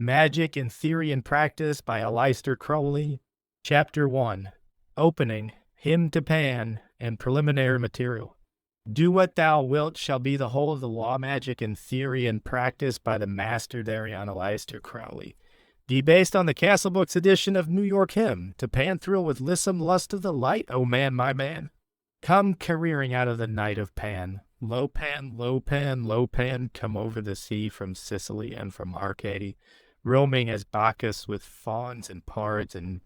Magick in Theory and Practice by Aleister Crowley. Chapter 1. Opening, Hymn to Pan, and Preliminary Material. Do what thou wilt shall be the whole of the law magic in theory and practice by the master thereon Aleister Crowley. Be based on the Castle Books edition of New York Hymn, to pan thrill with lissome lust of the light, O man, my man. Come careering out of the night of Pan. Low Pan, low Pan, low Pan, come over the sea from Sicily and from Arcady, roaming as Bacchus with fawns and pards and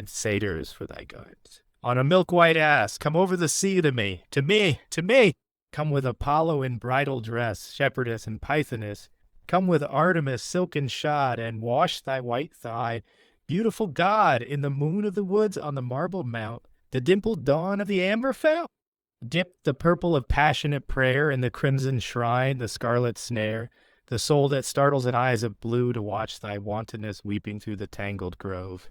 satyrs for thy guards. On a milk-white ass, come over the sea to me, to me, to me! Come with Apollo in bridal dress, shepherdess and pythoness. Come with Artemis silken shod, and wash thy white thigh. Beautiful God, in the moon of the woods on the marble mount, the dimpled dawn of the amber fount. Dip the purple of passionate prayer in the crimson shrine, the scarlet snare, the soul that startles in eyes of blue to watch thy wantonness weeping through the tangled grove.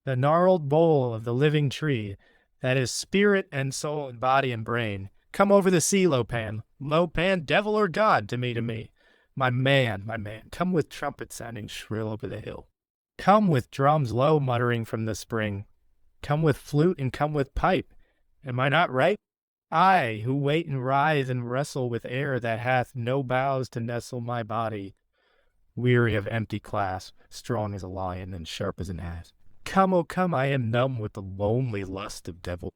The gnarled bole of the living tree, that is spirit and soul and body and brain. Come over the sea, low Pan, devil or God, to me. My man, come with trumpet sounding shrill over the hill. Come with drums low muttering from the spring. Come with flute and come with pipe. Am I not right? I, who wait and writhe and wrestle with air that hath no boughs to nestle my body, weary of empty clasp, strong as a lion and sharp as an ass. Come, oh come, I am numb with the lonely lust of devil.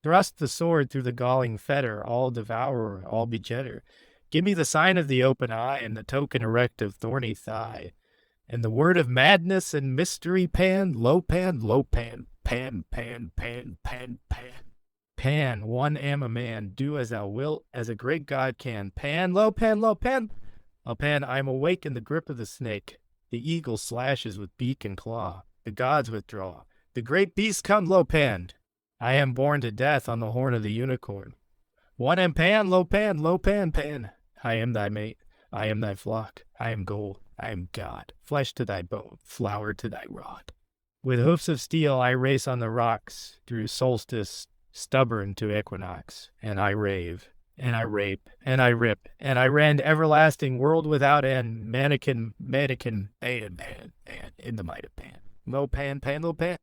Thrust the sword through the galling fetter, all devourer, all bejetter. Give me the sign of the open eye, and the token erect of thorny thigh, and the word of madness and mystery. Pan, low Pan, pan, pan, pan, pan, pan. Pan, one am a man, do as thou wilt, as a great God can. Pan, low Pan, low Pan. Oh Pan, I am awake in the grip of the snake. The eagle slashes with beak and claw. The gods withdraw. The great beast come, low Pan. I am born to death on the horn of the unicorn. One am Pan, low Pan, Pan. I am thy mate. I am thy flock. I am gold. I am God. Flesh to thy bone, flower to thy rod. With hoofs of steel I race on the rocks, through solstice stubborn to equinox, and I rave, and I rape, and I rip, and I rend everlasting world without end, mannequin, man, in the might of Pan. Low Pan, low Pan.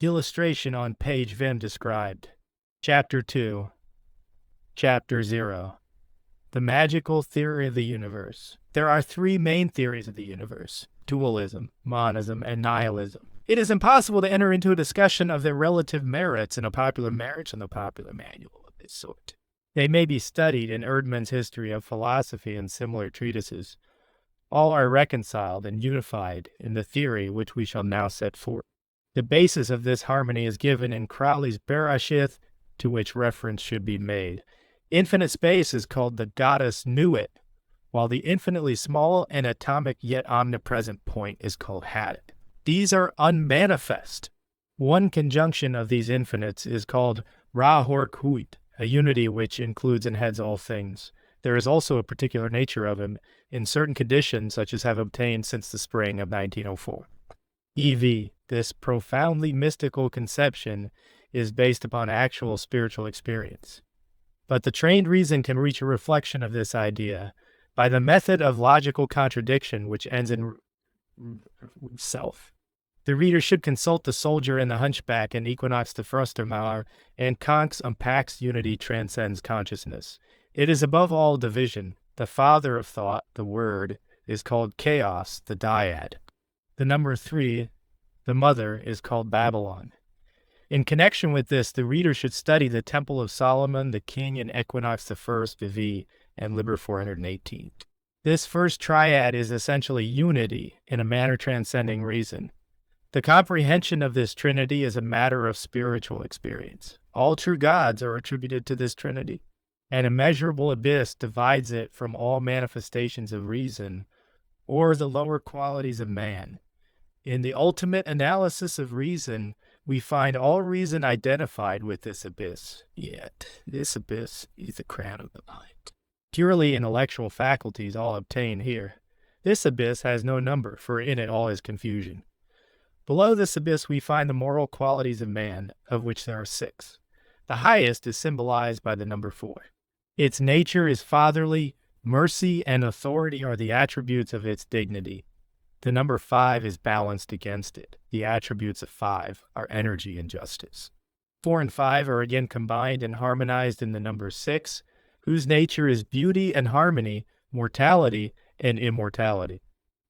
Illustration on page Vim described. Chapter 2. Chapter 0. The magical theory of the universe. There are three main theories of the universe: dualism, monism, and nihilism. It is impossible to enter into a discussion of their relative merits in a popular marriage and a popular manual of this sort. They may be studied in Erdmann's History of Philosophy and similar treatises. All are reconciled and unified in the theory which we shall now set forth. The basis of this harmony is given in Crowley's Bereshith, to which reference should be made. Infinite space is called the goddess Nuit, while the infinitely small and atomic yet omnipresent point is called Hadit. These are unmanifest. One conjunction of these infinites is called Ra-Hor-Kuit, a unity which includes and heads all things. There is also a particular nature of him in certain conditions such as have obtained since the spring of 1904. E.V., this profoundly mystical conception is based upon actual spiritual experience. But the trained reason can reach a reflection of this idea by the method of logical contradiction which ends in self. The reader should consult the soldier and the hunchback in Equinox to Frostermauer, and Kant's unpacks unity transcends consciousness. It is above all division. The father of thought, the word, is called chaos, the dyad. The number 3, the mother, is called Babylon. In connection with this, the reader should study the Temple of Solomon, the King in Equinox the First, Vivi, and Liber 418. This first triad is essentially unity in a manner transcending reason. The comprehension of this trinity is a matter of spiritual experience. All true gods are attributed to this trinity. An immeasurable abyss divides it from all manifestations of reason or the lower qualities of man. In the ultimate analysis of reason, we find all reason identified with this abyss. Yet, this abyss is the crown of the mind. Purely intellectual faculties all obtain here. This abyss has no number, for in it all is confusion. Below this abyss we find the moral qualities of man, of which there are 6. The highest is symbolized by the number 4. Its nature is fatherly, mercy and authority are the attributes of its dignity. The number 5 is balanced against it. The attributes of 5 are energy and justice. 4 and 5 are again combined and harmonized in the number 6, whose nature is beauty and harmony, mortality and immortality.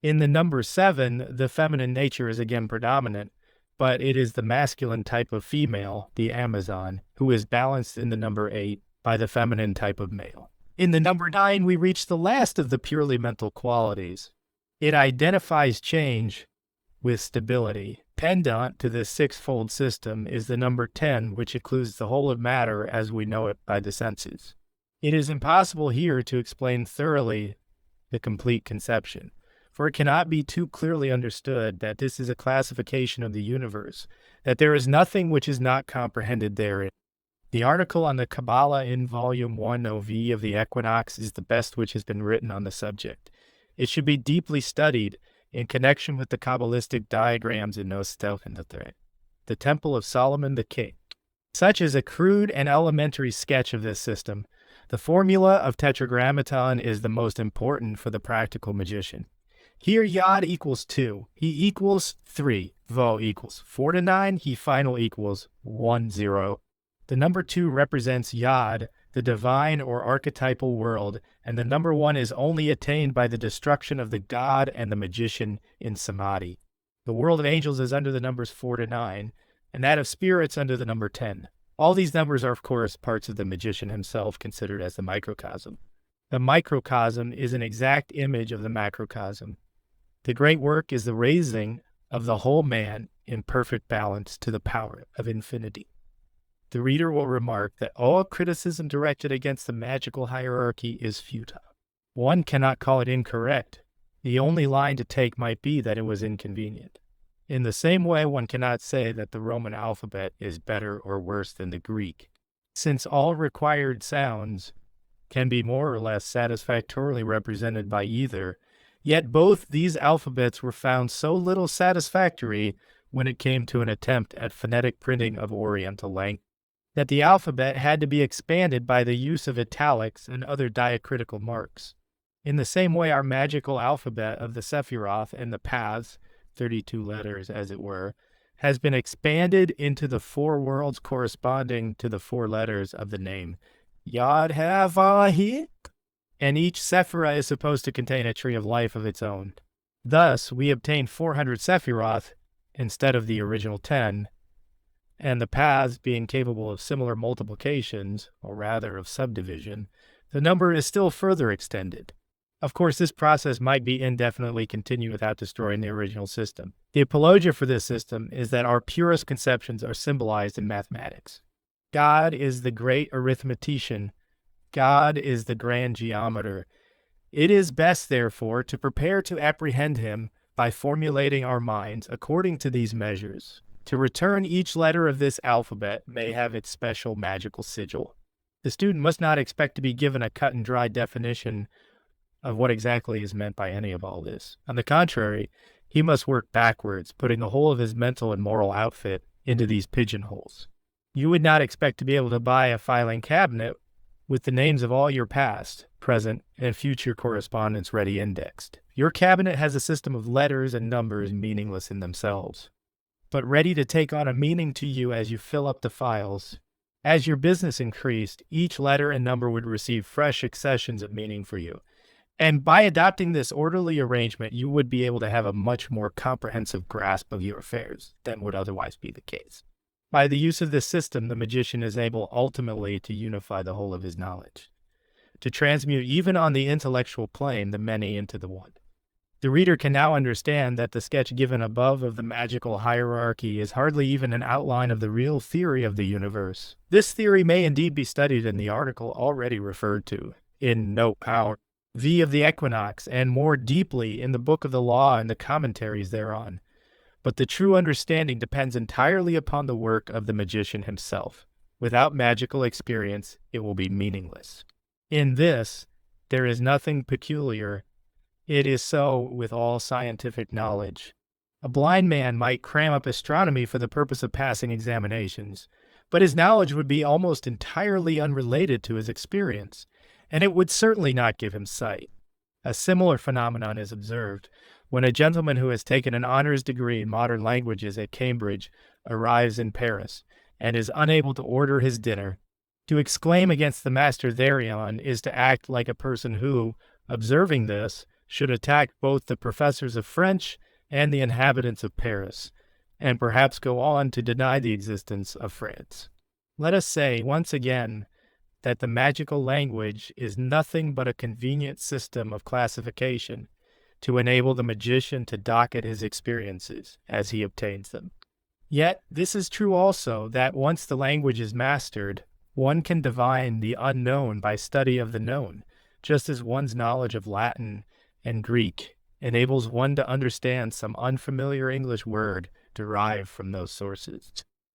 In the number 7, the feminine nature is again predominant, but it is the masculine type of female, the Amazon, who is balanced in the number 8 by the feminine type of male. In the number 9, we reach the last of the purely mental qualities. It identifies change with stability. Pendant to this sixfold system is the number 10, which includes the whole of matter as we know it by the senses. It is impossible here to explain thoroughly the complete conception, for it cannot be too clearly understood that this is a classification of the universe, that there is nothing which is not comprehended therein. The article on the Kabbalah in Volume 1 OV of the Equinox is the best which has been written on the subject. It should be deeply studied in connection with the Kabbalistic diagrams in Nostelkendathre, the Temple of Solomon the King. Such is a crude and elementary sketch of this system. The formula of Tetragrammaton is the most important for the practical magician. Here Yod equals 2, he equals 3, Vo equals 4 to 9, he final equals 1, 0. The number 2 represents Yod, the divine or archetypal world, and the number 1 is only attained by the destruction of the god and the magician in Samadhi. The world of angels is under the numbers 4 to 9, and that of spirits under the number 10. All these numbers are, of course, parts of the magician himself, considered as the microcosm. The microcosm is an exact image of the macrocosm. The great work is the raising of the whole man in perfect balance to the power of infinity. The reader will remark that all criticism directed against the magical hierarchy is futile. One cannot call it incorrect. The only line to take might be that it was inconvenient. In the same way, one cannot say that the Roman alphabet is better or worse than the Greek, since all required sounds can be more or less satisfactorily represented by either, yet both these alphabets were found so little satisfactory when it came to an attempt at phonetic printing of Oriental language, that the alphabet had to be expanded by the use of italics and other diacritical marks. In the same way, our magical alphabet of the Sephiroth and the paths, 32 letters as it were, has been expanded into the 4 worlds corresponding to the 4 letters of the name Yod Havahik, and each Sephirah is supposed to contain a tree of life of its own. Thus, we obtain 400 Sephiroth instead of the original 10, and the paths being capable of similar multiplications, or rather of subdivision, the number is still further extended. Of course, this process might be indefinitely continued without destroying the original system. The apologia for this system is that our purest conceptions are symbolized in mathematics. God is the great arithmetician. God is the grand geometer. It is best, therefore, to prepare to apprehend him by formulating our minds according to these measures. To return each letter of this alphabet may have its special magical sigil. The student must not expect to be given a cut and dry definition of what exactly is meant by any of all this. On the contrary, he must work backwards, putting the whole of his mental and moral outfit into these pigeonholes. You would not expect to be able to buy a filing cabinet with the names of all your past, present, and future correspondence ready indexed. Your cabinet has a system of letters and numbers meaningless in themselves, but ready to take on a meaning to you as you fill up the files. As your business increased, each letter and number would receive fresh accessions of meaning for you. And by adopting this orderly arrangement, you would be able to have a much more comprehensive grasp of your affairs than would otherwise be the case. By the use of this system, the magician is able ultimately to unify the whole of his knowledge, to transmute even on the intellectual plane the many into the one. The reader can now understand that the sketch given above of the magical hierarchy is hardly even an outline of the real theory of the universe. This theory may indeed be studied in the article already referred to in Note Power V of the Equinox, and more deeply in the Book of the Law and the commentaries thereon. But the true understanding depends entirely upon the work of the magician himself. Without magical experience, it will be meaningless. In this, there is nothing peculiar. It is so with all scientific knowledge. A blind man might cram up astronomy for the purpose of passing examinations, but his knowledge would be almost entirely unrelated to his experience, and it would certainly not give him sight. A similar phenomenon is observed. When a gentleman who has taken an honors degree in modern languages at Cambridge arrives in Paris and is unable to order his dinner, to exclaim against the master thereon is to act like a person who, observing this, should attack both the professors of French and the inhabitants of Paris, and perhaps go on to deny the existence of France. Let us say, once again, that the magical language is nothing but a convenient system of classification to enable the magician to docket his experiences as he obtains them. Yet, this is true also that once the language is mastered, one can divine the unknown by study of the known, just as one's knowledge of Latin and Greek enables one to understand some unfamiliar English word derived from those sources.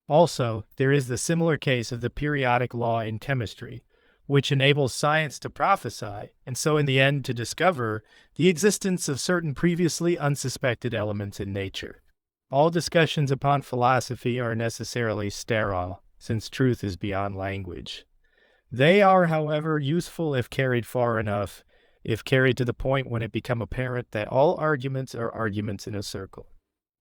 Also, there is the similar case of the periodic law in chemistry, which enables science to prophesy, and so in the end to discover, the existence of certain previously unsuspected elements in nature. All discussions upon philosophy are necessarily sterile, since truth is beyond language. They are, however, useful if carried far enough, if carried to the point when it becomes apparent that all arguments are arguments in a circle.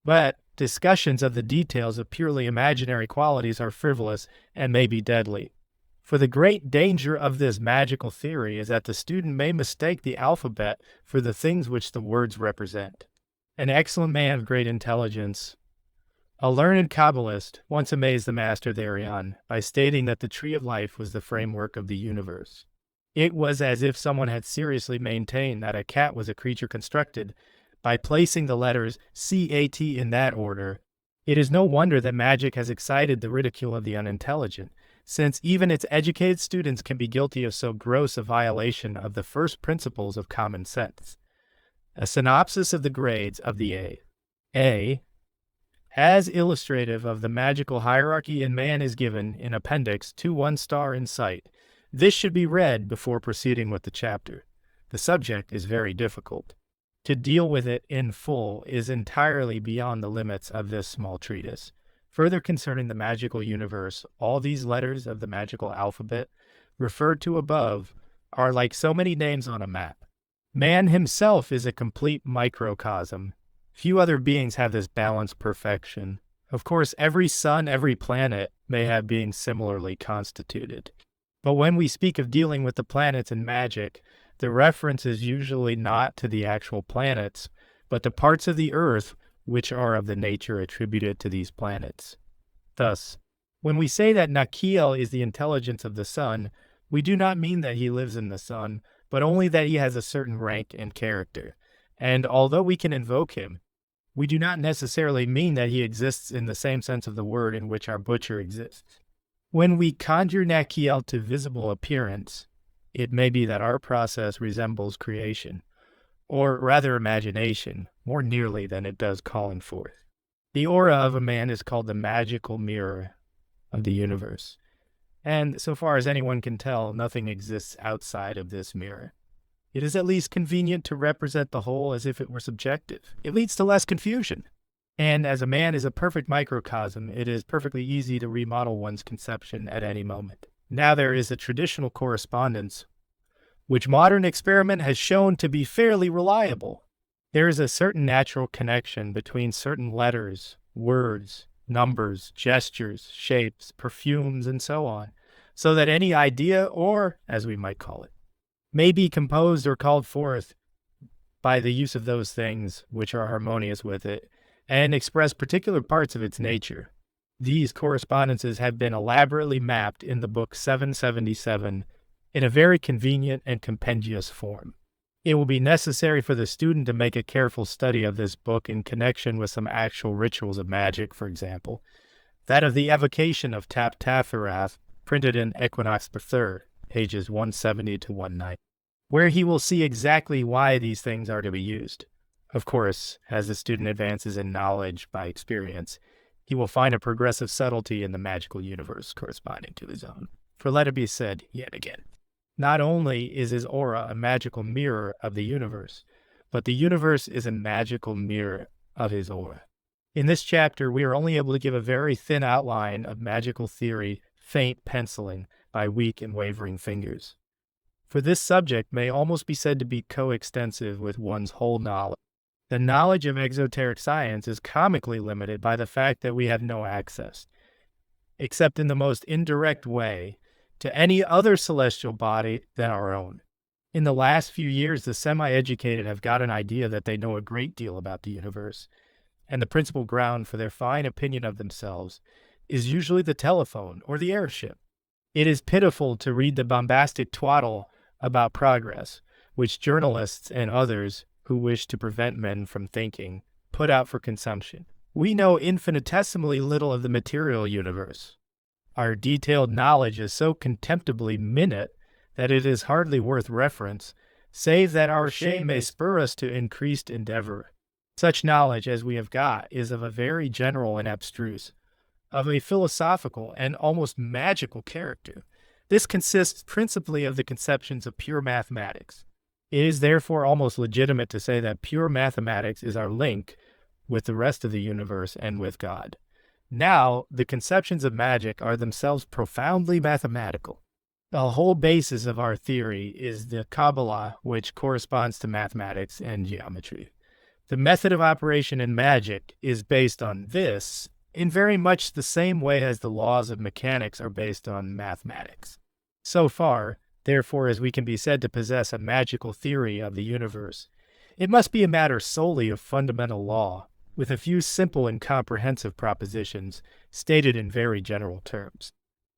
But discussions of the details of purely imaginary qualities are frivolous and may be deadly. For the great danger of this magical theory is that the student may mistake the alphabet for the things which the words represent. An excellent man of great intelligence, a learned Kabbalist, once amazed the master thereon by stating that the tree of life was the framework of the universe. It was as if someone had seriously maintained that a cat was a creature constructed by placing the letters CAT in that order. It is no wonder that magic has excited the ridicule of the unintelligent, since even its educated students can be guilty of so gross a violation of the first principles of common sense. A synopsis of the grades of the A. A. As illustrative of the magical hierarchy in man is given in Appendix 2-1 star in sight. This should be read before proceeding with the chapter. The subject is very difficult. To deal with it in full is entirely beyond the limits of this small treatise. Further concerning the magical universe, all these letters of the magical alphabet referred to above are like so many names on a map. Man himself is a complete microcosm. Few other beings have this balanced perfection. Of course, every sun, every planet may have beings similarly constituted. But when we speak of dealing with the planets in magic, the reference is usually not to the actual planets, but to parts of the earth which are of the nature attributed to these planets. Thus, when we say that Nakiel is the intelligence of the sun, we do not mean that he lives in the sun, but only that he has a certain rank and character. And although we can invoke him, we do not necessarily mean that he exists in the same sense of the word in which our butcher exists. When we conjure Nakiel to visible appearance, it may be that our process resembles creation, or rather imagination, more nearly than it does calling forth. The aura of a man is called the magical mirror of the universe, and so far as anyone can tell, nothing exists outside of this mirror. It is at least convenient to represent the whole as if it were subjective. It leads to less confusion. And as a man is a perfect microcosm, it is perfectly easy to remodel one's conception at any moment. Now there is a traditional correspondence, which modern experiment has shown to be fairly reliable. There is a certain natural connection between certain letters, words, numbers, gestures, shapes, perfumes, and so on, so that any idea, or, as we might call it, may be composed or called forth by the use of those things which are harmonious with it, and express particular parts of its nature. These correspondences have been elaborately mapped in the book 777 in a very convenient and compendious form. It will be necessary for the student to make a careful study of this book in connection with some actual rituals of magic, for example, that of the evocation of Tap Tatharath, printed in Equinox III, pages 170 to 190, where he will see exactly why these things are to be used. Of course, as the student advances in knowledge by experience, he will find a progressive subtlety in the magical universe corresponding to his own. For let it be said yet again, not only is his aura a magical mirror of the universe, but the universe is a magical mirror of his aura. In this chapter, we are only able to give a very thin outline of magical theory, faint penciling by weak and wavering fingers. For this subject may almost be said to be coextensive with one's whole knowledge. The knowledge of exoteric science is comically limited by the fact that we have no access, except in the most indirect way, to any other celestial body than our own. In the last few years, the semi-educated have got an idea that they know a great deal about the universe, and the principal ground for their fine opinion of themselves is usually the telephone or the airship. It is pitiful to read the bombastic twaddle about progress, which journalists and others who wish to prevent men from thinking put out for consumption. We know infinitesimally little of the material universe. Our detailed knowledge is so contemptibly minute that it is hardly worth reference, save that our shame may spur us to increased endeavor. Such knowledge as we have got is of a very general and abstruse, of a philosophical and almost magical character. This consists principally of the conceptions of pure mathematics. It is therefore almost legitimate to say that pure mathematics is our link with the rest of the universe and with God. Now, the conceptions of magic are themselves profoundly mathematical. The whole basis of our theory is the Kabbalah, which corresponds to mathematics and geometry. The method of operation in magic is based on this in very much the same way as the laws of mechanics are based on mathematics. So far, therefore, as we can be said to possess a magical theory of the universe, it must be a matter solely of fundamental law, with a few simple and comprehensive propositions stated in very general terms.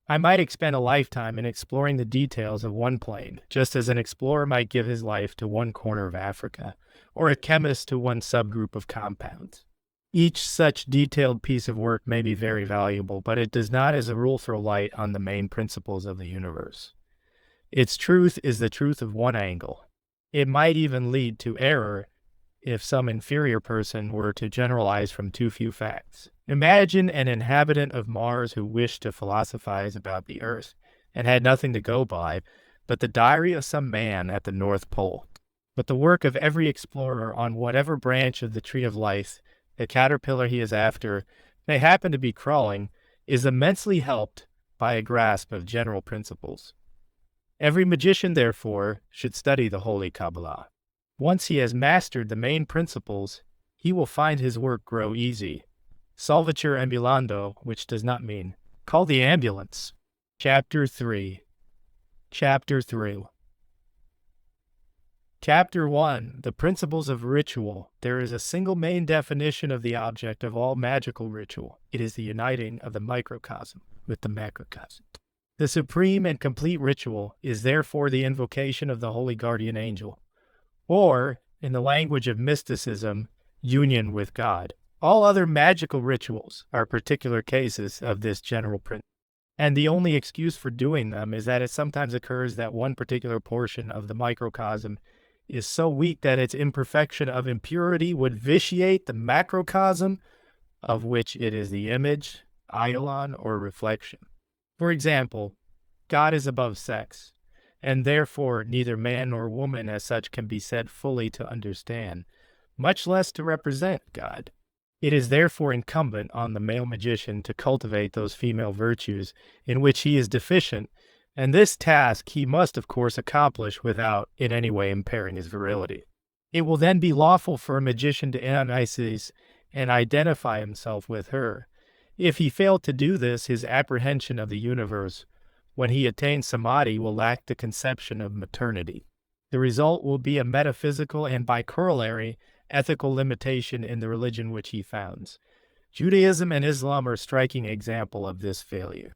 I might expend a lifetime in exploring the details of one plane, just as an explorer might give his life to one corner of Africa, or a chemist to one subgroup of compounds. Each such detailed piece of work may be very valuable, but it does not as a rule throw light on the main principles of the universe. Its truth is the truth of one angle. It might even lead to error if some inferior person were to generalize from too few facts. Imagine an inhabitant of Mars who wished to philosophize about the Earth and had nothing to go by but the diary of some man at the North Pole. But the work of every explorer on whatever branch of the tree of life the caterpillar he is after may happen to be crawling is immensely helped by a grasp of general principles. Every magician, therefore, should study the Holy Kabbalah. Once he has mastered the main principles, he will find his work grow easy. Solvitur ambulando, which does not mean, call the ambulance. Chapter 3. Chapter 1. The Principles of Ritual. There is a single main definition of the object of all magical ritual. It is the uniting of the microcosm with the macrocosm. The supreme and complete ritual is therefore the invocation of the holy guardian angel, or, in the language of mysticism, union with God. All other magical rituals are particular cases of this general principle, and the only excuse for doing them is that it sometimes occurs that one particular portion of the microcosm is so weak that its imperfection of impurity would vitiate the macrocosm of which it is the image, eidolon, or reflection. For example, God is above sex, and therefore neither man nor woman as such can be said fully to understand, much less to represent God. It is therefore incumbent on the male magician to cultivate those female virtues in which he is deficient, and this task he must of course accomplish without in any way impairing his virility. It will then be lawful for a magician to Dionysus and identify himself with her. If he fail to do this, his apprehension of the universe, when he attains samadhi, will lack the conception of maternity. The result will be a metaphysical and, by corollary, ethical limitation in the religion which he founds. Judaism and Islam are a striking example of this failure.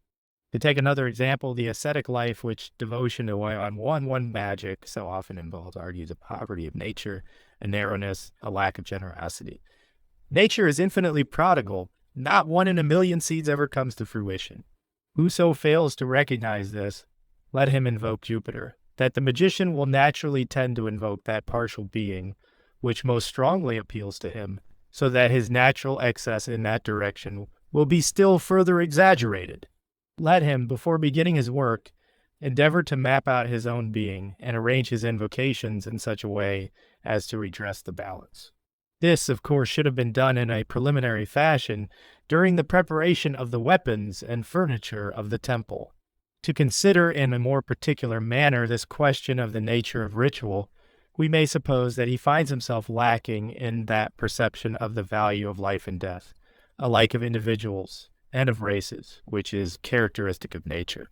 To take another example, the ascetic life which devotion to one magic so often involves argues a poverty of nature, a narrowness, a lack of generosity. Nature is infinitely prodigal. Not one in a million seeds ever comes to fruition. Whoso fails to recognize this, let him invoke Jupiter, that the magician will naturally tend to invoke that partial being which most strongly appeals to him, so that his natural excess in that direction will be still further exaggerated. Let him, before beginning his work, endeavor to map out his own being and arrange his invocations in such a way as to redress the balance. This, of course, should have been done in a preliminary fashion during the preparation of the weapons and furniture of the temple. To consider in a more particular manner this question of the nature of ritual, we may suppose that he finds himself lacking in that perception of the value of life and death, alike of individuals and of races, which is characteristic of nature.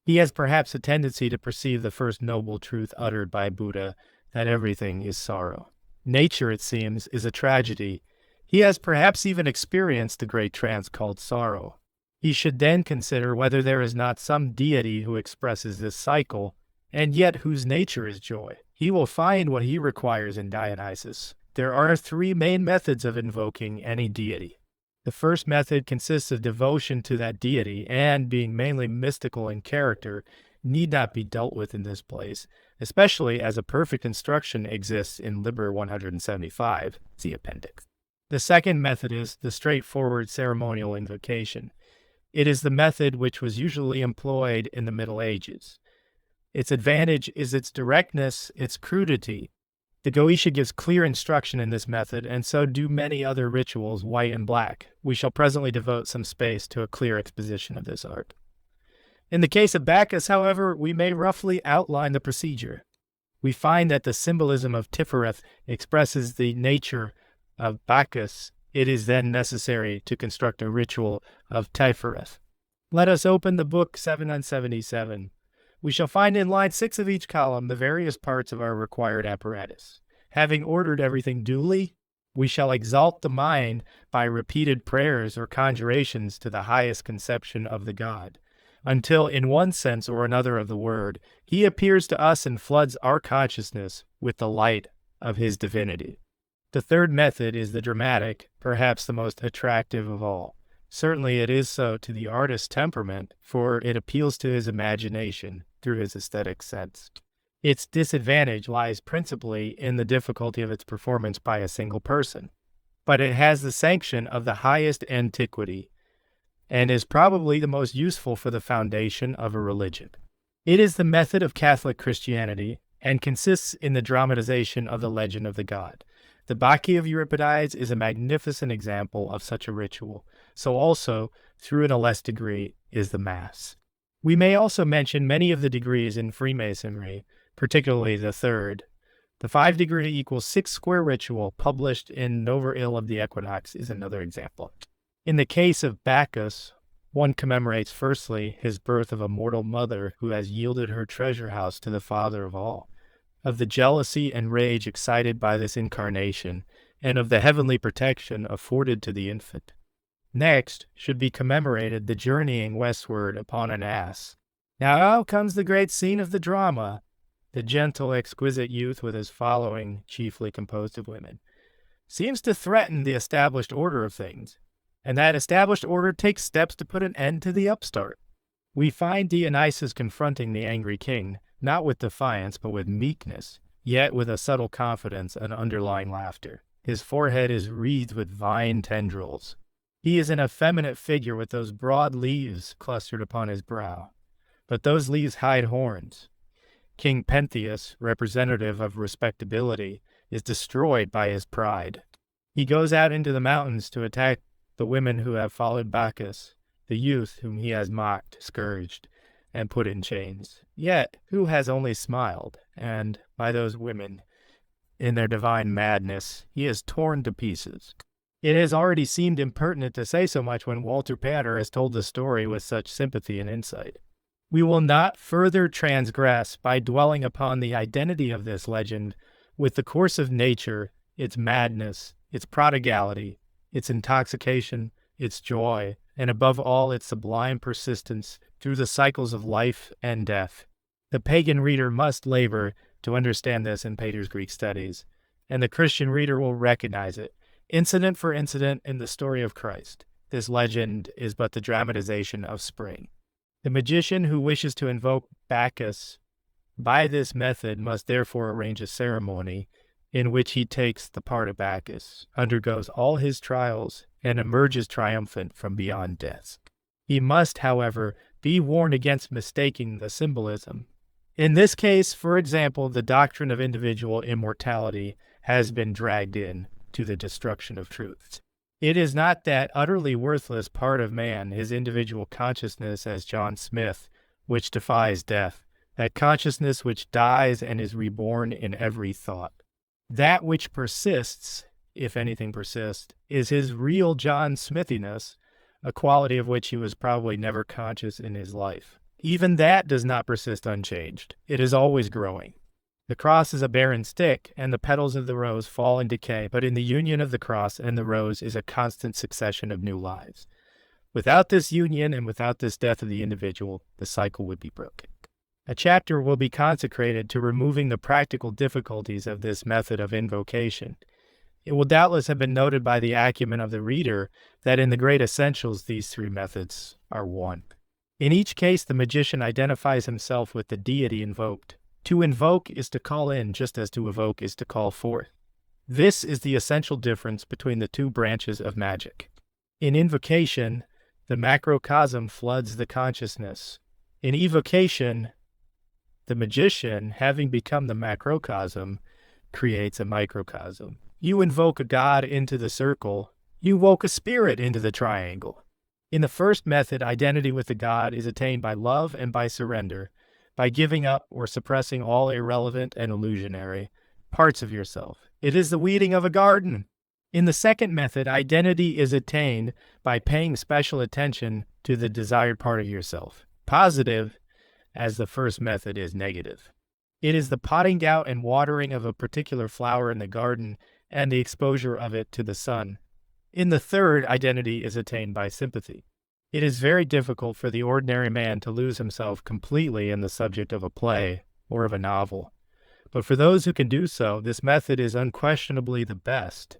He has perhaps a tendency to perceive the first noble truth uttered by Buddha, that everything is sorrow. Nature, it seems, is a tragedy. He has perhaps even experienced the great trance called sorrow. He should then consider whether there is not some deity who expresses this cycle, and yet whose nature is joy. He will find what he requires in Dionysus. There are three main methods of invoking any deity. The first method consists of devotion to that deity, and being mainly mystical in character, need not be dealt with in this place, especially as a perfect instruction exists in Liber 175, the appendix. The second method is the straightforward ceremonial invocation. It is the method which was usually employed in the Middle Ages. Its advantage is its directness, its crudity. The Goetia gives clear instruction in this method, and so do many other rituals, white and black. We shall presently devote some space to a clear exposition of this art. In the case of Bacchus, however, we may roughly outline the procedure. We find that the symbolism of Tifereth expresses the nature of Bacchus. It is then necessary to construct a ritual of Tifereth. Let us open the book 777. We shall find in line 6 of each column the various parts of our required apparatus. Having ordered everything duly, we shall exalt the mind by repeated prayers or conjurations to the highest conception of the God, until in one sense or another of the word, he appears to us and floods our consciousness with the light of his divinity. The third method is the dramatic, perhaps the most attractive of all. Certainly it is so to the artist's temperament, for it appeals to his imagination through his aesthetic sense. Its disadvantage lies principally in the difficulty of its performance by a single person, but it has the sanction of the highest antiquity, and is probably the most useful for the foundation of a religion. It is the method of Catholic Christianity, and consists in the dramatization of the legend of the god. The Bacchae of Euripides is a magnificent example of such a ritual, so also, through in a less degree, is the Mass. We may also mention many of the degrees in Freemasonry, particularly the third. The 5-degree equals 6 square ritual, published in Nover Ill of the Equinox, is another example. In the case of Bacchus, one commemorates firstly his birth of a mortal mother who has yielded her treasure house to the Father of all, of the jealousy and rage excited by this incarnation, and of the heavenly protection afforded to the infant. Next should be commemorated the journeying westward upon an ass. Now out comes the great scene of the drama. The gentle, exquisite youth with his following, chiefly composed of women, seems to threaten the established order of things, and that established order takes steps to put an end to the upstart. We find Dionysus confronting the angry king, not with defiance, but with meekness, yet with a subtle confidence and underlying laughter. His forehead is wreathed with vine tendrils. He is an effeminate figure with those broad leaves clustered upon his brow. But those leaves hide horns. King Pentheus, representative of respectability, is destroyed by his pride. He goes out into the mountains to attack the women who have followed Bacchus, the youth whom he has mocked, scourged, and put in chains, yet who has only smiled, and by those women, in their divine madness, he is torn to pieces. It has already seemed impertinent to say so much when Walter Pater has told the story with such sympathy and insight. We will not further transgress by dwelling upon the identity of this legend with the course of nature, its madness, its prodigality, its intoxication, its joy, and above all its sublime persistence through the cycles of life and death. The pagan reader must labor to understand this in Pater's Greek studies, and the Christian reader will recognize it. Incident for incident in the story of Christ, this legend is but the dramatization of spring. The magician who wishes to invoke Bacchus by this method must therefore arrange a ceremony in which he takes the part of Bacchus, undergoes all his trials, and emerges triumphant from beyond death. He must, however, be warned against mistaking the symbolism. In this case, for example, the doctrine of individual immortality has been dragged in to the destruction of truths. It is not that utterly worthless part of man, his individual consciousness as John Smith, which defies death, that consciousness which dies and is reborn in every thought. That which persists, if anything persists, is his real John Smithiness, a quality of which he was probably never conscious in his life. Even that does not persist unchanged. It is always growing. The cross is a barren stick, and the petals of the rose fall in decay, but in the union of the cross and the rose is a constant succession of new lives. Without this union and without this death of the individual, the cycle would be broken. A chapter will be consecrated to removing the practical difficulties of this method of invocation. It will doubtless have been noted by the acumen of the reader that in the great essentials these three methods are one. In each case, the magician identifies himself with the deity invoked. To invoke is to call in, just as to evoke is to call forth. This is the essential difference between the two branches of magic. In invocation, the macrocosm floods the consciousness. In evocation, the magician, having become the macrocosm, creates a microcosm. You invoke a god into the circle. You invoke a spirit into the triangle. In the first method, identity with the god is attained by love and by surrender, by giving up or suppressing all irrelevant and illusionary parts of yourself. It is the weeding of a garden. In the second method, identity is attained by paying special attention to the desired part of yourself, positive, as the first method is negative. It is the potting out and watering of a particular flower in the garden and the exposure of it to the sun. In the third, identity is attained by sympathy. It is very difficult for the ordinary man to lose himself completely in the subject of a play or of a novel. But for those who can do so, this method is unquestionably the best.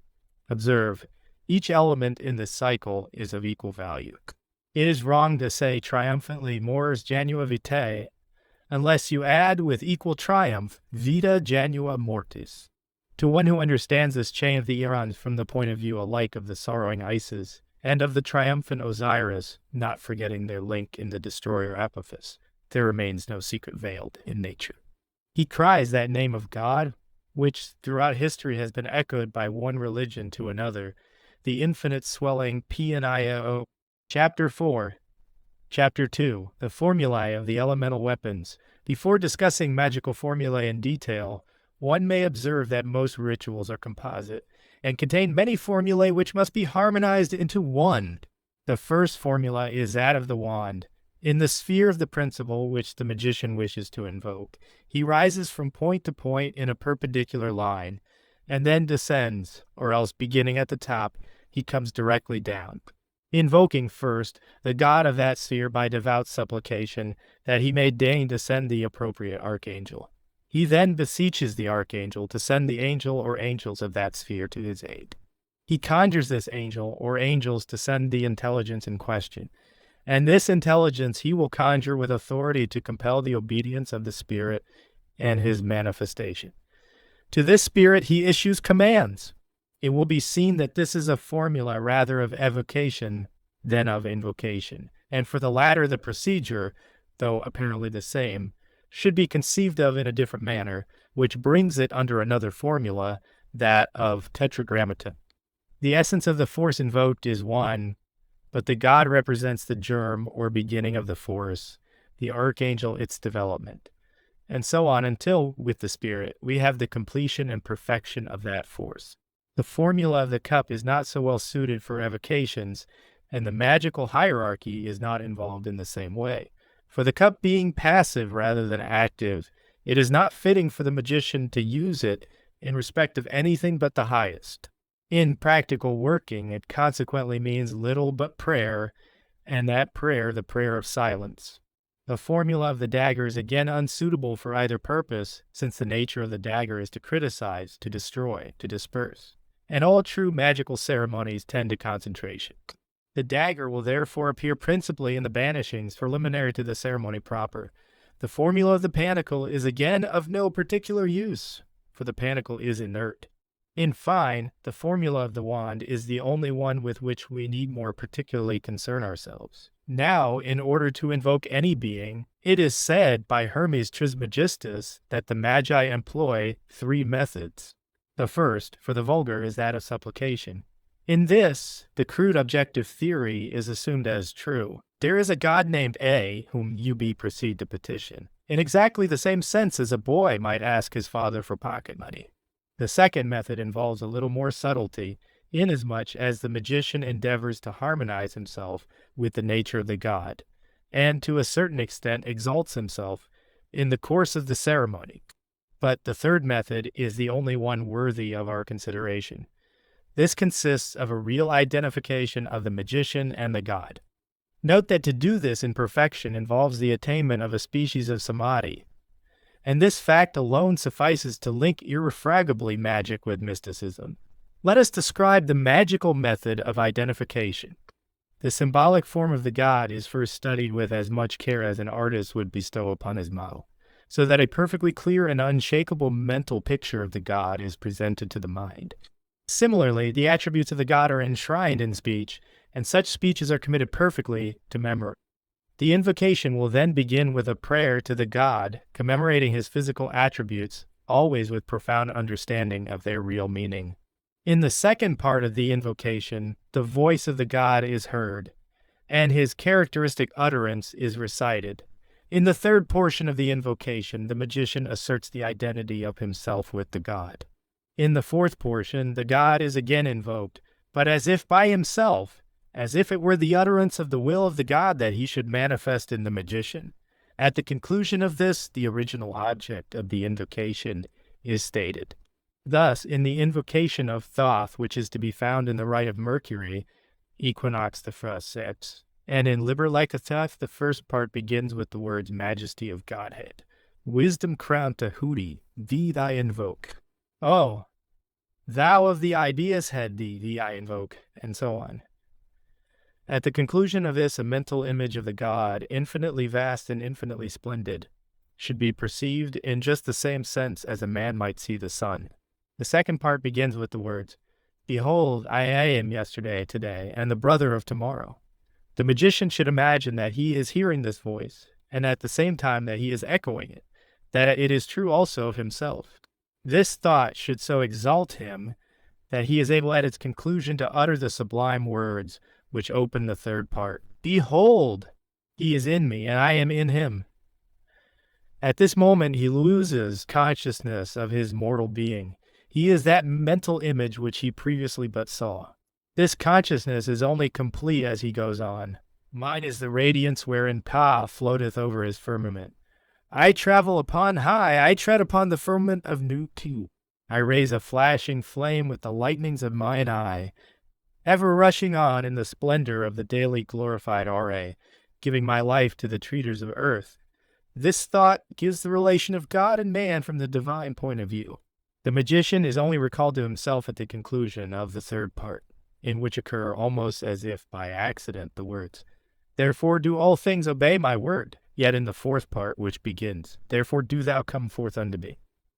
Observe, each element in this cycle is of equal value. It is wrong to say triumphantly mors janua vitae, unless you add with equal triumph vita janua mortis. To one who understands this chain of the eons from the point of view alike of the sorrowing Isis and of the triumphant Osiris, not forgetting their link in the destroyer Apophis, there remains no secret veiled in nature. He cries that name of God, which throughout history has been echoed by one religion to another, the infinite swelling P&IO. Chapter 4. Chapter 2. The formulae of the elemental weapons. Before discussing magical formulae in detail, one may observe that most rituals are composite and contain many formulae which must be harmonized into one. The first formula is that of the wand. In the sphere of the principle which the magician wishes to invoke, he rises from point to point in a perpendicular line, and then descends, or else beginning at the top, he comes directly down, invoking first the god of that sphere by devout supplication that he may deign to send the appropriate archangel. He then beseeches the archangel to send the angel or angels of that sphere to his aid. He conjures this angel or angels to send the intelligence in question, and this intelligence he will conjure with authority to compel the obedience of the spirit and his manifestation. To this spirit he issues commands. It will be seen that this is a formula rather of evocation than of invocation, and for the latter the procedure, though apparently the same, should be conceived of in a different manner, which brings it under another formula, that of tetragrammaton. The essence of the force invoked is one, but the god represents the germ or beginning of the force, the archangel its development, and so on until, with the spirit, we have the completion and perfection of that force. The formula of the cup is not so well suited for evocations, and the magical hierarchy is not involved in the same way. For the cup being passive rather than active, it is not fitting for the magician to use it in respect of anything but the highest. In practical working, it consequently means little but prayer, and that prayer the prayer of silence. The formula of the dagger is again unsuitable for either purpose, since the nature of the dagger is to criticize, to destroy, to disperse. And all true magical ceremonies tend to concentration. The dagger will therefore appear principally in the banishings preliminary to the ceremony proper. The formula of the panicle is again of no particular use, for the panicle is inert. In fine, the formula of the wand is the only one with which we need more particularly concern ourselves. Now, in order to invoke any being, it is said by Hermes Trismegistus that the Magi employ 3 methods. The first, for the vulgar, is that of supplication. In this, the crude objective theory is assumed as true. There is a god named A, whom you proceed to petition. in exactly the same sense as a boy might ask his father for pocket money. The second method involves a little more subtlety, inasmuch as the magician endeavors to harmonize himself with the nature of the god, and to a certain extent exalts himself in the course of the ceremony. But the third method is the only one worthy of our consideration. This consists of a real identification of the magician and the god. Note that to do this in perfection involves the attainment of a species of samadhi, and this fact alone suffices to link irrefragably magic with mysticism. Let us describe the magical method of identification. The symbolic form of the god is first studied with as much care as an artist would bestow upon his model, so that a perfectly clear and unshakable mental picture of the god is presented to the mind. Similarly, the attributes of the god are enshrined in speech, and such speeches are committed perfectly to memory. The invocation will then begin with a prayer to the god, commemorating his physical attributes, always with profound understanding of their real meaning. In the second part of the invocation, the voice of the god is heard, and his characteristic utterance is recited. In the third portion of the invocation, the magician asserts the identity of himself with the god. In the fourth portion, the god is again invoked, but as if by himself, as if it were the utterance of the will of the god that he should manifest in the magician. At the conclusion of this, the original object of the invocation is stated. Thus, in the invocation of Thoth, which is to be found in the Rite of Mercury, Equinox the first sets, and in Liber Like a Thoth, the first part begins with the words Majesty of Godhead. Wisdom crowned to Hooty, thee I invoke. Oh, thou of the ideas head, thee I invoke, and so on. At the conclusion of this, a mental image of the god, infinitely vast and infinitely splendid, should be perceived in just the same sense as a man might see the sun. The second part begins with the words, Behold, I am yesterday, today, and the brother of tomorrow. The magician should imagine that he is hearing this voice, and at the same time that he is echoing it, that it is true also of himself. This thought should so exalt him that he is able at its conclusion to utter the sublime words which open the third part. Behold, he is in me, and I am in him. At this moment he loses consciousness of his mortal being. He is that mental image which he previously but saw. This consciousness is only complete as he goes on. Mine is the radiance wherein Pa floateth over his firmament. I travel upon high, I tread upon the firmament of Nu-Tu. I raise a flashing flame with the lightnings of mine eye, ever rushing on in the splendor of the daily glorified Aure, giving my life to the treaters of earth. This thought gives the relation of God and man from the divine point of view. The magician is only recalled to himself at the conclusion of the third part, in which occur almost as if by accident the words, Therefore do all things obey my word. Yet in the fourth part, which begins, Therefore do thou come forth unto me.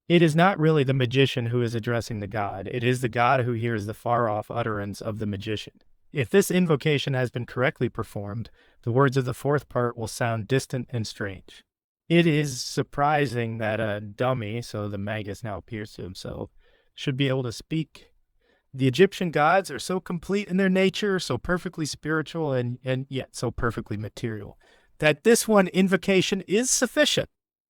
It is not really the magician who is addressing the god. It is the god who hears the far-off utterance of the magician. If this invocation has been correctly performed, the words of the fourth part will sound distant and strange. It is surprising that a dummy, so the magus now appears to himself, should be able to speak. The Egyptian gods are so complete in their nature, so perfectly spiritual, and yet so perfectly material, that this one invocation is sufficient.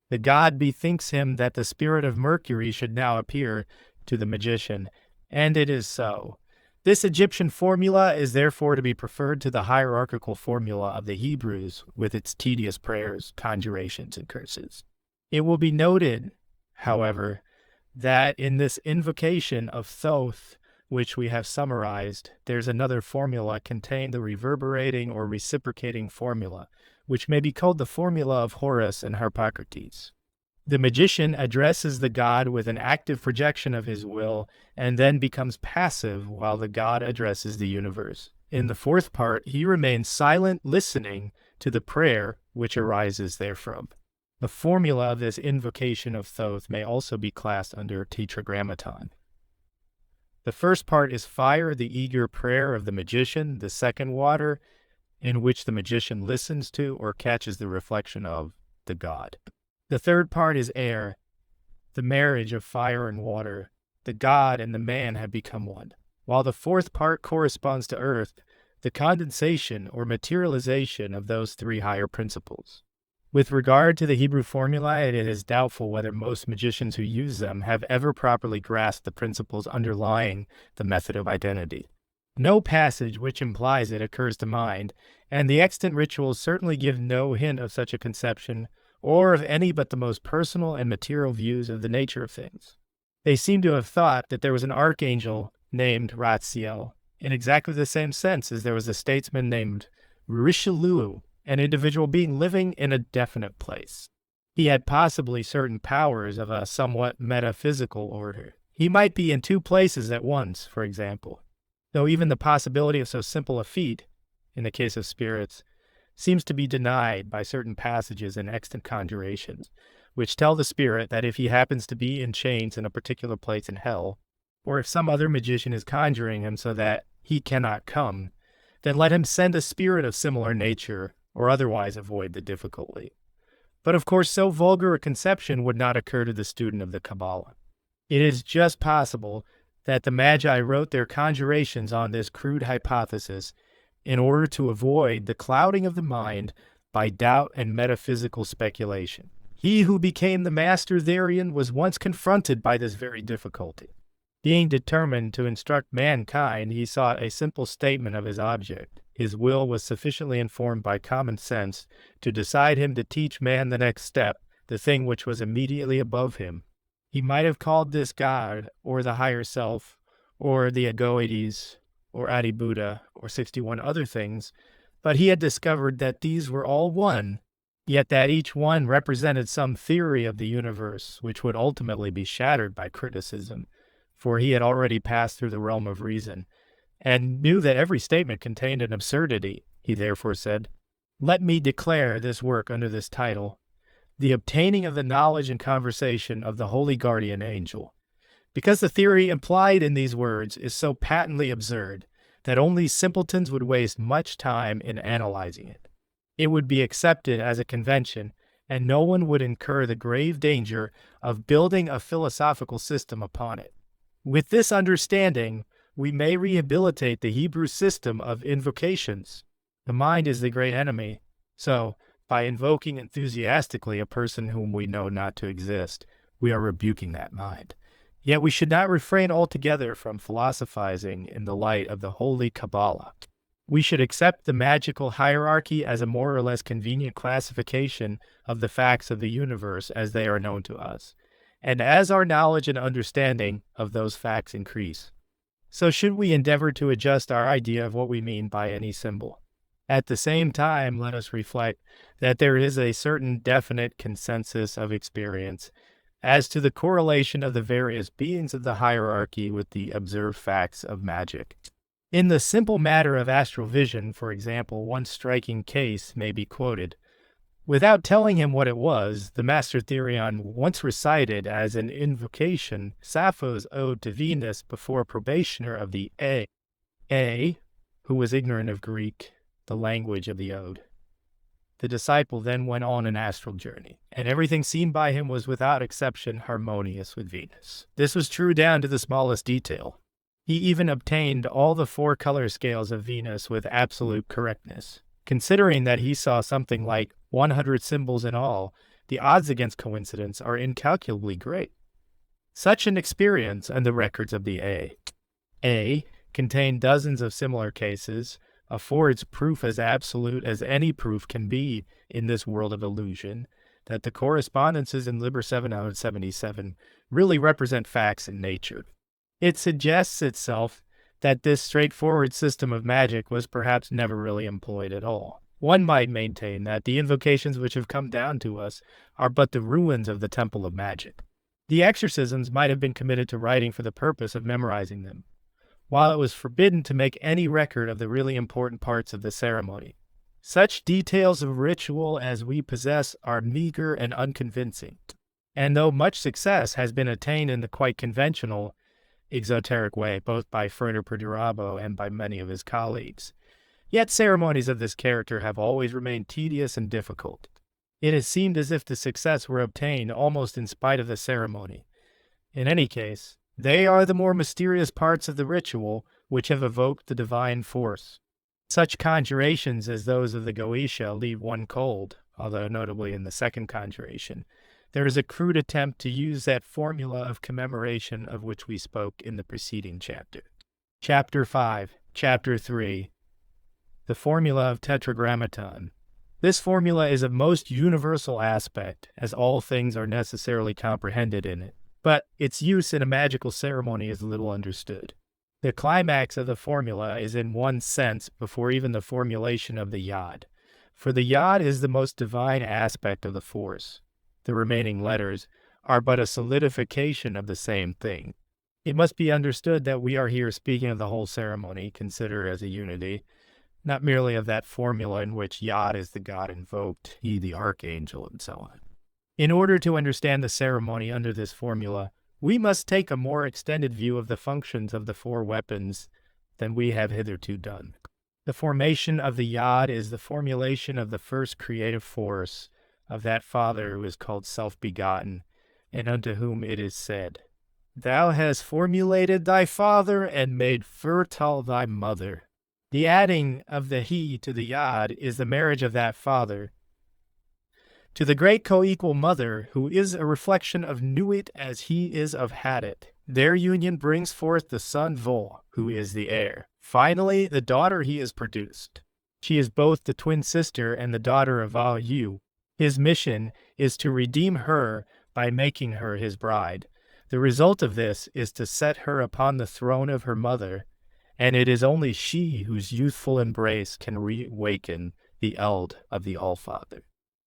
The god bethinks him that the spirit of Mercury should now appear to the magician, and it is so. This Egyptian formula is therefore to be preferred to the hierarchical formula of the Hebrews, with its tedious prayers, conjurations, and curses. It will be noted, however, that in this invocation of Thoth, which we have summarized, there's another formula contained, the reverberating or reciprocating formula, which may be called the formula of Horus and Harpocrates. The magician addresses the god with an active projection of his will, and then becomes passive while the god addresses the universe. In the fourth part, he remains silent, listening to the prayer which arises therefrom. The formula of this invocation of Thoth may also be classed under Tetragrammaton. The first part is fire, the eager prayer of the magician. The second, water, in which the magician listens to or catches the reflection of the god. The third part is air, the marriage of fire and water. The god and the man have become one. While the fourth part corresponds to earth, the condensation or materialization of those three higher principles. With regard to the Hebrew formula, it is doubtful whether most magicians who use them have ever properly grasped the principles underlying the method of identity. No passage which implies it occurs to mind, and the extant rituals certainly give no hint of such a conception, or of any but the most personal and material views of the nature of things. They seem to have thought that there was an archangel named Ratziel, in exactly the same sense as there was a statesman named Richelieu, an individual being living in a definite place. He had possibly certain powers of a somewhat metaphysical order. He might be in two places at once, for example, though even the possibility of so simple a feat, in the case of spirits, seems to be denied by certain passages in extant conjurations, which tell the spirit that if he happens to be in chains in a particular place in hell, or if some other magician is conjuring him so that he cannot come, then let him send a spirit of similar nature, or otherwise avoid the difficulty. But of course, so vulgar a conception would not occur to the student of the Kabbalah. It is just possible that the Magi wrote their conjurations on this crude hypothesis in order to avoid the clouding of the mind by doubt and metaphysical speculation. He who became the master therein was once confronted by this very difficulty. Being determined to instruct mankind, he sought a simple statement of his object. His will was sufficiently informed by common sense to decide him to teach man the next step, the thing which was immediately above him. He might have called this God, or the higher self, or the Agoides, or Adi Buddha, or 61 other things, but he had discovered that these were all one, yet that each one represented some theory of the universe which would ultimately be shattered by criticism, for he had already passed through the realm of reason, and knew that every statement contained an absurdity. He therefore said, "Let me declare this work under this title, The Obtaining of the Knowledge and Conversation of the Holy Guardian Angel, because the theory implied in these words is so patently absurd that only simpletons would waste much time in analyzing it. It would be accepted as a convention, and no one would incur the grave danger of building a philosophical system upon it. With this understanding, we may rehabilitate the Hebrew system of invocations. The mind is the great enemy, so, by invoking enthusiastically a person whom we know not to exist, we are rebuking that mind. Yet we should not refrain altogether from philosophizing in the light of the Holy Kabbalah. We should accept the magical hierarchy as a more or less convenient classification of the facts of the universe as they are known to us, and as our knowledge and understanding of those facts increase, so should we endeavor to adjust our idea of what we mean by any symbol. At the same time, let us reflect that there is a certain definite consensus of experience as to the correlation of the various beings of the hierarchy with the observed facts of magic. In the simple matter of astral vision, for example, one striking case may be quoted. Without telling him what it was, the master Therion once recited as an invocation Sappho's ode to Venus before a probationer of the A, who was ignorant of Greek, the language of the ode. The disciple then went on an astral journey, and everything seen by him was without exception harmonious with Venus. This was true down to the smallest detail. He even obtained all the 4 color scales of Venus with absolute correctness. Considering that he saw something like 100 symbols in all, the odds against coincidence are incalculably great. Such an experience and the records of the A contain dozens of similar cases, affords proof as absolute as any proof can be in this world of illusion, that the correspondences in Liber 777 really represent facts in nature. It suggests itself that this straightforward system of magic was perhaps never really employed at all. One might maintain that the invocations which have come down to us are but the ruins of the temple of magic. The exorcisms might have been committed to writing for the purpose of memorizing them, while it was forbidden to make any record of the really important parts of the ceremony. Such details of ritual as we possess are meager and unconvincing, and though much success has been attained in the quite conventional, exoteric way, both by Ferner Perdurabo and by many of his colleagues, yet ceremonies of this character have always remained tedious and difficult. It has seemed as if the success were obtained almost in spite of the ceremony. In any case, they are the more mysterious parts of the ritual which have evoked the divine force. Such conjurations as those of the Goetia leave one cold, although notably in the second conjuration, there is a crude attempt to use that formula of commemoration of which we spoke in the preceding chapter. Chapter 5, Chapter 3, the formula of Tetragrammaton. This formula is of most universal aspect, as all things are necessarily comprehended in it, but its use in a magical ceremony is little understood. The climax of the formula is in one sense before even the formulation of the yod, for the yod is the most divine aspect of the force. The remaining letters are but a solidification of the same thing. It must be understood that we are here speaking of the whole ceremony, considered as a unity, not merely of that formula in which Yod is the god invoked, he the archangel, and so on. In order to understand the ceremony under this formula, we must take a more extended view of the functions of the four weapons than we have hitherto done. The formation of the Yod is the formulation of the first creative force of that Father who is called self-begotten, and unto whom it is said, "Thou hast formulated thy father and made fertile thy mother." The adding of the he to the yod is the marriage of that father to the great co-equal mother, who is a reflection of Nuit as he is of Hadit. Their union brings forth the son Vol, who is the heir. Finally, the daughter he has produced. She is both the twin sister and the daughter of Al Yu. His mission is to redeem her by making her his bride. The result of this is to set her upon the throne of her mother, and it is only she whose youthful embrace can reawaken the eld of the All-Father.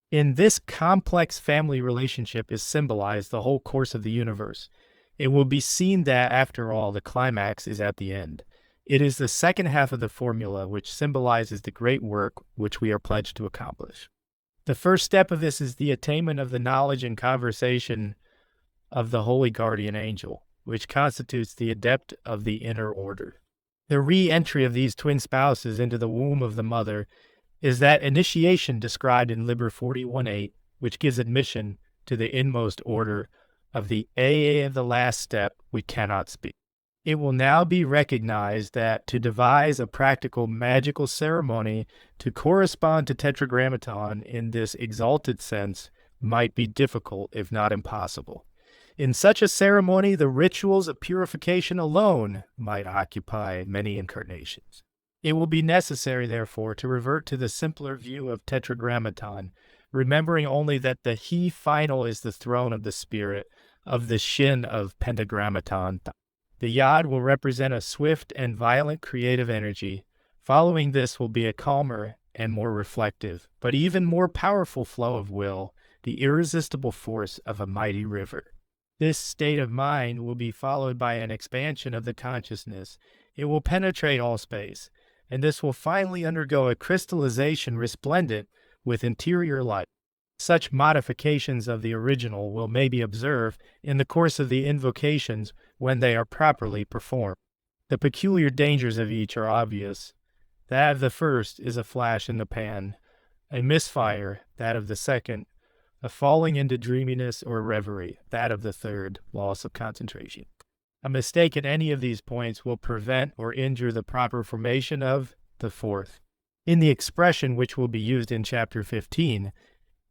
In this complex family relationship is symbolized the whole course of the universe. It will be seen that, after all, the climax is at the end. It is the second half of the formula which symbolizes the great work which we are pledged to accomplish. The first step of this is the attainment of the knowledge and conversation of the holy guardian angel, which constitutes the adept of the inner order. The re-entry of these twin spouses into the womb of the mother is that initiation described in Liber 41.8, which gives admission to the inmost order of the AA of the last step we cannot speak. It will now be recognized that to devise a practical magical ceremony to correspond to Tetragrammaton in this exalted sense might be difficult, if not impossible. In such a ceremony, the rituals of purification alone might occupy many incarnations. It will be necessary, therefore, to revert to the simpler view of Tetragrammaton, remembering only that the he final is the throne of the spirit of the shin of Pentagrammaton. The yod will represent a swift and violent creative energy. Following this will be a calmer and more reflective, but even more powerful flow of will, the irresistible force of a mighty river. This state of mind will be followed by an expansion of the consciousness. It will penetrate all space, and this will finally undergo a crystallization resplendent with interior light. Such modifications of the original will maybe observe in the course of the invocations when they are properly performed. The peculiar dangers of each are obvious. That of the first is a flash in the pan, a misfire, that of the second, a falling into dreaminess or reverie, that of the third, loss of concentration. A mistake at any of these points will prevent or injure the proper formation of the fourth. In the expression which will be used in chapter 15,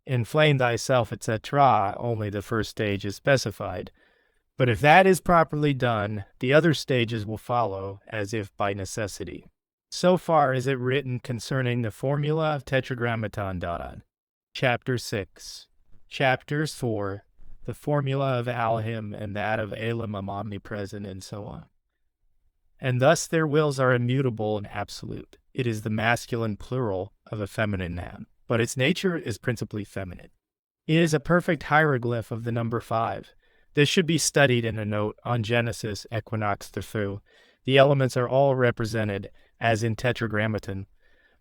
inflame thyself, etc., only the first stage is specified. But if that is properly done, the other stages will follow as if by necessity. So far is it written concerning the formula of Tetragrammaton. Chapter 6. Chapters 4. The formula of Alhim and that of Elam omnipresent, and so on. And thus their wills are immutable and absolute. It is the masculine plural of a feminine noun, but its nature is principally feminine. It is a perfect hieroglyph of the number 5. This should be studied in a note on Genesis, Equinox through. The elements are all represented as in Tetragrammaton,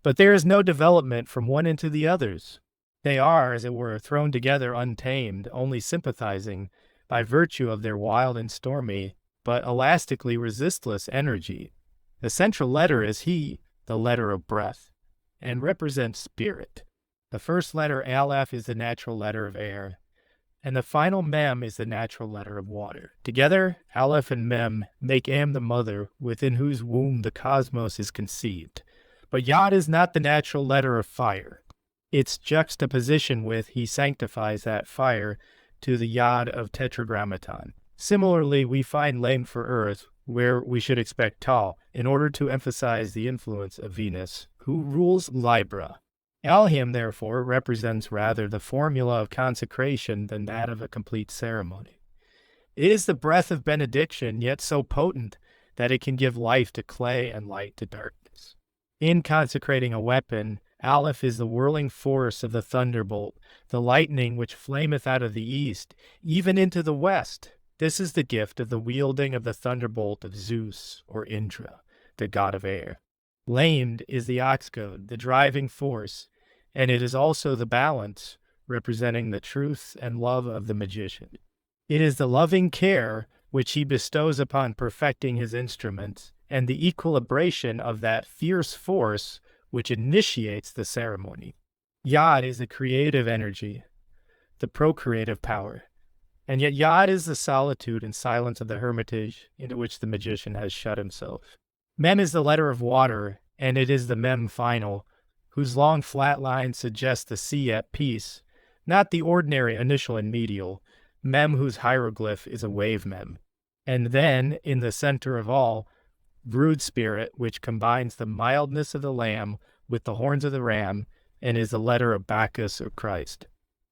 but there is no development from one into the others. They are, as it were, thrown together untamed, only sympathizing by virtue of their wild and stormy, but elastically resistless energy. The central letter is he, the letter of breath, and represents spirit. The first letter, Aleph, is the natural letter of air, and the final Mem is the natural letter of water. Together, Aleph and Mem make Am the mother, within whose womb the cosmos is conceived. But Yod is not the natural letter of fire. its juxtaposition with he sanctifies that fire to the yod of tetragrammaton. Similarly, we find lame for earth, where we should expect tall, in order to emphasize the influence of Venus, who rules Libra. Alhim, therefore, represents rather the formula of consecration than that of a complete ceremony. It is the breath of benediction, yet so potent that it can give life to clay and light to darkness. In consecrating a weapon, Aleph is the whirling force of the thunderbolt, the lightning which flameth out of the east, even into the west. This is the gift of the wielding of the thunderbolt of Zeus, or Indra, the god of air. Lamed is the ox goad, the driving force, and it is also the balance, representing the truth and love of the magician. It is the loving care which he bestows upon perfecting his instruments, and the equilibration of that fierce force which initiates the ceremony. Yod is the creative energy, the procreative power, and yet Yod is the solitude and silence of the hermitage into which the magician has shut himself. Mem is the letter of water, and it is the mem final, whose long flat line suggests the sea at peace, not the ordinary initial and medial, mem whose hieroglyph is a wave mem. And then, in the center of all, brood spirit, which combines the mildness of the lamb with the horns of the ram, and is the letter of Bacchus or Christ.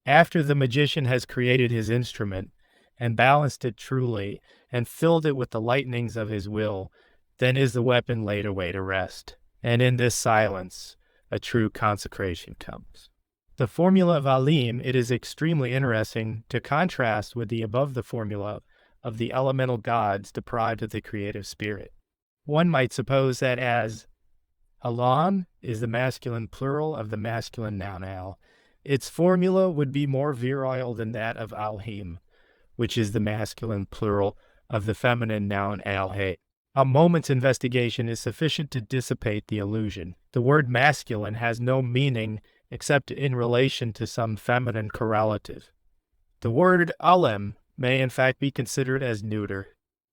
After the magician has created his instrument, and balanced it truly, and filled it with the lightnings of his will, then is the weapon laid away to rest, and in this silence a true consecration comes. The formula of Alim, it is extremely interesting to contrast with the above the formula of the elemental gods deprived of the creative spirit. One might suppose that as Alam is the masculine plural of the masculine noun Al, its formula would be more virile than that of Alhim, which is the masculine plural of the feminine noun Alhe. A moment's investigation is sufficient to dissipate the illusion. The word masculine has no meaning except in relation to some feminine correlative. The word Alem may in fact be considered as neuter.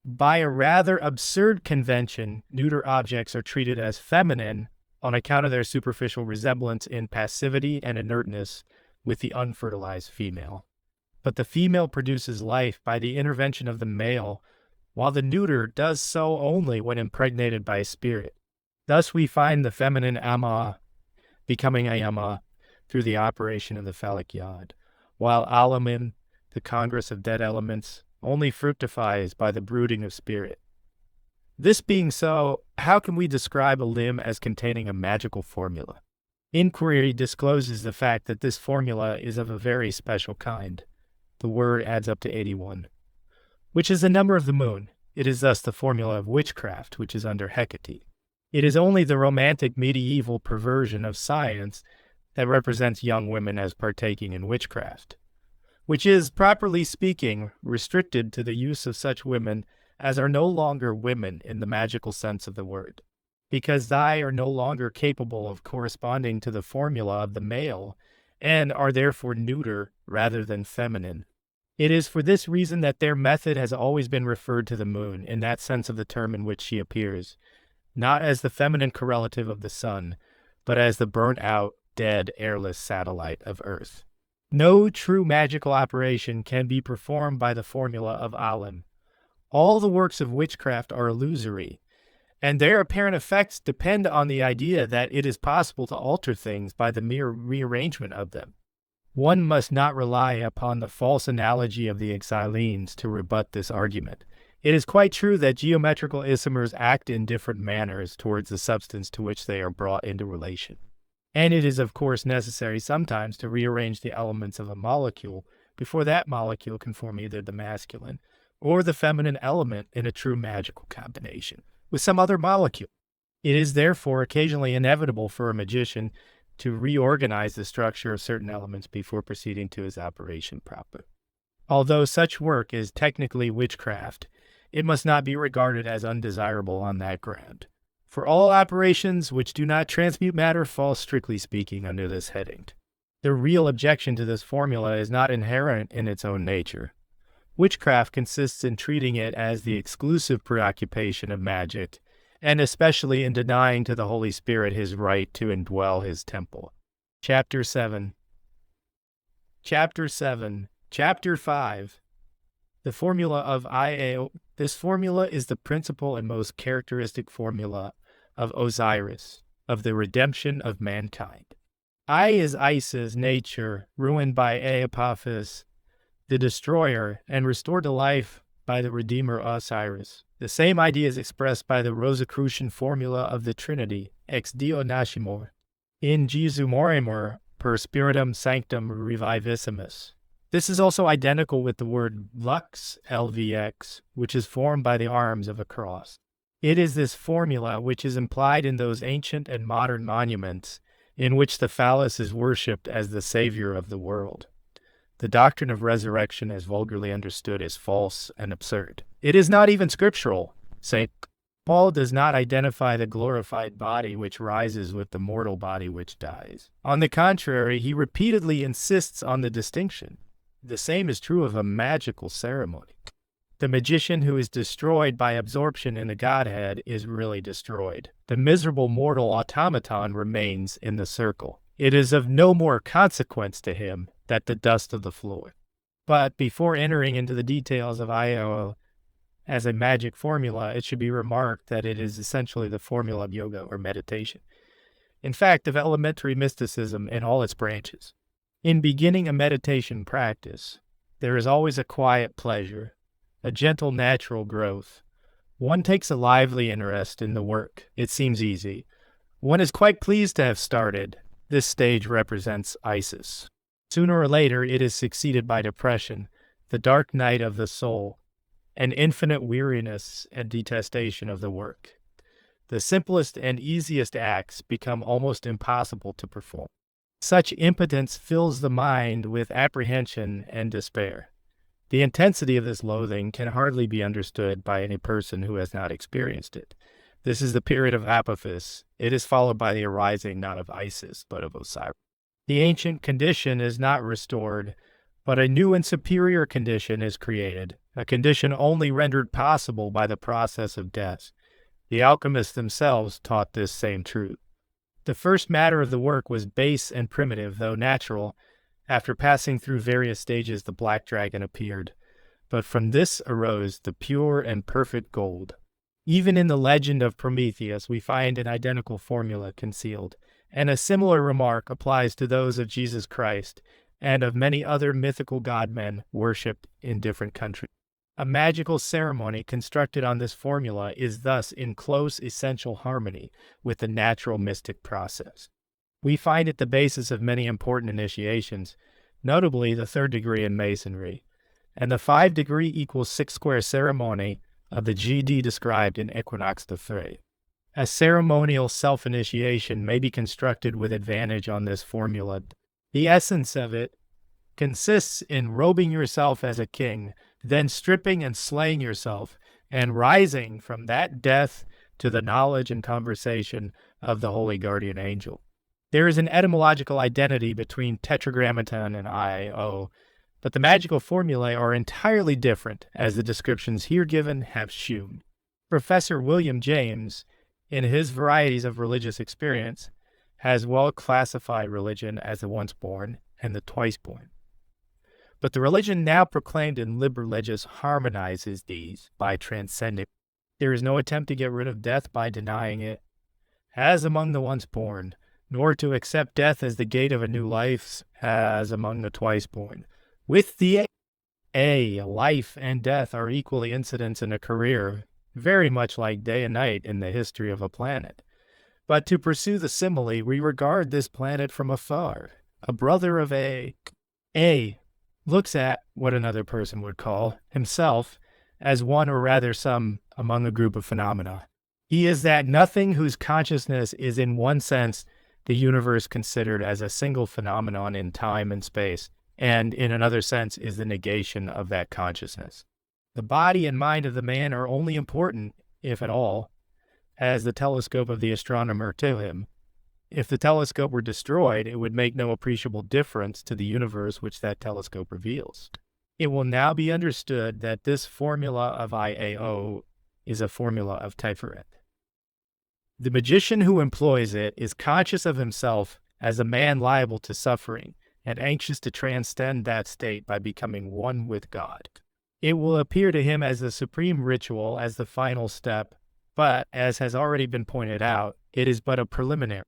By a rather absurd convention, neuter objects are treated as feminine on account of their superficial resemblance in passivity and inertness with the unfertilized female. But the female produces life by the intervention of the male, while the neuter does so only when impregnated by spirit. Thus we find the feminine Amma becoming a Yama through the operation of the phallic yod, while Alamin, the congress of dead elements, only fructifies by the brooding of spirit. This being so, how can we describe a limb as containing a magical formula? Inquiry discloses the fact that this formula is of a very special kind. The word adds up to 81, which is the number of the moon. It is thus the formula of witchcraft, which is under Hecate. It is only the romantic medieval perversion of science that represents young women as partaking in witchcraft, which is, properly speaking, restricted to the use of such women as are no longer women in the magical sense of the word, because they are no longer capable of corresponding to the formula of the male, and are therefore neuter rather than feminine. It is for this reason that their method has always been referred to the moon in that sense of the term in which she appears, not as the feminine correlative of the sun, but as the burnt-out, dead, airless satellite of Earth. No true magical operation can be performed by the formula of Alim. All the works of witchcraft are illusory, and their apparent effects depend on the idea that it is possible to alter things by the mere rearrangement of them. One must not rely upon the false analogy of the Xylenes to rebut this argument. It is quite true that geometrical isomers act in different manners towards the substance to which they are brought into relation. And it is of course necessary sometimes to rearrange the elements of a molecule before that molecule can form either the masculine or the feminine element in a true magical combination with some other molecule. It is therefore occasionally inevitable for a magician to reorganize the structure of certain elements before proceeding to his operation proper. Although such work is technically witchcraft, it must not be regarded as undesirable on that ground. For all operations which do not transmute matter fall, strictly speaking, under this heading. The real objection to this formula is not inherent in its own nature. Witchcraft consists in treating it as the exclusive preoccupation of Magick, and especially in denying to the Holy Spirit his right to indwell his temple. Chapter 7. Chapter 7. Chapter 5. The formula of IAO. This formula is the principal and most characteristic formula of Osiris, of the redemption of mankind. I is Isis, nature, ruined by Apophis, the destroyer, and restored to life by the Redeemer Osiris. The same idea is expressed by the Rosicrucian formula of the Trinity, ex Deo nascimur, in Jesu morimur per spiritum sanctum revivissimus. This is also identical with the word lux, LVX, which is formed by the arms of a cross. It is this formula which is implied in those ancient and modern monuments in which the phallus is worshipped as the savior of the world. The doctrine of resurrection, as vulgarly understood, is false and absurd. It is not even scriptural. St. Paul does not identify the glorified body which rises with the mortal body which dies. On the contrary, he repeatedly insists on the distinction. The same is true of a magical ceremony. The magician who is destroyed by absorption in the Godhead is really destroyed. The miserable mortal automaton remains in the circle. It is of no more consequence to him than the dust of the floor. But before entering into the details of IO as a magic formula, it should be remarked that it is essentially the formula of yoga or meditation. In fact, of elementary mysticism in all its branches. In beginning a meditation practice, there is always a quiet pleasure, a gentle natural growth. One takes a lively interest in the work. It seems easy. One is quite pleased to have started. This stage represents Isis. Sooner or later, it is succeeded by depression, the dark night of the soul, an infinite weariness and detestation of the work. The simplest and easiest acts become almost impossible to perform. Such impotence fills the mind with apprehension and despair. The intensity of this loathing can hardly be understood by any person who has not experienced it. This is the period of Apophis. It is followed by the arising not of Isis, but of Osiris. The ancient condition is not restored, but a new and superior condition is created, a condition only rendered possible by the process of death. The alchemists themselves taught this same truth. The first matter of the work was base and primitive, though natural. After passing through various stages, the black dragon appeared. But from this arose the pure and perfect gold. Even in the legend of Prometheus, we find an identical formula concealed, and a similar remark applies to those of Jesus Christ and of many other mythical god-men worshipped in different countries. A magical ceremony constructed on this formula is thus in close essential harmony with the natural mystic process. We find it the basis of many important initiations, notably the 3rd degree in Masonry, and the 5 degree equals 6 square ceremony of the GD described in Equinox III. A ceremonial self-initiation may be constructed with advantage on this formula. The essence of it consists in robing yourself as a king, then stripping and slaying yourself, and rising from that death to the knowledge and conversation of the holy guardian angel. There is an etymological identity between tetragrammaton and IO, but the magical formulae are entirely different, as the descriptions here given have shewn. Professor William James, in his Varieties of Religious Experience, has well classified religion as the once born and the twice born. But the religion now proclaimed in Liber Legis harmonizes these by transcending. There is no attempt to get rid of death by denying it, as among the once born, nor to accept death as the gate of a new life, as among the twice born. With the life and death are equally incidents in a career, very much like day and night in the history of a planet. But to pursue the simile, we regard this planet from afar. A brother of A looks at what another person would call himself as one or rather some among a group of phenomena. He is that nothing whose consciousness is in one sense the universe considered as a single phenomenon in time and space, and in another sense is the negation of that consciousness. The body and mind of the man are only important, if at all, as the telescope of the astronomer to him. If the telescope were destroyed, it would make no appreciable difference to the universe which that telescope reveals. It will now be understood that this formula of IAO is a formula of Tiferet. The magician who employs it is conscious of himself as a man liable to suffering and anxious to transcend that state by becoming one with God. It will appear to him as the supreme ritual, as the final step, but, as has already been pointed out, it is but a preliminary.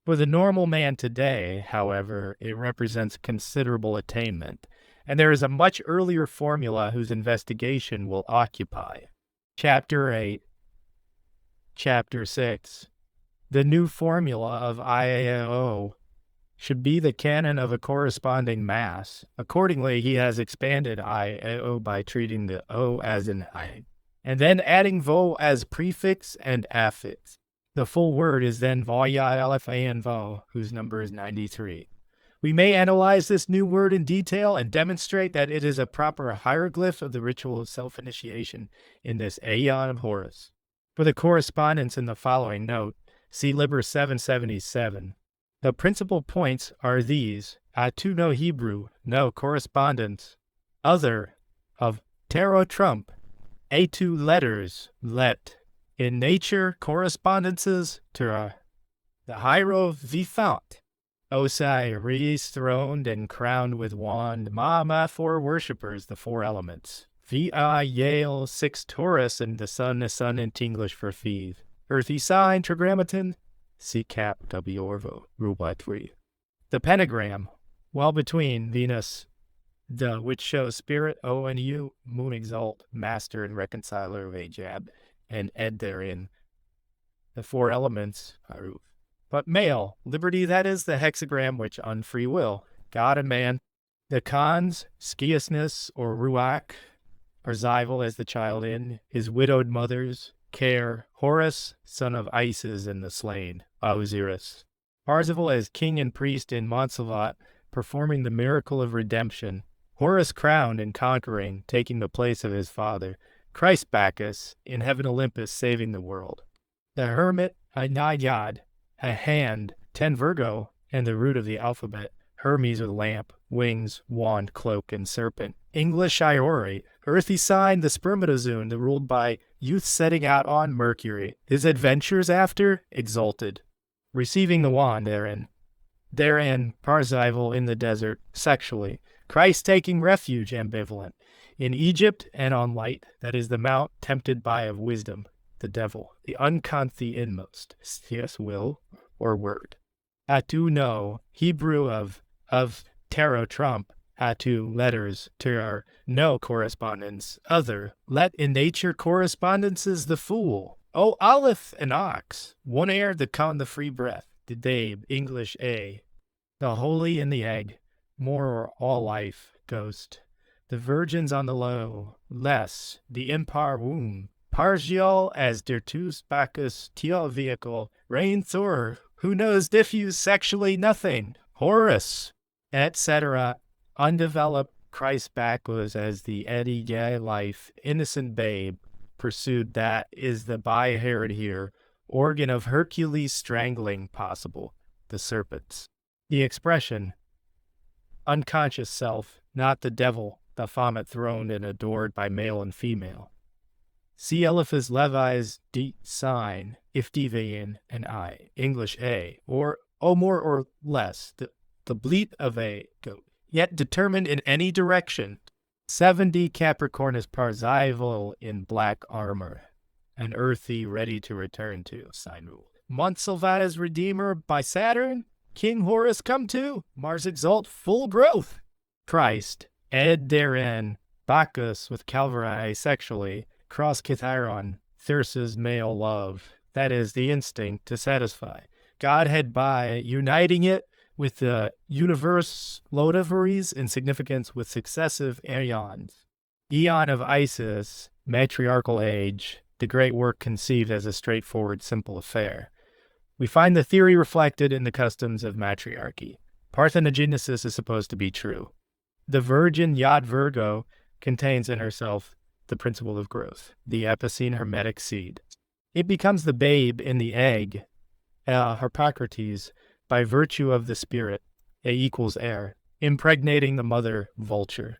For the normal man today, however, it represents considerable attainment, and there is a much earlier formula whose investigation will occupy. Chapter 8. Chapter 6. The new formula of IAO should be the canon of a corresponding mass. Accordingly, he has expanded IAO by treating the O as an I, and then adding vo as prefix and affix. The full word is then Voyalfan vo, whose number is 93. We may analyze this new word in detail and demonstrate that it is a proper hieroglyph of the ritual of self-initiation in this Aeon of Horus. For the correspondence in the following note, see Liber 777. The principal points are these: Atu no Hebrew, no correspondence. Other, of Tarot Trump, A2 letters, let. In nature, correspondences, Tura. The Hierophant, Osiris throned and crowned with wand, Mama for worshippers, the four elements. Vi Yale, 6 Taurus, and the sun in English for Feeve. Earthy sign, Tetragrammaton, C cap W Orvo, rule by 3. The pentagram, well between Venus, the which shows spirit, O and U, moon exalt, master and reconciler of Ajab, and Ed therein. The four elements, Haruf. But male, liberty, that is the hexagram which on free will, God and man. The cons, skiousness or ruach, or Zyval as the child in, his widowed mothers, care, Horus, son of Isis and the slain, Osiris. Parzival as king and priest in Montsalvat, performing the miracle of redemption. Horus crowned and conquering, taking the place of his father. Christ Bacchus, in heaven Olympus, saving the world. The hermit, a Naiad, a hand, 10 Virgo, and the root of the alphabet, Hermes with lamp, wings, wand, cloak, and serpent. English Iori, earthy sign, the spermatozoon, the ruled by youth setting out on Mercury. His adventures after, exalted. Receiving the wand therein. Parzival in the desert, sexually. Christ taking refuge, ambivalent. In Egypt and on light, that is the mount tempted by of wisdom, the devil, the uncouth, the inmost, yes, will, or word. Atu no, Hebrew of Tarot Trump, Atu letters, Ter no correspondence, other, let in nature correspondences the fool. O Aleph and ox, one air, the con, the free breath, the Dabe, English A, the holy in the egg, more or all life, ghost. The virgins on the low, less, the impar womb, partial as dertus Bacchus, teal vehicle, reign Thor, who knows diffuse sexually nothing, Horus, etc. Undeveloped Christ Bacchus as the eddy gay life, innocent babe, pursued that is the bi-haired here, organ of Hercules strangling possible, the serpents. The expression, unconscious self, not the devil, the Baphomet throned and adored by male and female. See Eliphaz Levi's D sign, Iftivayan and I, English A, or O more or less, the bleat of a goat, yet determined in any direction. 70 Capricornus Parzival in black armor, an earthy ready to return to, sign rule. Montsalvata's redeemer by Saturn, King Horus come to, Mars exalt full growth. Christ, Ed therein, Bacchus with Calvary asexually, cross Kitharon, Thyrsis male love, that is the instinct to satisfy. Godhead by uniting it with the universe lotiveries in significance with successive aeons. Eon of Isis, matriarchal age, the great work conceived as a straightforward, simple affair. We find the theory reflected in the customs of matriarchy. Parthenogenesis is supposed to be true. The virgin Yod Virgo contains in herself the principle of growth, the epicene hermetic seed. It becomes the babe in the egg, Harpocrates, by virtue of the spirit, A equals air, impregnating the mother vulture.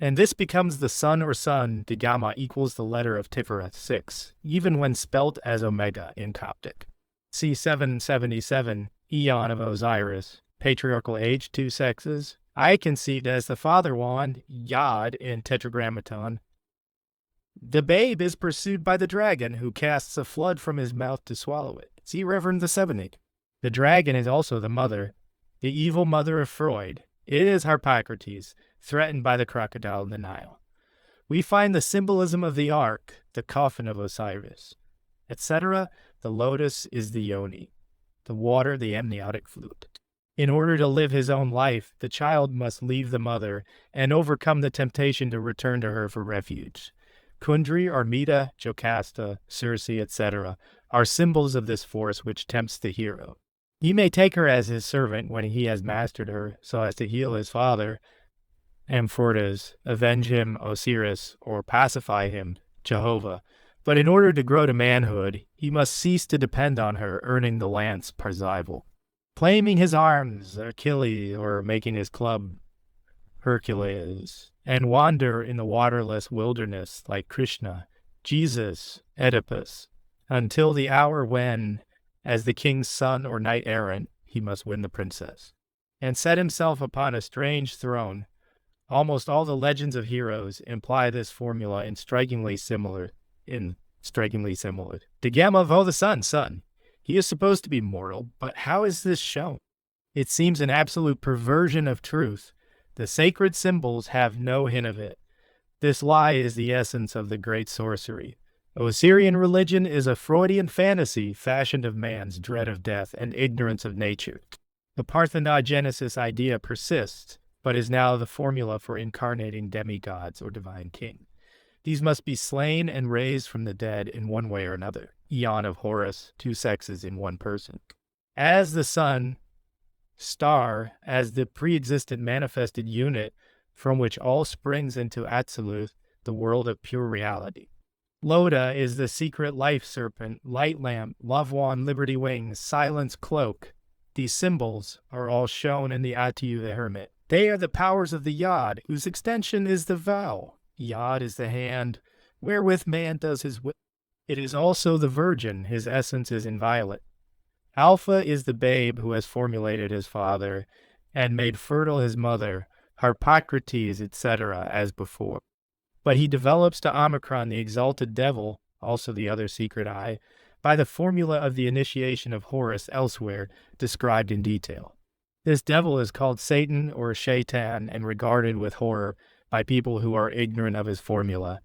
And this becomes the son or son, the gamma equals the letter of Tiferet 6, even when spelt as omega in Coptic. C777, Eon of Osiris, patriarchal age, 2 sexes. I conceived as the father wand, Yod in Tetragrammaton. The babe is pursued by the dragon, who casts a flood from his mouth to swallow it. See Reverend the 70. The dragon is also the mother, the evil mother of Freud. It is Harpocrates, threatened by the crocodile in the Nile. We find the symbolism of the ark, the coffin of Osiris, etc. The lotus is the yoni, the water the amniotic fluid. In order to live his own life, the child must leave the mother and overcome the temptation to return to her for refuge. Kundry, Armida, Jocasta, Circe, etc. are symbols of this force which tempts the hero. He may take her as his servant when he has mastered her, so as to heal his father, Amphortes, avenge him, Osiris, or pacify him, Jehovah. But in order to grow to manhood, he must cease to depend on her, earning the lance Parzival, claiming his arms, Achilles, or making his club, Hercules, and wander in the waterless wilderness like Krishna, Jesus, Oedipus, until the hour when, as the king's son or knight-errant, he must win the princess, and set himself upon a strange throne. Almost all the legends of heroes imply this formula in strikingly similar. The Gamma of the son. He is supposed to be mortal, but how is this shown? It seems an absolute perversion of truth. The sacred symbols have no hint of it. This lie is the essence of the great sorcery. Osirian religion is a Freudian fantasy fashioned of man's dread of death and ignorance of nature. The parthenogenesis idea persists, but is now the formula for incarnating demigods or divine king. These must be slain and raised from the dead in one way or another. Eon of Horus, 2 sexes in one person. As the sun, star, as the pre-existent manifested unit from which all springs into Absolute, the world of pure reality. Loda is the secret life serpent, light lamp, love wand, liberty wings, silence cloak. These symbols are all shown in the Atu the Hermit. They are the powers of the Yod, whose extension is the vow. Yod is the hand wherewith man does his will. It is also the virgin, his essence is inviolate. Alpha is the babe who has formulated his father and made fertile his mother, Harpocrates, etc., as before. But he develops to Omicron the exalted devil, also the other secret eye, by the formula of the initiation of Horus elsewhere, described in detail. This devil is called Satan or Shaitan and regarded with horror by people who are ignorant of his formula,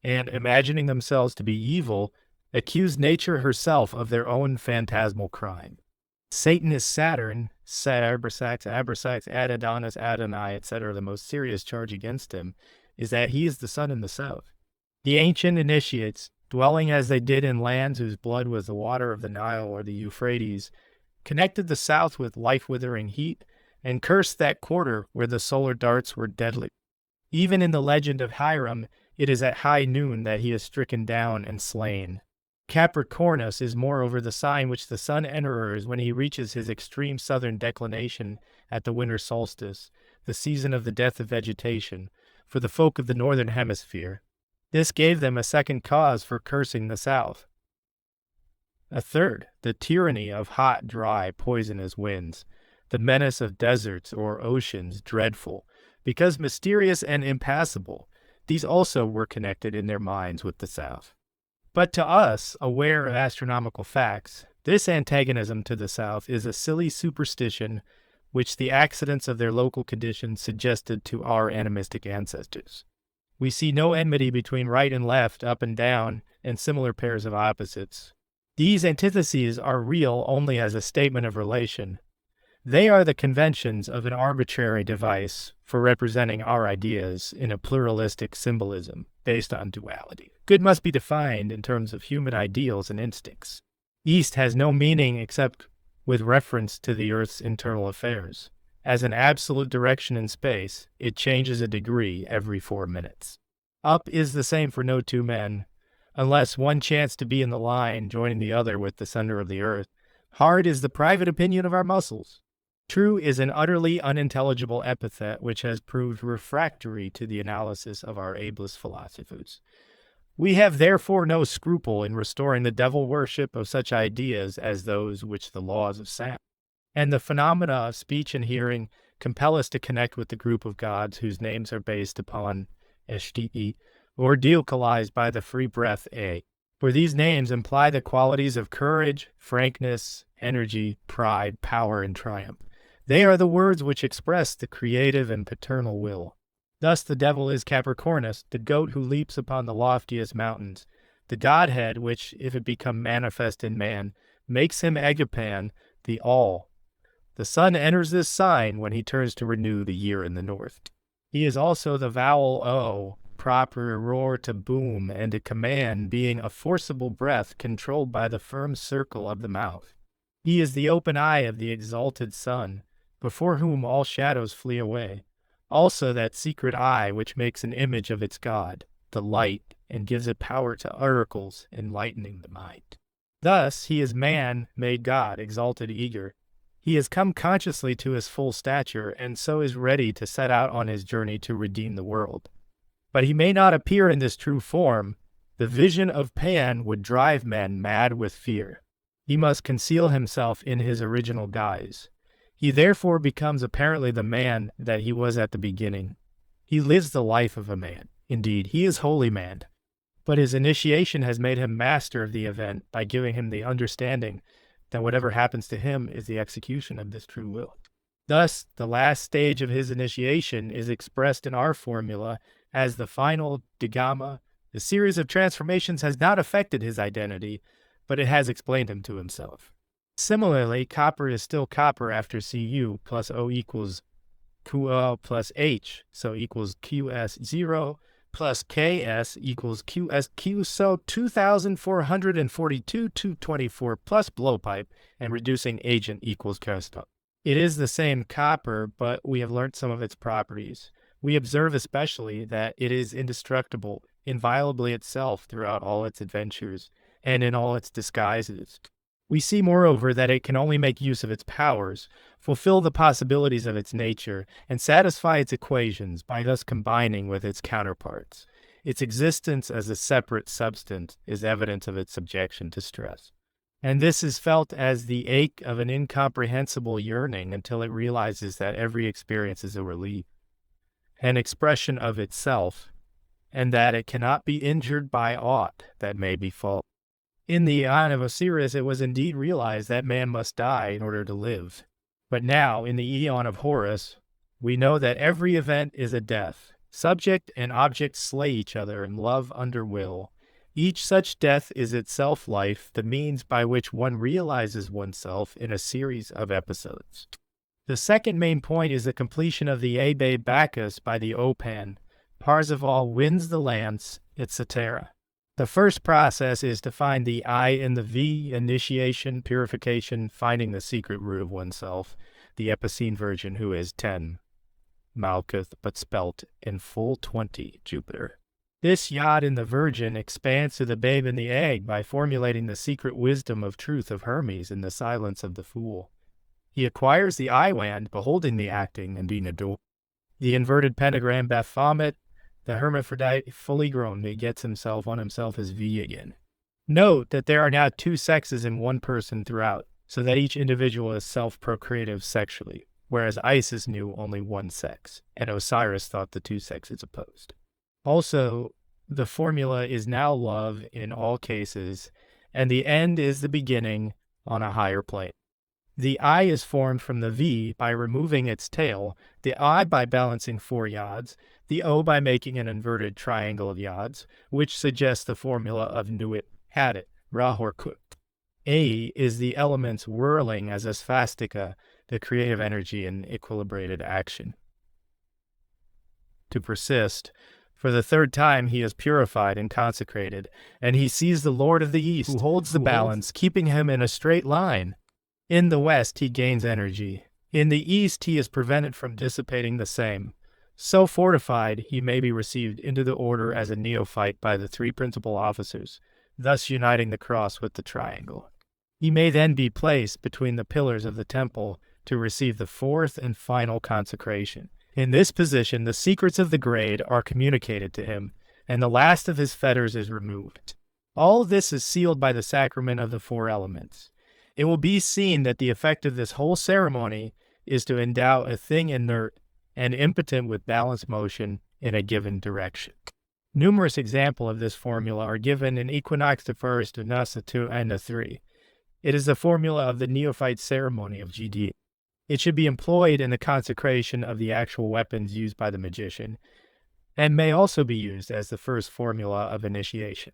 and, imagining themselves to be evil, accuse nature herself of their own phantasmal crime. Satan is Saturn, Abrasax, Adonis, Adonai, etc. The most serious charge against him is that he is the sun in the south. The ancient initiates, dwelling as they did in lands whose blood was the water of the Nile or the Euphrates, connected the south with life-withering heat and cursed that quarter where the solar darts were deadly. Even in the legend of Hiram, it is at high noon that he is stricken down and slain. Capricornus is moreover the sign which the sun enters when he reaches his extreme southern declination at the winter solstice, the season of the death of vegetation, for the folk of the northern hemisphere. This gave them a second cause for cursing the south. A third, the tyranny of hot, dry, poisonous winds, the menace of deserts or oceans dreadful, because mysterious and impassable. These also were connected in their minds with the south. But to us, aware of astronomical facts, this antagonism to the south is a silly superstition which the accidents of their local conditions suggested to our animistic ancestors. We see no enmity between right and left, up and down, and similar pairs of opposites. These antitheses are real only as a statement of relation. They are the conventions of an arbitrary device for representing our ideas in a pluralistic symbolism based on duality. Good must be defined in terms of human ideals and instincts. East has no meaning except with reference to the Earth's internal affairs. As an absolute direction in space, it changes a degree every 4 minutes. Up is the same for no two men, unless one chance to be in the line joining the other with the center of the Earth. Hard is the private opinion of our muscles. True is an utterly unintelligible epithet which has proved refractory to the analysis of our ablest philosophers. We have therefore no scruple in restoring the devil worship of such ideas as those which the laws of sound And the phenomena of speech and hearing compel us to connect with the group of gods whose names are based upon XXI, or delocalized by the free breath A. For these names imply the qualities of courage, frankness, energy, pride, power, and triumph. They are the words which express the creative and paternal will. Thus the devil is Capricornus, the goat who leaps upon the loftiest mountains, the Godhead which, if it become manifest in man, makes him Agapan, the All. The sun enters this sign when he turns to renew the year in the north. He is also the vowel O, proper roar to boom and a command, being a forcible breath controlled by the firm circle of the mouth. He is the open eye of the exalted sun, before whom all shadows flee away. Also that secret eye which makes an image of its God, the light, and gives it power to oracles, enlightening the mind. Thus he is man made God, exalted, eager. He has come consciously to his full stature, and so is ready to set out on his journey to redeem the world. But he may not appear in this true form. The vision of Pan would drive men mad with fear. He must conceal himself in his original guise. He therefore becomes apparently the man that he was at the beginning. He lives the life of a man. Indeed, he is wholly man. But his initiation has made him master of the event by giving him the understanding that whatever happens to him is the execution of this true will. Thus, the last stage of his initiation is expressed in our formula as the final digama. The series of transformations has not affected his identity, but it has explained him to himself. Similarly, copper is still copper after Cu plus O equals QL plus H, so equals QS0 plus KS equals QSQ, so 2,442 224 plus blowpipe, and reducing agent equals Kerstop. It is the same copper, but we have learned some of its properties. We observe especially that it is indestructible, inviolably itself throughout all its adventures, and in all its disguises. We see, moreover, that it can only make use of its powers, fulfill the possibilities of its nature, and satisfy its equations by thus combining with its counterparts. Its existence as a separate substance is evidence of its subjection to stress. And this is felt as the ache of an incomprehensible yearning until it realizes that every experience is a relief, an expression of itself, and that it cannot be injured by aught that may befall. In the Aeon of Osiris, it was indeed realized that man must die in order to live. But now, in the Aeon of Horus, we know that every event is a death. Subject and object slay each other in love under will. Each such death is itself life, the means by which one realizes oneself in a series of episodes. The second main point is the completion of the Abe Bacchus by the Opan. Parzival wins the lance, etc. The first process is to find the I in the V, initiation, purification, finding the secret root of oneself, the Epicene Virgin who is 10, Malkuth, but spelt in full 20, Jupiter. This Yod in the Virgin expands to the babe in the egg by formulating the secret wisdom of truth of Hermes in the silence of the fool. He acquires the I-wand, beholding the acting and being adored. The inverted pentagram Baphomet, the hermaphrodite, fully grown, begets himself on himself as V again. Note that there are now two sexes in one person throughout, so that each individual is self-procreative sexually, whereas Isis knew only one sex, and Osiris thought the two sexes opposed. Also, the formula is now love in all cases, and the end is the beginning on a higher plane. The I is formed from the V by removing its tail, the I by balancing 4 yods, the O by making an inverted triangle of yods, which suggests the formula of Nuit, Hadit, Rahorkut. A is the elements whirling as a svastika, the creative energy in equilibrated action. To persist, for the third time he is purified and consecrated, and he sees the Lord of the East, who holds the balance, keeping him in a straight line. In the west he gains energy. In the east he is prevented from dissipating the same. So fortified, he may be received into the order as a neophyte by the 3 principal officers, thus uniting the cross with the triangle. He may then be placed between the pillars of the temple to receive the 4th and final consecration. In this position, the secrets of the grade are communicated to him, and the last of his fetters is removed. All this is sealed by the sacrament of the 4 elements. It will be seen that the effect of this whole ceremony is to endow a thing inert and impotent with balanced motion in a given direction. Numerous examples of this formula are given in Equinox the First, Nasa 2, and 3. It is the formula of the neophyte ceremony of GD. It should be employed in the consecration of the actual weapons used by the magician, and may also be used as the first formula of initiation.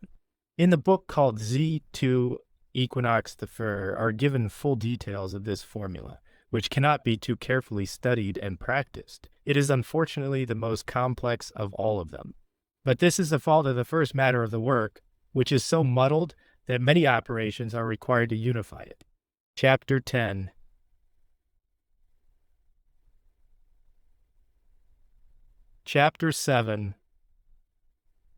In the book called Z2 Equinox the Fur are given full details of this formula, which cannot be too carefully studied and practiced. It is unfortunately the most complex of all of them. But this is the fault of the first matter of the work, which is so muddled that many operations are required to unify it. Chapter 10. Chapter 7.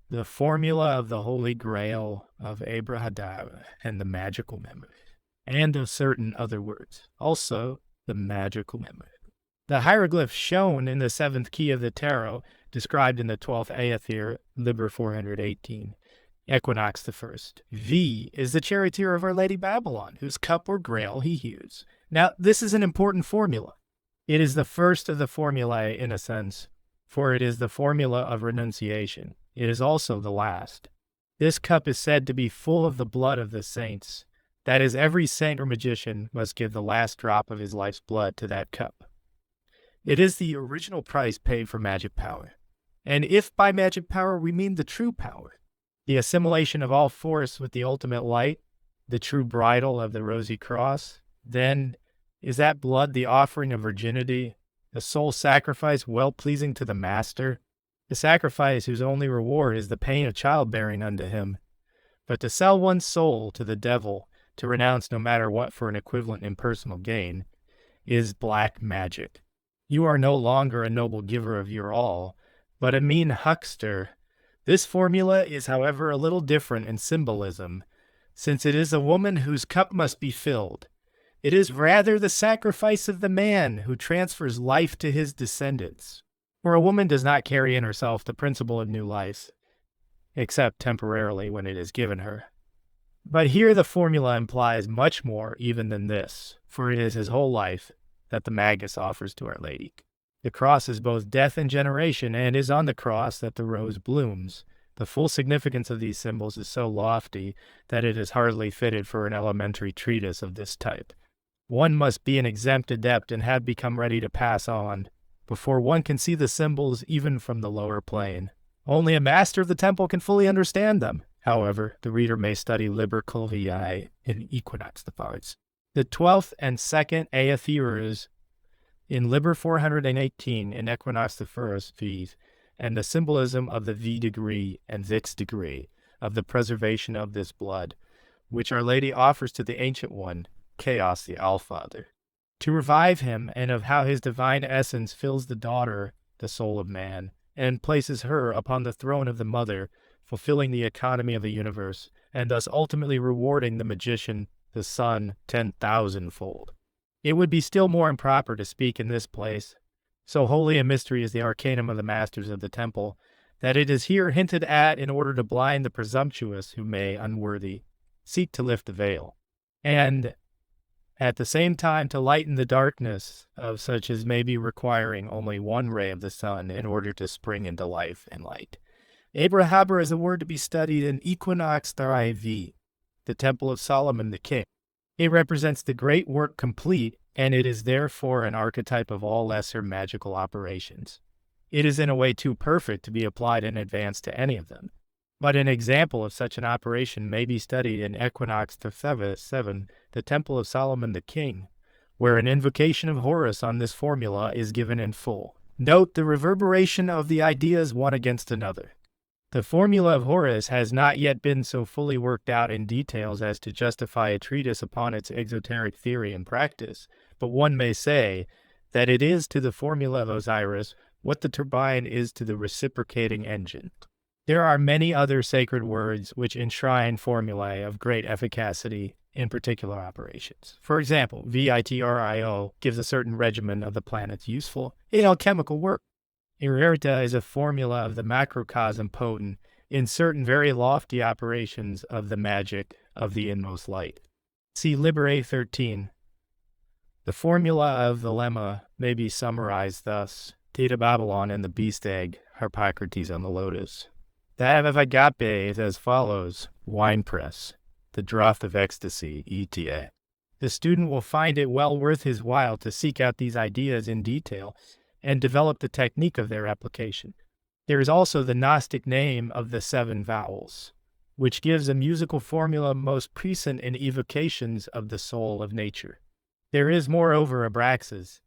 The Formula of the Holy Grail of Abrahadabra and the Magical Memory, and of certain other words, also the Magical Memory. The hieroglyph shown in the 7th key of the tarot, described in the 12th Aether, Liber 418, Equinox the First. V is the charioteer of Our Lady Babylon, whose cup or grail he hews. Now, this is an important formula. It is the first of the formulae in a sense, for it is the formula of renunciation. It is also the last. This cup is said to be full of the blood of the saints. That is, every saint or magician must give the last drop of his life's blood to that cup. It is the original price paid for magic power. And if by magic power we mean the true power, the assimilation of all force with the ultimate light, the true bridle of the rosy cross, then is that blood the offering of virginity, the sole sacrifice well-pleasing to the Master, the sacrifice whose only reward is the pain of childbearing unto him. But to sell one's soul to the devil, to renounce no matter what for an equivalent impersonal gain, is black magic. You are no longer a noble giver of your all, but a mean huckster. This formula is, however, a little different in symbolism, since it is a woman whose cup must be filled. It is rather the sacrifice of the man who transfers life to his descendants. For a woman does not carry in herself the principle of new life, except temporarily when it is given her. But here the formula implies much more even than this, for it is his whole life that the Magus offers to Our Lady. The cross is both death and generation, and is on the cross that the rose blooms. The full significance of these symbols is so lofty that it is hardly fitted for an elementary treatise of this type. One must be an exempt adept and have become ready to pass on before one can see the symbols even from the lower plane. Only a master of the temple can fully understand them. However, the reader may study Liber Culvii in Equinox the First. The 12th and 2nd Aethers in Liber 418 in Equinox the First V's, and the symbolism of the V degree and Vix degree of the preservation of this blood, which Our Lady offers to the Ancient One, Chaos the Allfather, to revive him, and of how his divine essence fills the daughter, the soul of man, and places her upon the throne of the mother, fulfilling the economy of the universe, and thus ultimately rewarding the magician, the son, 10,000-fold. It would be still more improper to speak in this place, so holy a mystery is the arcanum of the masters of the temple, that it is here hinted at in order to blind the presumptuous who may, unworthy, seek to lift the veil, and at the same time to lighten the darkness of such as may be requiring only one ray of the sun in order to spring into life and light. Abrahadabra is a word to be studied in Equinox 3V, the Temple of Solomon the King. It represents the great work complete, and it is therefore an archetype of all lesser magical operations. It is in a way too perfect to be applied in advance to any of them. But an example of such an operation may be studied in Equinox 7, the Temple of Solomon the King, where an invocation of Horus on this formula is given in full. Note the reverberation of the ideas one against another. The formula of Horus has not yet been so fully worked out in details as to justify a treatise upon its exoteric theory and practice, but one may say that it is to the formula of Osiris what the turbine is to the reciprocating engine. There are many other sacred words which enshrine formulae of great efficacy in particular operations. For example, vitrio gives a certain regimen of the planets useful in alchemical work. Irerita is a formula of the macrocosm potent in certain very lofty operations of the magic of the inmost light. See Liber 13. The formula of the lemma may be summarized thus: Theta Babylon and the beast egg, Harpocrates on the lotus. The Ave Agape is as follows: winepress, the draught of ecstasy, eta. The student will find it well worth his while to seek out these ideas in detail and develop the technique of their application. There is also the Gnostic name of the 7 vowels, which gives a musical formula most present in evocations of the soul of nature. There is, moreover, Abraxas.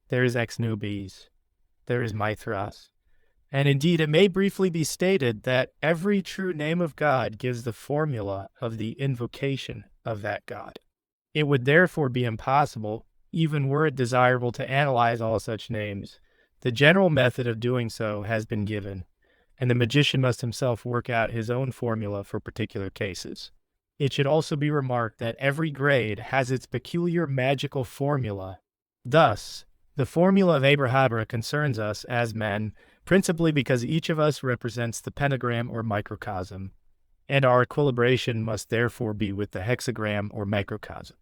There is Ex Nubis. There is Mithras. And indeed, it may briefly be stated that every true name of God gives the formula of the invocation of that God. It would therefore be impossible, even were it desirable, to analyze all such names. The general method of doing so has been given, and the magician must himself work out his own formula for particular cases. It should also be remarked that every grade has its peculiar magical formula. Thus, the formula of Abraham concerns us as men, principally because each of us represents the pentagram or microcosm, and our equilibration must therefore be with the hexagram or macrocosm.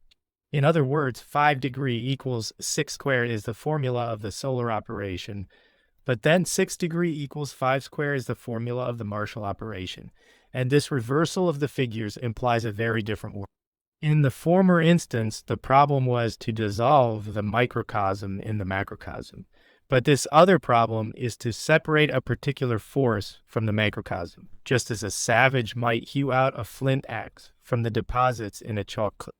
In other words, 5 degree equals 6 squared is the formula of the solar operation, but then 6 degree equals 5 squared is the formula of the Martial operation, and this reversal of the figures implies a very different world. In the former instance, the problem was to dissolve the microcosm in the macrocosm, but this other problem is to separate a particular force from the macrocosm, just as a savage might hew out a flint axe from the deposits in a chalk cliff.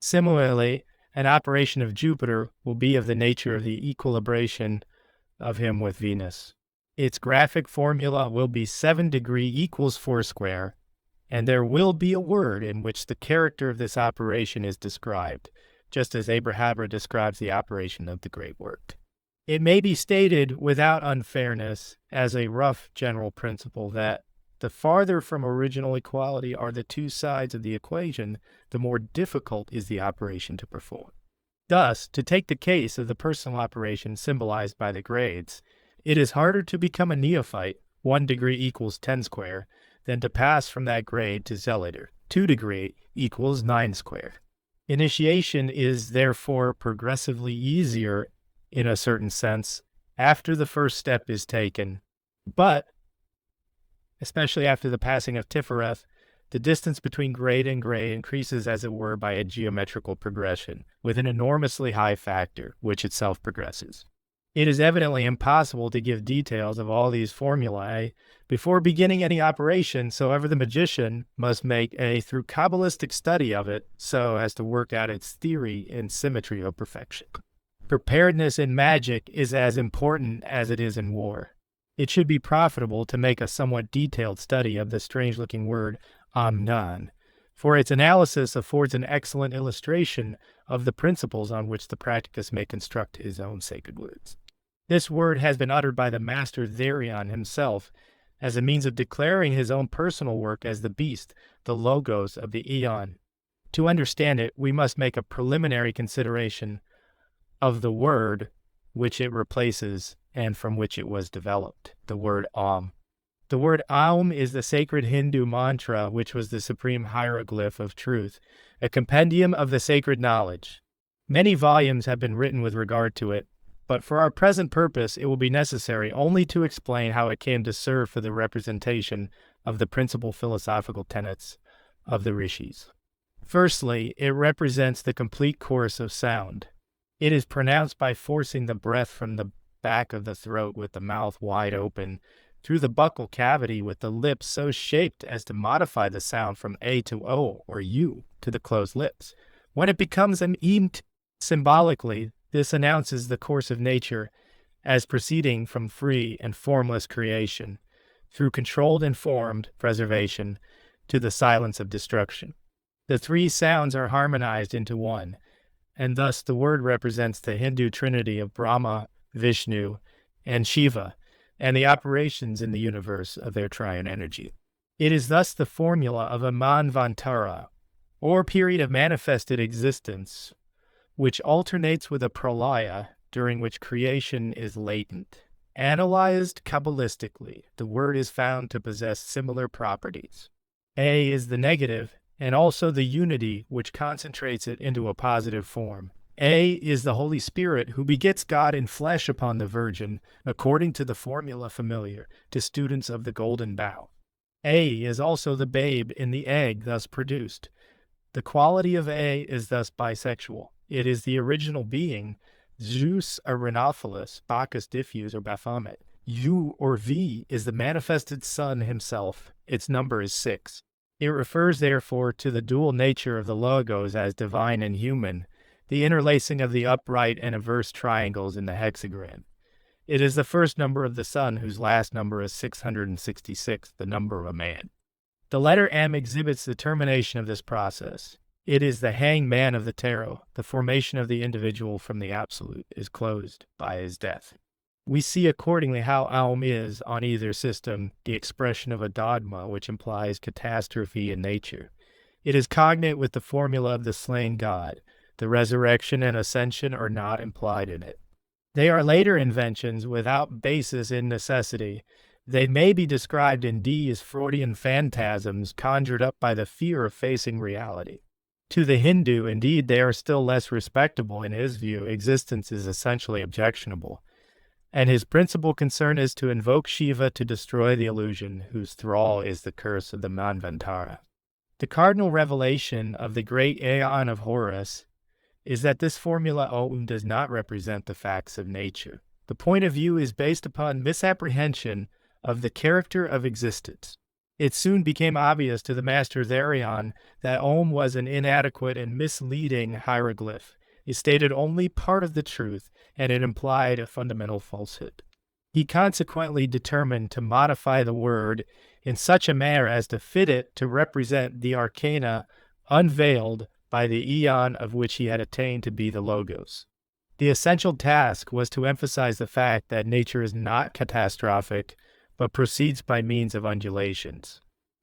Similarly, an operation of Jupiter will be of the nature of the equilibration of him with Venus. Its graphic formula will be 7 degree equals 4 square, and there will be a word in which the character of this operation is described, just as Abraham describes the operation of the great work. It may be stated without unfairness as a rough general principle that the farther from original equality are the two sides of the equation, the more difficult is the operation to perform. Thus, to take the case of the personal operation symbolized by the grades, it is harder to become a neophyte, 1 degree equals 10 square, than to pass from that grade to zealater, 2 degree equals 9 square. Initiation is therefore progressively easier in a certain sense after the first step is taken, but especially after the passing of Tifereth, the distance between grade and grade increases as it were by a geometrical progression, with an enormously high factor, which itself progresses. It is evidently impossible to give details of all these formulae before beginning any operation, so ever the magician must make a through Kabbalistic study of it so as to work out its theory in symmetry of perfection. Preparedness in magic is as important as it is in war. It should be profitable to make a somewhat detailed study of the strange-looking word Amnon, for its analysis affords an excellent illustration of the principles on which the practicus may construct his own sacred words. This word has been uttered by the master Therion himself as a means of declaring his own personal work as the beast, the logos of the eon. To understand it, we must make a preliminary consideration of the word which it replaces and from which it was developed, the word Om. The word Aum is the sacred Hindu mantra which was the supreme hieroglyph of truth, a compendium of the sacred knowledge. Many volumes have been written with regard to it, but for our present purpose it will be necessary only to explain how it came to serve for the representation of the principal philosophical tenets of the rishis. Firstly, it represents the complete course of sound. It is pronounced by forcing the breath from the back of the throat with the mouth wide open, through the buccal cavity with the lips so shaped as to modify the sound from A to O or U to the closed lips. When it becomes an emt, symbolically, this announces the course of nature as proceeding from free and formless creation, through controlled and formed preservation, to the silence of destruction. The 3 sounds are harmonized into one, and thus the word represents the Hindu trinity of Brahma, Vishnu, and Shiva, and the operations in the universe of their triune energy. It is thus the formula of a manvantara, or period of manifested existence, which alternates with a pralaya, during which creation is latent. Analyzed Kabbalistically, the word is found to possess similar properties. A is the negative, and also the unity which concentrates it into a positive form. A is the Holy Spirit who begets God in flesh upon the Virgin, according to the formula familiar to students of the Golden Bough. A is also the babe in the egg thus produced. The quality of A is thus bisexual. It is the original being, Zeus Arenophilos, Bacchus diffuse or Baphomet. U or V is the manifested Son himself. Its number is 6. It refers therefore to the dual nature of the Logos as divine and human, the interlacing of the upright and inverse triangles in the hexagram. It is the first number of the Son, whose last number is 666, the number of a man. The letter M exhibits the termination of this process. It is the hangman of the tarot. The formation of the individual from the absolute is closed by his death. We see accordingly how Aum is, on either system, the expression of a dogma which implies catastrophe in nature. It is cognate with the formula of the slain God. The resurrection and ascension are not implied in it. They are later inventions without basis in necessity. They may be described in D as Freudian phantasms conjured up by the fear of facing reality. To the Hindu, indeed, they are still less respectable. In his view, existence is essentially objectionable, and his principal concern is to invoke Shiva to destroy the illusion, whose thrall is the curse of the Manvantara. The cardinal revelation of the great Aeon of Horus is that this formula Om does not represent the facts of nature. The point of view is based upon misapprehension of the character of existence. It soon became obvious to the master Therion that Om was an inadequate and misleading hieroglyph. It stated only part of the truth, and it implied a fundamental falsehood. He consequently determined to modify the word in such a manner as to fit it to represent the arcana unveiled by the eon of which he had attained to be the Logos. The essential task was to emphasize the fact that nature is not catastrophic, but proceeds by means of undulations.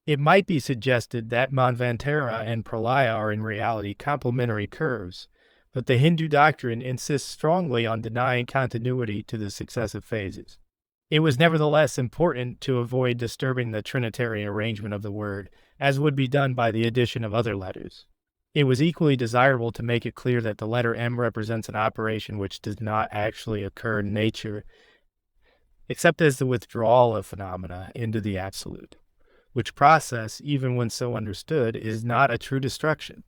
It might be suggested that Manvantara and Pralaya are in reality complementary curves, but the Hindu doctrine insists strongly on denying continuity to the successive phases. It was nevertheless important to avoid disturbing the trinitarian arrangement of the word, as would be done by the addition of other letters. It was equally desirable to make it clear that the letter M represents an operation which does not actually occur in nature, except as the withdrawal of phenomena into the absolute, which process, even when so understood, is not a true destruction,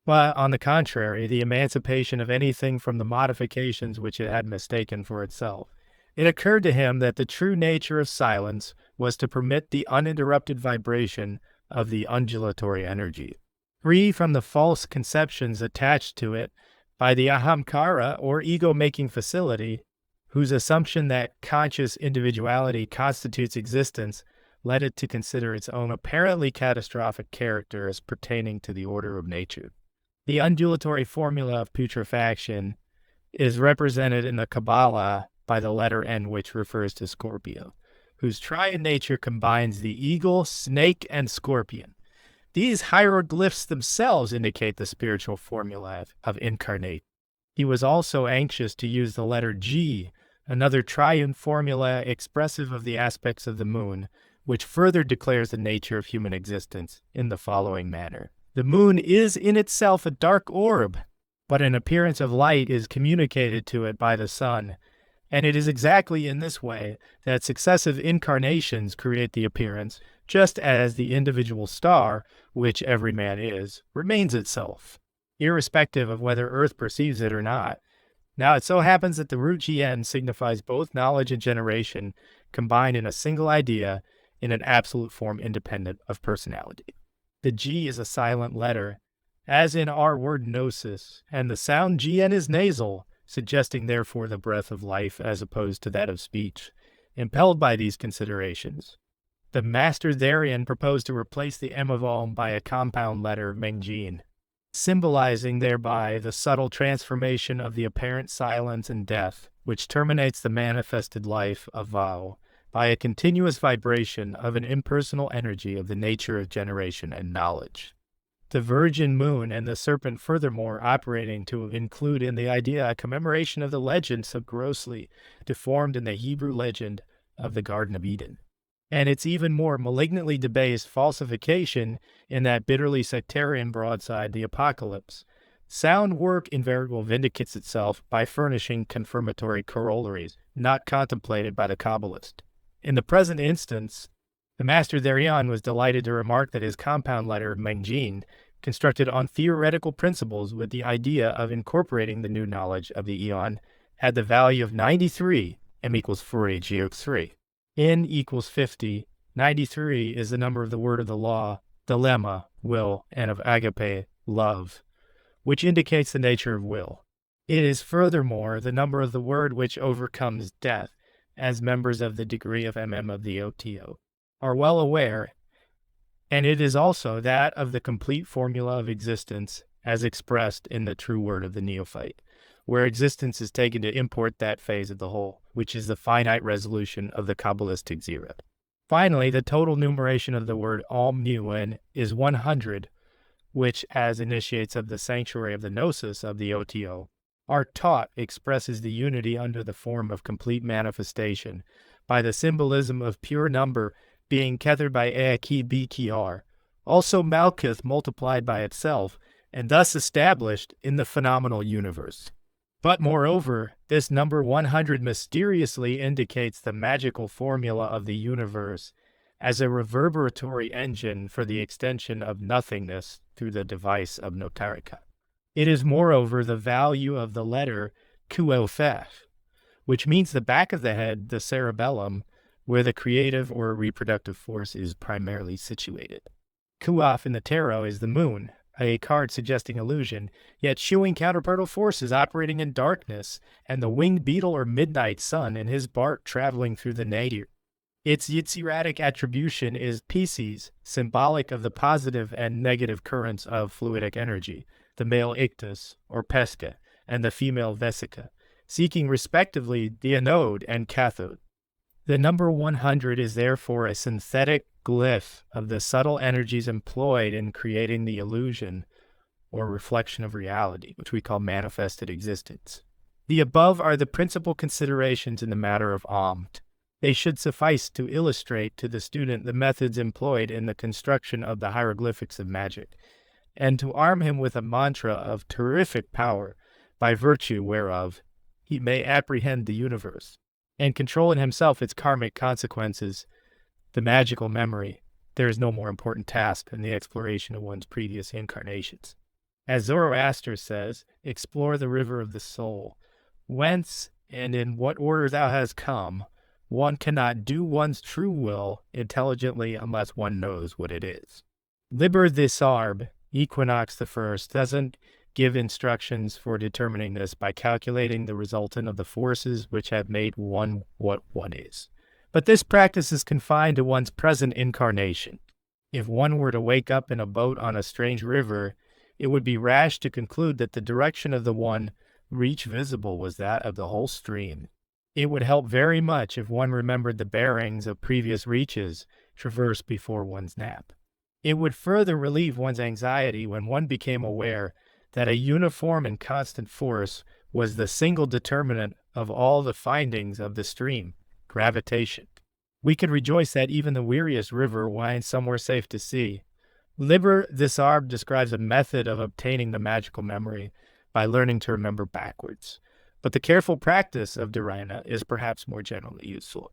but, on the contrary, the emancipation of anything from the modifications which it had mistaken for itself. It occurred to him that the true nature of silence was to permit the uninterrupted vibration of the undulatory energy, free from the false conceptions attached to it by the ahamkara or ego-making facility, whose assumption that conscious individuality constitutes existence led it to consider its own apparently catastrophic character as pertaining to the order of nature. The undulatory formula of putrefaction is represented in the Kabbalah by the letter N, which refers to Scorpio, whose triad nature combines the eagle, snake, and scorpion. These hieroglyphs themselves indicate the spiritual formula of incarnate. He was also anxious to use the letter G, another triune formula expressive of the aspects of the moon, which further declares the nature of human existence in the following manner. The moon is in itself a dark orb, but an appearance of light is communicated to it by the sun, and it is exactly in this way that successive incarnations create the appearance, just as the individual star, which every man is, remains itself, irrespective of whether Earth perceives it or not. Now it so happens that the root GN signifies both knowledge and generation combined in a single idea in an absolute form independent of personality. The G is a silent letter, as in our word gnosis, and the sound GN is nasal, suggesting therefore the breath of life as opposed to that of speech. Impelled by these considerations, the master Therion proposed to replace the M of Om by a compound letter Mengjin, symbolizing thereby the subtle transformation of the apparent silence and death, which terminates the manifested life of Vau, by a continuous vibration of an impersonal energy of the nature of generation and knowledge. The Virgin Moon and the Serpent furthermore operating to include in the idea a commemoration of the legend so grossly deformed in the Hebrew legend of the Garden of Eden. And it's even more malignantly debased falsification in that bitterly sectarian broadside, The Apocalypse. Sound work invariably vindicates itself by furnishing confirmatory corollaries, not contemplated by the Kabbalist. In the present instance, the master thereon was delighted to remark that his compound letter, Menjin, constructed on theoretical principles with the idea of incorporating the new knowledge of the eon, had the value of 93, m equals 4a geox 3. N equals 50. 93 is the number of the word of the law, dilemma, will, and of agape, love, which indicates the nature of will. It is furthermore the number of the word which overcomes death, as members of the degree of of the OTO are well aware, and it is also that of the complete formula of existence as expressed in the true word of the neophyte, where existence is taken to import that phase of the whole, which is the finite resolution of the Kabbalistic zero. Finally, the total numeration of the word Om is 100, which, as initiates of the sanctuary of the Gnosis of the OTO, are taught expresses the unity under the form of complete manifestation, by the symbolism of pure number being tethered by Aaki BKR, also Malkuth multiplied by itself, and thus established in the phenomenal universe. But moreover, this number 100 mysteriously indicates the magical formula of the universe as a reverberatory engine for the extension of nothingness through the device of Notarika. It is moreover the value of the letter Kuofef, which means the back of the head, the cerebellum, where the creative or reproductive force is primarily situated. Kuaf in the tarot is the moon, a card suggesting illusion, yet shewing counterpartal forces operating in darkness, and the winged beetle or midnight sun and his bark traveling through the nadir. Its Yitzhiratic attribution is Pisces, symbolic of the positive and negative currents of fluidic energy, the male ictus, or pesca, and the female vesica, seeking respectively the anode and cathode. The number 100 is therefore a synthetic glyph of the subtle energies employed in creating the illusion or reflection of reality, which we call manifested existence. The above are the principal considerations in the matter of Amt. They should suffice to illustrate to the student the methods employed in the construction of the hieroglyphics of magic, and to arm him with a mantra of terrific power, by virtue whereof he may apprehend the universe, and control in himself its karmic consequences, the magical memory. There is no more important task than the exploration of one's previous incarnations. As Zoroaster says, explore the river of the soul. Whence and in what order thou hast come, one cannot do one's true will intelligently unless one knows what it is. Liber Thisarb, Equinox the First, doesn't give instructions for determining this by calculating the resultant of the forces which have made one what one is. But this practice is confined to one's present incarnation. If one were to wake up in a boat on a strange river, it would be rash to conclude that the direction of the one reach visible was that of the whole stream. It would help very much if one remembered the bearings of previous reaches traversed before one's nap. It would further relieve one's anxiety when one became aware that a uniform and constant force was the single determinant of all the findings of the stream, gravitation. We could rejoice that even the weariest river winds somewhere safe to sea. Liber Thisarb describes a method of obtaining the magical memory by learning to remember backwards. But the careful practice of dharana is perhaps more generally useful.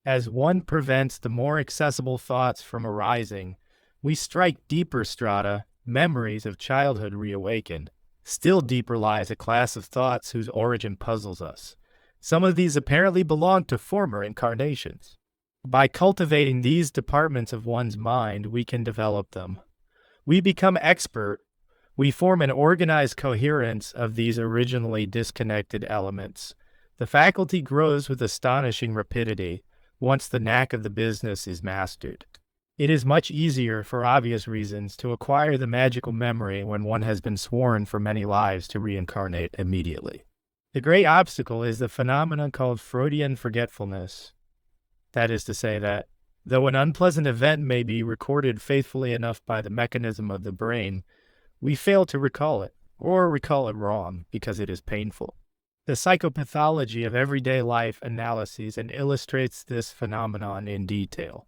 As one prevents the more accessible thoughts from arising, we strike deeper strata, memories of childhood reawakened. Still deeper lies a class of thoughts whose origin puzzles us. Some of these apparently belong to former incarnations. By cultivating these departments of one's mind, we can develop them. We become expert. We form an organized coherence of these originally disconnected elements. The faculty grows with astonishing rapidity once the knack of the business is mastered. It is much easier, for obvious reasons, to acquire the magical memory when one has been sworn for many lives to reincarnate immediately. The great obstacle is the phenomenon called Freudian forgetfulness. That is to say that, though an unpleasant event may be recorded faithfully enough by the mechanism of the brain, we fail to recall it, or recall it wrong, because it is painful. The psychopathology of everyday life analyses and illustrates this phenomenon in detail.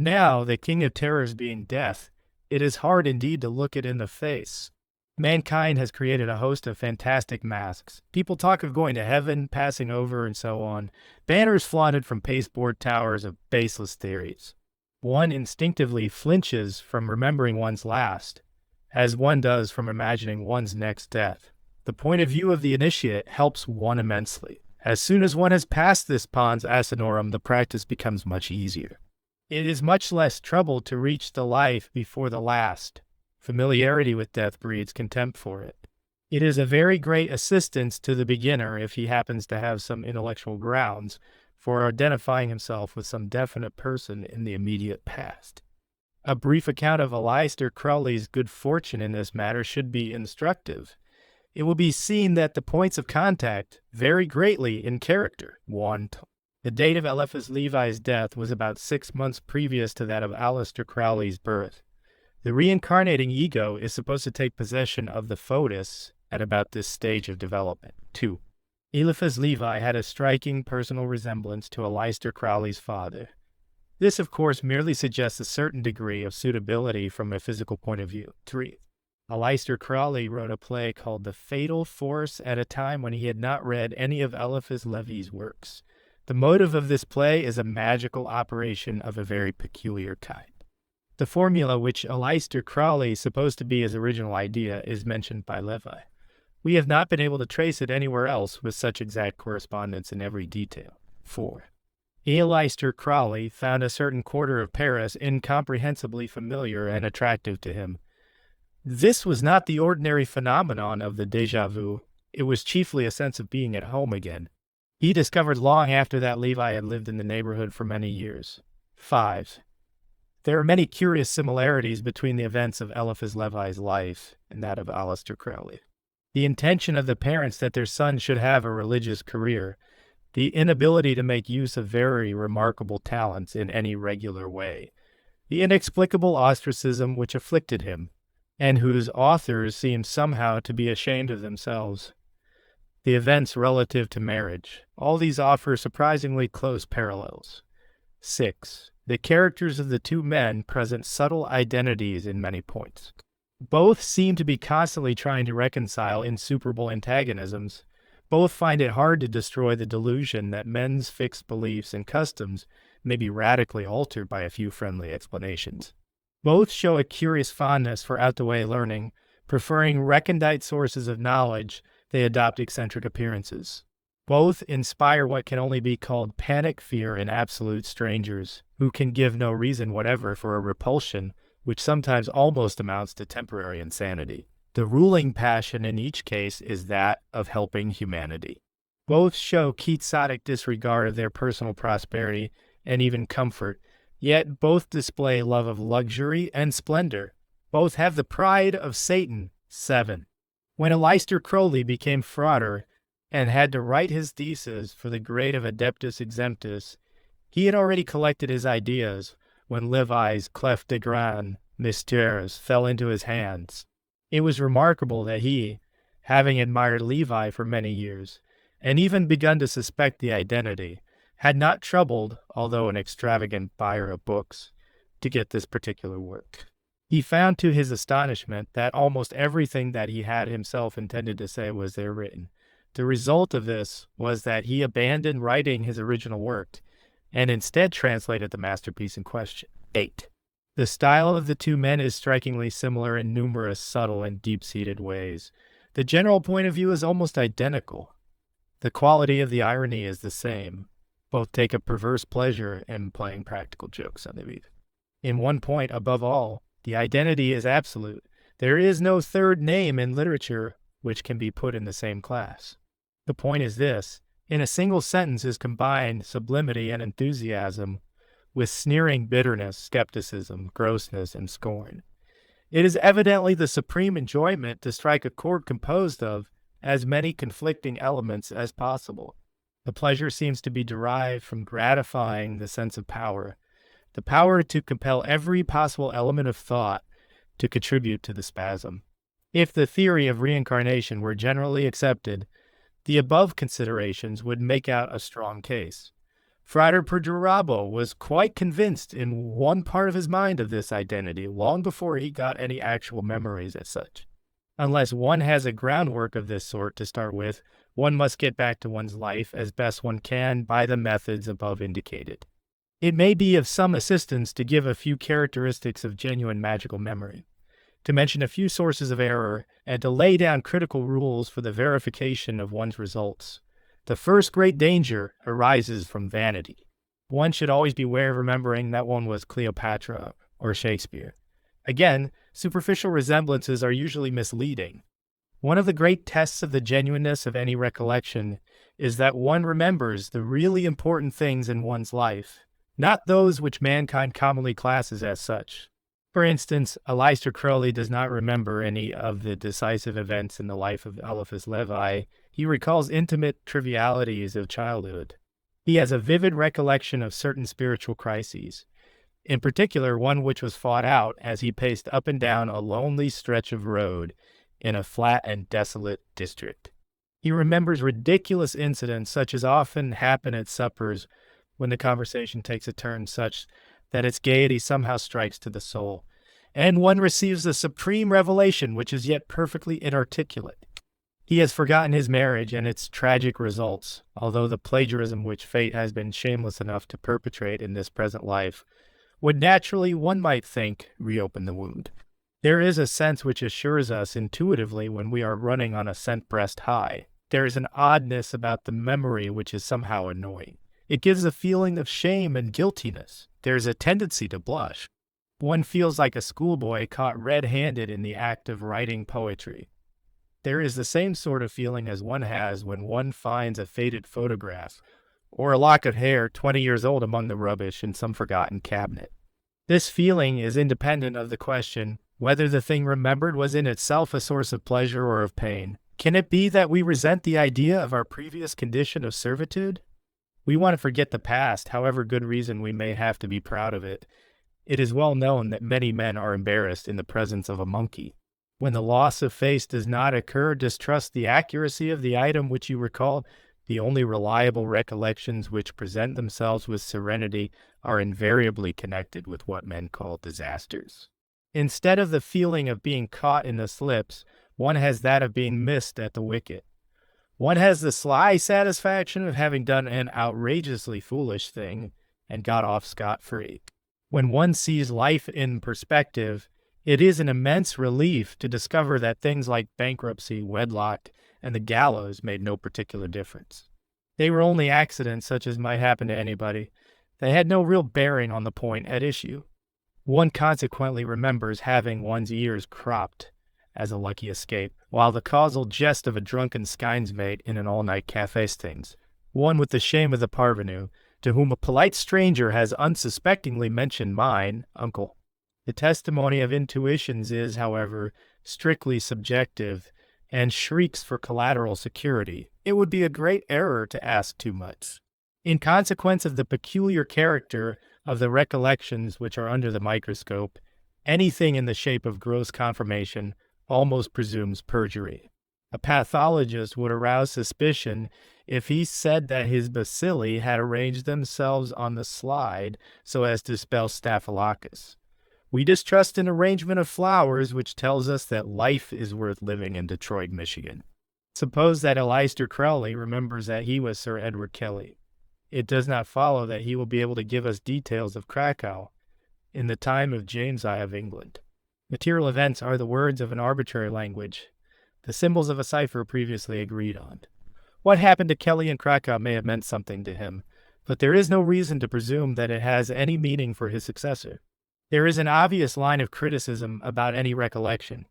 Now, the king of terrors being death, it is hard indeed to look it in the face. Mankind has created a host of fantastic masks. People talk of going to heaven, passing over, and so on. Banners flaunted from pasteboard towers of baseless theories. One instinctively flinches from remembering one's last, as one does from imagining one's next death. The point of view of the initiate helps one immensely. As soon as one has passed this pons asinorum, the practice becomes much easier. It is much less trouble to reach the life before the last. Familiarity with death breeds contempt for it. It is a very great assistance to the beginner if he happens to have some intellectual grounds for identifying himself with some definite person in the immediate past. A brief account of Aleister Crowley's good fortune in this matter should be instructive. It will be seen that the points of contact vary greatly in character. 1. The date of Eliphas Levi's death was about 6 months previous to that of Aleister Crowley's birth. The reincarnating ego is supposed to take possession of the foetus at about this stage of development. 2. Eliphas Levi had a striking personal resemblance to Aleister Crowley's father. This, of course, merely suggests a certain degree of suitability from a physical point of view. 3. Aleister Crowley wrote a play called The Fatal Force at a time when he had not read any of Eliphas Levi's works. The motive of this play is a magical operation of a very peculiar kind. The formula which Aleister Crowley supposed to be his original idea is mentioned by Levi. We have not been able to trace it anywhere else with such exact correspondence in every detail. 4. Aleister Crowley found a certain quarter of Paris incomprehensibly familiar and attractive to him. This was not the ordinary phenomenon of the déjà vu. It was chiefly a sense of being at home again. He discovered long after that Levi had lived in the neighborhood for many years. 5. There are many curious similarities between the events of Eliphas Levi's life and that of Aleister Crowley. The intention of the parents that their son should have a religious career, the inability to make use of very remarkable talents in any regular way, the inexplicable ostracism which afflicted him, and whose authors seemed somehow to be ashamed of themselves, the events relative to marriage, all these offer surprisingly close parallels. 6. The characters of the two men present subtle identities in many points. Both seem to be constantly trying to reconcile insuperable antagonisms. Both find it hard to destroy the delusion that men's fixed beliefs and customs may be radically altered by a few friendly explanations. Both show a curious fondness for out-the-way learning. Preferring recondite sources of knowledge, they adopt eccentric appearances. Both inspire what can only be called panic fear in absolute strangers, who can give no reason whatever for a repulsion which sometimes almost amounts to temporary insanity. The ruling passion in each case is that of helping humanity. Both show quixotic disregard of their personal prosperity and even comfort, yet both display love of luxury and splendor. Both have the pride of Satan. 7. When Aleister Crowley became frater and had to write his thesis for the grade of Adeptus Exemptus, he had already collected his ideas when Levi's Clef de Grand Mystères fell into his hands. It was remarkable that he, having admired Levi for many years, and even begun to suspect the identity, had not troubled, although an extravagant buyer of books, to get this particular work. He found to his astonishment that almost everything that he had himself intended to say was there written. The result of this was that he abandoned writing his original work and instead translated the masterpiece in question. 8. The style of the two men is strikingly similar in numerous subtle and deep-seated ways. The general point of view is almost identical. The quality of the irony is the same. Both take a perverse pleasure in playing practical jokes on the reader. In one point, above all, the identity is absolute. There is no third name in literature which can be put in the same class. The point is this: in a single sentence is combined sublimity and enthusiasm with sneering bitterness, skepticism, grossness, and scorn. It is evidently the supreme enjoyment to strike a chord composed of as many conflicting elements as possible. The pleasure seems to be derived from gratifying the sense of power, the power to compel every possible element of thought to contribute to the spasm. If the theory of reincarnation were generally accepted, the above considerations would make out a strong case. Frater Perdurabo was quite convinced in one part of his mind of this identity long before he got any actual memories as such. Unless one has a groundwork of this sort to start with, one must get back to one's life as best one can by the methods above indicated. It may be of some assistance to give a few characteristics of genuine magical memory, to mention a few sources of error, and to lay down critical rules for the verification of one's results. The first great danger arises from vanity. One should always beware of remembering that one was Cleopatra or Shakespeare. Again, superficial resemblances are usually misleading. One of the great tests of the genuineness of any recollection is that one remembers the really important things in one's life, not those which mankind commonly classes as such. For instance, Aleister Crowley does not remember any of the decisive events in the life of Eliphas Levi. He recalls intimate trivialities of childhood. He has a vivid recollection of certain spiritual crises, in particular one which was fought out as he paced up and down a lonely stretch of road in a flat and desolate district. He remembers ridiculous incidents such as often happen at suppers when the conversation takes a turn such that its gaiety somehow strikes to the soul, and one receives the supreme revelation which is yet perfectly inarticulate. He has forgotten his marriage and its tragic results, although the plagiarism which fate has been shameless enough to perpetrate in this present life would naturally, one might think, reopen the wound. There is a sense which assures us intuitively when we are running on a scent breast high. There is an oddness about the memory which is somehow annoying. It gives a feeling of shame and guiltiness. There is a tendency to blush. One feels like a schoolboy caught red-handed in the act of writing poetry. There is the same sort of feeling as one has when one finds a faded photograph or a lock of hair 20 years old among the rubbish in some forgotten cabinet. This feeling is independent of the question whether the thing remembered was in itself a source of pleasure or of pain. Can it be that we resent the idea of our previous condition of servitude? We want to forget the past, however good reason we may have to be proud of it. It is well known that many men are embarrassed in the presence of a monkey. When the loss of face does not occur, distrust the accuracy of the item which you recalled. The only reliable recollections which present themselves with serenity are invariably connected with what men call disasters. Instead of the feeling of being caught in the slips, one has that of being missed at the wicket. One has the sly satisfaction of having done an outrageously foolish thing and got off scot-free. When one sees life in perspective, it is an immense relief to discover that things like bankruptcy, wedlock, and the gallows made no particular difference. They were only accidents such as might happen to anybody. They had no real bearing on the point at issue. One consequently remembers having one's ears cropped as a lucky escape, while the causal jest of a drunken skynes mate in an all-night cafe stings one with the shame of the parvenu, to whom a polite stranger has unsuspectingly mentioned mine, uncle. The testimony of intuitions is, however, strictly subjective, and shrieks for collateral security. It would be a great error to ask too much. In consequence of the peculiar character of the recollections which are under the microscope, anything in the shape of gross confirmation almost presumes perjury. A pathologist would arouse suspicion if he said that his bacilli had arranged themselves on the slide so as to spell Staphylococcus. We distrust an arrangement of flowers which tells us that life is worth living in Detroit, Michigan. Suppose that Aleister Crowley remembers that he was Sir Edward Kelly. It does not follow that he will be able to give us details of Krakow in the time of James I of England. Material events are the words of an arbitrary language, the symbols of a cipher previously agreed on. What happened to Kelly in Krakow may have meant something to him, but there is no reason to presume that it has any meaning for his successor. There is an obvious line of criticism about any recollection.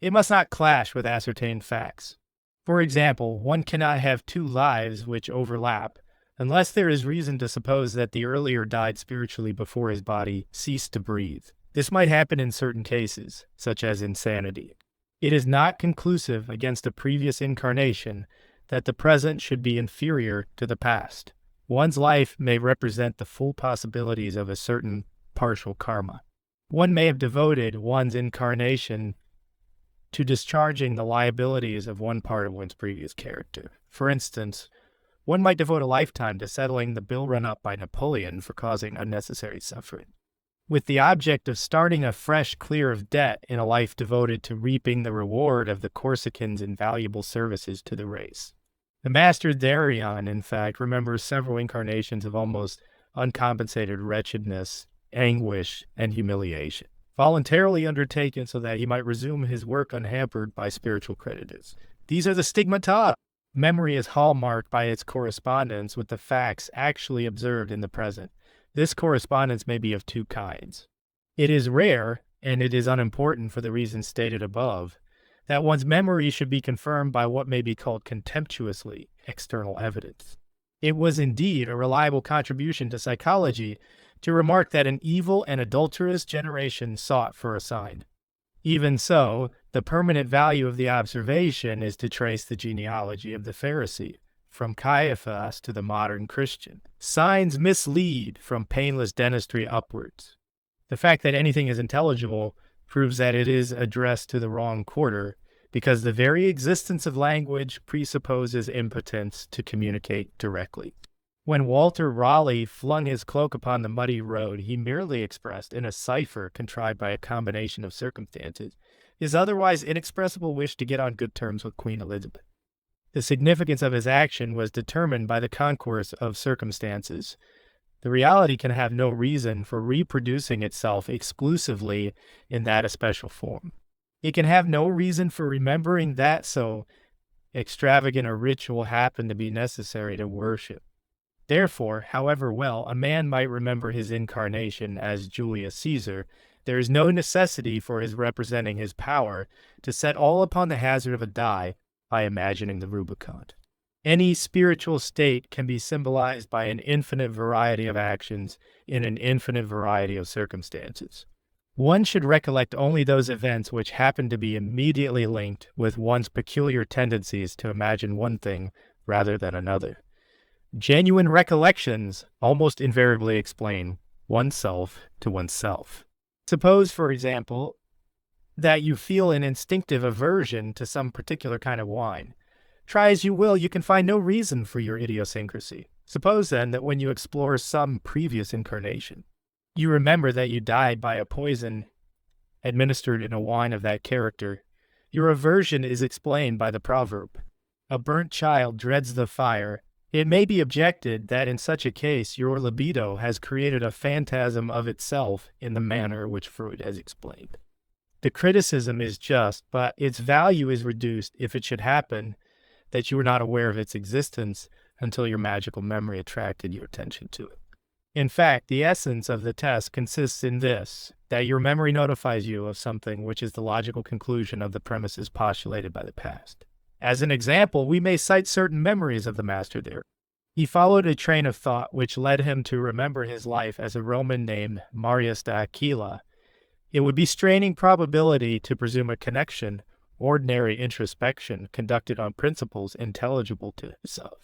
It must not clash with ascertained facts. For example, one cannot have two lives which overlap, unless there is reason to suppose that the earlier died spiritually before his body ceased to breathe. This might happen in certain cases, such as insanity. It is not conclusive against a previous incarnation that the present should be inferior to the past. One's life may represent the full possibilities of a certain partial karma. One may have devoted one's incarnation to discharging the liabilities of one part of one's previous character. For instance, One might devote a lifetime to settling the bill run up by Napoleon for causing unnecessary suffering, with the object of starting afresh clear of debt in a life devoted to reaping the reward of the Corsican's invaluable services to the race. The Master Darien, in fact, remembers several incarnations of almost uncompensated wretchedness, anguish, and humiliation, voluntarily undertaken so that he might resume his work unhampered by spiritual creditors. These are the stigmata. Memory is hallmarked by its correspondence with the facts actually observed in the present. This correspondence may be of two kinds. It is rare, and it is unimportant for the reasons stated above, that one's memory should be confirmed by what may be called contemptuously external evidence. It was indeed a reliable contribution to psychology to remark that an evil and adulterous generation sought for a sign. Even so, the permanent value of the observation is to trace the genealogy of the Pharisee, from Caiaphas to the modern Christian. Signs mislead from painless dentistry upwards. The fact that anything is intelligible proves that it is addressed to the wrong quarter, because the very existence of language presupposes impotence to communicate directly. When Walter Raleigh flung his cloak upon the muddy road, he merely expressed, in a cipher contrived by a combination of circumstances, his otherwise inexpressible wish to get on good terms with Queen Elizabeth. The significance of his action was determined by the concourse of circumstances. The reality can have no reason for reproducing itself exclusively in that especial form. It can have no reason for remembering that so extravagant a ritual happened to be necessary to worship. Therefore, however well a man might remember his incarnation as Julius Caesar, there is no necessity for his representing his power to set all upon the hazard of a die by imagining the Rubicon. Any spiritual state can be symbolized by an infinite variety of actions in an infinite variety of circumstances. One should recollect only those events which happen to be immediately linked with one's peculiar tendencies to imagine one thing rather than another. Genuine recollections almost invariably explain oneself to oneself. Suppose, for example, that you feel an instinctive aversion to some particular kind of wine. Try as you will, you can find no reason for your idiosyncrasy. Suppose, then, that when you explore some previous incarnation, you remember that you died by a poison administered in a wine of that character. Your aversion is explained by the proverb, "A burnt child dreads the fire." It may be objected that in such a case your libido has created a phantasm of itself in the manner which Freud has explained. The criticism is just, but its value is reduced if it should happen that you were not aware of its existence until your magical memory attracted your attention to it. In fact, the essence of the test consists in this, that your memory notifies you of something which is the logical conclusion of the premises postulated by the past. As an example, we may cite certain memories of the master there. He followed a train of thought which led him to remember his life as a Roman named Marius de Aquila. It would be straining probability to presume a connection, ordinary introspection, conducted on principles intelligible to himself.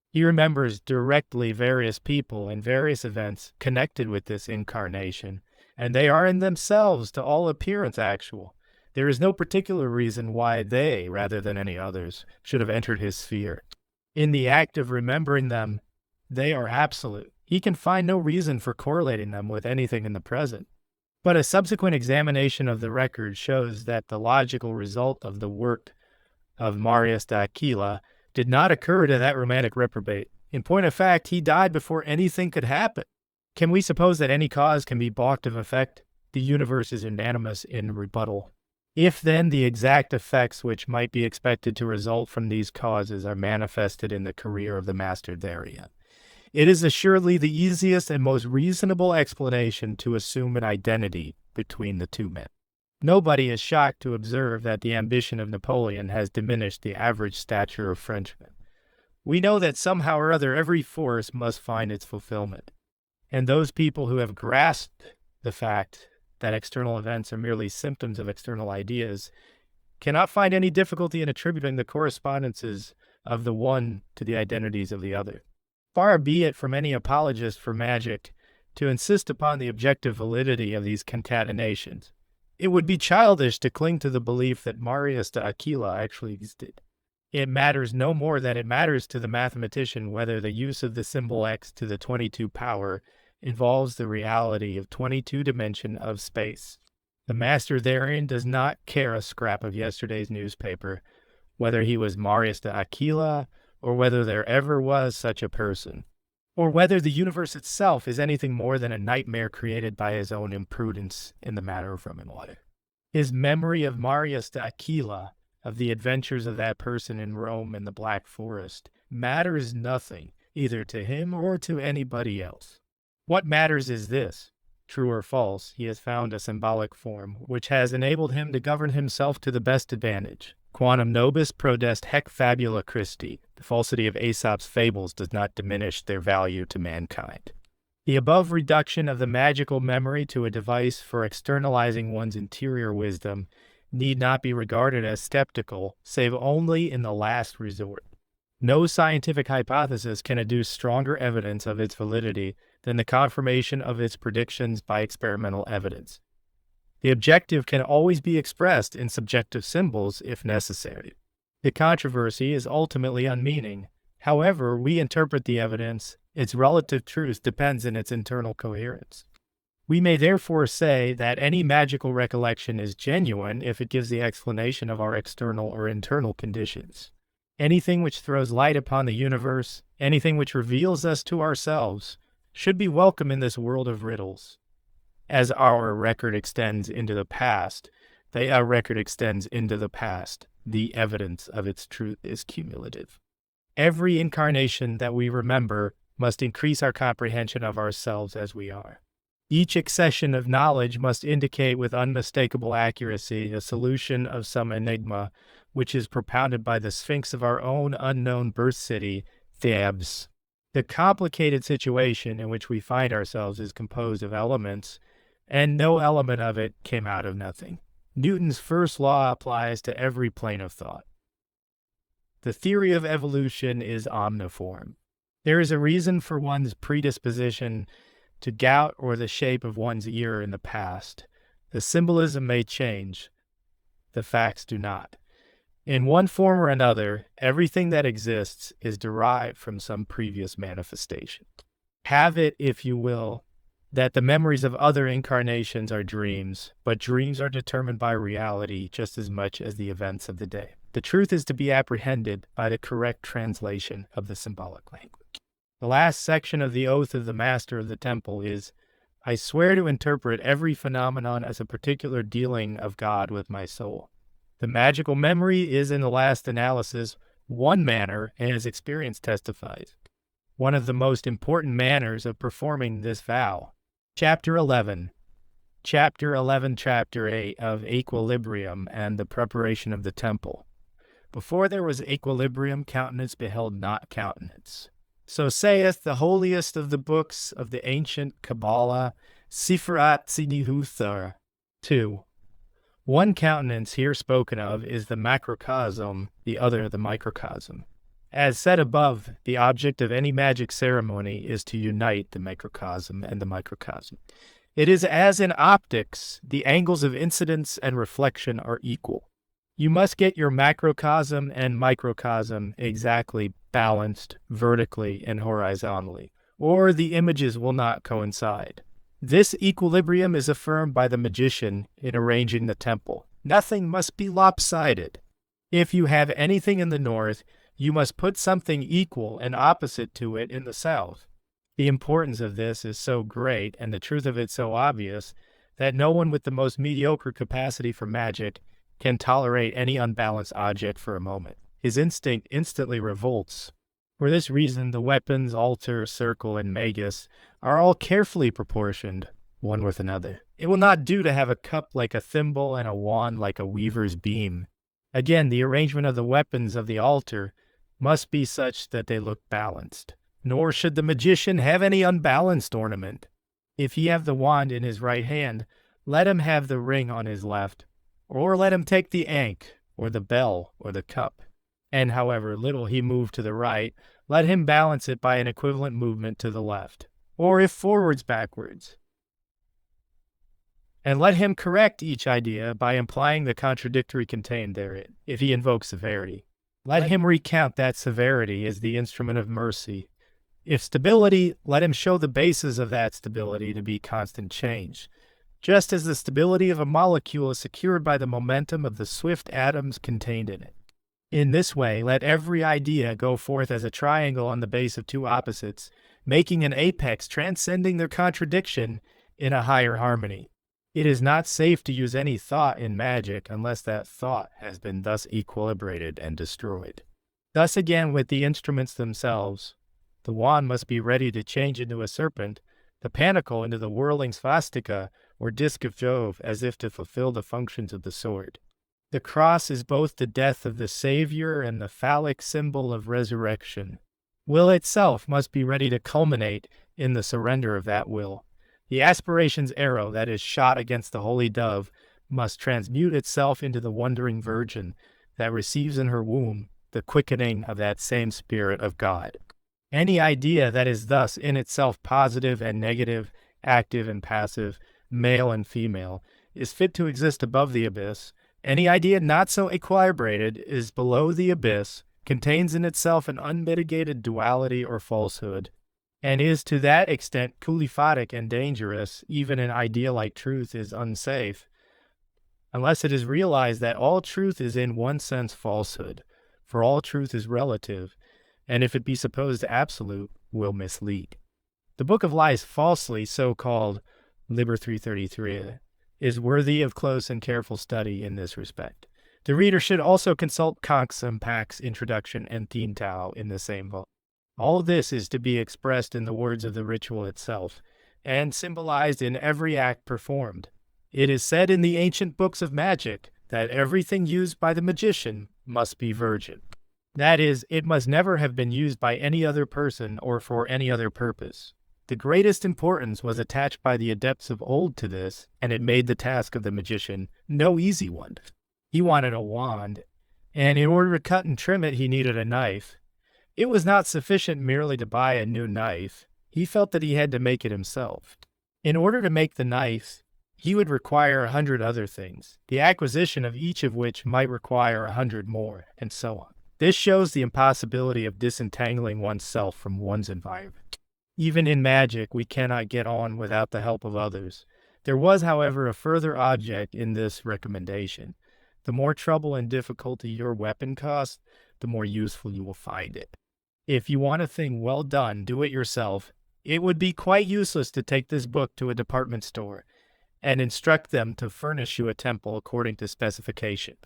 He remembers directly various people and various events connected with this incarnation, and they are in themselves to all appearance actual. There is no particular reason why they, rather than any others, should have entered his sphere. In the act of remembering them, they are absolute. He can find no reason for correlating them with anything in the present. But a subsequent examination of the record shows that the logical result of the work of Marius de Aquila did not occur to that romantic reprobate. In point of fact, he died before anything could happen. Can we suppose that any cause can be balked of effect? The universe is unanimous in rebuttal. If then the exact effects which might be expected to result from these causes are manifested in the career of the master Darien, it is assuredly the easiest and most reasonable explanation to assume an identity between the two men. Nobody is shocked to observe that the ambition of Napoleon has diminished the average stature of Frenchmen. We know that somehow or other every force must find its fulfillment, and those people who have grasped the fact that external events are merely symptoms of external ideas cannot find any difficulty in attributing the correspondences of the one to the identities of the other. Far be it from any apologist for magic to insist upon the objective validity of these concatenations. It would be childish to cling to the belief that Marius de Aquila actually existed. It matters no more than it matters to the mathematician whether the use of the symbol x to the 22 power involves the reality of 22 dimension of space. The master therein does not care a scrap of yesterday's newspaper, whether he was Marius de Aquila, or whether there ever was such a person, or whether the universe itself is anything more than a nightmare created by his own imprudence in the matter of room and water. His memory of Marius de Aquila, of the adventures of that person in Rome and the Black Forest, matters nothing, either to him or to anybody else. What matters is this: true or false, he has found a symbolic form which has enabled him to govern himself to the best advantage. Quantum nobis prodest hec fabula Christi. The falsity of Aesop's fables does not diminish their value to mankind. The above reduction of the magical memory to a device for externalizing one's interior wisdom need not be regarded as skeptical, save only in the last resort. No scientific hypothesis can adduce stronger evidence of its validity than the confirmation of its predictions by experimental evidence. The objective can always be expressed in subjective symbols if necessary. The controversy is ultimately unmeaning. However we interpret the evidence, its relative truth depends on its internal coherence. We may therefore say that any magical recollection is genuine if it gives the explanation of our external or internal conditions. Anything which throws light upon the universe, anything which reveals us to ourselves, should be welcome in this world of riddles. As our record extends into the past, the evidence of its truth is cumulative. Every incarnation that we remember must increase our comprehension of ourselves as we are. Each accession of knowledge must indicate with unmistakable accuracy a solution of some enigma which is propounded by the sphinx of our own unknown birth city, Thebes. The complicated situation in which we find ourselves is composed of elements, and no element of it came out of nothing. Newton's first law applies to every plane of thought. The theory of evolution is omniform. There is a reason for one's predisposition to gout or the shape of one's ear in the past. The symbolism may change. The facts do not. In one form or another, everything that exists is derived from some previous manifestation. Have it, if you will, that the memories of other incarnations are dreams, but dreams are determined by reality just as much as the events of the day. The truth is to be apprehended by the correct translation of the symbolic language. The last section of the oath of the master of the temple is, I swear to interpret every phenomenon as a particular dealing of God with my soul. The magical memory is, in the last analysis, one manner, as experience testifies, one of the most important manners of performing this vow. Chapter 11, Chapter 8 of Equilibrium and the Preparation of the Temple. Before there was equilibrium, countenance beheld not countenance. So saith the holiest of the books of the ancient Kabbalah, Sifrat Tzinihuthar. 2. One countenance here spoken of is the macrocosm, the other the microcosm. As said above, the object of any magic ceremony is to unite the macrocosm and the microcosm. It is as in optics, the angles of incidence and reflection are equal. You must get your macrocosm and microcosm exactly balanced vertically and horizontally, or the images will not coincide. This equilibrium is affirmed by the magician in arranging the temple. Nothing must be lopsided. If you have anything in the north, you must put something equal and opposite to it in the south. The importance of this is so great and the truth of it so obvious that no one with the most mediocre capacity for magic can tolerate any unbalanced object for a moment. His instinct instantly revolts. For this reason, the weapons, altar, circle, and magus are all carefully proportioned, one with another. It will not do to have a cup like a thimble and a wand like a weaver's beam. Again, the arrangement of the weapons of the altar must be such that they look balanced. Nor should the magician have any unbalanced ornament. If he have the wand in his right hand, let him have the ring on his left, or let him take the ankh, or the bell, or the cup. And however little he move to the right, let him balance it by an equivalent movement to the left, or if forwards, backwards. And let him correct each idea by implying the contradictory contained therein, if he invoke severity. let him recount that severity is the instrument of mercy. If stability, let him show the basis of that stability to be constant change, just as the stability of a molecule is secured by the momentum of the swift atoms contained in it. In this way, let every idea go forth as a triangle on the base of two opposites, making an apex transcending their contradiction in a higher harmony. It is not safe to use any thought in magic unless that thought has been thus equilibrated and destroyed. Thus again with the instruments themselves. The wand must be ready to change into a serpent, the panicle into the whirling svastika or disc of Jove, as if to fulfill the functions of the sword. The cross is both the death of the Savior and the phallic symbol of resurrection. Will itself must be ready to culminate in the surrender of that will. The aspiration's arrow that is shot against the holy dove must transmute itself into the wondering virgin that receives in her womb the quickening of that same Spirit of God. Any idea that is thus in itself positive and negative, active and passive, male and female, is fit to exist above the abyss. Any idea not so equilibrated is below the abyss, contains in itself an unmitigated duality or falsehood, and is to that extent culiphatic and dangerous. Even an idea like truth is unsafe, unless it is realized that all truth is in one sense falsehood, for all truth is relative, and if it be supposed absolute, will mislead. The Book of Lies, falsely so called, Liber 333, is worthy of close and careful study in this respect. The reader should also consult Cox and Pack's introduction and theme tao in the same volume. All this is to be expressed in the words of the ritual itself, and symbolized in every act performed. It is said in the ancient books of magic that everything used by the magician must be virgin. That is, it must never have been used by any other person or for any other purpose. The greatest importance was attached by the adepts of old to this, and it made the task of the magician no easy one. He wanted a wand, and in order to cut and trim it, he needed a knife. It was not sufficient merely to buy a new knife. He felt that he had to make it himself. In order to make the knife, he would require 100 other things, the acquisition of each of which might require 100 more, and so on. This shows the impossibility of disentangling oneself from one's environment. Even in magic, we cannot get on without the help of others. There was, however, a further object in this recommendation. The more trouble and difficulty your weapon costs, the more useful you will find it. If you want a thing well done, do it yourself. It would be quite useless to take this book to a department store and instruct them to furnish you a temple according to specification.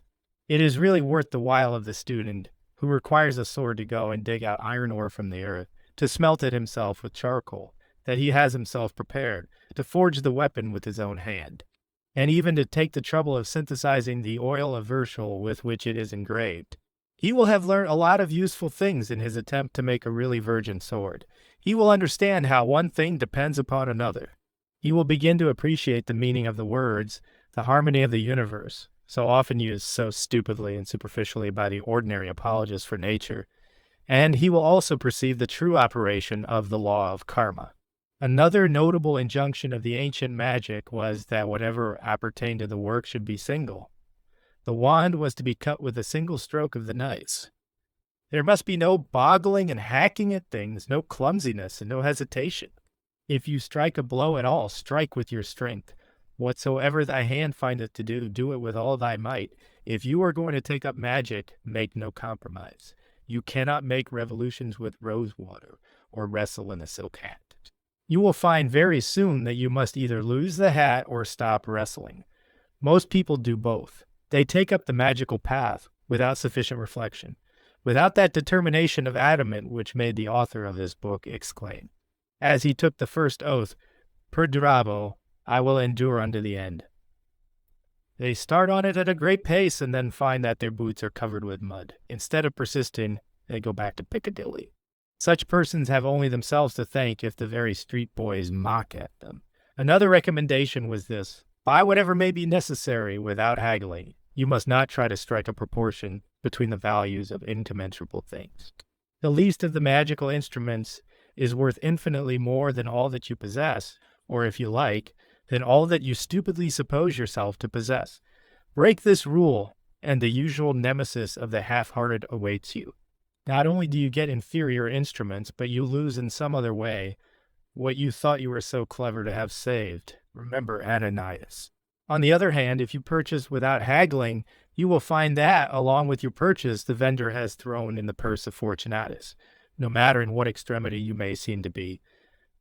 It is really worth the while of the student who requires a sword to go and dig out iron ore from the earth, to smelt it himself with charcoal that he has himself prepared, to forge the weapon with his own hand, and even to take the trouble of synthesizing the oil of Virgil with which it is engraved. He will have learned a lot of useful things in his attempt to make a really virgin sword. He will understand how one thing depends upon another. He will begin to appreciate the meaning of the words, the harmony of the universe, so often used so stupidly and superficially by the ordinary apologists for nature, and he will also perceive the true operation of the law of karma. Another notable injunction of the ancient magic was that whatever appertained to the work should be single. The wand was to be cut with a single stroke of the knife. There must be no boggling and hacking at things, no clumsiness and no hesitation. If you strike a blow at all, strike with your strength. Whatsoever thy hand findeth to do, do it with all thy might. If you are going to take up magic, make no compromise. You cannot make revolutions with rose water or wrestle in a silk hat. You will find very soon that you must either lose the hat or stop wrestling. Most people do both. They take up the magical path without sufficient reflection, without that determination of adamant which made the author of this book exclaim, as he took the first oath, "Perdurabo, I will endure unto the end." They start on it at a great pace and then find that their boots are covered with mud. Instead of persisting, they go back to Piccadilly. Such persons have only themselves to thank if the very street boys mock at them. Another recommendation was this: buy whatever may be necessary without haggling. You must not try to strike a proportion between the values of incommensurable things. The least of the magical instruments is worth infinitely more than all that you possess, or if you like, than all that you stupidly suppose yourself to possess. Break this rule, and the usual nemesis of the half-hearted awaits you. Not only do you get inferior instruments, but you lose in some other way what you thought you were so clever to have saved. Remember Ananias. On the other hand, if you purchase without haggling, you will find that, along with your purchase, the vendor has thrown in the purse of Fortunatus, no matter in what extremity you may seem to be.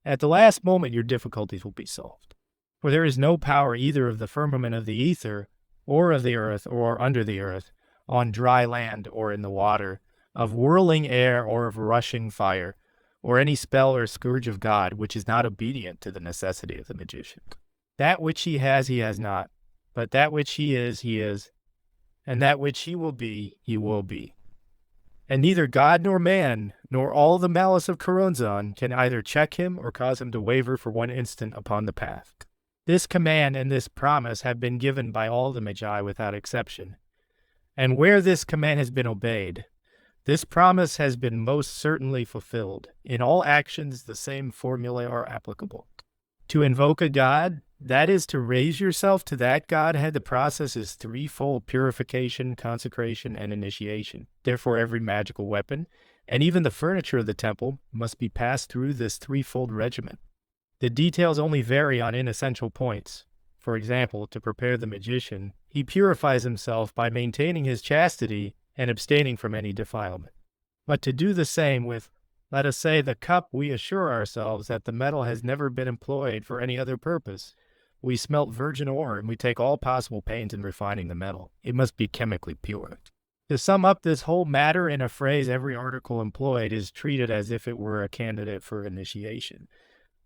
At the last moment, your difficulties will be solved. For there is no power either of the firmament of the ether, or of the earth, or under the earth, on dry land or in the water, of whirling air or of rushing fire, or any spell or scourge of God, which is not obedient to the necessity of the magician. That which he has not, but that which he is, and that which he will be. And neither God nor man, nor all the malice of Choronzon, can either check him or cause him to waver for one instant upon the path. This command and this promise have been given by all the Magi without exception. And where this command has been obeyed, this promise has been most certainly fulfilled. In all actions, the same formulae are applicable. To invoke a god, that is to raise yourself to that godhead, the process is threefold: purification, consecration, and initiation. Therefore, every magical weapon, and even the furniture of the temple, must be passed through this threefold regimen. The details only vary on inessential points. For example, to prepare the magician, he purifies himself by maintaining his chastity and abstaining from any defilement. But to do the same with, let us say, the cup, we assure ourselves that the metal has never been employed for any other purpose. We smelt virgin ore, and we take all possible pains in refining the metal. It must be chemically pure. To sum up this whole matter in a phrase, every article employed is treated as if it were a candidate for initiation.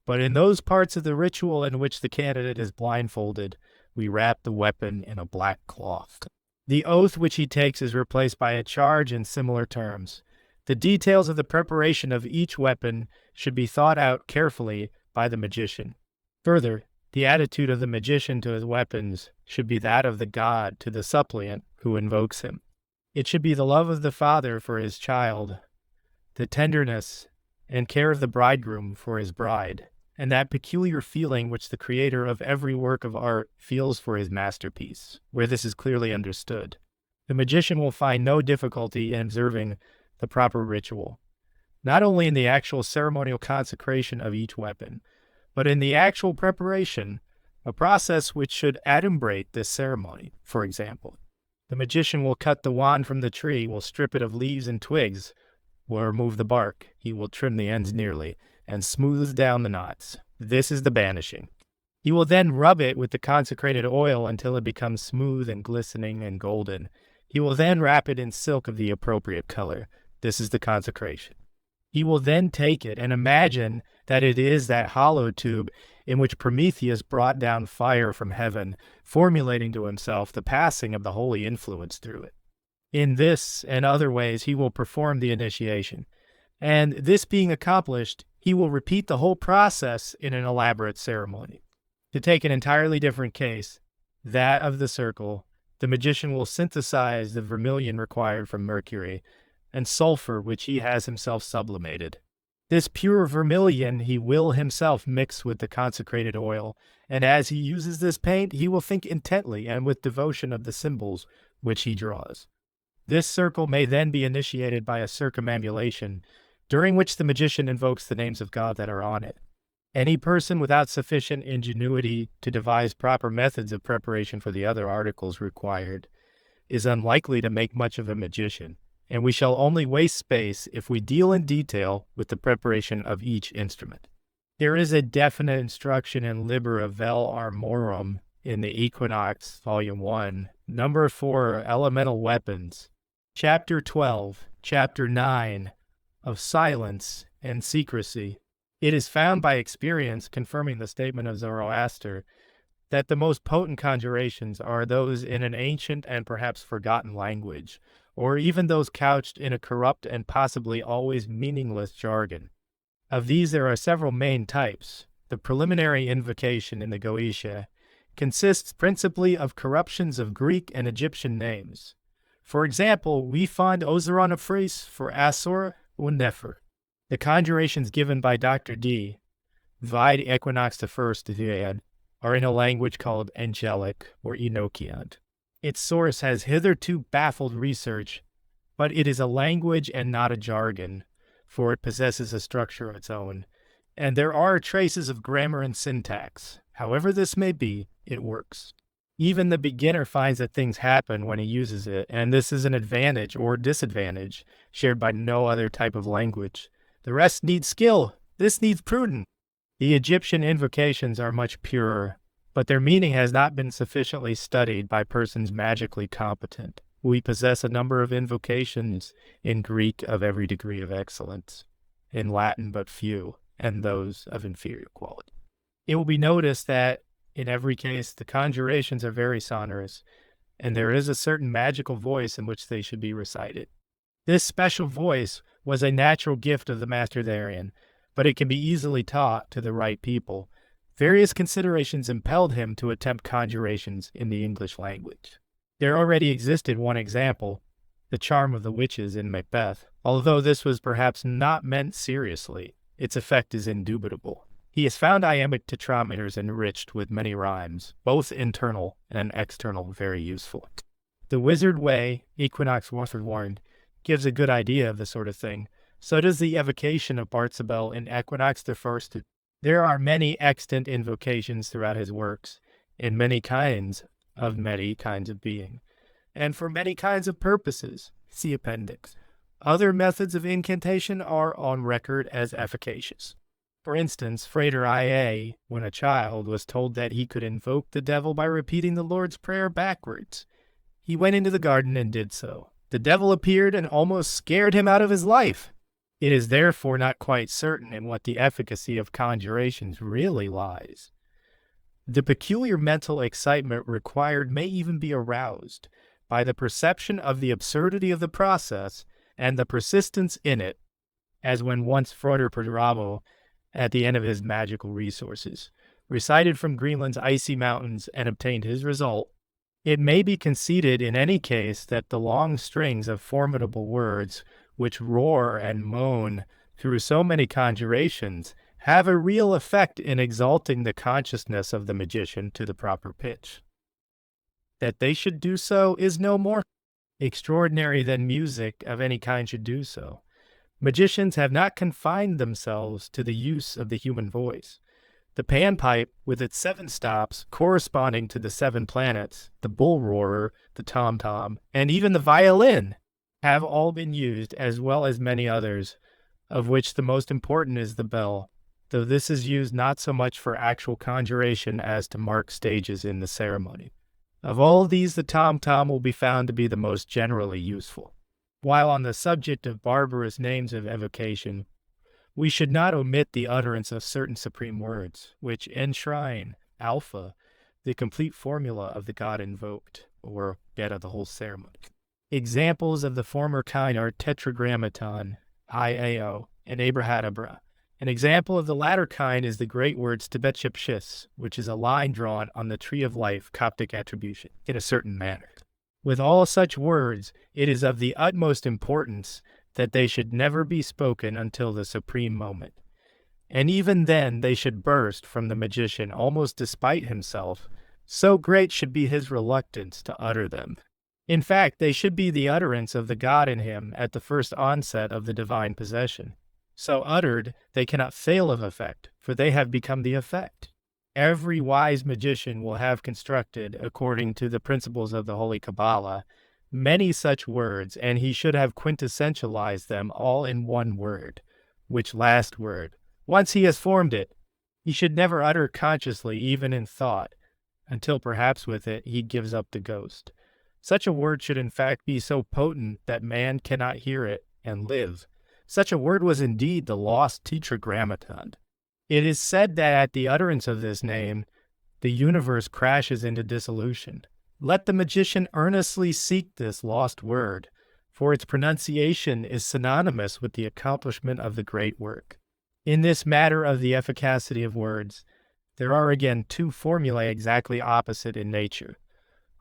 But in those parts of the ritual in which the candidate is blindfolded, we wrap the weapon in a black cloth. The oath which he takes is replaced by a charge in similar terms. The details of the preparation of each weapon should be thought out carefully by the magician. Further, the attitude of the magician to his weapons should be that of the god to the suppliant who invokes him. It should be the love of the father for his child, the tenderness and care of the bridegroom for his bride, and that peculiar feeling which the creator of every work of art feels for his masterpiece, where this is clearly understood. The magician will find no difficulty in observing the proper ritual, not only in the actual ceremonial consecration of each weapon, but in the actual preparation, a process which should adumbrate this ceremony. For example, the magician will cut the wand from the tree, will strip it of leaves and twigs, will remove the bark, he will trim the ends nearly, and smooth down the knots. This is the banishing. He will then rub it with the consecrated oil until it becomes smooth and glistening and golden. He will then wrap it in silk of the appropriate color. This is the consecration. He will then take it and imagine that it is that hollow tube in which Prometheus brought down fire from heaven, formulating to himself the passing of the holy influence through it. In this and other ways he will perform the initiation, and this being accomplished, he will repeat the whole process in an elaborate ceremony. To take an entirely different case, that of the circle, the magician will synthesize the vermilion required from mercury and sulfur which he has himself sublimated. This pure vermilion he will himself mix with the consecrated oil, and as he uses this paint, he will think intently and with devotion of the symbols which he draws. This circle may then be initiated by a circumambulation, during which the magician invokes the names of God that are on it. Any person without sufficient ingenuity to devise proper methods of preparation for the other articles required is unlikely to make much of a magician, and we shall only waste space if we deal in detail with the preparation of each instrument. There is a definite instruction in Libera Vel Armorum in the Equinox, Volume 1, Number 4, Elemental Weapons, Chapter 12, Chapter 9, of Silence and Secrecy. It is found by experience, confirming the statement of Zoroaster, that the most potent conjurations are those in an ancient and perhaps forgotten language, or even those couched in a corrupt and possibly always meaningless jargon. Of these there are several main types. The preliminary invocation in the Goetia consists principally of corruptions of Greek and Egyptian names. For example, we find Ozeronophris for Asor und Nefer. The conjurations given by Dr. D. Vide Equinox the First Diad are in a language called angelic or Enochiant. Its source has hitherto baffled research, but it is a language and not a jargon, for it possesses a structure of its own, and there are traces of grammar and syntax. However this may be, it works. Even the beginner finds that things happen when he uses it, and this is an advantage or disadvantage shared by no other type of language. The rest needs skill. This needs prudence. The Egyptian invocations are much purer, but their meaning has not been sufficiently studied by persons magically competent. We possess a number of invocations in Greek of every degree of excellence, in Latin but few, and those of inferior quality. It will be noticed that in every case the conjurations are very sonorous, and there is a certain magical voice in which they should be recited. This special voice was a natural gift of the master therein, but it can be easily taught to the right people. Various considerations impelled him to attempt conjurations in the English language. There already existed one example, the charm of the witches in Macbeth. Although this was perhaps not meant seriously, its effect is indubitable. He has found iambic tetrameters enriched with many rhymes, both internal and external, very useful. The Wizard Way, Equinox Warned, gives a good idea of the sort of thing. So does the evocation of Bartzabel in Equinox the First. There are many extant invocations throughout his works, in many kinds of being, and for many kinds of purposes. See appendix. Other methods of incantation are on record as efficacious. For instance, Frater IA, when a child, was told that he could invoke the devil by repeating the Lord's Prayer backwards. He went into the garden and did so. The devil appeared and almost scared him out of his life. It is therefore not quite certain in what the efficacy of conjurations really lies. The peculiar mental excitement required may even be aroused by the perception of the absurdity of the process and the persistence in it, as when once Frater Perdrabo, at the end of his magical resources, recited from Greenland's icy mountains and obtained his result. It may be conceded in any case that the long strings of formidable words which roar and moan through so many conjurations have a real effect in exalting the consciousness of the magician to the proper pitch. That they should do so is no more extraordinary than music of any kind should do so. Magicians have not confined themselves to the use of the human voice. The panpipe, with its 7 stops corresponding to the 7 planets, the bull roarer, the tom-tom, and even the violin, have all been used, as well as many others, of which the most important is the bell, though this is used not so much for actual conjuration as to mark stages in the ceremony. Of all these, the tom-tom will be found to be the most generally useful. While on the subject of barbarous names of evocation, we should not omit the utterance of certain supreme words, which enshrine, alpha, the complete formula of the god invoked, or beta the whole ceremony. Examples of the former kind are tetragrammaton, IAO, and abrahadabra. An example of the latter kind is the great word stebetchepshis, which is a line drawn on the tree of life Coptic attribution, in a certain manner. With all such words, it is of the utmost importance that they should never be spoken until the supreme moment. And even then they should burst from the magician almost despite himself, so great should be his reluctance to utter them. In fact, they should be the utterance of the god in him at the first onset of the divine possession. So uttered, they cannot fail of effect, for they have become the effect. Every wise magician will have constructed, according to the principles of the Holy Kabbalah, many such words, and he should have quintessentialized them all in one word, which last word, once he has formed it, he should never utter consciously, even in thought, until perhaps with it he gives up the ghost. Such a word should in fact be so potent that man cannot hear it and live. Such a word was indeed the lost tetragrammaton. It is said that at the utterance of this name, the universe crashes into dissolution. Let the magician earnestly seek this lost word, for its pronunciation is synonymous with the accomplishment of the great work. In this matter of the efficacy of words, there are again 2 formulae exactly opposite in nature.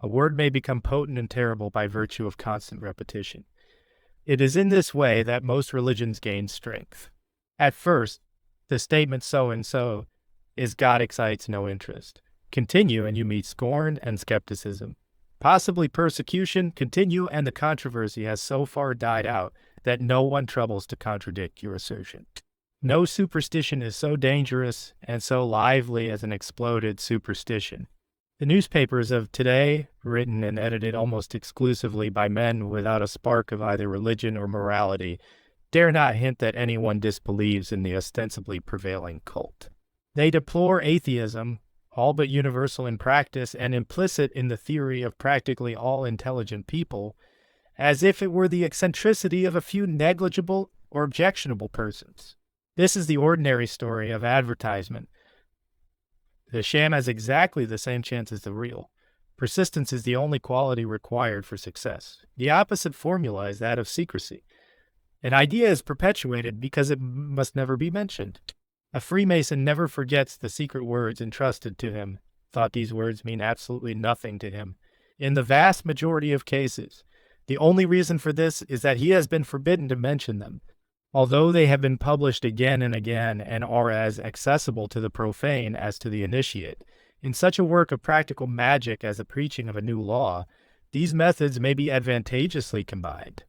A word may become potent and terrible by virtue of constant repetition. It is in this way that most religions gain strength. At first, the statement so-and-so is God excites no interest. Continue and you meet scorn and skepticism. possibly persecution, continue, and the controversy has so far died out that no one troubles to contradict your assertion. No superstition is so dangerous and so lively as an exploded superstition. The newspapers of today, written and edited almost exclusively by men without a spark of either religion or morality, dare not hint that anyone disbelieves in the ostensibly prevailing cult. They deplore atheism, all but universal in practice and implicit in the theory of practically all intelligent people, as if it were the eccentricity of a few negligible or objectionable persons. This is the ordinary story of advertisement. The sham has exactly the same chance as the real. Persistence is the only quality required for success. The opposite formula is that of secrecy. An idea is perpetuated because it must never be mentioned. A Freemason never forgets the secret words entrusted to him, thought these words mean absolutely nothing to him. In the vast majority of cases, the only reason for this is that he has been forbidden to mention them. Although they have been published again and again and are as accessible to the profane as to the initiate, in such a work of practical magic as the preaching of a new law, these methods may be advantageously combined.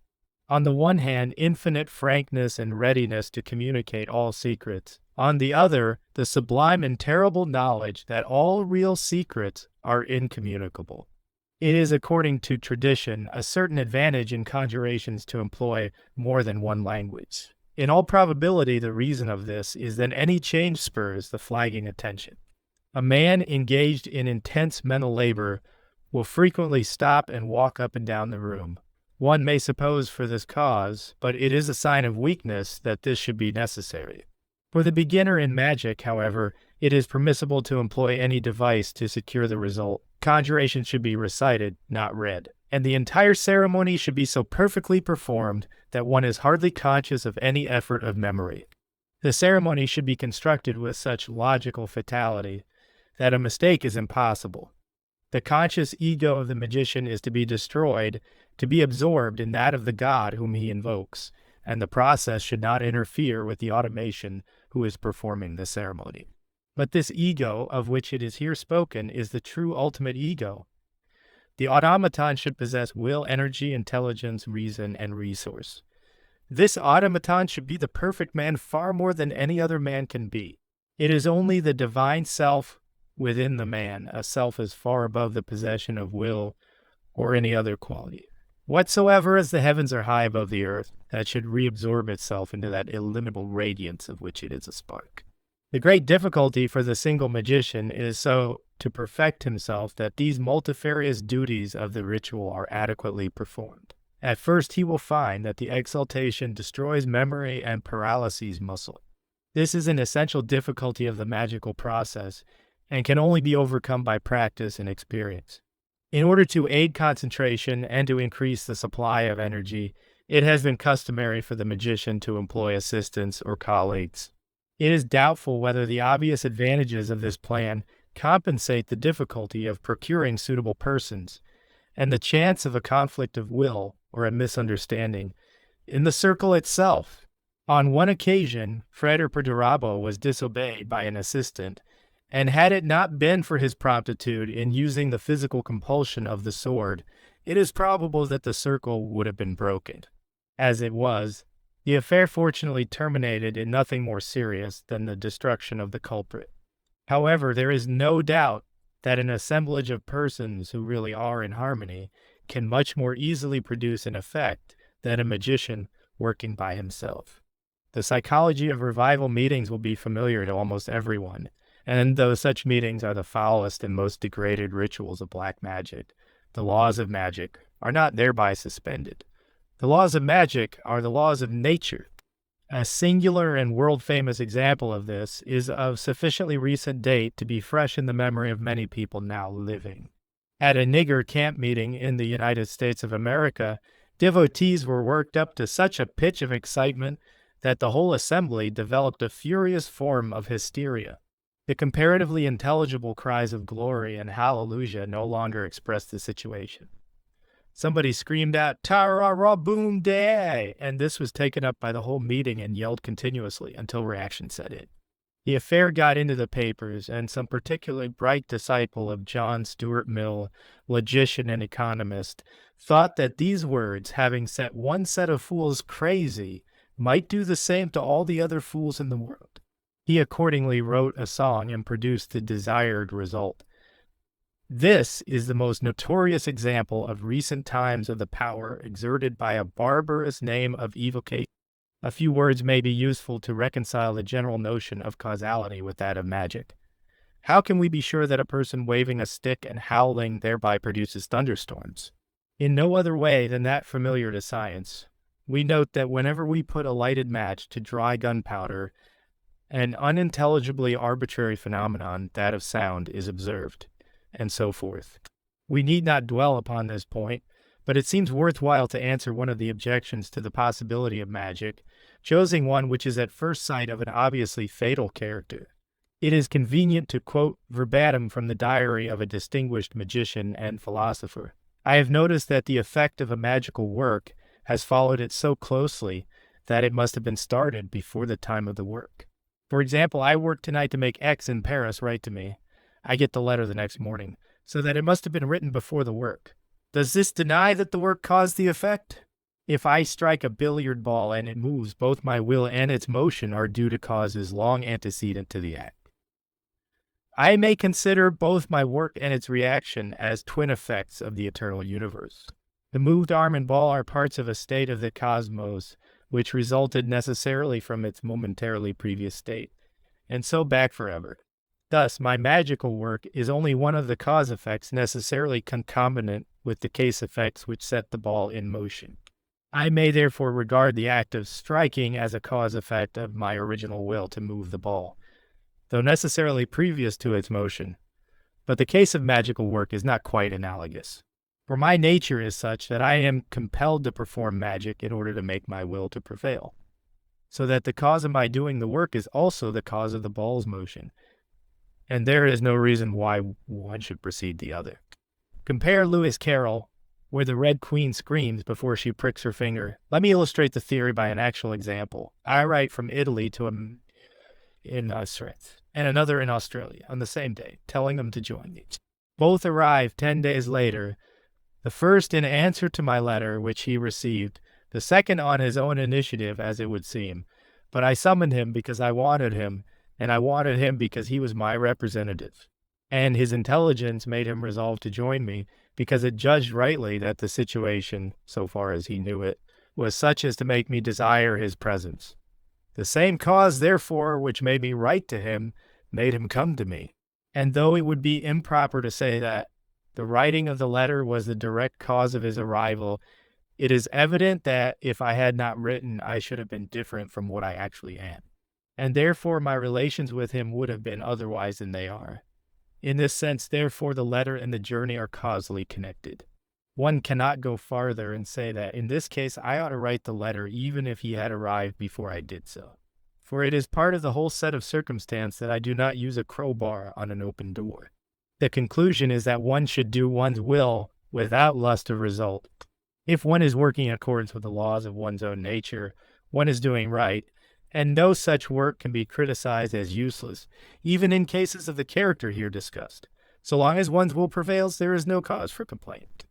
On the one hand, infinite frankness and readiness to communicate all secrets. On the other, the sublime and terrible knowledge that all real secrets are incommunicable. It is, according to tradition, a certain advantage in conjurations to employ more than one language. In all probability, the reason of this is that any change spurs the flagging attention. A man engaged in intense mental labor will frequently stop and walk up and down the room. One may suppose for this cause, but it is a sign of weakness that this should be necessary. For the beginner in magic, however, it is permissible to employ any device to secure the result. Conjuration should be recited, not read, and the entire ceremony should be so perfectly performed that one is hardly conscious of any effort of memory. The ceremony should be constructed with such logical fatality that a mistake is impossible. The conscious ego of the magician is to be destroyed, to be absorbed in that of the god whom he invokes, and the process should not interfere with the automation who is performing the ceremony. But this ego, of which it is here spoken, is the true ultimate ego. The automaton should possess will, energy, intelligence, reason, and resource. This automaton should be the perfect man far more than any other man can be. It is only the divine self within the man, a self as far above the possession of will or any other quality. Whatsoever as the heavens are high above the earth, that should reabsorb itself into that illimitable radiance of which it is a spark. The great difficulty for the single magician is so to perfect himself that these multifarious duties of the ritual are adequately performed. At first he will find that the exaltation destroys memory and paralyses muscle. This is an essential difficulty of the magical process and can only be overcome by practice and experience. In order to aid concentration and to increase the supply of energy, it has been customary for the magician to employ assistants or colleagues. It is doubtful whether the obvious advantages of this plan compensate the difficulty of procuring suitable persons, and the chance of a conflict of will or a misunderstanding in the circle itself. On one occasion, Frater Perdurabo was disobeyed by an assistant, and had it not been for his promptitude in using the physical compulsion of the sword, it is probable that the circle would have been broken. As it was, the affair fortunately terminated in nothing more serious than the destruction of the culprit. However, there is no doubt that an assemblage of persons who really are in harmony can much more easily produce an effect than a magician working by himself. The psychology of revival meetings will be familiar to almost everyone, and though such meetings are the foulest and most degraded rituals of black magic, the laws of magic are not thereby suspended. The laws of magic are the laws of nature. A singular and world-famous example of this is of sufficiently recent date to be fresh in the memory of many people now living. At a nigger camp meeting in the United States of America, devotees were worked up to such a pitch of excitement that the whole assembly developed a furious form of hysteria. The comparatively intelligible cries of glory and hallelujah no longer expressed the situation. Somebody screamed out, "Ta-ra-ra, boom, day!" and this was taken up by the whole meeting and yelled continuously until reaction set in. The affair got into the papers, and some particularly bright disciple of John Stuart Mill, logician and economist, thought that these words, having set one set of fools crazy, might do the same to all the other fools in the world. He accordingly wrote a song and produced the desired result. This is the most notorious example of recent times of the power exerted by a barbarous name of evocation. A few words may be useful to reconcile the general notion of causality with that of magic. How can we be sure that a person waving a stick and howling thereby produces thunderstorms? In no other way than that familiar to science. We note that whenever we put a lighted match to dry gunpowder, an unintelligibly arbitrary phenomenon, that of sound, is observed, and so forth. We need not dwell upon this point, but it seems worthwhile to answer one of the objections to the possibility of magic, choosing one which is at first sight of an obviously fatal character. It is convenient to quote verbatim from the diary of a distinguished magician and philosopher. I have noticed that the effect of a magical work has followed it so closely that it must have been started before the time of the work. For example, I work tonight to make X in Paris write to me. I get the letter the next morning, so that it must have been written before the work. Does this deny that the work caused the effect? If I strike a billiard ball and it moves, both my will and its motion are due to causes long antecedent to the act. I may consider both my work and its reaction as twin effects of the eternal universe. The moved arm and ball are parts of a state of the cosmos, which resulted necessarily from its momentarily previous state, and so back forever. Thus, my magical work is only one of the cause effects necessarily concomitant with the case effects which set the ball in motion. I may therefore regard the act of striking as a cause effect of my original will to move the ball, though necessarily previous to its motion. But the case of magical work is not quite analogous. For my nature is such that I am compelled to perform magic in order to make my will to prevail, so that the cause of my doing the work is also the cause of the ball's motion, and there is no reason why one should precede the other. Compare Lewis Carroll, where the Red Queen screams before she pricks her finger. Let me illustrate the theory by an actual example. I write from Italy to him in Australia, and another in Australia on the same day, telling them to join me. Both arrived 10 days later, the first in answer to my letter, which he received, the second on his own initiative, as it would seem. But I summoned him because I wanted him, and I wanted him because he was my representative. And his intelligence made him resolve to join me, because it judged rightly that the situation, so far as he knew it, was such as to make me desire his presence. The same cause, therefore, which made me write to him, made him come to me. And though it would be improper to say that the writing of the letter was the direct cause of his arrival, it is evident that if I had not written, I should have been different from what I actually am. And therefore my relations with him would have been otherwise than they are. In this sense, therefore, the letter and the journey are causally connected. One cannot go farther and say that in this case I ought to write the letter even if he had arrived before I did so. For it is part of the whole set of circumstance that I do not use a crowbar on an open door. The conclusion is that one should do one's will without lust of result. If one is working in accordance with the laws of one's own nature, one is doing right, and no such work can be criticized as useless, even in cases of the character here discussed. So long as one's will prevails, there is no cause for complaint.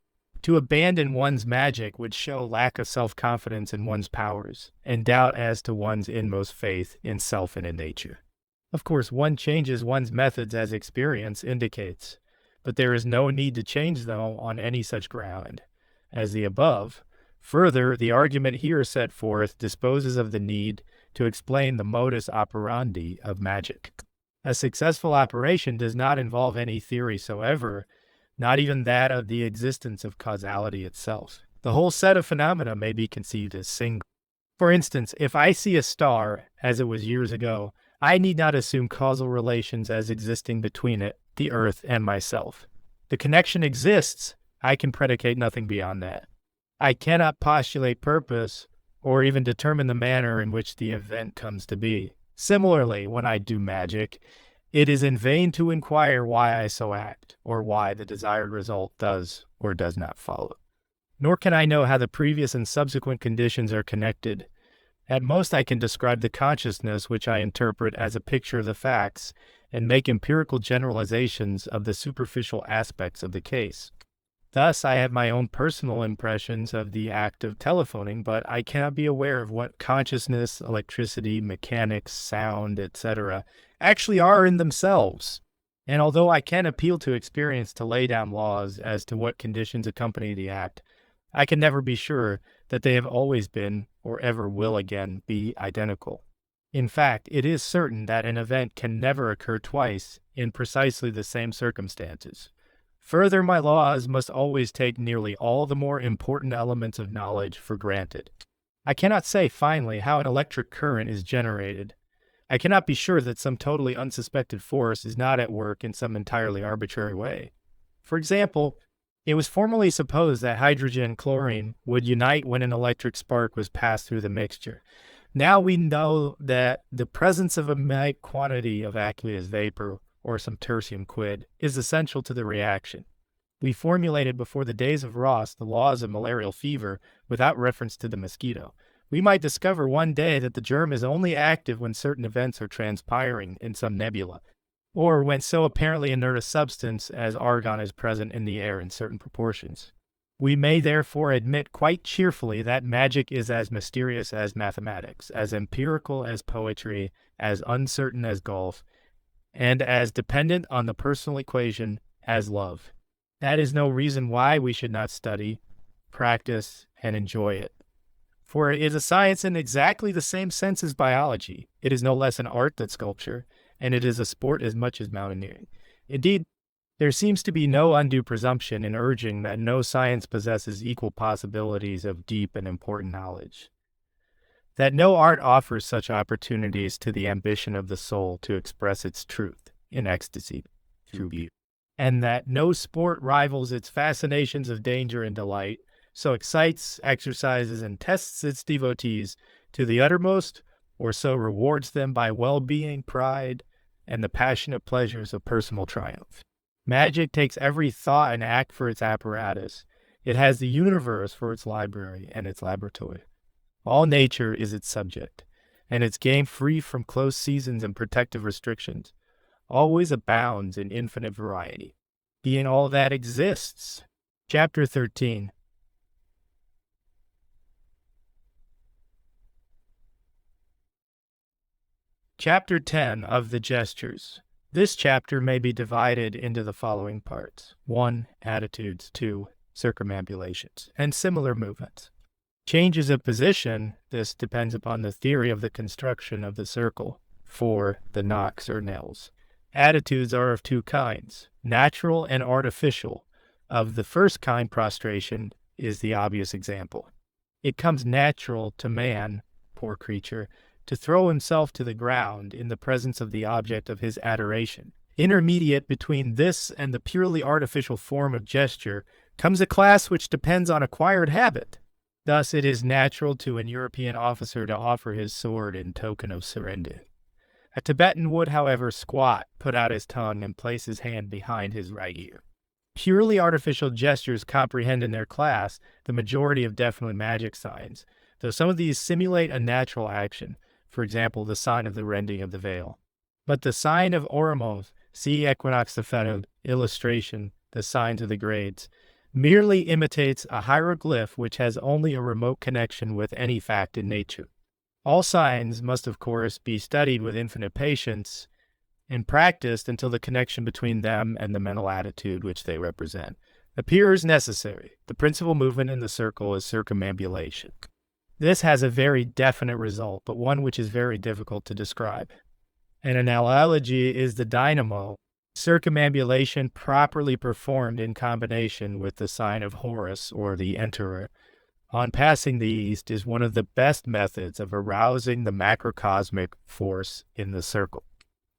To abandon one's magic would show lack of self-confidence in one's powers, and doubt as to one's inmost faith in self and in nature. Of course, one changes one's methods as experience indicates, but there is no need to change them on any such ground as the above. Further, the argument here set forth disposes of the need to explain the modus operandi of magic. A successful operation does not involve any theory soever, not even that of the existence of causality itself. The whole set of phenomena may be conceived as single. For instance, if I see a star, as it was years ago, I need not assume causal relations as existing between it, the earth, and myself. The connection exists. I can predicate nothing beyond that. I cannot postulate purpose or even determine the manner in which the event comes to be. Similarly, when I do magic, it is in vain to inquire why I so act, or why the desired result does or does not follow. Nor can I know how the previous and subsequent conditions are connected, At most, I can describe the consciousness which I interpret as a picture of the facts and make empirical generalizations of the superficial aspects of the case. Thus, I have my own personal impressions of the act of telephoning, but I cannot be aware of what consciousness, electricity, mechanics, sound, etc. actually are in themselves. And although I can appeal to experience to lay down laws as to what conditions accompany the act, I can never be sure that they have always been, or ever will again be, identical. In fact, it is certain that an event can never occur twice in precisely the same circumstances. Further, my laws must always take nearly all the more important elements of knowledge for granted. I cannot say, finally, how an electric current is generated. I cannot be sure that some totally unsuspected force is not at work in some entirely arbitrary way. For example, it was formerly supposed that hydrogen and chlorine would unite when an electric spark was passed through the mixture. Now we know that the presence of a minute quantity of aqueous vapor, or some tertium quid, is essential to the reaction. We formulated before the days of Ross the laws of malarial fever without reference to the mosquito. We might discover one day that the germ is only active when certain events are transpiring in some nebula, or when so apparently inert a substance as argon is present in the air in certain proportions. We may therefore admit quite cheerfully that magic is as mysterious as mathematics, as empirical as poetry, as uncertain as golf, and as dependent on the personal equation as love. That is no reason why we should not study, practice, and enjoy it. For it is a science in exactly the same sense as biology. It is no less an art than sculpture, and it is a sport as much as mountaineering. Indeed, there seems to be no undue presumption in urging that no science possesses equal possibilities of deep and important knowledge, that no art offers such opportunities to the ambition of the soul to express its truth in ecstasy through beauty, and that no sport rivals its fascinations of danger and delight, so excites, exercises, and tests its devotees to the uttermost, or so rewards them by well-being, pride, and the passionate pleasures of personal triumph. Magic takes every thought and act for its apparatus. It has the universe for its library and its laboratory. All nature is its subject, and its game, free from close seasons and protective restrictions, always abounds in infinite variety, being all that exists. Chapter 13. Chapter 10 of the Gestures. This chapter may be divided into the following parts. 1. Attitudes. 2. Circumambulations, and similar movements. Changes of position. This depends upon the theory of the construction of the circle. 4. The knocks or knells. Attitudes are of two kinds, natural and artificial. Of the first kind, prostration is the obvious example. It comes natural to man, poor creature, to throw himself to the ground in the presence of the object of his adoration. Intermediate between this and the purely artificial form of gesture comes a class which depends on acquired habit. Thus it is natural to an European officer to offer his sword in token of surrender. A Tibetan would, however, squat, put out his tongue, and place his hand behind his right ear. Purely artificial gestures comprehend in their class the majority of definitely magic signs, though some of these simulate a natural action, for example, the sign of the rending of the veil. But the sign of Oramos, see Equinox Fetid, illustration, the signs of the grades, merely imitates a hieroglyph which has only a remote connection with any fact in nature. All signs must, of course, be studied with infinite patience and practiced until the connection between them and the mental attitude which they represent appears necessary. The principal movement in the circle is circumambulation. This has a very definite result, but one which is very difficult to describe. An analogy is the dynamo. Circumambulation properly performed in combination with the sign of Horus or the Enterer on passing the east is one of the best methods of arousing the macrocosmic force in the circle.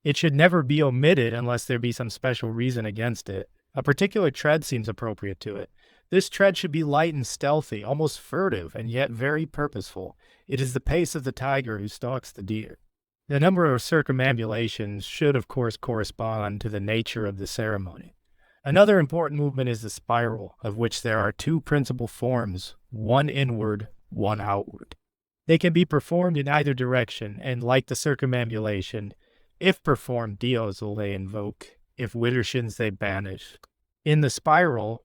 It should never be omitted unless there be some special reason against it. A particular tread seems appropriate to it. This tread should be light and stealthy, almost furtive, and yet very purposeful. It is the pace of the tiger who stalks the deer. The number of circumambulations should, of course, correspond to the nature of the ceremony. Another important movement is the spiral, of which there are two principal forms, one inward, one outward. They can be performed in either direction, and like the circumambulation, if performed diosel they invoke, if widdershins they banish. In the spiral,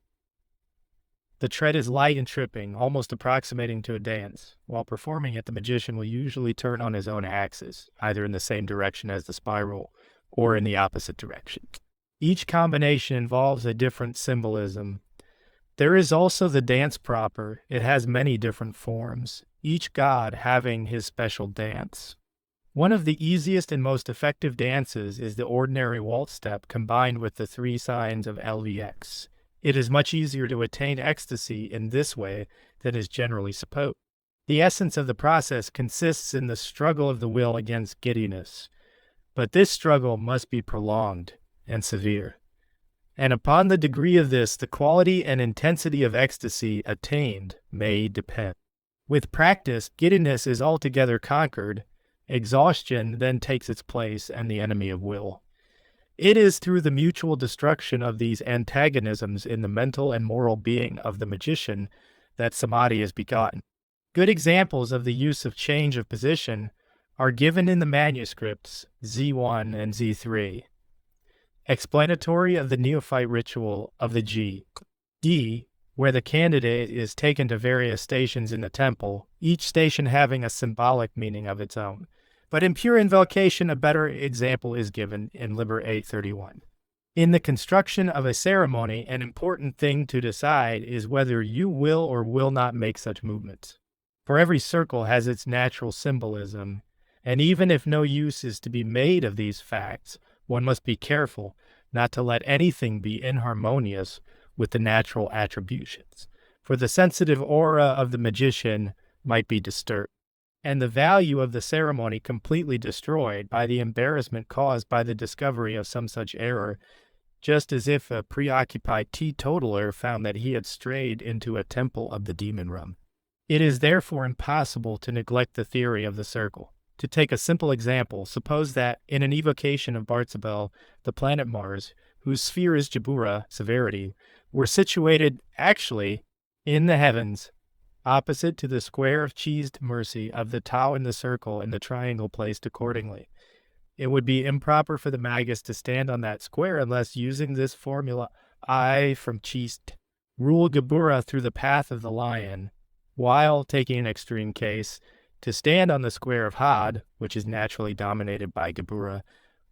the tread is light and tripping, almost approximating to a dance. While performing it, the magician will usually turn on his own axis, either in the same direction as the spiral or in the opposite direction. Each combination involves a different symbolism. There is also the dance proper. It has many different forms, each god having his special dance. One of the easiest and most effective dances is the ordinary waltz step combined with the 3 signs of LVX. It is much easier to attain ecstasy in this way than is generally supposed. The essence of the process consists in the struggle of the will against giddiness, but this struggle must be prolonged and severe. And upon the degree of this, the quality and intensity of ecstasy attained may depend. With practice, giddiness is altogether conquered. Exhaustion then takes its place and the enemy of will. It is through the mutual destruction of these antagonisms in the mental and moral being of the magician that samadhi is begotten. Good examples of the use of change of position are given in the manuscripts Z1 and Z3. Explanatory of the neophyte ritual of the G. D, where the candidate is taken to various stations in the temple, each station having a symbolic meaning of its own. But in pure invocation, a better example is given in Liber 831. In the construction of a ceremony, an important thing to decide is whether you will or will not make such movements. For every circle has its natural symbolism, and even if no use is to be made of these facts, one must be careful not to let anything be inharmonious with the natural attributions, for the sensitive aura of the magician might be disturbed, and the value of the ceremony completely destroyed by the embarrassment caused by the discovery of some such error, just as if a preoccupied teetotaler found that he had strayed into a temple of the demon rum. It is therefore impossible to neglect the theory of the circle. To take a simple example, suppose that in an evocation of Barzabel, the planet Mars, whose sphere is Jabura, severity, were situated actually in the heavens, opposite to the square of cheesed mercy of the Tau in the circle and the triangle placed accordingly. It would be improper for the magus to stand on that square unless using this formula I from cheesed rule Jabura through the path of the lion, while, taking an extreme case, to stand on the square of Had, which is naturally dominated by Jabura,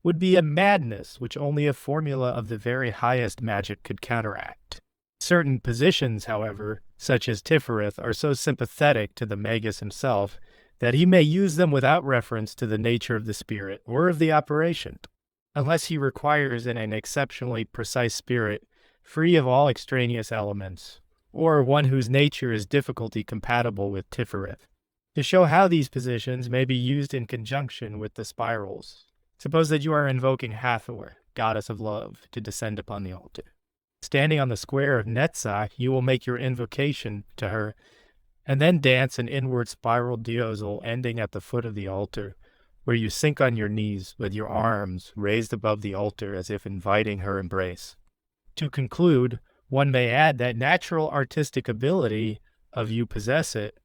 would be a madness which only a formula of the very highest magic could counteract. Certain positions, however, such as Tifereth, are so sympathetic to the magus himself that he may use them without reference to the nature of the spirit or of the operation, unless he requires in an exceptionally precise spirit, free of all extraneous elements, or one whose nature is difficulty compatible with Tifereth. To show how these positions may be used in conjunction with the spirals, suppose that you are invoking Hathor, goddess of love, to descend upon the altar. Standing on the square of Netzach, you will make your invocation to her, and then dance an inward spiral diosel ending at the foot of the altar, where you sink on your knees with your arms raised above the altar as if inviting her embrace. To conclude, one may add that natural artistic ability, of you possess it,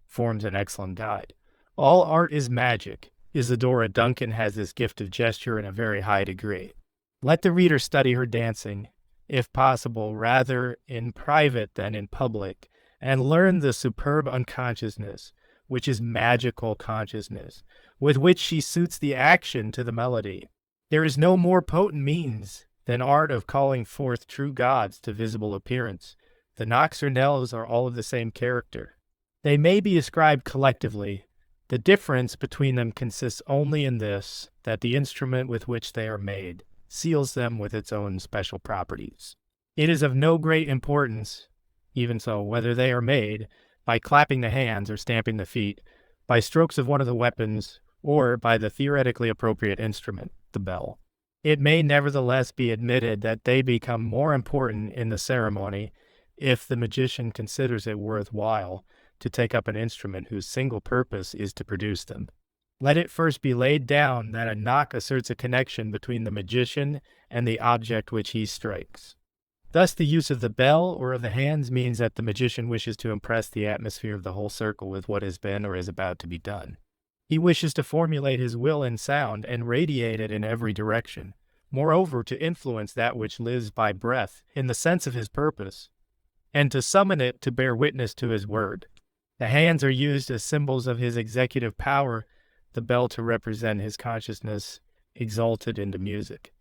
forms an excellent guide. All art is magic. Isadora Duncan has this gift of gesture in a very high degree. Let the reader study her dancing, if possible, rather in private than in public, and learn the superb unconsciousness, which is magical consciousness, with which she suits the action to the melody. There is no more potent means than art of calling forth true gods to visible appearance. The nocturnelles are all of the same character. They may be ascribed collectively. The difference between them consists only in this, that the instrument with which they are made seals them with its own special properties. It is of no great importance, even so, whether they are made by clapping the hands or stamping the feet, by strokes of one of the weapons, or by the theoretically appropriate instrument, the bell. It may nevertheless be admitted that they become more important in the ceremony if the magician considers it worthwhile to take up an instrument whose single purpose is to produce them. Let it first be laid down that a knock asserts a connection between the magician and the object which he strikes. Thus, the use of the bell or of the hands means that the magician wishes to impress the atmosphere of the whole circle with what has been or is about to be done. He wishes to formulate his will in sound and radiate it in every direction. Moreover, to influence that which lives by breath in the sense of his purpose, and to summon it to bear witness to his word. The hands are used as symbols of his executive power, the bell to represent his consciousness exalted into music.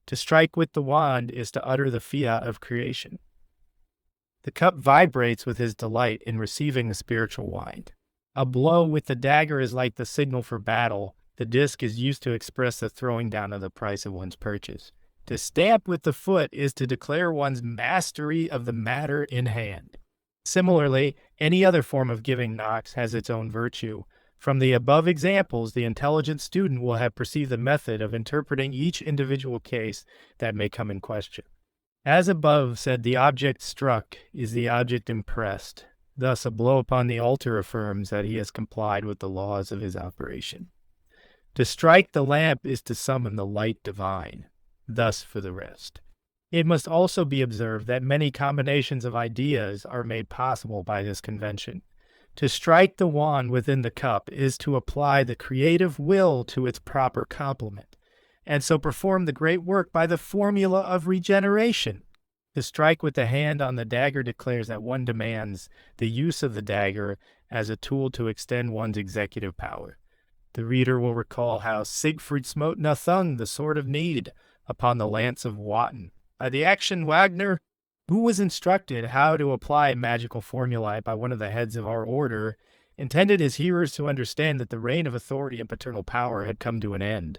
To strike with the wand is to utter the fiat of creation. The cup vibrates with his delight in receiving the spiritual wine. A blow with the dagger is like the signal for battle. The disc is used to express the throwing down of the price of one's purchase. To stamp with the foot is to declare one's mastery of the matter in hand. Similarly, any other form of giving knocks has its own virtue. From the above examples, the intelligent student will have perceived the method of interpreting each individual case that may come in question. As above said, the object struck is the object impressed. Thus, a blow upon the altar affirms that he has complied with the laws of his operation. To strike the lamp is to summon the light divine. Thus for the rest. It must also be observed that many combinations of ideas are made possible by this convention. To strike the wand within the cup is to apply the creative will to its proper complement, and so perform the great work by the formula of regeneration. To strike with the hand on the dagger declares that one demands the use of the dagger as a tool to extend one's executive power. The reader will recall how Siegfried smote Nathung, the sword of need, upon the lance of Wotan. By the action Wagner, who was instructed how to apply magical formulae by one of the heads of our order, intended his hearers to understand that the reign of authority and paternal power had come to an end,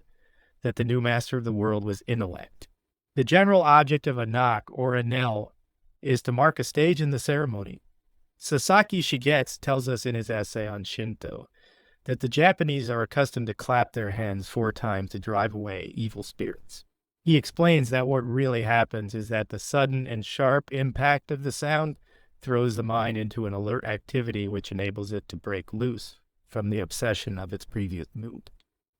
that the new master of the world was intellect. The general object of a knock or a knell is to mark a stage in the ceremony. Sasaki Shigetsu tells us in his essay on Shinto that the Japanese are accustomed to clap their hands 4 times to drive away evil spirits. He explains that what really happens is that the sudden and sharp impact of the sound throws the mind into an alert activity which enables it to break loose from the obsession of its previous mood.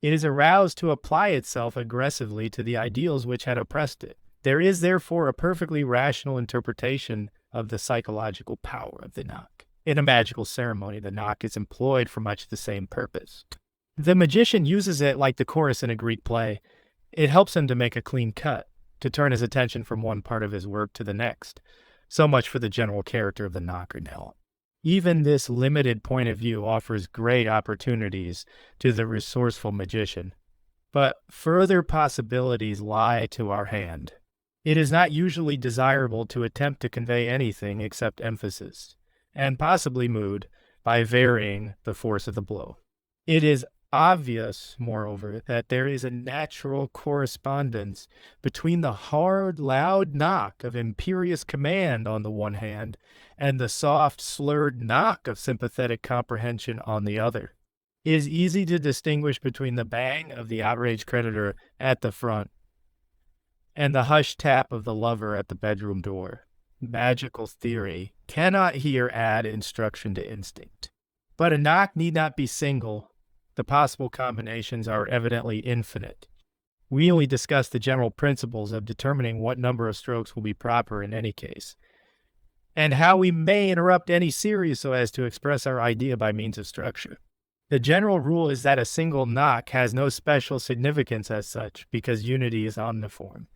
It is aroused to apply itself aggressively to the ideals which had oppressed it. There is therefore a perfectly rational interpretation of the psychological power of the knock. In a magical ceremony, the knock is employed for much the same purpose. The magician uses it like the chorus in a Greek play. It helps him to make a clean cut, to turn his attention from one part of his work to the next. So much for the general character of the knock or knell. Even this limited point of view offers great opportunities to the resourceful magician. But further possibilities lie to our hand. It is not usually desirable to attempt to convey anything except emphasis, and possibly mood, by varying the force of the blow. It is obvious, moreover, that there is a natural correspondence between the hard, loud knock of imperious command on the one hand, and the soft, slurred knock of sympathetic comprehension on the other. It is easy to distinguish between the bang of the outraged creditor at the front and the hushed tap of the lover at the bedroom door. Magical theory cannot here add instruction to instinct. But a knock need not be single. The possible combinations are evidently infinite. We only discuss the general principles of determining what number of strokes will be proper in any case, and how we may interrupt any series so as to express our idea by means of structure. The general rule is that a single knock has no special significance as such, because unity is omniform.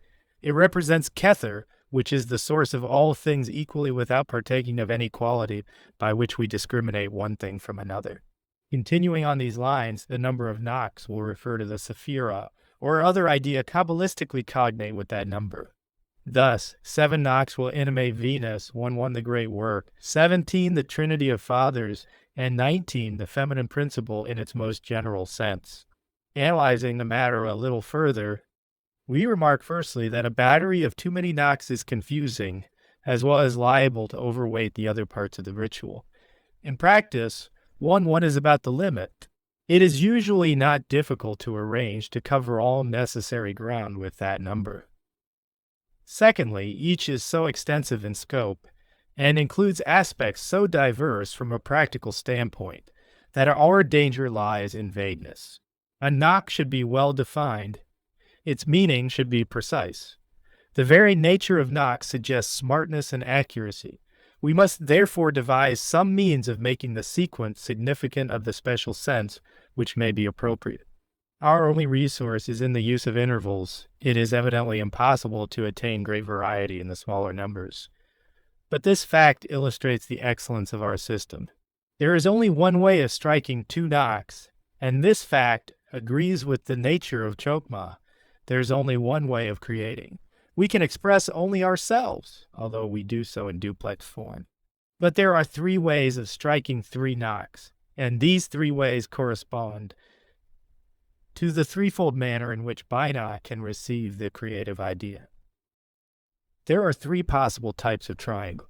It represents Kether, which is the source of all things equally without partaking of any quality by which we discriminate one thing from another. Continuing on these lines, the number of knocks will refer to the Sephira, or other idea kabbalistically cognate with that number. Thus, 7 knocks will animate Venus, 1 the great work, 17 the Trinity of Fathers, and 19 the feminine principle in its most general sense. Analyzing the matter a little further, we remark firstly that a battery of too many knocks is confusing, as well as liable to overweight the other parts of the ritual. In practice, 1 is about the limit. It is usually not difficult to arrange to cover all necessary ground with that number. Secondly, each is so extensive in scope and includes aspects so diverse from a practical standpoint that our danger lies in vagueness. A knock should be well defined. Its meaning should be precise. The very nature of knocks suggests smartness and accuracy. We must therefore devise some means of making the sequence significant of the special sense which may be appropriate. Our only resource is in the use of intervals. It is evidently impossible to attain great variety in the smaller numbers. But this fact illustrates the excellence of our system. There is only one way of striking 2 knocks, and this fact agrees with the nature of Chokmah. There is only one way of creating. We can express only ourselves, although we do so in duplex form. But there are 3 ways of striking 3 knocks, and these 3 ways correspond to the threefold manner in which Binock can receive the creative idea. There are 3 possible types of triangle.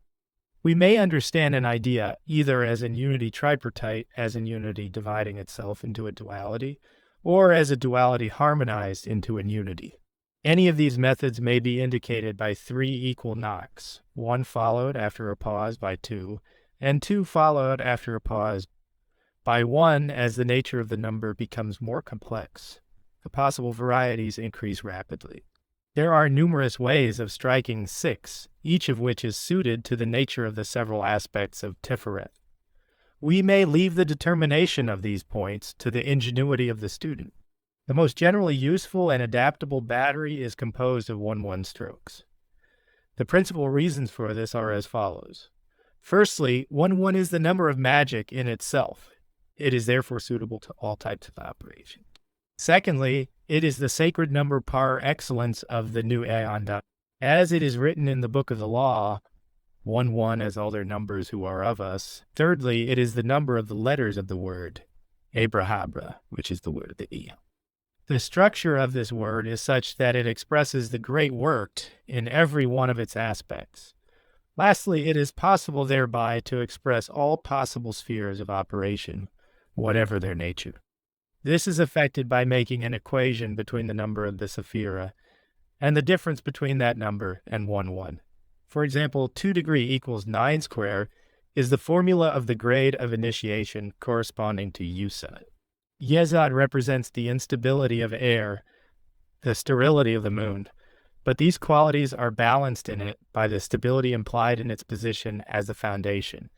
We may understand an idea either as an unity tripartite, as an unity dividing itself into a duality, or as a duality harmonized into an unity. Any of these methods may be indicated by 3 equal knocks, 1 followed after a pause by 2, and 2 followed after a pause by 1 as the nature of the number becomes more complex. The possible varieties increase rapidly. There are numerous ways of striking 6, each of which is suited to the nature of the several aspects of Tiferet. We may leave the determination of these points to the ingenuity of the student. The most generally useful and adaptable battery is composed of 1-1 strokes. The principal reasons for this are as follows. Firstly, 1-1 is the number of Magick in itself. It is therefore suitable to all types of operation. Secondly, it is the sacred number par excellence of the new Aeon. As it is written in the book of the law, 1-1 as all their numbers who are of us. Thirdly, it is the number of the letters of the word, Abrahabra, which is the word of the Eon. The structure of this word is such that it expresses the great worked in every one of its aspects. Lastly, it is possible thereby to express all possible spheres of operation, whatever their nature. This is effected by making an equation between the number of the sephira and the difference between that number and 1-1. For example, 2 degree equals 9 square is the formula of the grade of initiation corresponding to Yesod. Yesod represents the instability of air, the sterility of the moon, but these qualities are balanced in it by the stability implied in its position as a foundation,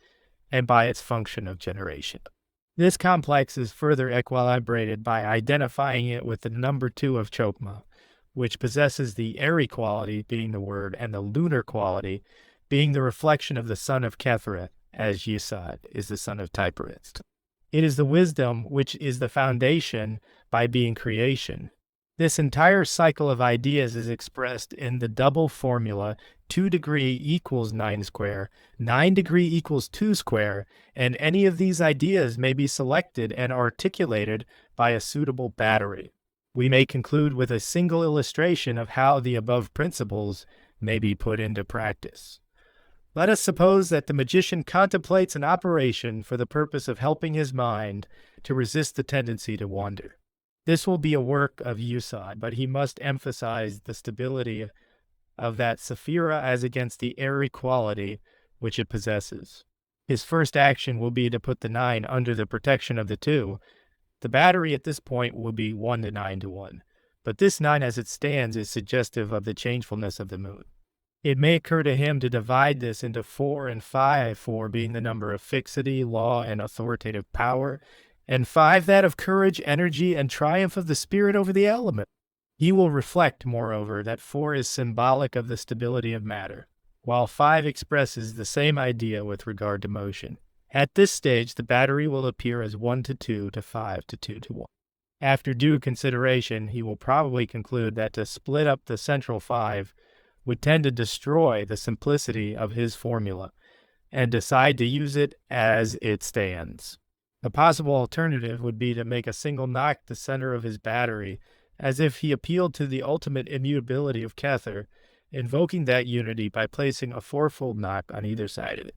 and by its function of generation. This complex is further equilibrated by identifying it with the number 2 of Chokmah, which possesses the airy quality, being the word, and the lunar quality, being the reflection of the son of Ketheret, as Yesod is the son of Tiphareth. It is the wisdom which is the foundation by being creation. This entire cycle of ideas is expressed in the double formula 2 degree equals 9 square, 9 degree equals 2 square, and any of these ideas may be selected and articulated by a suitable battery. We may conclude with a single illustration of how the above principles may be put into practice. Let us suppose that the magician contemplates an operation for the purpose of helping his mind to resist the tendency to wander. This will be a work of Yesod, but he must emphasize the stability of that sephira as against the airy quality which it possesses. His first action will be to put the 9 under the protection of the 2. The battery at this point will be 1 to 9 to 1, but this 9 as it stands is suggestive of the changefulness of the moon. It may occur to him to divide this into 4 and 5, 4 being the number of fixity, law, and authoritative power, and 5 that of courage, energy, and triumph of the spirit over the element. He will reflect, moreover, that 4 is symbolic of the stability of matter, while 5 expresses the same idea with regard to motion. At this stage, the battery will appear as 1 to 2 to 5 to 2 to 1. After due consideration, he will probably conclude that to split up the central 5 would tend to destroy the simplicity of his formula, and decide to use it as it stands. A possible alternative would be to make a single knock the center of his battery, as if he appealed to the ultimate immutability of Kether, invoking that unity by placing a 4-fold knock on either side of it.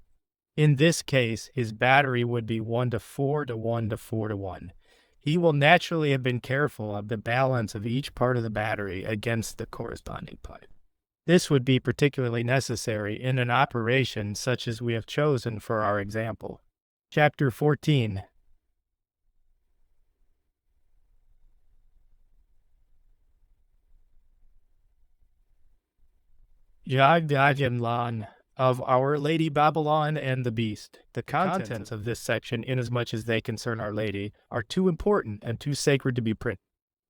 In this case, his battery would be 1 to 4 to 1 to 4 to 1. He will naturally have been careful of the balance of each part of the battery against the corresponding part. This would be particularly necessary in an operation such as we have chosen for our example. Chapter 14. Jagdajamlan of Our Lady Babylon and the Beast. The contents of this section, inasmuch as they concern Our Lady, are too important and too sacred to be printed.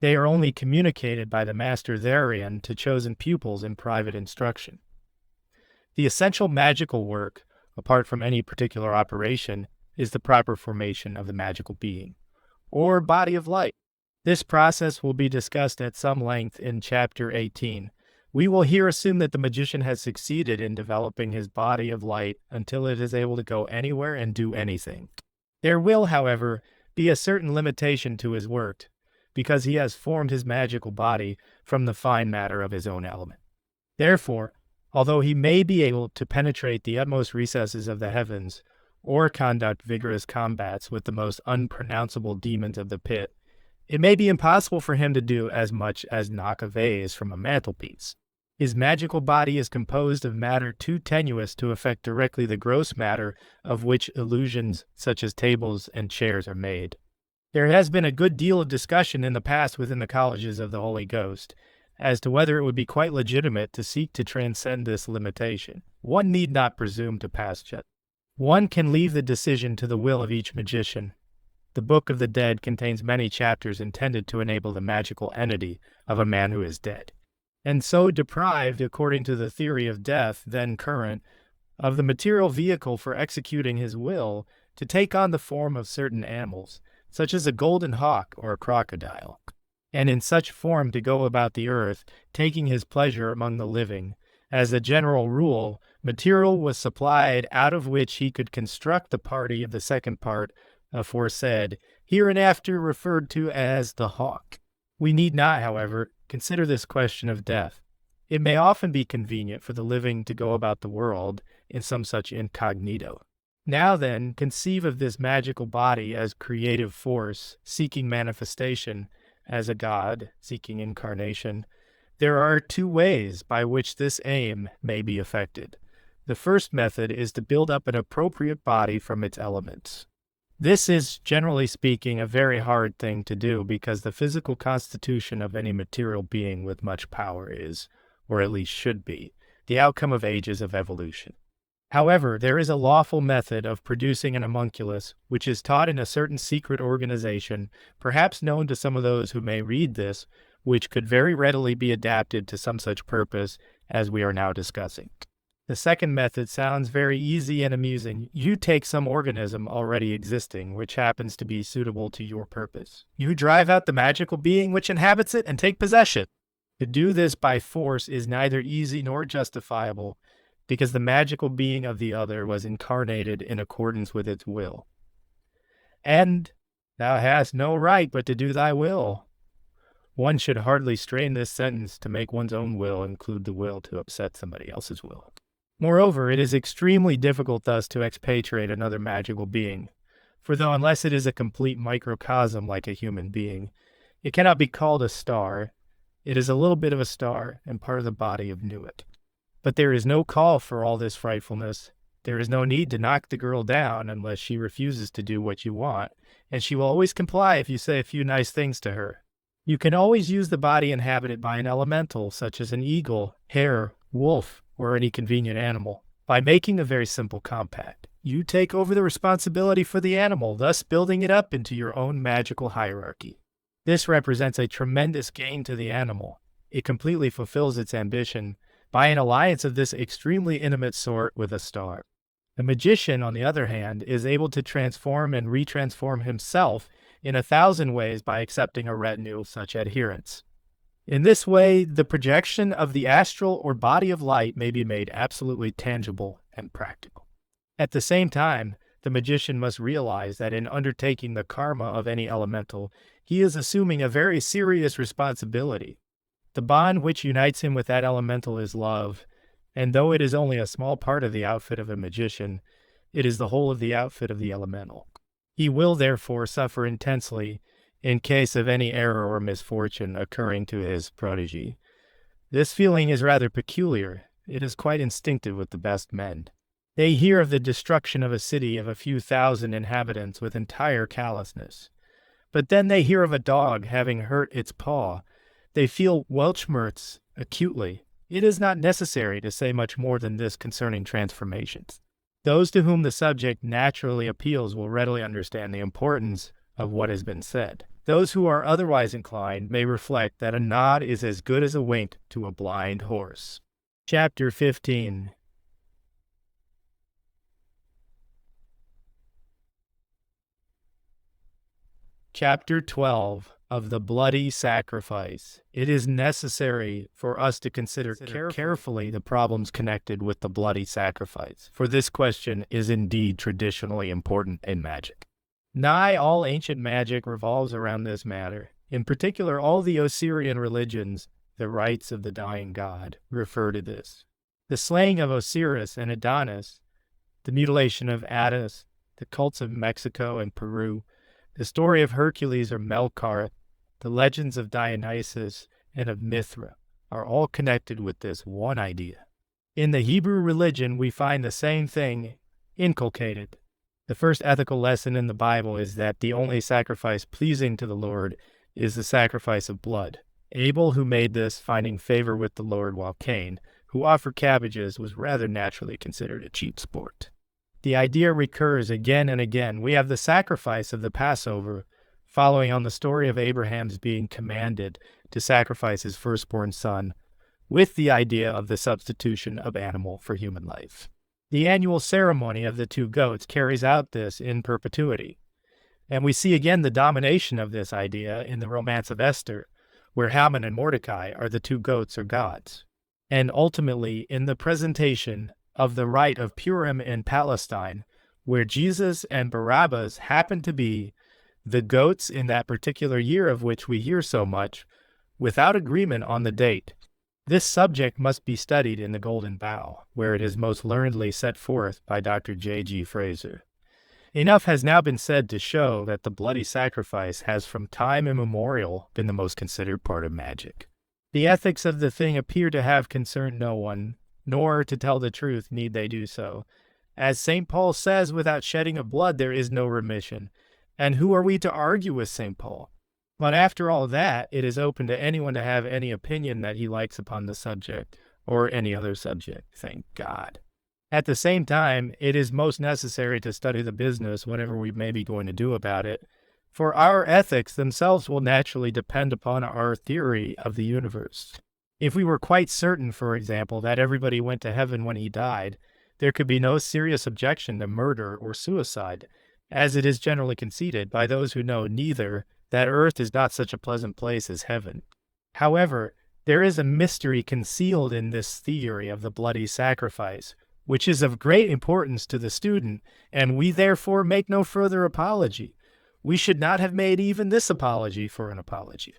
They are only communicated by the master therein to chosen pupils in private instruction. The essential magical work, apart from any particular operation, is the proper formation of the magical being, or body of light. This process will be discussed at some length in Chapter 18. We will here assume that the magician has succeeded in developing his body of light until it is able to go anywhere and do anything. There will, however, be a certain limitation to his work, because he has formed his magical body from the fine matter of his own element. Therefore, although he may be able to penetrate the utmost recesses of the heavens, or conduct vigorous combats with the most unpronounceable demons of the pit, it may be impossible for him to do as much as knock a vase from a mantelpiece. His magical body is composed of matter too tenuous to affect directly the gross matter of which illusions such as tables and chairs are made. There has been a good deal of discussion in the past within the colleges of the Holy Ghost as to whether it would be quite legitimate to seek to transcend this limitation. One need not presume to pass judgment. One can leave the decision to the will of each magician. The Book of the Dead contains many chapters intended to enable the magical entity of a man who is dead, and so deprived, according to the theory of death then current, of the material vehicle for executing his will, to take on the form of certain animals, such as a golden hawk or a crocodile, and in such form to go about the earth, taking his pleasure among the living. As a general rule, material was supplied out of which he could construct the party of the second part aforesaid, hereinafter referred to as the hawk. We need not, however, consider this question of death. It may often be convenient for the living to go about the world in some such incognito. Now then, conceive of this magical body as creative force, seeking manifestation, as a god, seeking incarnation. There are two ways by which this aim may be effected. The first method is to build up an appropriate body from its elements. This is, generally speaking, a very hard thing to do because the physical constitution of any material being with much power is, or at least should be, the outcome of ages of evolution. However, there is a lawful method of producing an homunculus which is taught in a certain secret organization, perhaps known to some of those who may read this, which could very readily be adapted to some such purpose as we are now discussing. The second method sounds very easy and amusing. You take some organism already existing, which happens to be suitable to your purpose. You drive out the magical being which inhabits it and take possession. To do this by force is neither easy nor justifiable, because the magical being of the other was incarnated in accordance with its will. And thou hast no right but to do thy will. One should hardly strain this sentence to make one's own will include the will to upset somebody else's will. Moreover, it is extremely difficult thus to expatriate another magical being, for though unless it is a complete microcosm like a human being, it cannot be called a star, it is a little bit of a star and part of the body of Nuit. But there is no call for all this frightfulness. There is no need to knock the girl down unless she refuses to do what you want, and she will always comply if you say a few nice things to her. You can always use the body inhabited by an elemental, such as an eagle, hare, wolf, or any convenient animal, by making a very simple compact. You take over the responsibility for the animal, thus building it up into your own magical hierarchy. This represents a tremendous gain to the animal. It completely fulfills its ambition by an alliance of this extremely intimate sort with a star. The magician, on the other hand, is able to transform and retransform himself in 1,000 ways by accepting a retinue of such adherents. In this way, the projection of the astral or body of light may be made absolutely tangible and practical. At the same time, the magician must realize that in undertaking the karma of any elemental, he is assuming a very serious responsibility. The bond which unites him with that elemental is love, and though it is only a small part of the outfit of a magician, it is the whole of the outfit of the elemental. He will therefore suffer intensely in case of any error or misfortune occurring to his protege. This feeling is rather peculiar. It is quite instinctive with the best men. They hear of the destruction of a city of a few thousand inhabitants with entire callousness. But then they hear of a dog having hurt its paw. They feel Weltschmerz acutely, It is not necessary to say much more than this concerning transformations. Those to whom the subject naturally appeals will readily understand the importance of what has been said. Those who are otherwise inclined may reflect that a nod is as good as a wink to a blind horse. Chapter 15. Chapter 12 of the Bloody Sacrifice. It is necessary for us to consider carefully the problems connected with the bloody sacrifice, for this question is indeed traditionally important in magic. Nigh all ancient magic revolves around this matter. In particular, all the Osirian religions, the rites of the dying god, refer to this. The slaying of Osiris and Adonis, the mutilation of Attis, the cults of Mexico and Peru, the story of Hercules or Melkart, the legends of Dionysus and of Mithra are all connected with this one idea. In the Hebrew religion, we find the same thing inculcated. The first ethical lesson in the Bible is that the only sacrifice pleasing to the Lord is the sacrifice of blood. Abel, who made this, finding favor with the Lord, while Cain, who offered cabbages, was rather naturally considered a cheap sport. The idea recurs again and again. We have the sacrifice of the Passover, following on the story of Abraham's being commanded to sacrifice his firstborn son, with the idea of the substitution of animal for human life. The annual ceremony of the two goats carries out this in perpetuity. And we see again the domination of this idea in the romance of Esther, where Haman and Mordecai are the two goats or gods. And ultimately in the presentation of the rite of Purim in Palestine, where Jesus and Barabbas happen to be the goats in that particular year of which we hear so much, without agreement on the date. This subject must be studied in the Golden Bough, where it is most learnedly set forth by Dr. J.G. Fraser. Enough has now been said to show that the bloody sacrifice has from time immemorial been the most considered part of magic. The ethics of the thing appear to have concerned no one, nor, to tell the truth, need they do so. As St. Paul says, without shedding of blood there is no remission. And who are we to argue with St. Paul? But after all that, it is open to anyone to have any opinion that he likes upon the subject, or any other subject, thank God. At the same time, it is most necessary to study the business, whatever we may be going to do about it, for our ethics themselves will naturally depend upon our theory of the universe. If we were quite certain, for example, that everybody went to heaven when he died, there could be no serious objection to murder or suicide, as it is generally conceded by those who know neither that earth is not such a pleasant place as heaven. However, there is a mystery concealed in this theory of the bloody sacrifice, which is of great importance to the student, and we therefore make no further apology. We should not have made even this apology for an apology,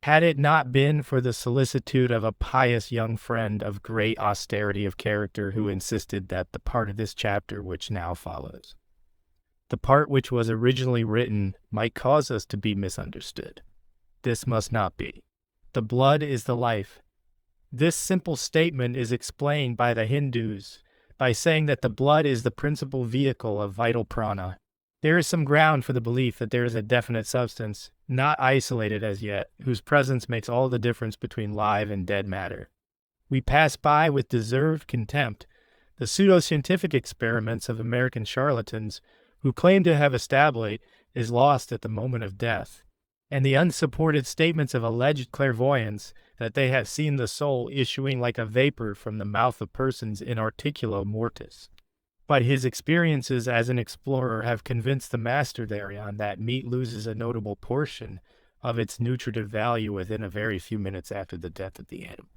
had it not been for the solicitude of a pious young friend of great austerity of character who insisted that the part of this chapter which now follows, the part which was originally written, might cause us to be misunderstood. This must not be. The blood is the life. This simple statement is explained by the Hindus by saying that the blood is the principal vehicle of vital prana. There is some ground for the belief that there is a definite substance, not isolated as yet, whose presence makes all the difference between live and dead matter. We pass by with deserved contempt the pseudoscientific experiments of American charlatans who claim to have established is lost at the moment of death, and the unsupported statements of alleged clairvoyants that they have seen the soul issuing like a vapor from the mouth of persons in articulo mortis. But his experiences as an explorer have convinced the master thereon that meat loses a notable portion of its nutritive value within a very few minutes after the death of the animal,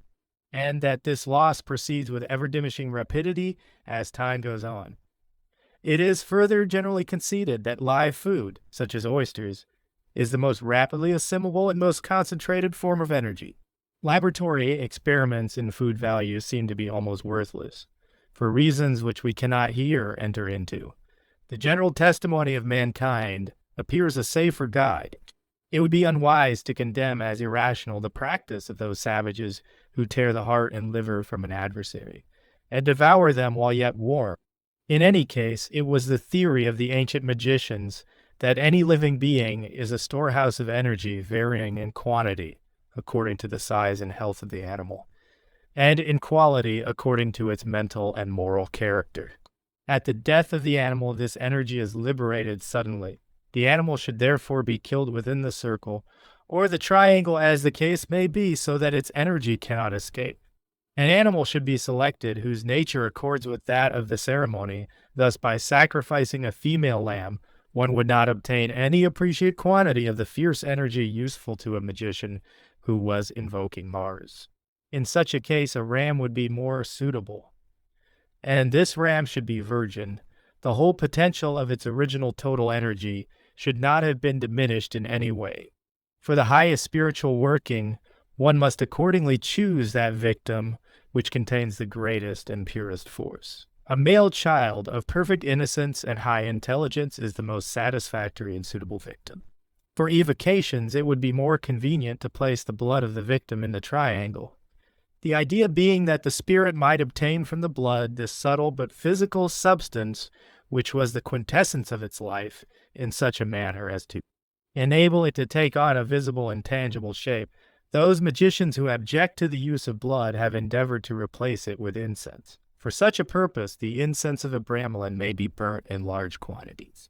and that this loss proceeds with ever-diminishing rapidity as time goes on. It is further generally conceded that live food, such as oysters, is the most rapidly assimilable and most concentrated form of energy. Laboratory experiments in food value seem to be almost worthless, for reasons which we cannot here enter into. The general testimony of mankind appears a safer guide. It would be unwise to condemn as irrational the practice of those savages who tear the heart and liver from an adversary, and devour them while yet warm. In any case, it was the theory of the ancient magicians that any living being is a storehouse of energy varying in quantity according to the size and health of the animal. and in quality according to its mental and moral character. At the death of the animal, this energy is liberated suddenly. The animal should therefore be killed within the circle, or the triangle as the case may be, so that its energy cannot escape. An animal should be selected whose nature accords with that of the ceremony. Thus, by sacrificing a female lamb, one would not obtain any appreciate quantity of the fierce energy useful to a magician who was invoking Mars. In such a case, a ram would be more suitable, and this ram should be virgin. The whole potential of its original total energy should not have been diminished in any way. For the highest spiritual working, one must accordingly choose that victim which contains the greatest and purest force. A male child of perfect innocence and high intelligence is the most satisfactory and suitable victim. For evocations, it would be more convenient to place the blood of the victim in the triangle. The idea being that the spirit might obtain from the blood this subtle but physical substance which was the quintessence of its life in such a manner as to enable it to take on a visible and tangible shape. Those magicians who object to the use of blood have endeavored to replace it with incense. For such a purpose, the incense of a brahmin may be burnt in large quantities.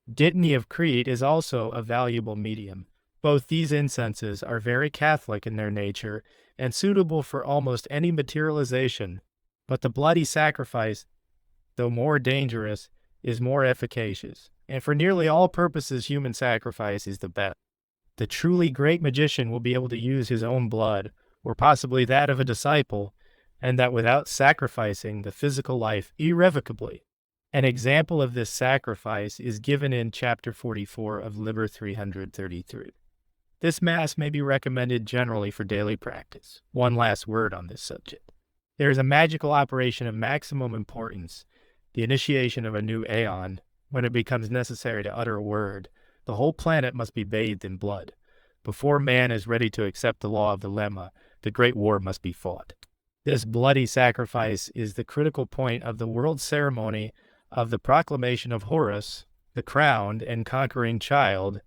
Dittany of Crete is also a valuable medium. Both these incenses are very Catholic in their nature and suitable for almost any materialization, but the bloody sacrifice, though more dangerous, is more efficacious, and for nearly all purposes human sacrifice is the best. The truly great magician will be able to use his own blood, or possibly that of a disciple, and that without sacrificing the physical life irrevocably. An example of this sacrifice is given in Chapter 44 of Liber 333. This Mass may be recommended generally for daily practice. One last word on this subject. There is a magical operation of maximum importance, the initiation of a new aeon. When it becomes necessary to utter a word, the whole planet must be bathed in blood. Before man is ready to accept the law of the lemma, the great war must be fought. This bloody sacrifice is the critical point of the world ceremony of the proclamation of Horus, the crowned and conquering child,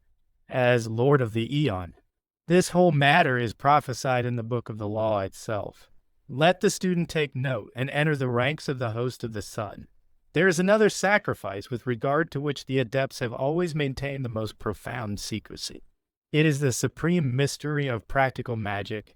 as Lord of the Aeon. This whole matter is prophesied in the book of the law itself. Let the student take note and enter the ranks of the host of the sun. There is another sacrifice with regard to which the adepts have always maintained the most profound secrecy. It is the supreme mystery of practical magic.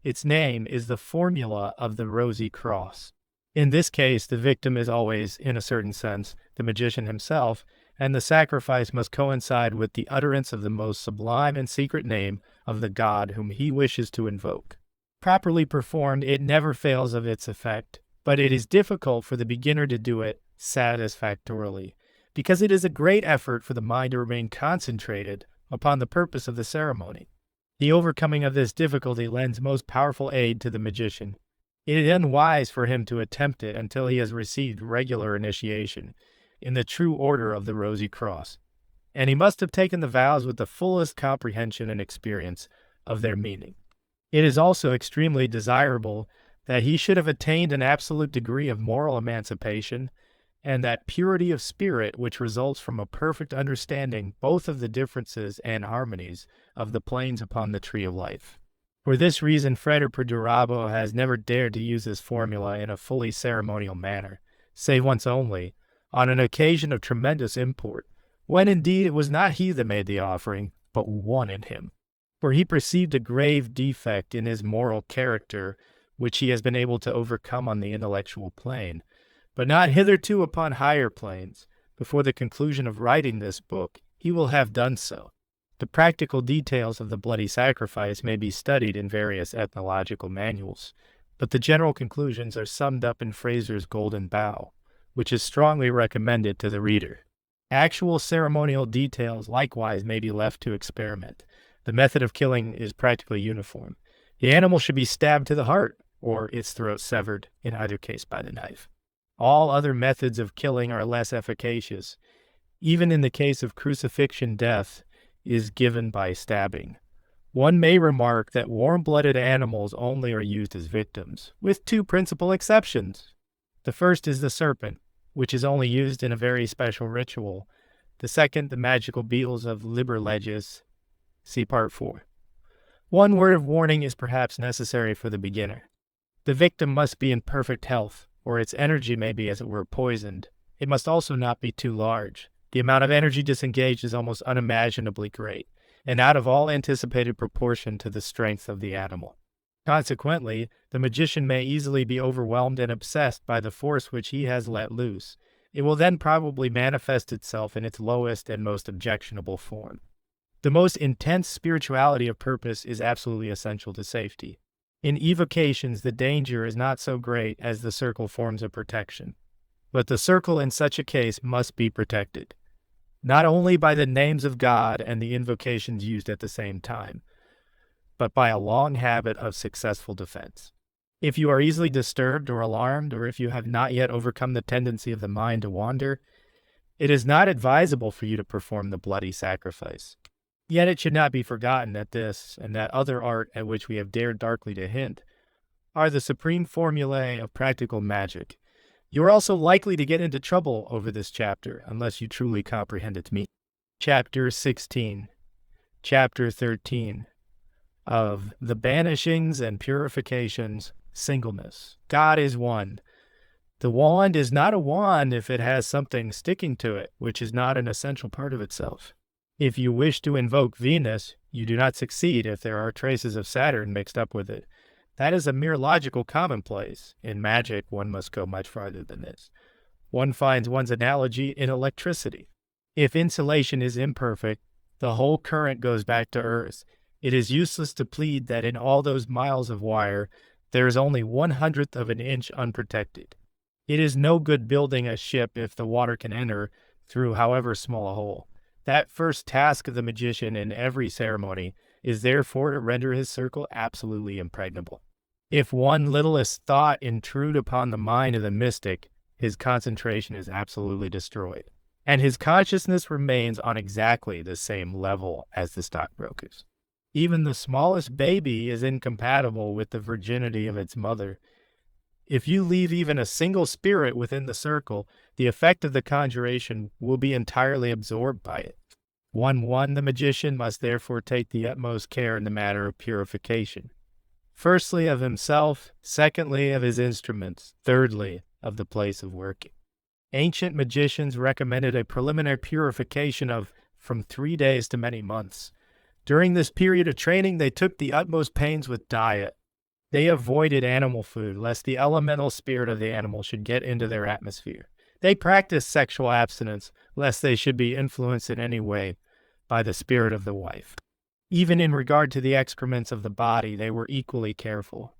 Its name is the formula of the Rosy Cross. In this case, the victim is always, in a certain sense, the magician himself, and the sacrifice must coincide with the utterance of the most sublime and secret name of the god whom he wishes to invoke. Properly performed, it never fails of its effect, but it is difficult for the beginner to do it satisfactorily, because it is a great effort for the mind to remain concentrated upon the purpose of the ceremony. The overcoming of this difficulty lends most powerful aid to the magician. It is unwise for him to attempt it until he has received regular initiation in the true order of the Rosy Cross, and he must have taken the vows with the fullest comprehension and experience of their meaning. It is also extremely desirable that he should have attained an absolute degree of moral emancipation and that purity of spirit which results from a perfect understanding both of the differences and harmonies of the planes upon the tree of life. For this reason, Freder Perdurabo has never dared to use this formula in a fully ceremonial manner, save once only, on an occasion of tremendous import, when indeed it was not he that made the offering, but one in him. For he perceived a grave defect in his moral character, which he has been able to overcome on the intellectual plane, but not hitherto upon higher planes. Before the conclusion of writing this book, he will have done so. The practical details of the bloody sacrifice may be studied in various ethnological manuals, but the general conclusions are summed up in Fraser's Golden Bough, which is strongly recommended to the reader. Actual ceremonial details likewise may be left to experiment. The method of killing is practically uniform. The animal should be stabbed to the heart, or its throat severed, in either case by the knife. All other methods of killing are less efficacious. Even in the case of crucifixion, death is given by stabbing. One may remark that warm-blooded animals only are used as victims, with two principal exceptions. The first is the serpent, which is only used in a very special ritual. The second, the magical beetles of Liber Legis. See Part 4. One word of warning is perhaps necessary for the beginner. The victim must be in perfect health, or its energy may be, as it were, poisoned. It must also not be too large. The amount of energy disengaged is almost unimaginably great, and out of all anticipated proportion to the strength of the animal. Consequently, the magician may easily be overwhelmed and obsessed by the force which he has let loose. It will then probably manifest itself in its lowest and most objectionable form. The most intense spirituality of purpose is absolutely essential to safety. In evocations, the danger is not so great as the circle forms a protection. But the circle in such a case must be protected, not only by the names of God and the invocations used at the same time, but by a long habit of successful defense. If you are easily disturbed or alarmed, or if you have not yet overcome the tendency of the mind to wander, it is not advisable for you to perform the bloody sacrifice. Yet it should not be forgotten that this and that other art at which we have dared darkly to hint are the supreme formulae of practical magic. You are also likely to get into trouble over this chapter unless you truly comprehend its meaning. Chapter 16, Chapter 13 of the Banishings and Purifications, Singleness. God is one. The wand is not a wand if it has something sticking to it, which is not an essential part of itself. If you wish to invoke Venus, you do not succeed if there are traces of Saturn mixed up with it. That is a mere logical commonplace. In magic, one must go much farther than this. One finds one's analogy in electricity. If insulation is imperfect, the whole current goes back to Earth. It is useless to plead that in all those miles of wire, there is only 1/100th of an inch unprotected. It is no good building a ship if the water can enter through however small a hole. That first task of the magician in every ceremony is therefore to render his circle absolutely impregnable. If one littlest thought intrude upon the mind of the mystic, his concentration is absolutely destroyed, and his consciousness remains on exactly the same level as the stockbroker's. Even the smallest baby is incompatible with the virginity of its mother. If you leave even a single spirit within the circle, the effect of the conjuration will be entirely absorbed by it. 1. The magician must therefore take the utmost care in the matter of purification. Firstly, of himself. Secondly, of his instruments. Thirdly, of the place of working. Ancient magicians recommended a preliminary purification of from 3 days to many months. During this period of training, they took the utmost pains with diet. They avoided animal food, lest the elemental spirit of the animal should get into their atmosphere. They practiced sexual abstinence, lest they should be influenced in any way by the spirit of the wife. Even in regard to the excrements of the body, they were equally careful.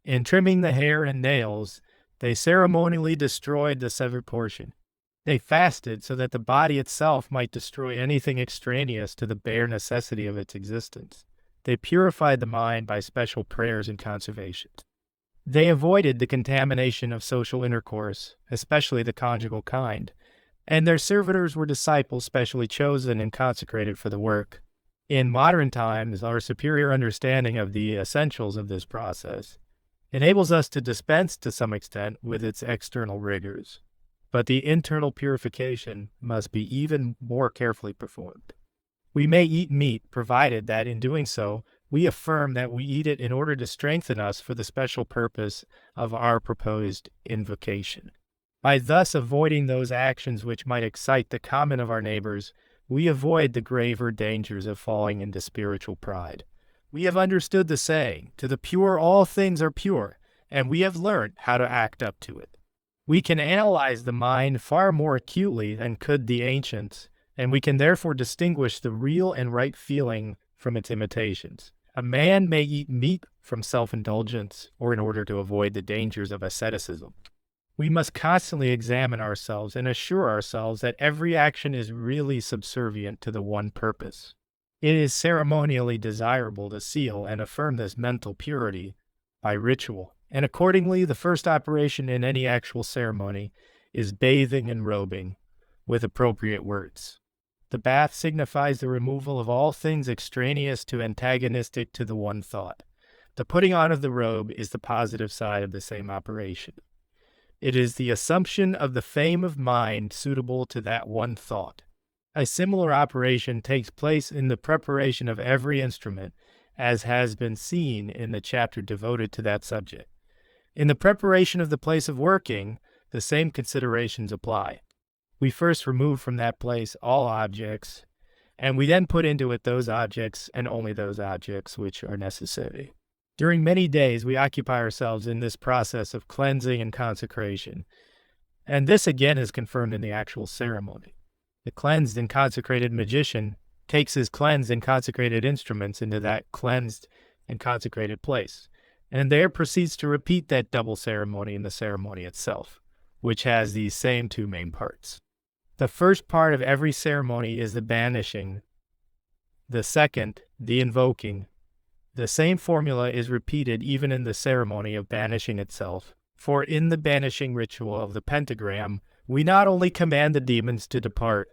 In trimming the hair and nails, they ceremonially destroyed the severed portion. They fasted so that the body itself might destroy anything extraneous to the bare necessity of its existence. They purified the mind by special prayers and conservations. They avoided the contamination of social intercourse, especially the conjugal kind, and their servitors were disciples specially chosen and consecrated for the work. In modern times, our superior understanding of the essentials of this process enables us to dispense to some extent with its external rigors, but the internal purification must be even more carefully performed. We may eat meat, provided that in doing so, we affirm that we eat it in order to strengthen us for the special purpose of our proposed invocation. By thus avoiding those actions which might excite the comment of our neighbors, we avoid the graver dangers of falling into spiritual pride. We have understood the saying, "To the pure all things are pure," and we have learned how to act up to it. We can analyze the mind far more acutely than could the ancients, and we can therefore distinguish the real and right feeling from its imitations. A man may eat meat from self-indulgence or in order to avoid the dangers of asceticism. We must constantly examine ourselves and assure ourselves that every action is really subservient to the one purpose. It is ceremonially desirable to seal and affirm this mental purity by ritual, and accordingly the first operation in any actual ceremony is bathing and robing with appropriate words. The bath signifies the removal of all things extraneous to antagonistic to the one thought. The putting on of the robe is the positive side of the same operation. It is the assumption of the fame of mind suitable to that one thought. A similar operation takes place in the preparation of every instrument, as has been seen in the chapter devoted to that subject. In the preparation of the place of working, the same considerations apply. We first remove from that place all objects, and we then put into it those objects and only those objects which are necessary. During many days, we occupy ourselves in this process of cleansing and consecration, and this again is confirmed in the actual ceremony. The cleansed and consecrated magician takes his cleansed and consecrated instruments into that cleansed and consecrated place, and there proceeds to repeat that double ceremony in the ceremony itself, which has these same two main parts. The first part of every ceremony is the banishing. The second, the invoking. The same formula is repeated even in the ceremony of banishing itself. For in the banishing ritual of the pentagram, we not only command the demons to depart,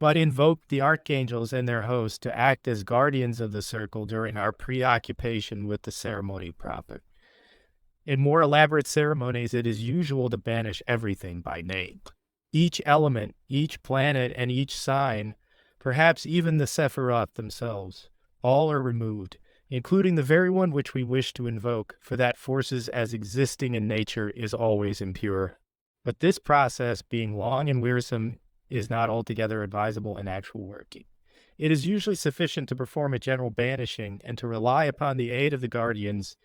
but invoke the archangels and their hosts to act as guardians of the circle during our preoccupation with the ceremony proper. In more elaborate ceremonies, it is usual to banish everything by name. Each element, each planet, and each sign, perhaps even the Sephiroth themselves, all are removed, including the very one which we wish to invoke, for that forces as existing in nature is always impure. But this process, being long and wearisome, is not altogether advisable in actual working. It is usually sufficient to perform a general banishing and to rely upon the aid of the guardians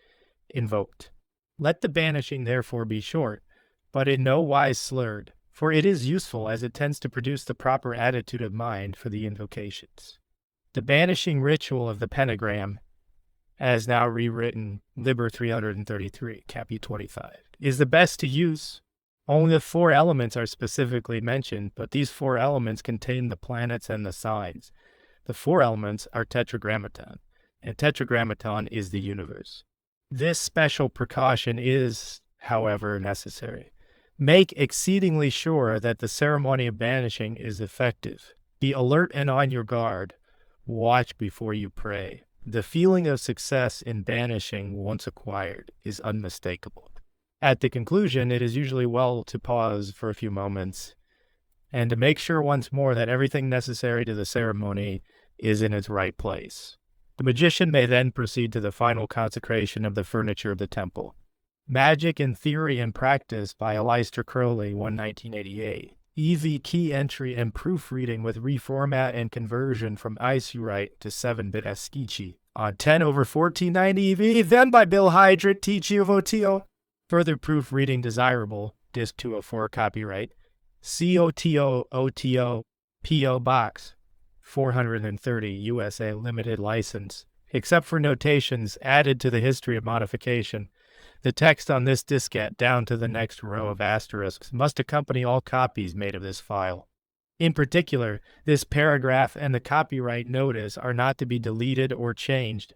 invoked. Let the banishing therefore be short, but in no wise slurred, for it is useful as it tends to produce the proper attitude of mind for the invocations. The banishing ritual of the pentagram, as now rewritten, Liber 333, Capi 25, is the best to use. Only the 4 elements are specifically mentioned, but these 4 elements contain the planets and the signs. The 4 elements are tetragrammaton, and tetragrammaton is the universe. This special precaution is, however, necessary. Make exceedingly sure that the ceremony of banishing is effective. Be alert and on your guard. Watch before you pray. The feeling of success in banishing, once acquired, is unmistakable. At the conclusion, it is usually well to pause for a few moments and to make sure once more that everything necessary to the ceremony is in its right place. The magician may then proceed to the final consecration of the furniture of the temple. Magick in Theory and Practice by Aleister Crowley, 1988. EV key entry and proofreading with reformat and conversion from Isurite to 7-bit ASCII on 10/1490 EV, then by Bill Hydrat, TGOTO. Further proofreading desirable, Disc 204 copyright, COTO P.O. Box 430 USA Limited License, except for notations added to the history of modification. The text on this diskette down to the next row of asterisks must accompany all copies made of this file. In particular, this paragraph and the copyright notice are not to be deleted or changed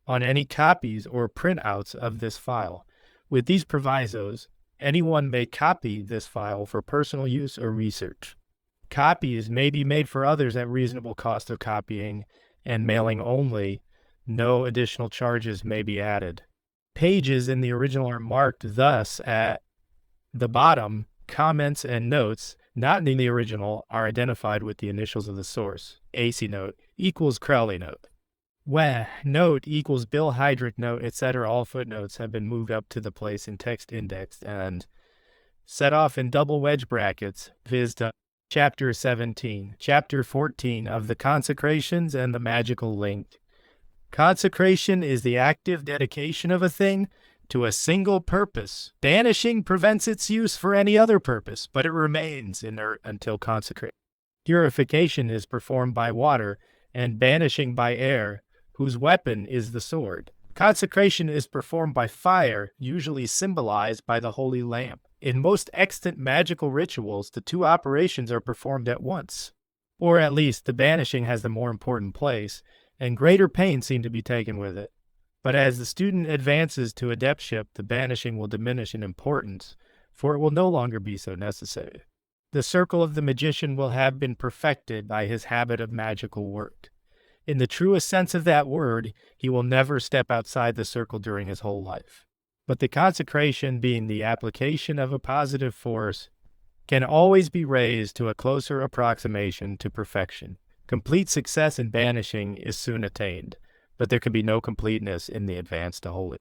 on any copies or printouts of this file. With these provisos, anyone may copy this file for personal use or research. Copies may be made for others at reasonable cost of copying and mailing only. No additional charges may be added. Pages in the original are marked thus at the bottom. Comments and notes not in the original are identified with the initials of the source. AC note equals Crowley note. When note equals Bill Hydrat note, etc. All footnotes have been moved up to the place in text indexed and set off in double wedge brackets, viz. Chapter 17, Chapter 14 of the Consecrations and the Magical Link. Consecration is the active dedication of a thing to a single purpose. Banishing prevents its use for any other purpose, but it remains inert until consecrated. Purification is performed by water and banishing by air, whose weapon is the sword. Consecration is performed by fire, usually symbolized by the holy lamp. In most extant magical rituals, the 2 operations are performed at once. Or at least, the banishing has the more important place, and greater pains seem to be taken with it. But as the student advances to adeptship, the banishing will diminish in importance, for it will no longer be so necessary. The circle of the magician will have been perfected by his habit of magical work. In the truest sense of that word, he will never step outside the circle during his whole life. But the consecration, being the application of a positive force, can always be raised to a closer approximation to perfection. Complete success in banishing is soon attained, but there can be no completeness in the advance to holy.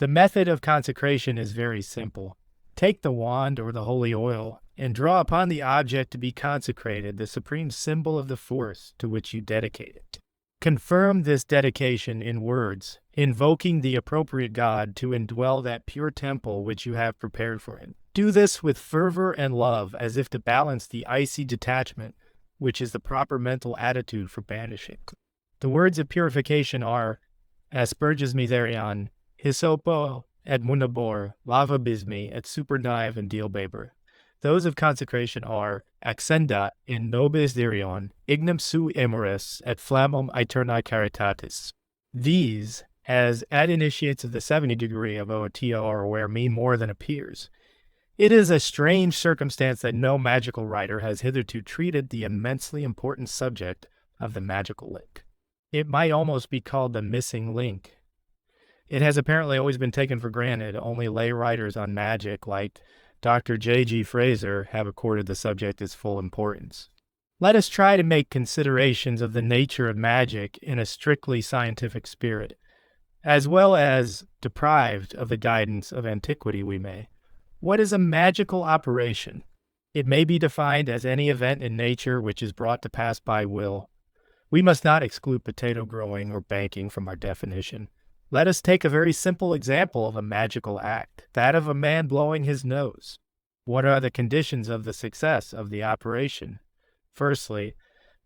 The method of consecration is very simple. Take the wand or the holy oil and draw upon the object to be consecrated the supreme symbol of the force to which you dedicate it. Confirm this dedication in words, invoking the appropriate God to indwell that pure temple which you have prepared for him. Do this with fervor and love, as if to balance the icy detachment, which is the proper mental attitude for banishing. The words of purification are, Asperges miserion, Hysopo et munabor, lavabismi et superdive and dealbaber. Those of consecration are, Accenda in nobis dirion, ignum sui amoris et flammum aeternae caritatis. These, as ad initiates of the 70 degree of OTO are aware, mean more than appears. It is a strange circumstance that no magical writer has hitherto treated the immensely important subject of the magical link. It might almost be called the missing link. It has apparently always been taken for granted. Only lay writers on magic, like Dr. J.G. Fraser, have accorded the subject its full importance. Let us try to make considerations of the nature of magic in a strictly scientific spirit, as well as, deprived of the guidance of antiquity we may. What is a magical operation? It may be defined as any event in nature which is brought to pass by will. We must not exclude potato growing or banking from our definition. Let us take a very simple example of a magical act, that of a man blowing his nose. What are the conditions of the success of the operation? Firstly,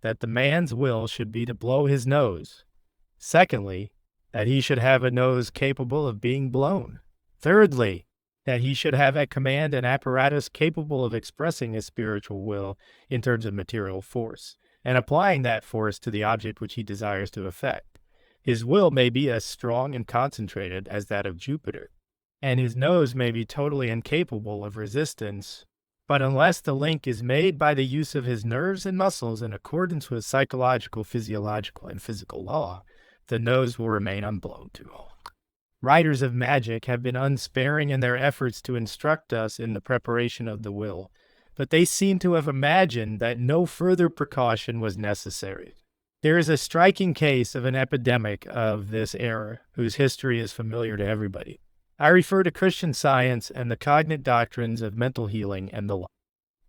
that the man's will should be to blow his nose. Secondly, that he should have a nose capable of being blown. Thirdly, that he should have at command an apparatus capable of expressing his spiritual will in terms of material force, and applying that force to the object which he desires to effect. His will may be as strong and concentrated as that of Jupiter, and his nose may be totally incapable of resistance, but unless the link is made by the use of his nerves and muscles in accordance with psychological, physiological, and physical law, the nose will remain unblown too long. Writers of magic have been unsparing in their efforts to instruct us in the preparation of the will, but they seem to have imagined that no further precaution was necessary. There is a striking case of an epidemic of this error, whose history is familiar to everybody. I refer to Christian Science and the cognate doctrines of mental healing and the like.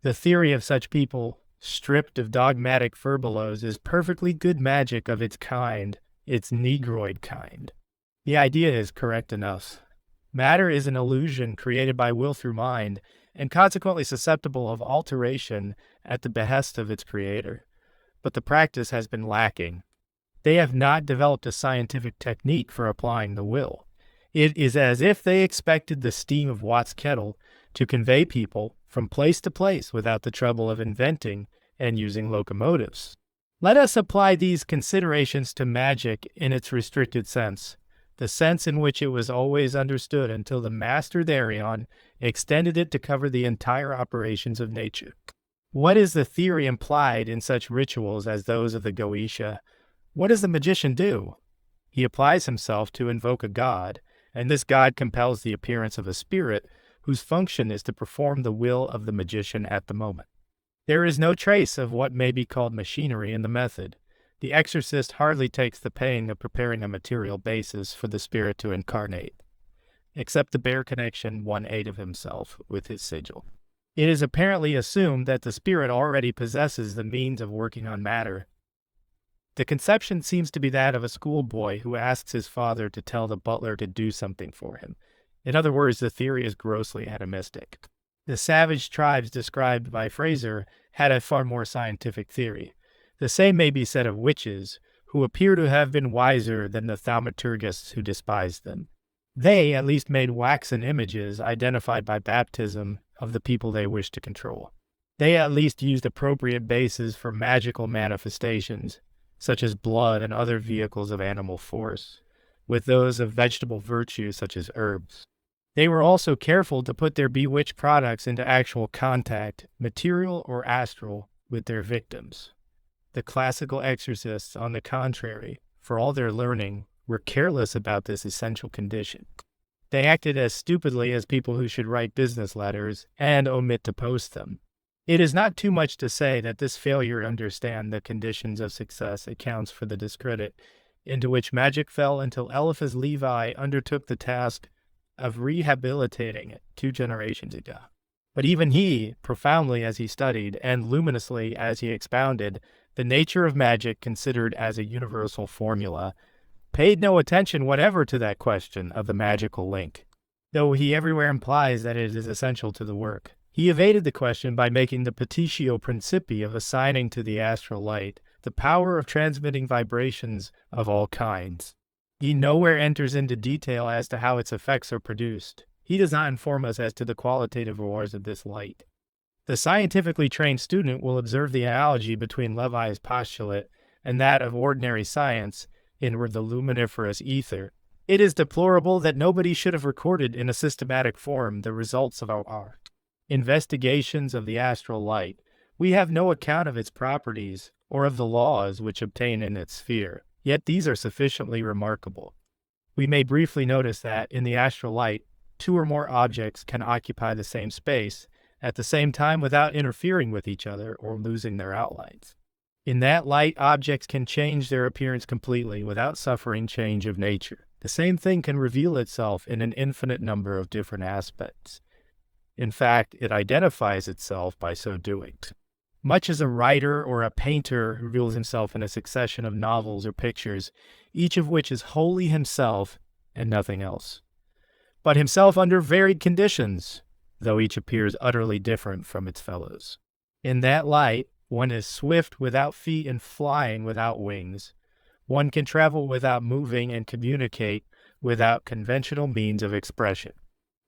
The theory of such people, stripped of dogmatic furbelows, is perfectly good magic of its kind, its negroid kind. The idea is correct enough. Matter is an illusion created by will through mind, and consequently susceptible of alteration at the behest of its creator. But the practice has been lacking. They have not developed a scientific technique for applying the will. It is as if they expected the steam of Watt's kettle to convey people from place to place without the trouble of inventing and using locomotives. Let us apply these considerations to magic in its restricted sense, the sense in which it was always understood until the master thereon extended it to cover the entire operations of nature. What is the theory implied in such rituals as those of the Goetia? What does the magician do? He applies himself to invoke a god, and this god compels the appearance of a spirit whose function is to perform the will of the magician at the moment. There is no trace of what may be called machinery in the method. The exorcist hardly takes the pain of preparing a material basis for the spirit to incarnate, except the bare connection 1/8 of himself with his sigil. It is apparently assumed that the spirit already possesses the means of working on matter. The conception seems to be that of a schoolboy who asks his father to tell the butler to do something for him. In other words, the theory is grossly atomistic. The savage tribes described by Fraser had a far more scientific theory. The same may be said of witches, who appear to have been wiser than the thaumaturgists who despised them. They at least made waxen images identified by baptism of the people they wished to control. They at least used appropriate bases for magical manifestations, such as blood and other vehicles of animal force, with those of vegetable virtue such as herbs. They were also careful to put their bewitched products into actual contact, material or astral, with their victims. The classical exorcists, on the contrary, for all their learning, were careless about this essential condition. They acted as stupidly as people who should write business letters and omit to post them. It is not too much to say that this failure to understand the conditions of success accounts for the discredit into which magic fell until Eliphas Levi undertook the task of rehabilitating it 2 generations ago. But even he, profoundly as he studied and luminously as he expounded the nature of magic considered as a universal formula, paid no attention whatever to that question of the magical link, though he everywhere implies that it is essential to the work. He evaded the question by making the petitio principii of assigning to the astral light the power of transmitting vibrations of all kinds. He nowhere enters into detail as to how its effects are produced. He does not inform us as to the qualitative rewards of this light. The scientifically trained student will observe the analogy between Levi's postulate and that of ordinary science in the luminiferous ether. It is deplorable that nobody should have recorded in a systematic form the results of our investigations of the astral light. We have no account of its properties or of the laws which obtain in its sphere, yet these are sufficiently remarkable. We may briefly notice that, in the astral light, 2 or more objects can occupy the same space at the same time without interfering with each other or losing their outlines. In that light, objects can change their appearance completely without suffering change of nature. The same thing can reveal itself in an infinite number of different aspects. In fact, it identifies itself by so doing. Much as a writer or a painter reveals himself in a succession of novels or pictures, each of which is wholly himself and nothing else, but himself under varied conditions, though each appears utterly different from its fellows. In that light, one is swift without feet and flying without wings. One can travel without moving and communicate without conventional means of expression.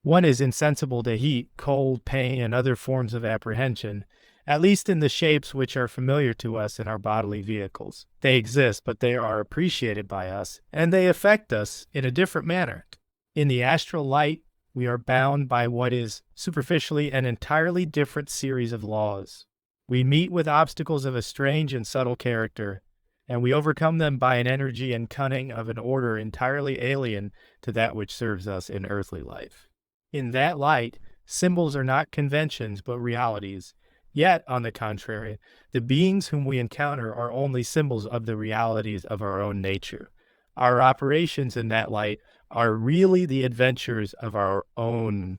One is insensible to heat, cold, pain, and other forms of apprehension, at least in the shapes which are familiar to us in our bodily vehicles. They exist, but they are appreciated by us, and they affect us in a different manner. In the astral light, we are bound by what is superficially an entirely different series of laws. We meet with obstacles of a strange and subtle character, and we overcome them by an energy and cunning of an order entirely alien to that which serves us in earthly life. In that light, symbols are not conventions but realities. Yet, on the contrary, the beings whom we encounter are only symbols of the realities of our own nature. Our operations in that light are really the adventures of our own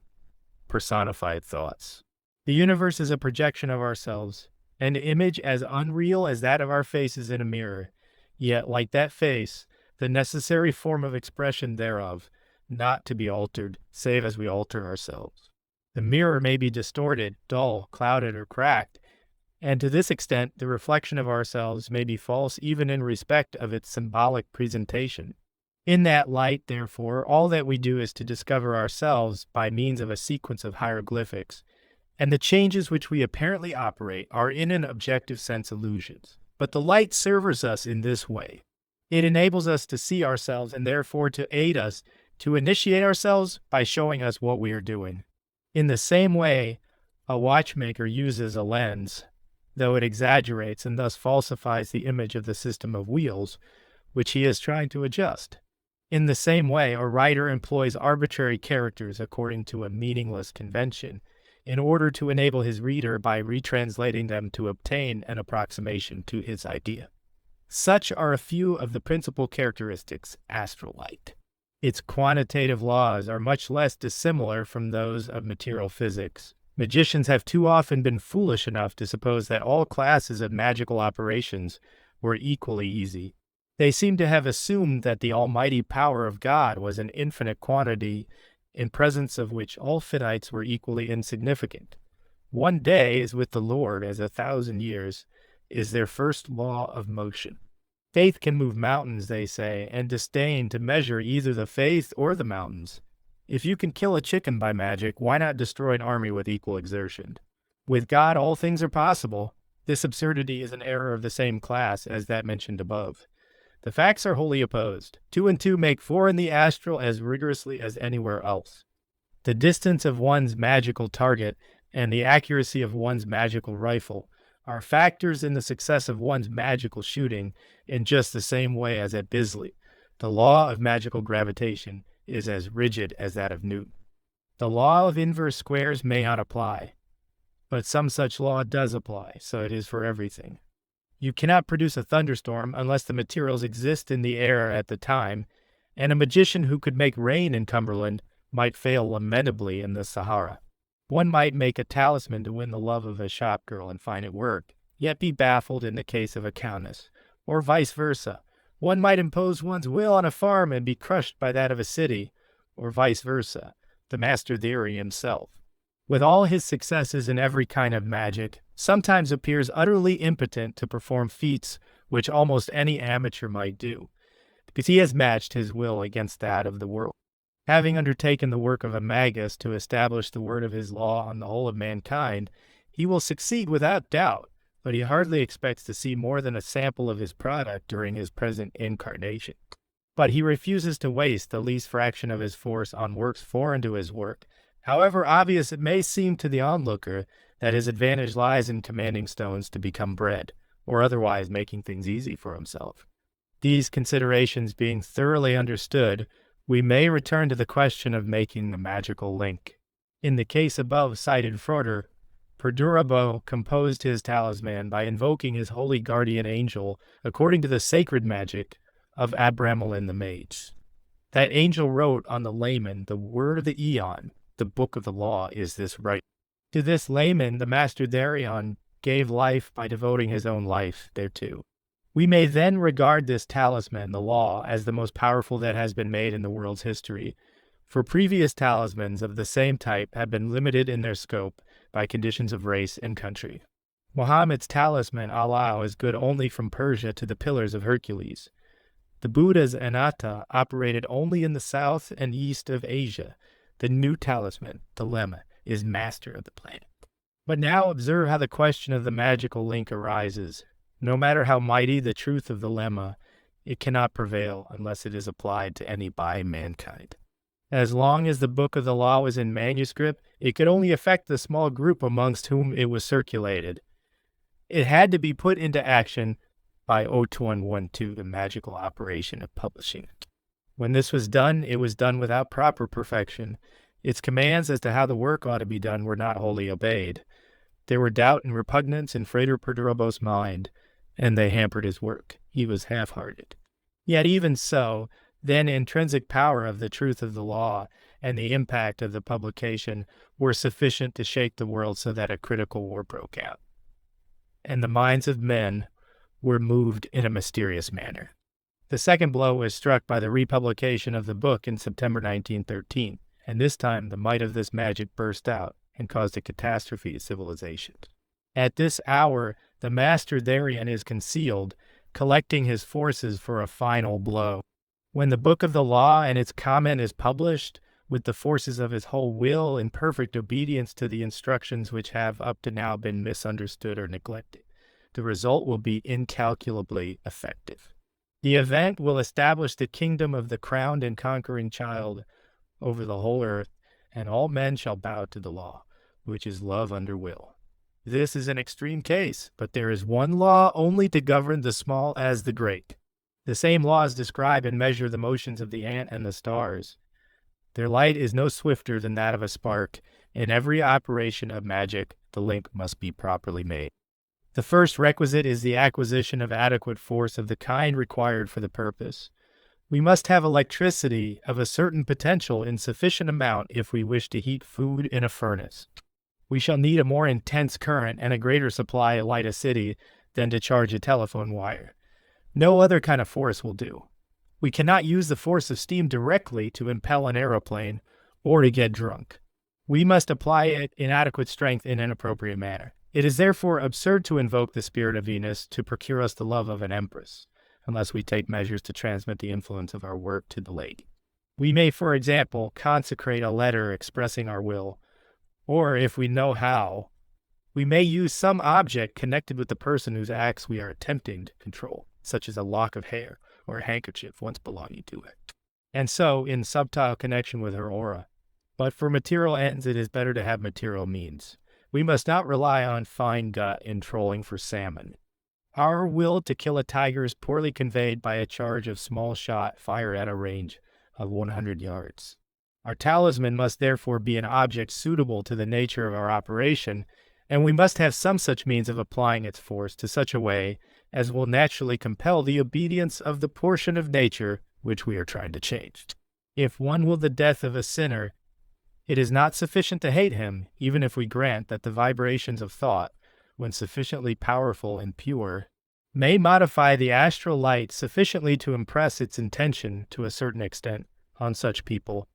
personified thoughts. The universe is a projection of ourselves, an image as unreal as that of our faces in a mirror, yet, like that face, the necessary form of expression thereof, not to be altered, save as we alter ourselves. The mirror may be distorted, dull, clouded, or cracked, and to this extent the reflection of ourselves may be false even in respect of its symbolic presentation. In that light, therefore, all that we do is to discover ourselves by means of a sequence of hieroglyphics, and the changes which we apparently operate are in an objective sense illusions. But the light serves us in this way. It enables us to see ourselves and therefore to aid us to initiate ourselves by showing us what we are doing. In the same way, a watchmaker uses a lens, though it exaggerates and thus falsifies the image of the system of wheels, which he is trying to adjust. In the same way, a writer employs arbitrary characters according to a meaningless convention, in order to enable his reader by retranslating them to obtain an approximation to his idea. Such are a few of the principal characteristics astral light. Its quantitative laws are much less dissimilar from those of material physics. Magicians have too often been foolish enough to suppose that all classes of magical operations were equally easy. They seem to have assumed that the almighty power of God was an infinite quantity, in presence of which all finites were equally insignificant. 1 day is with the Lord as 1,000 years, is their first law of motion. Faith can move mountains, they say, and disdain to measure either the faith or the mountains. If you can kill a chicken by magic, why not destroy an army with equal exertion? With God, all things are possible. This absurdity is an error of the same class as that mentioned above. The facts are wholly opposed. 2 and 2 make 4 in the astral as rigorously as anywhere else. The distance of one's magical target and the accuracy of one's magical rifle are factors in the success of one's magical shooting in just the same way as at Bisley. The law of magical gravitation is as rigid as that of Newton. The law of inverse squares may not apply, but some such law does apply, so it is for everything. You cannot produce a thunderstorm unless the materials exist in the air at the time, and a magician who could make rain in Cumberland might fail lamentably in the Sahara. One might make a talisman to win the love of a shopgirl and find it work, yet be baffled in the case of a countess, or vice versa. One might impose one's will on a farm and be crushed by that of a city, or vice versa, the master theory himself. With all his successes in every kind of magic, sometimes appears utterly impotent to perform feats which almost any amateur might do, because he has matched his will against that of the world. Having undertaken the work of a magus to establish the word of his law on the whole of mankind, he will succeed without doubt, but he hardly expects to see more than a sample of his product during his present incarnation. But he refuses to waste the least fraction of his force on works foreign to his work, however obvious it may seem to the onlooker that his advantage lies in commanding stones to become bread, or otherwise making things easy for himself. These considerations being thoroughly understood, we may return to the question of making the magical link. In the case above cited further, Perdurabo composed his talisman by invoking his holy guardian angel according to the sacred magic of Abramelin the mage. That angel wrote on the layman the word of the Eon, the book of the law is this right. To this layman the master Therion gave life by devoting his own life thereto. We may then regard this talisman, the law, as the most powerful that has been made in the world's history, for previous talismans of the same type have been limited in their scope by conditions of race and country. Muhammad's talisman Allah is good only from Persia to the Pillars of Hercules. The Buddha's Anatta operated only in the south and east of Asia. The new talisman, the lemma, is master of the planet. But now observe how the question of the magical link arises. No matter how mighty the truth of the lemma, it cannot prevail unless it is applied to any by mankind. As long as the book of the law was in manuscript, it could only affect the small group amongst whom it was circulated. It had to be put into action by Otuan-12, the magical operation of publishing it. When this was done, it was done without proper perfection. Its commands as to how the work ought to be done were not wholly obeyed. There were doubt and repugnance in Frater Perdurabo's mind, and they hampered his work. He was half-hearted. Yet even so, then intrinsic power of the truth of the law and the impact of the publication were sufficient to shake the world so that a critical war broke out. And the minds of men were moved in a mysterious manner. The second blow was struck by the republication of the book in September 1913, and this time the might of this magic burst out and caused a catastrophe to civilization. At this hour, the master Therion is concealed, collecting his forces for a final blow. When the book of the law and its comment is published, with the forces of his whole will in perfect obedience to the instructions which have up to now been misunderstood or neglected, the result will be incalculably effective. The event will establish the kingdom of the crowned and conquering child over the whole earth, and all men shall bow to the law, which is love under will. This is an extreme case, but there is one law only to govern the small as the great. The same laws describe and measure the motions of the ant and the stars. Their light is no swifter than that of a spark. In every operation of magic, the link must be properly made. The first requisite is the acquisition of adequate force of the kind required for the purpose. We must have electricity of a certain potential in sufficient amount if we wish to heat food in a furnace. We shall need a more intense current and a greater supply to light a city than to charge a telephone wire. No other kind of force will do. We cannot use the force of steam directly to impel an aeroplane or to get drunk. We must apply it in adequate strength in an appropriate manner. It is therefore absurd to invoke the spirit of Venus to procure us the love of an empress, unless we take measures to transmit the influence of our work to the lady. We may, for example, consecrate a letter expressing our will, or if we know how, we may use some object connected with the person whose acts we are attempting to control, such as a lock of hair or a handkerchief once belonging to it, and so in subtle connection with her aura. But for material ends, it is better to have material means. We must not rely on fine gut in trolling for salmon. Our will to kill a tiger is poorly conveyed by a charge of small shot fired at a range of 100 yards. Our talisman must therefore be an object suitable to the nature of our operation, and we must have some such means of applying its force to such a way as will naturally compel the obedience of the portion of nature which we are trying to change. If one will the death of a sinner, It is not sufficient to hate him, even if we grant that the vibrations of thought, when sufficiently powerful and pure, may modify the astral light sufficiently to impress its intention to a certain extent on such people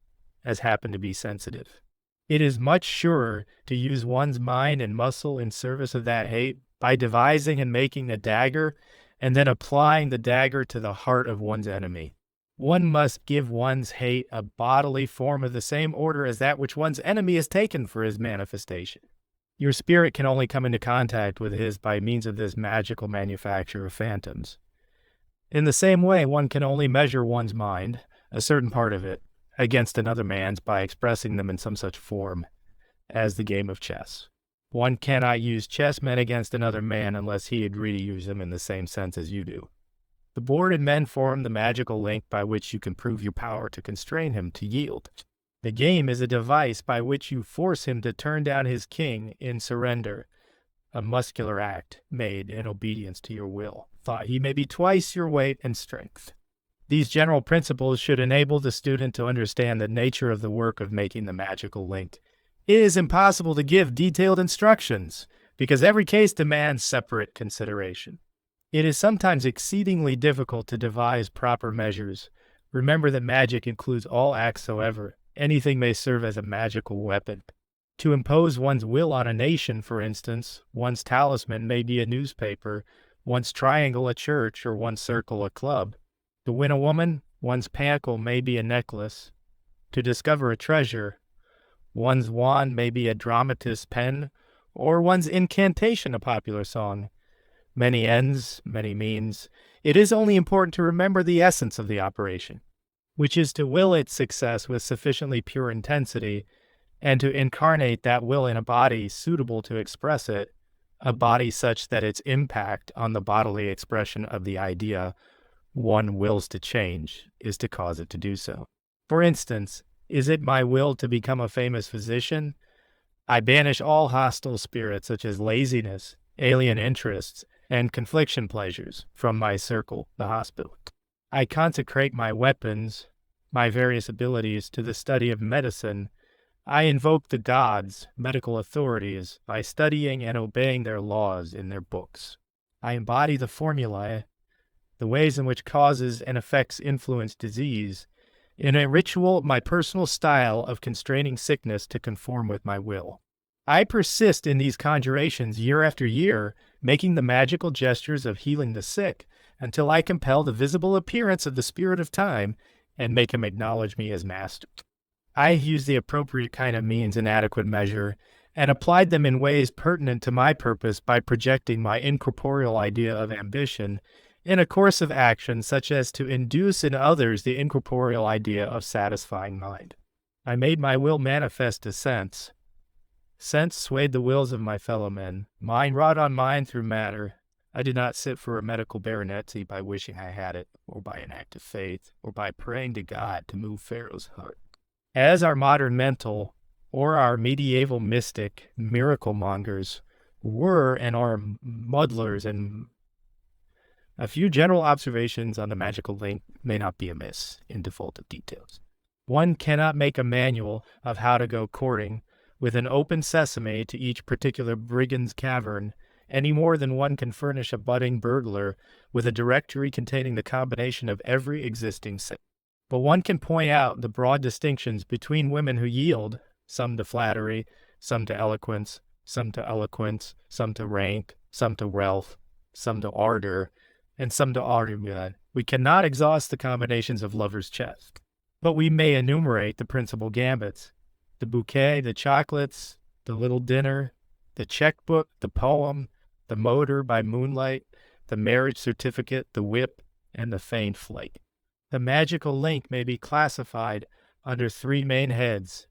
as happen to be sensitive. It is much surer to use one's mind and muscle in service of that hate by devising and making a dagger and then applying the dagger to the heart of one's enemy. One must give one's hate a bodily form of the same order as that which one's enemy has taken for his manifestation. Your spirit can only come into contact with his by means of this magical manufacture of phantoms. In the same way, one can only measure one's mind, a certain part of it, against another man's by expressing them in some such form as the game of chess. One cannot use chessmen against another man unless he agree to use them in the same sense as you do. The board and men form the magical link by which you can prove your power to constrain him to yield. The game is a device by which you force him to turn down his king in surrender, a muscular act made in obedience to your will. Thought he may be twice your weight and strength. These general principles should enable the student to understand the nature of the work of making the magical link. It is impossible to give detailed instructions, because every case demands separate consideration. It is sometimes exceedingly difficult to devise proper measures. Remember that magic includes all acts soever. Anything may serve as a magical weapon. To impose one's will on a nation, for instance, one's talisman may be a newspaper, one's triangle a church, or one's circle a club. To win a woman, one's panicle may be a necklace. To discover a treasure, one's wand may be a dramatist's pen, or one's incantation a popular song. Many ends, many means. It is only important to remember the essence of the operation, which is to will its success with sufficiently pure intensity, and to incarnate that will in a body suitable to express it, a body such that its impact on the bodily expression of the idea one wills to change is to cause it to do so. For instance, is it my will to become a famous physician? I banish all hostile spirits such as laziness, alien interests, and confliction pleasures from my circle, the hospital. I consecrate my weapons, my various abilities, to the study of medicine. I invoke the gods, medical authorities, by studying and obeying their laws in their books. I embody the formulae, the ways in which causes and effects influence disease, in a ritual, my personal style of constraining sickness to conform with my will. I persist in these conjurations year after year, making the magical gestures of healing the sick, until I compel the visible appearance of the spirit of time and make him acknowledge me as master. I used the appropriate kind of means in adequate measure, and applied them in ways pertinent to my purpose by projecting my incorporeal idea of ambition in a course of action such as to induce in others the incorporeal idea of satisfying mind. I made my will manifest to sense. Sense swayed the wills of my fellow men. Mind wrought on mind through matter. I did not sit for a medical baronetcy by wishing I had it, or by an act of faith, or by praying to God to move Pharaoh's heart. As our modern mental, or our medieval mystic miracle mongers were and are muddlers, and a few general observations on the magical link may not be amiss in default of details. One cannot make a manual of how to go courting with an open sesame to each particular brigand's cavern, any more than one can furnish a budding burglar with a directory containing the combination of every existing sin. But one can point out the broad distinctions between women who yield, some to flattery, some to eloquence, some to rank, some to wealth, some to ardor, and some to argument. We cannot exhaust the combinations of lovers' chess, but we may enumerate the principal gambits: the bouquet, the chocolates, the little dinner, the checkbook, the poem, the motor by moonlight, the marriage certificate, the whip, and the feigned flight. The magical link may be classified under three main heads,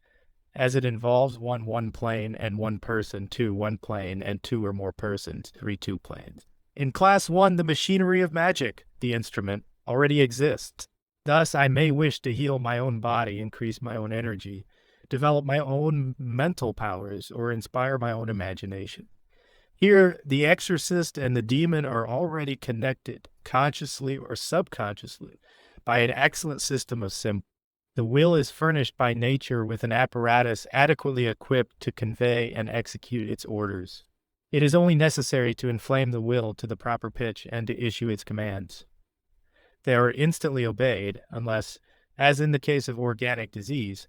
as it involves one plane and one person, two one plane and two or more persons, three two planes. In Class 1, the machinery of magic, the instrument, already exists. Thus, I may wish to heal my own body, increase my own energy, develop my own mental powers, or inspire my own imagination. Here, the exorcist and the demon are already connected, consciously or subconsciously, by an excellent system of symbols. The will is furnished by nature with an apparatus adequately equipped to convey and execute its orders. It is only necessary to inflame the will to the proper pitch and to issue its commands. They are instantly obeyed unless, as in the case of organic disease,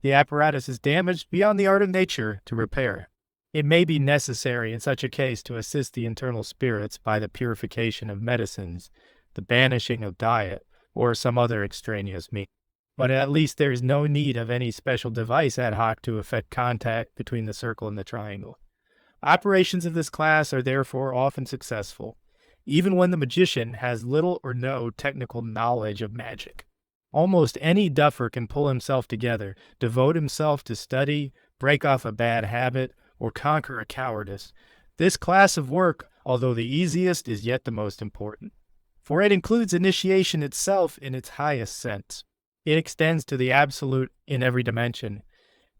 the apparatus is damaged beyond the art of nature to repair. It may be necessary in such a case to assist the internal spirits by the purification of medicines, the banishing of diet, or some other extraneous means. But at least there is no need of any special device ad hoc to effect contact between the circle and the triangle. Operations of this class are therefore often successful, even when the magician has little or no technical knowledge of magic. Almost any duffer can pull himself together, devote himself to study, break off a bad habit, or conquer a cowardice. This class of work, although the easiest, is yet the most important, for it includes initiation itself in its highest sense. It extends to the absolute in every dimension.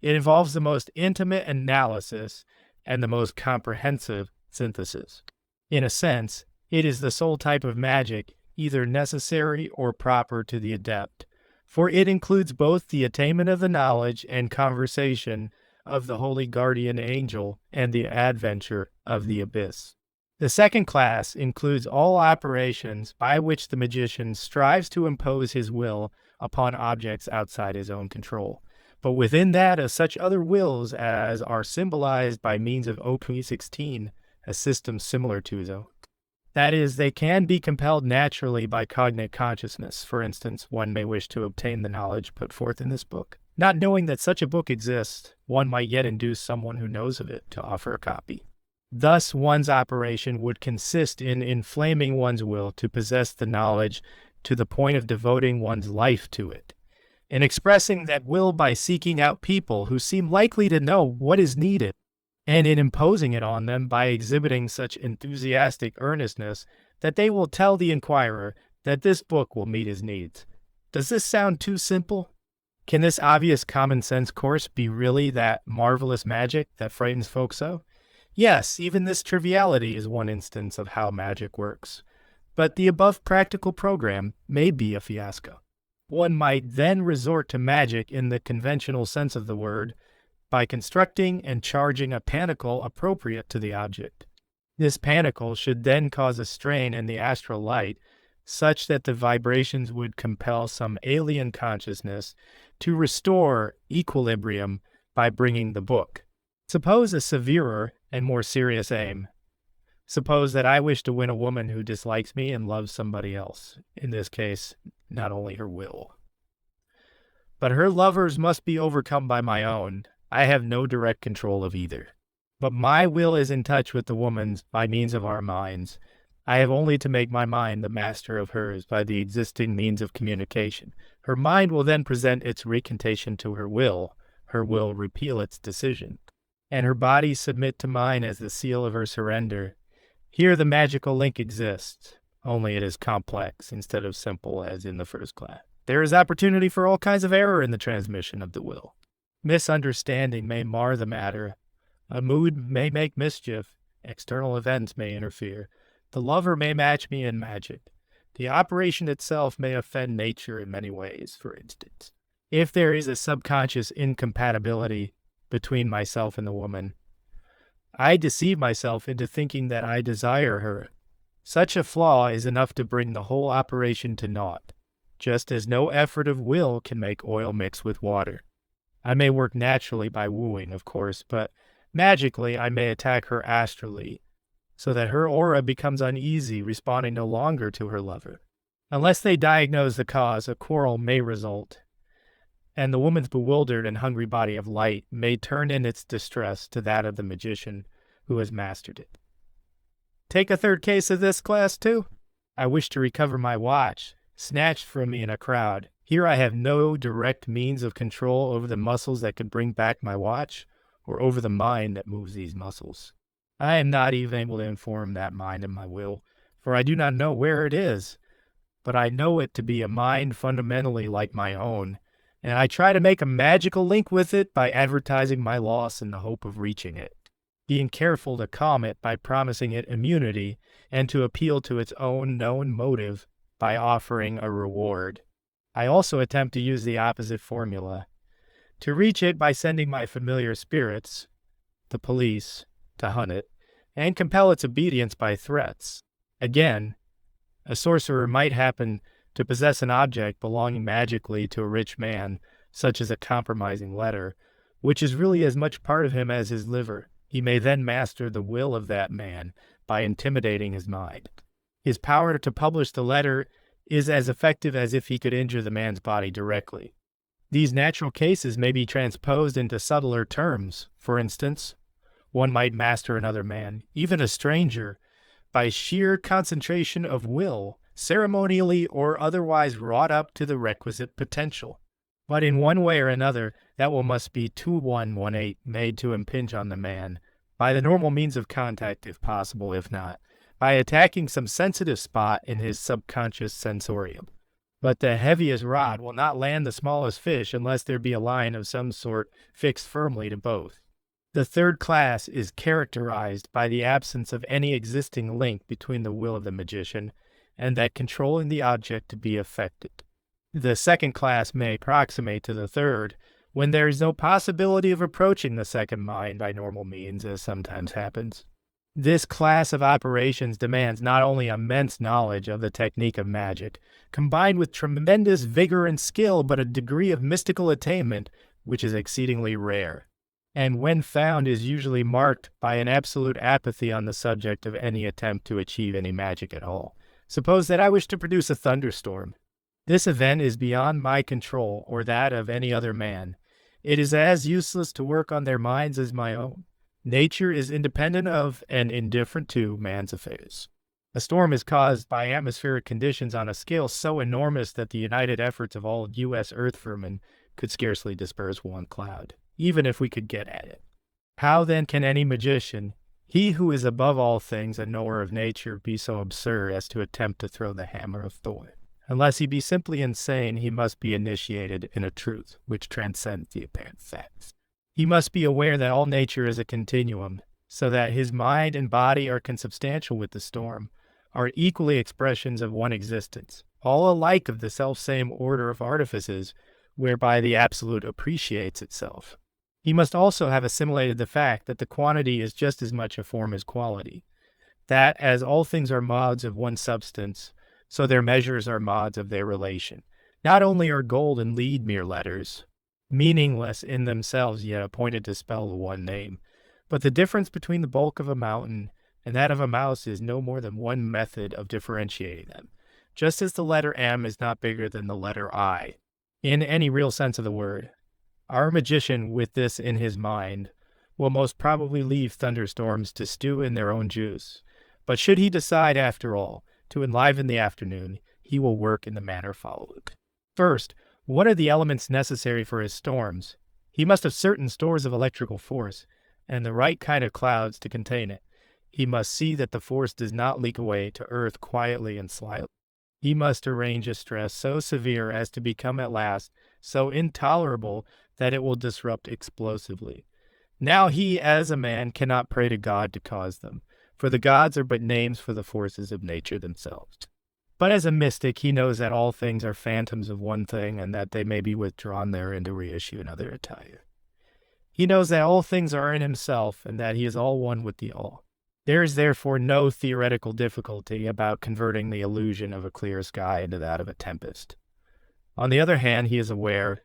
It involves the most intimate analysis and the most comprehensive synthesis. In a sense, it is the sole type of magic either necessary or proper to the adept, for it includes both the attainment of the knowledge and conversation of the holy guardian angel and the adventure of the abyss. The second class includes all operations by which the magician strives to impose his will upon objects outside his own control, but within that of such other wills as are symbolized by means of XXI, a system similar to his own. That is, they can be compelled naturally by cognate consciousness. For instance, one may wish to obtain the knowledge put forth in this book. Not knowing that such a book exists, one might yet induce someone who knows of it to offer a copy. Thus, one's operation would consist in inflaming one's will to possess the knowledge to the point of devoting one's life to it, in expressing that will by seeking out people who seem likely to know what is needed, and in imposing it on them by exhibiting such enthusiastic earnestness that they will tell the inquirer that this book will meet his needs. Does this sound too simple? Can this obvious common sense course be really that marvelous magic that frightens folks so? Yes, even this triviality is one instance of how magic works. But the above practical program may be a fiasco. One might then resort to magic in the conventional sense of the word by constructing and charging a panicle appropriate to the object. This panicle should then cause a strain in the astral light such that the vibrations would compel some alien consciousness to restore equilibrium by bringing the book. Suppose a severer and more serious aim. Suppose that I wish to win a woman who dislikes me and loves somebody else, in this case, not only her will. But her lovers must be overcome by my own. I have no direct control of either. But my will is in touch with the woman's by means of our minds. I have only to make my mind the master of hers by the existing means of communication. Her mind will then present its recantation to her will repeal its decision, and her body submit to mine as the seal of her surrender. Here the magical link exists, only it is complex instead of simple as in the first class. There is opportunity for all kinds of error in the transmission of the will. Misunderstanding may mar the matter. A mood may make mischief. External events may interfere. The lover may match me in magic. The operation itself may offend nature in many ways, for instance. If there is a subconscious incompatibility between myself and the woman, I deceive myself into thinking that I desire her. Such a flaw is enough to bring the whole operation to naught, just as no effort of will can make oil mix with water. I may work naturally by wooing, of course, but magically I may attack her astrally, so that her aura becomes uneasy, responding no longer to her lover. Unless they diagnose the cause, a quarrel may result, and the woman's bewildered and hungry body of light may turn in its distress to that of the magician who has mastered it. Take a third case of this class, too. I wish to recover my watch, snatched from me in a crowd. Here I have no direct means of control over the muscles that could bring back my watch, or over the mind that moves these muscles. I am not even able to inform that mind of my will, for I do not know where it is, but I know it to be a mind fundamentally like my own, and I try to make a magical link with it by advertising my loss in the hope of reaching it, being careful to calm it by promising it immunity, and to appeal to its own known motive by offering a reward. I also attempt to use the opposite formula, to reach it by sending my familiar spirits, the police, to hunt it, and compel its obedience by threats. Again, a sorcerer might happen to possess an object belonging magically to a rich man, such as a compromising letter, which is really as much part of him as his liver. He may then master the will of that man by intimidating his mind. His power to publish the letter is as effective as if he could injure the man's body directly. These natural cases may be transposed into subtler terms. For instance, one might master another man, even a stranger, by sheer concentration of will, ceremonially or otherwise wrought up to the requisite potential. But in one way or another, that will must be 2118 made to impinge on the man, by the normal means of contact if possible, if not, by attacking some sensitive spot in his subconscious sensorium. But the heaviest rod will not land the smallest fish unless there be a line of some sort fixed firmly to both. The third class is characterized by the absence of any existing link between the will of the magician and that controlling the object to be effected. The second class may approximate to the third when there is no possibility of approaching the second mind by normal means, as sometimes happens. This class of operations demands not only immense knowledge of the technique of magic, combined with tremendous vigor and skill, but a degree of mystical attainment which is exceedingly rare, and when found is usually marked by an absolute apathy on the subject of any attempt to achieve any magic at all. Suppose that I wish to produce a thunderstorm. This event is beyond my control or that of any other man. It is as useless to work on their minds as my own. Nature is independent of and indifferent to man's affairs. A storm is caused by atmospheric conditions on a scale so enormous that the united efforts of all U.S. earth vermin could scarcely disperse one cloud, even if we could get at it. How then can any magician, he who is above all things a knower of nature, be so absurd as to attempt to throw the hammer of Thor? Unless he be simply insane, he must be initiated in a truth which transcends the apparent facts. He must be aware that all nature is a continuum, so that his mind and body are consubstantial with the storm, are equally expressions of one existence, all alike of the selfsame order of artifices whereby the absolute appreciates itself. He must also have assimilated the fact that the quantity is just as much a form as quality, that as all things are mods of one substance, so their measures are mods of their relation. Not only are gold and lead mere letters, meaningless in themselves yet appointed to spell the one name, but the difference between the bulk of a mountain and that of a mouse is no more than one method of differentiating them, just as the letter M is not bigger than the letter I, in any real sense of the word. Our magician, with this in his mind, will most probably leave thunderstorms to stew in their own juice, but should he decide, after all, to enliven the afternoon, he will work in the manner following. First, what are the elements necessary for his storms? He must have certain stores of electrical force, and the right kind of clouds to contain it. He must see that the force does not leak away to earth quietly and slyly. He must arrange a stress so severe as to become at last so intolerable that it will disrupt explosively. Now he, as a man, cannot pray to God to cause them, for the gods are but names for the forces of nature themselves. But as a mystic, he knows that all things are phantoms of one thing, and that they may be withdrawn therein to reissue another attire. He knows that all things are in himself, and that he is all one with the all. There is therefore no theoretical difficulty about converting the illusion of a clear sky into that of a tempest. On the other hand, he is aware,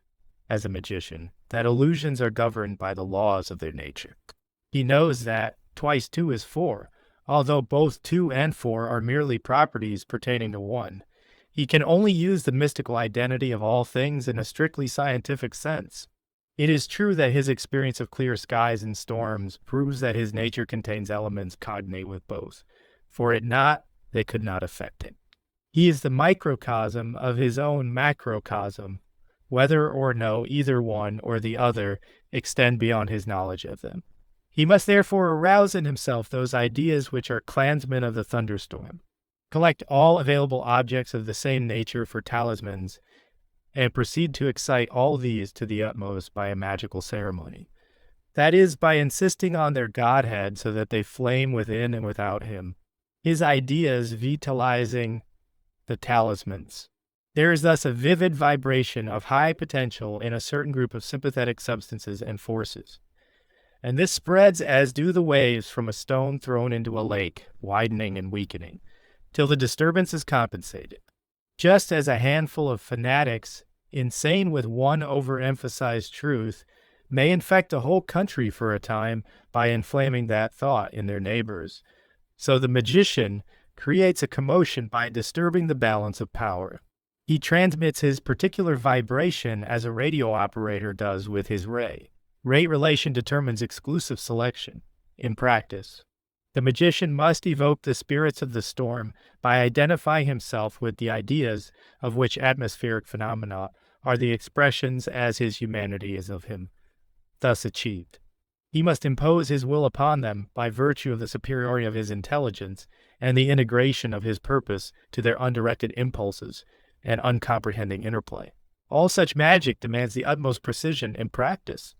as a magician, that illusions are governed by the laws of their nature. He knows that twice two is four, although both 2 and 4 are merely properties pertaining to one. He can only use the mystical identity of all things in a strictly scientific sense. It is true that his experience of clear skies and storms proves that his nature contains elements cognate with both. For it not, they could not affect him. He is the microcosm of his own macrocosm, whether or no either one or the other extend beyond his knowledge of them. He must therefore arouse in himself those ideas which are clansmen of the thunderstorm, collect all available objects of the same nature for talismans, and proceed to excite all these to the utmost by a magical ceremony. That is, by insisting on their godhead so that they flame within and without him, his ideas vitalizing the talismans. There is thus a vivid vibration of high potential in a certain group of sympathetic substances and forces. And this spreads as do the waves from a stone thrown into a lake, widening and weakening, till the disturbance is compensated. Just as a handful of fanatics, insane with one overemphasized truth, may infect a whole country for a time by inflaming that thought in their neighbors, so the magician creates a commotion by disturbing the balance of power. He transmits his particular vibration as a radio operator does with his ray. Rate relation determines exclusive selection. In practice, the magician must evoke the spirits of the storm by identifying himself with the ideas of which atmospheric phenomena are the expressions as his humanity is of him, thus achieved. He must impose his will upon them by virtue of the superiority of his intelligence and the integration of his purpose to their undirected impulses and uncomprehending interplay. All such magic demands the utmost precision in practice.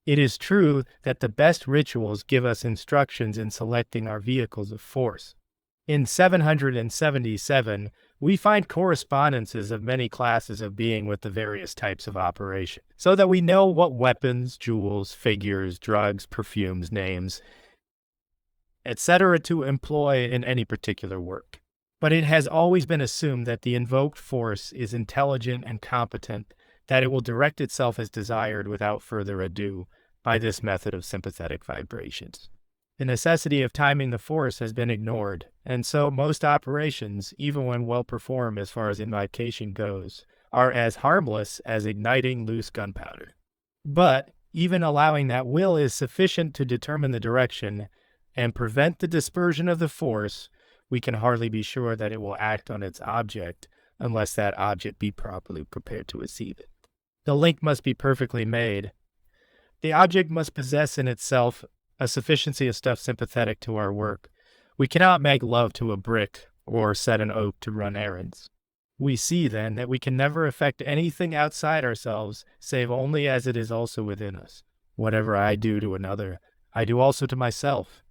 It is true that the best rituals give us instructions in selecting our vehicles of force. In 777, we find correspondences of many classes of being with the various types of operation, so that we know what weapons, jewels, figures, drugs, perfumes, names, etc. to employ in any particular work. But it has always been assumed that the invoked force is intelligent and competent, that it will direct itself as desired without further ado by this method of sympathetic vibrations. The necessity of timing the force has been ignored, and so most operations, even when well performed as far as invocation goes, are as harmless as igniting loose gunpowder. But even allowing that will is sufficient to determine the direction and prevent the dispersion of the force, we can hardly be sure that it will act on its object unless that object be properly prepared to receive it. The link must be perfectly made. The object must possess in itself a sufficiency of stuff sympathetic to our work. We cannot make love to a brick or set an oak to run errands. We see, then, that we can never effect anything outside ourselves, save only as it is also within us. Whatever I do to another, I do also to myself.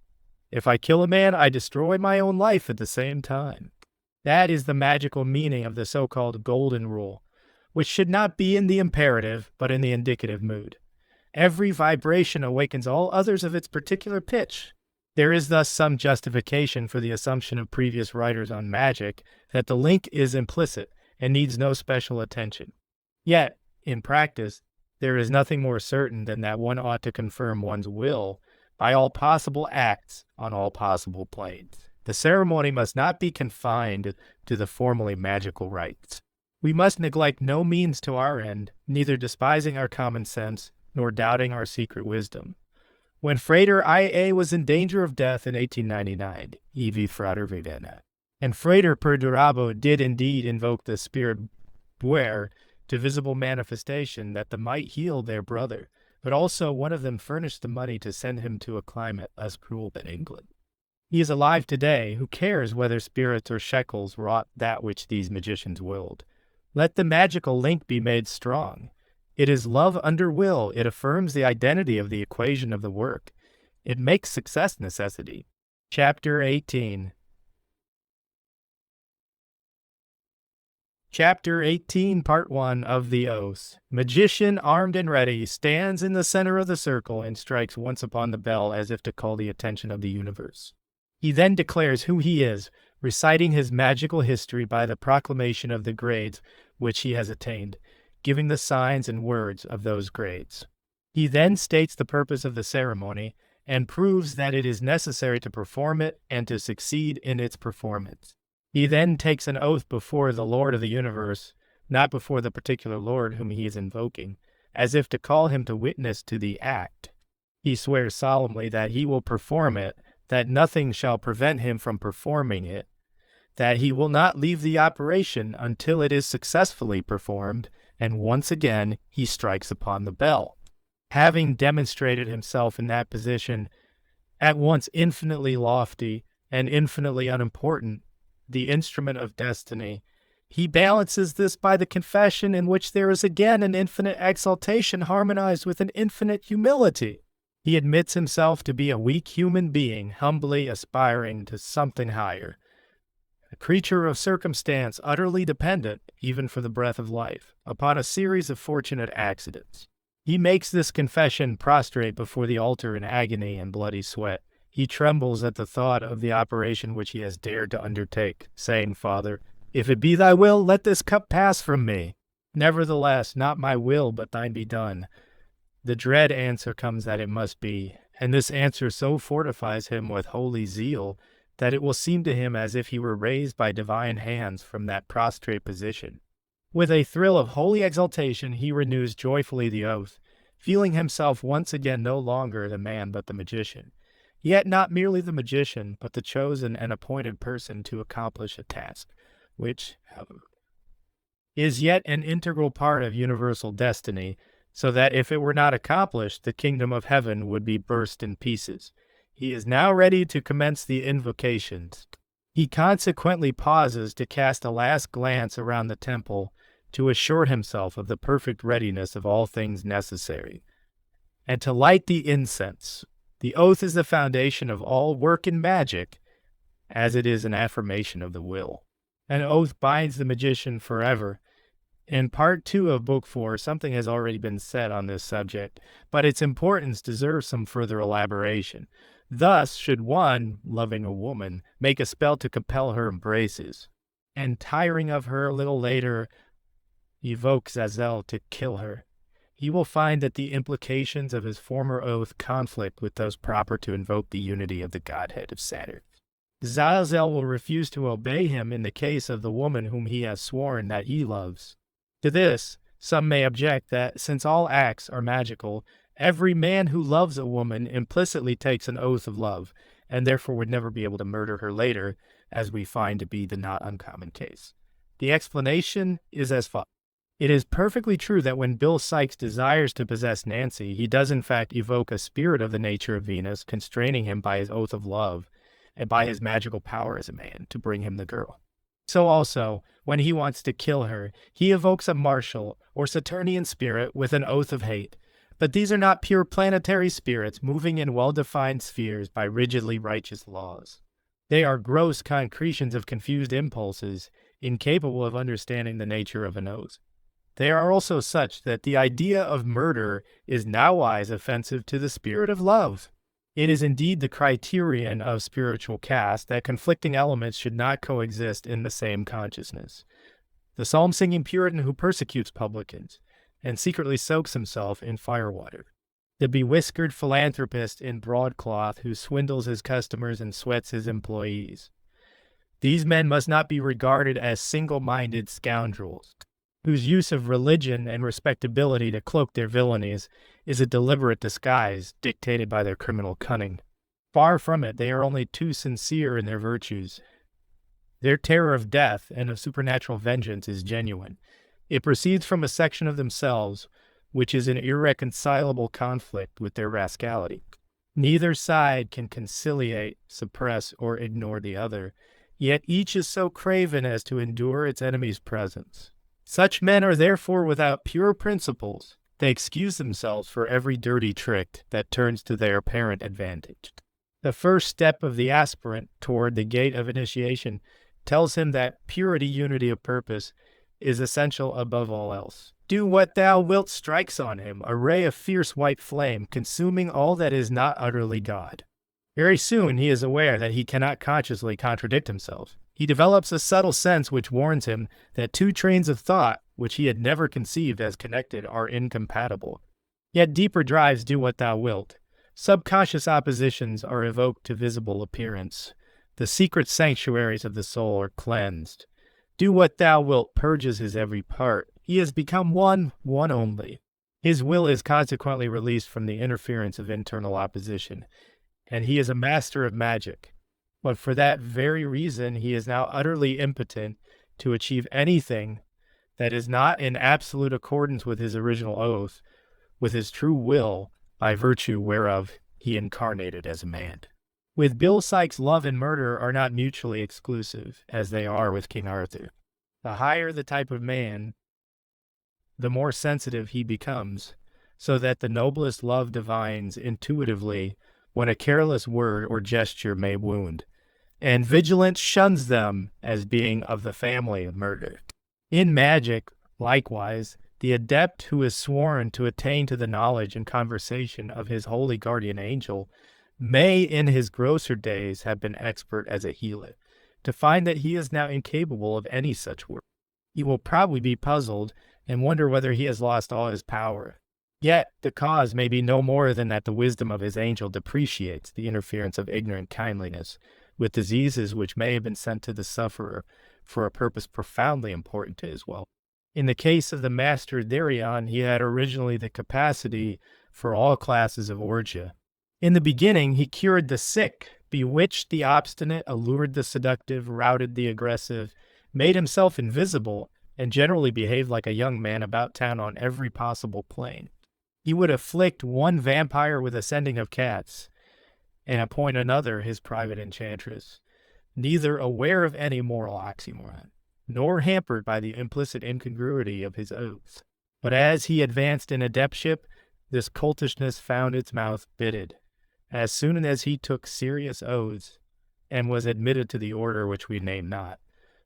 If I kill a man, I destroy my own life at the same time. That is the magical meaning of the so-called golden rule, which should not be in the imperative, but in the indicative mood. Every vibration awakens all others of its particular pitch. There is thus some justification for the assumption of previous writers on magic that the link is implicit and needs no special attention. Yet, in practice, there is nothing more certain than that one ought to confirm one's will by all possible acts on all possible planes. The ceremony must not be confined to the formally magical rites. We must neglect no means to our end, neither despising our common sense nor doubting our secret wisdom. When Frater I.A. was in danger of death in 1899, Evi Frater Vedena, and Frater Perdurabo did indeed invoke the spirit Buer to visible manifestation that the might heal their brother, but also one of them furnished the money to send him to a climate less cruel than England. He is alive today. Who cares whether spirits or shekels wrought that which these magicians willed? Let the magical link be made strong. It is love under will. It affirms the identity of the equation of the work. It makes success necessity. Chapter 18. Chapter 18, Part 1 of the Oath. Magician, armed and ready, stands in the center of the circle and strikes once upon the bell as if to call the attention of the universe. He then declares who he is, reciting his magical history by the proclamation of the grades which he has attained, giving the signs and words of those grades. He then states the purpose of the ceremony and proves that it is necessary to perform it and to succeed in its performance. He then takes an oath before the Lord of the universe, not before the particular Lord whom he is invoking, as if to call him to witness to the act. He swears solemnly that he will perform it, that nothing shall prevent him from performing it, that he will not leave the operation until it is successfully performed, and once again he strikes upon the bell. Having demonstrated himself in that position, at once infinitely lofty and infinitely unimportant, the instrument of destiny, he balances this by the confession in which there is again an infinite exaltation harmonized with an infinite humility. He admits himself to be a weak human being, humbly aspiring to something higher. a creature of circumstance utterly dependent, even for the breath of life, upon a series of fortunate accidents. He makes this confession prostrate before the altar in agony and bloody sweat. He trembles at the thought of the operation which he has dared to undertake, saying, "Father, if it be thy will, let this cup pass from me. Nevertheless, not my will, but thine be done." The dread answer comes that it must be, and this answer so fortifies him with holy zeal that it will seem to him as if he were raised by divine hands from that prostrate position. With a thrill of holy exultation, he renews joyfully the oath, feeling himself once again no longer the man but the magician, yet not merely the magician, but the chosen and appointed person to accomplish a task, which, however, is yet an integral part of universal destiny, so that if it were not accomplished, the kingdom of heaven would be burst in pieces. He is now ready to commence the invocations. He consequently pauses to cast a last glance around the temple to assure himself of the perfect readiness of all things necessary, and to light the incense. The oath is the foundation of all work in magic, as it is an affirmation of the will. An oath binds the magician forever. In Part 2 of Book 4, something has already been said on this subject, but its importance deserves some further elaboration. Thus, should one, loving a woman, make a spell to compel her embraces, and tiring of her a little later, evoke Zazel to kill her, he will find that the implications of his former oath conflict with those proper to invoke the unity of the godhead of Saturn. Zazel will refuse to obey him in the case of the woman whom he has sworn that he loves. To this, some may object that, since all acts are magical, every man who loves a woman implicitly takes an oath of love, and therefore would never be able to murder her later, as we find to be the not uncommon case. The explanation is as follows. It is perfectly true that when Bill Sikes desires to possess Nancy, he does in fact evoke a spirit of the nature of Venus, constraining him by his oath of love, and by his magical power as a man, to bring him the girl. So also, when he wants to kill her, he evokes a martial or Saturnian spirit with an oath of hate. But these are not pure planetary spirits moving in well-defined spheres by rigidly righteous laws. They are gross concretions of confused impulses, incapable of understanding the nature of an oath. They are also such that the idea of murder is nowise offensive to the spirit of love. It is indeed the criterion of spiritual caste that conflicting elements should not coexist in the same consciousness. The psalm-singing Puritan who persecutes publicans and secretly soaks himself in firewater. The bewhiskered philanthropist in broadcloth who swindles his customers and sweats his employees. These men must not be regarded as single-minded scoundrels, whose use of religion and respectability to cloak their villainies is a deliberate disguise dictated by their criminal cunning. Far from it, they are only too sincere in their virtues. Their terror of death and of supernatural vengeance is genuine. It proceeds from a section of themselves which is in irreconcilable conflict with their rascality. Neither side can conciliate, suppress, or ignore the other, yet each is so craven as to endure its enemy's presence. Such men are therefore without pure principles. They excuse themselves for every dirty trick that turns to their apparent advantage. The first step of the aspirant toward the gate of initiation tells him that purity, unity of purpose, is essential above all else. "Do what thou wilt" strikes on him, a ray of fierce white flame, consuming all that is not utterly God. Very soon he is aware that he cannot consciously contradict himself. He develops a subtle sense which warns him that two trains of thought, which he had never conceived as connected, are incompatible. Yet deeper drives do what thou wilt. Subconscious oppositions are evoked to visible appearance. The secret sanctuaries of the soul are cleansed. "Do what thou wilt" purges his every part. He has become one only. His will is consequently released from the interference of internal opposition, and he is a master of magic. But for that very reason, he is now utterly impotent to achieve anything that is not in absolute accordance with his original oath, with his true will, by virtue whereof he incarnated as a man. With Bill Sikes, love and murder are not mutually exclusive, as they are with King Arthur. The higher the type of man, the more sensitive he becomes, so that the noblest love divines intuitively when a careless word or gesture may wound, and vigilance shuns them as being of the family of murder. In Magick, likewise, the adept who is sworn to attain to the knowledge and conversation of his holy guardian angel may in his grosser days have been expert as a healer. To find that he is now incapable of any such work, he will probably be puzzled and wonder whether he has lost all his power. Yet the cause may be no more than that the wisdom of his angel depreciates the interference of ignorant kindliness with diseases which may have been sent to the sufferer for a purpose profoundly important to his well. In the case of the master Darion, he had originally the capacity for all classes of orgia. In the beginning, he cured the sick, bewitched the obstinate, allured the seductive, routed the aggressive, made himself invisible, and generally behaved like a young man about town on every possible plane. He would afflict one vampire with a sending of cats, and appoint another his private enchantress, neither aware of any moral oxymoron, nor hampered by the implicit incongruity of his oaths. But as he advanced in adeptship, this coltishness found its mouth bitted. As soon as he took serious oaths, and was admitted to the order which we name not,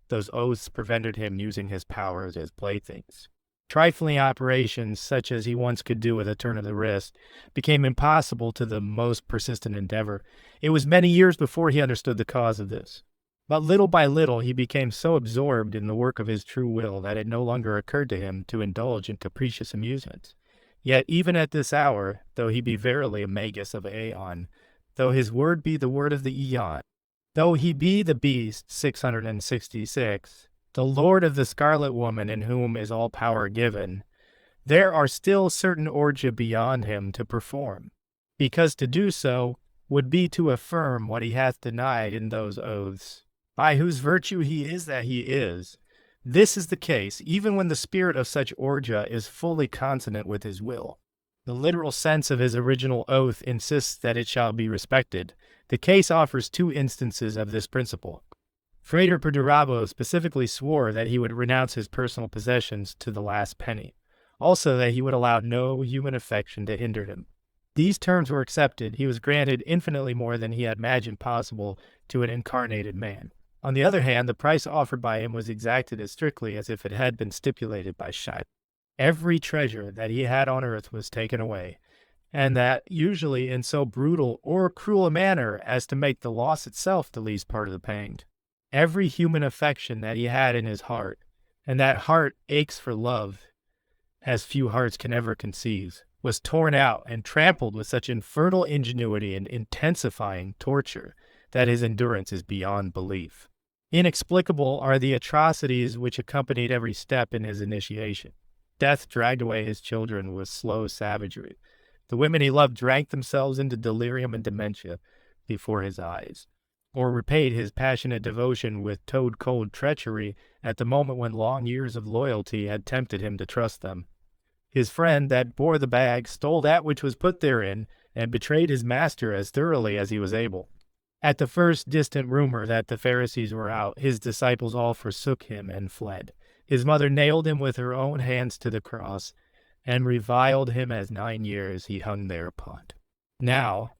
those oaths prevented him using his powers as playthings. Trifling operations, such as he once could do with a turn of the wrist, became impossible to the most persistent endeavor. It was many years before he understood the cause of this. But little by little he became so absorbed in the work of his true will that it no longer occurred to him to indulge in capricious amusements. Yet even at this hour, though he be verily a magus of Aeon, though his word be the word of the Aeon, though he be the beast 666, the lord of the scarlet woman in whom is all power given, there are still certain orgia beyond him to perform, because to do so would be to affirm what he hath denied in those oaths, by whose virtue he is that he is. This is the case, even when the spirit of such orgia is fully consonant with his will. The literal sense of his original oath insists that it shall be respected. The case offers two instances of this principle. Frater Perdurabo specifically swore that he would renounce his personal possessions to the last penny, also that he would allow no human affection to hinder him. These terms were accepted. He was granted infinitely more than he had imagined possible to an incarnated man. On the other hand, the price offered by him was exacted as strictly as if it had been stipulated by Shai. Every treasure that he had on earth was taken away, and that usually in so brutal or cruel a manner as to make the loss itself the least part of the pang. Every human affection that he had in his heart, and that heart aches for love, as few hearts can ever conceive, was torn out and trampled with such infernal ingenuity and intensifying torture that his endurance is beyond belief. Inexplicable are the atrocities which accompanied every step in his initiation. Death dragged away his children with slow savagery. The women he loved drank themselves into delirium and dementia before his eyes, or repaid his passionate devotion with toad-cold treachery at the moment when long years of loyalty had tempted him to trust them. His friend that bore the bag stole that which was put therein, and betrayed his master as thoroughly as he was able. At the first distant rumor that the Pharisees were out, his disciples all forsook him and fled. His mother nailed him with her own hands to the cross, and reviled him as 9 years he hung thereupon. Now,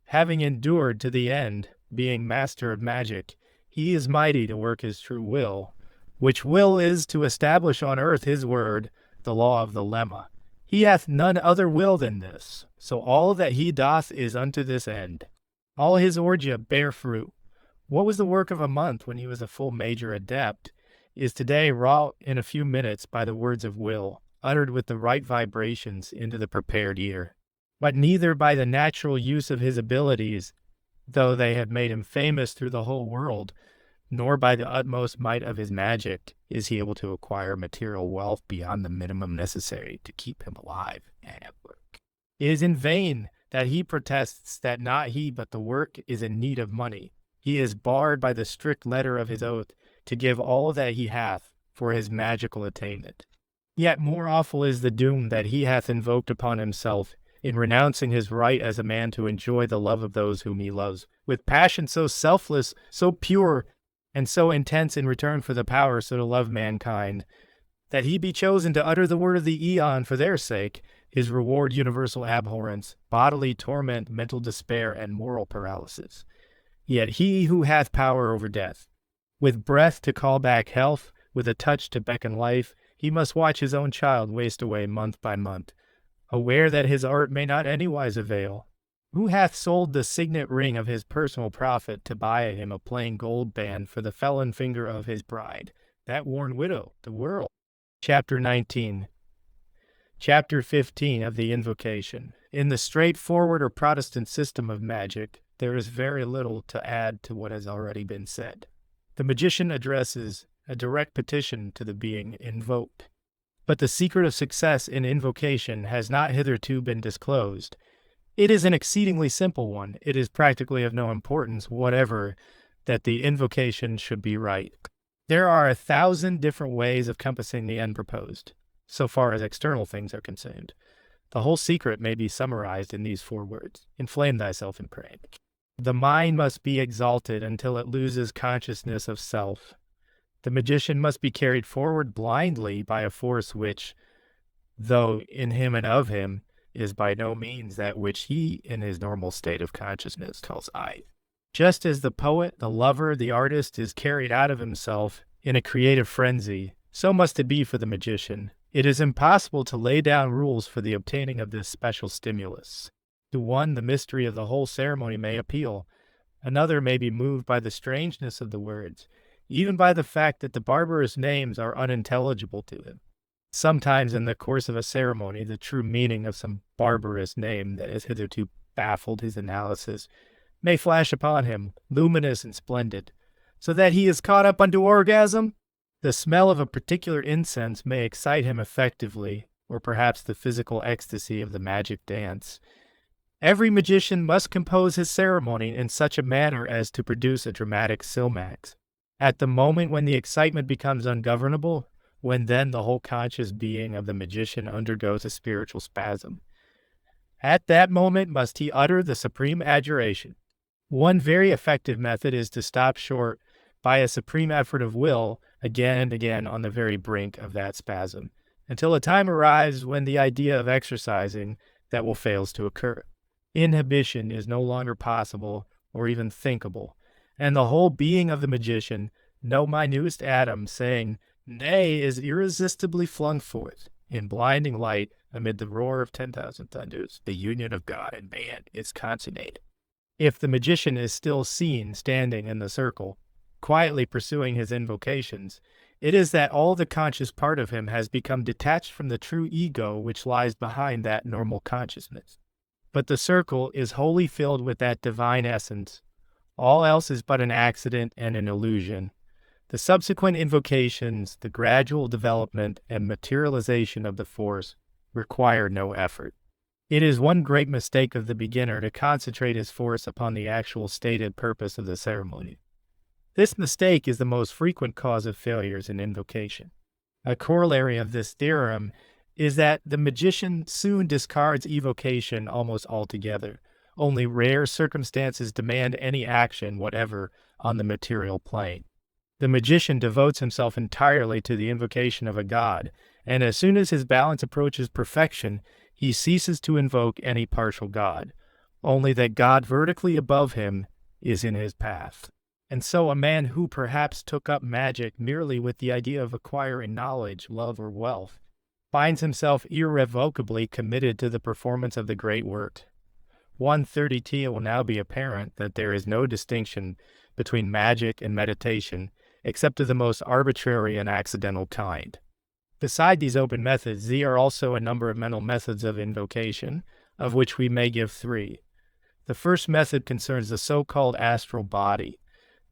having endured to the end, being master of magic, he is mighty to work his true will, which will is to establish on earth his word, the law of the lemma. He hath none other will than this, so all that he doth is unto this end. All his orgia bear fruit. What was the work of a month when he was a full major adept is today wrought in a few minutes by the words of will, uttered with the right vibrations into the prepared ear. But neither by the natural use of his abilities, though they have made him famous through the whole world, nor by the utmost might of his magic is he able to acquire material wealth beyond the minimum necessary to keep him alive and at work. It is in vain that he protests that not he but the work is in need of money. He is barred by the strict letter of his oath to give all that he hath for his magical attainment. Yet more awful is the doom that he hath invoked upon himself in renouncing his right as a man to enjoy the love of those whom he loves, with passion so selfless, so pure, and so intense in return for the power so to love mankind, that he be chosen to utter the word of the Aeon for their sake, his reward universal abhorrence, bodily torment, mental despair, and moral paralysis. Yet he who hath power over death, with breath to call back health, with a touch to beckon life, he must watch his own child waste away month by month, aware that his art may not anywise avail. Who hath sold the signet ring of his personal profit to buy him a plain gold band for the felon finger of his bride, that worn widow, the world? Chapter 19. Chapter 15 of the Invocation. In the straightforward or Protestant system of magic, there is very little to add to what has already been said. The magician addresses a direct petition to the being invoked. But the secret of success in invocation has not hitherto been disclosed. It is an exceedingly simple one. It is practically of no importance whatever that the invocation should be right. There are 1,000 different ways of compassing the end proposed, so far as external things are concerned. The whole secret may be summarized in these 4 words: inflame thyself in praying. The mind must be exalted until it loses consciousness of self. The magician must be carried forward blindly by a force which, though in him and of him, is by no means that which he, in his normal state of consciousness, calls I. Just as the poet, the lover, the artist is carried out of himself in a creative frenzy, so must it be for the magician. It is impossible to lay down rules for the obtaining of this special stimulus. To one, the mystery of the whole ceremony may appeal. Another may be moved by the strangeness of the words, even by the fact that the barbarous names are unintelligible to him. Sometimes in the course of a ceremony, the true meaning of some barbarous name that has hitherto baffled his analysis may flash upon him, luminous and splendid, so that he is caught up unto orgasm. The smell of a particular incense may excite him effectively, or perhaps the physical ecstasy of the magic dance. Every magician must compose his ceremony in such a manner as to produce a dramatic climax. At the moment when the excitement becomes ungovernable, when then the whole conscious being of the magician undergoes a spiritual spasm, at that moment must he utter the supreme adjuration. One very effective method is to stop short by a supreme effort of will again and again on the very brink of that spasm, until a time arrives when the idea of exercising that will fails to occur. Inhibition is no longer possible or even thinkable, and the whole being of the magician, no minutest atom saying nay, is irresistibly flung forth in blinding light amid the roar of 10,000 thunders. The union of God and man is consummated. If the magician is still seen standing in the circle, quietly pursuing his invocations, it is that all the conscious part of him has become detached from the true ego which lies behind that normal consciousness. But the circle is wholly filled with that divine essence. All else is but an accident and an illusion. The subsequent invocations, the gradual development and materialization of the force, require no effort. It is one great mistake of the beginner to concentrate his force upon the actual stated purpose of the ceremony. This mistake is the most frequent cause of failures in invocation. A corollary of this theorem is that the magician soon discards evocation almost altogether. Only rare circumstances demand any action whatever on the material plane. The magician devotes himself entirely to the invocation of a god, and as soon as his balance approaches perfection, he ceases to invoke any partial god. Only that God vertically above him is in his path. And so a man who perhaps took up magic merely with the idea of acquiring knowledge, love, or wealth, finds himself irrevocably committed to the performance of the great work. 1:30 will now be apparent that there is no distinction between magic and meditation, except of the most arbitrary and accidental kind. Beside these open methods, there are also a number of mental methods of invocation, of which we may give 3. The first method concerns the so-called astral body.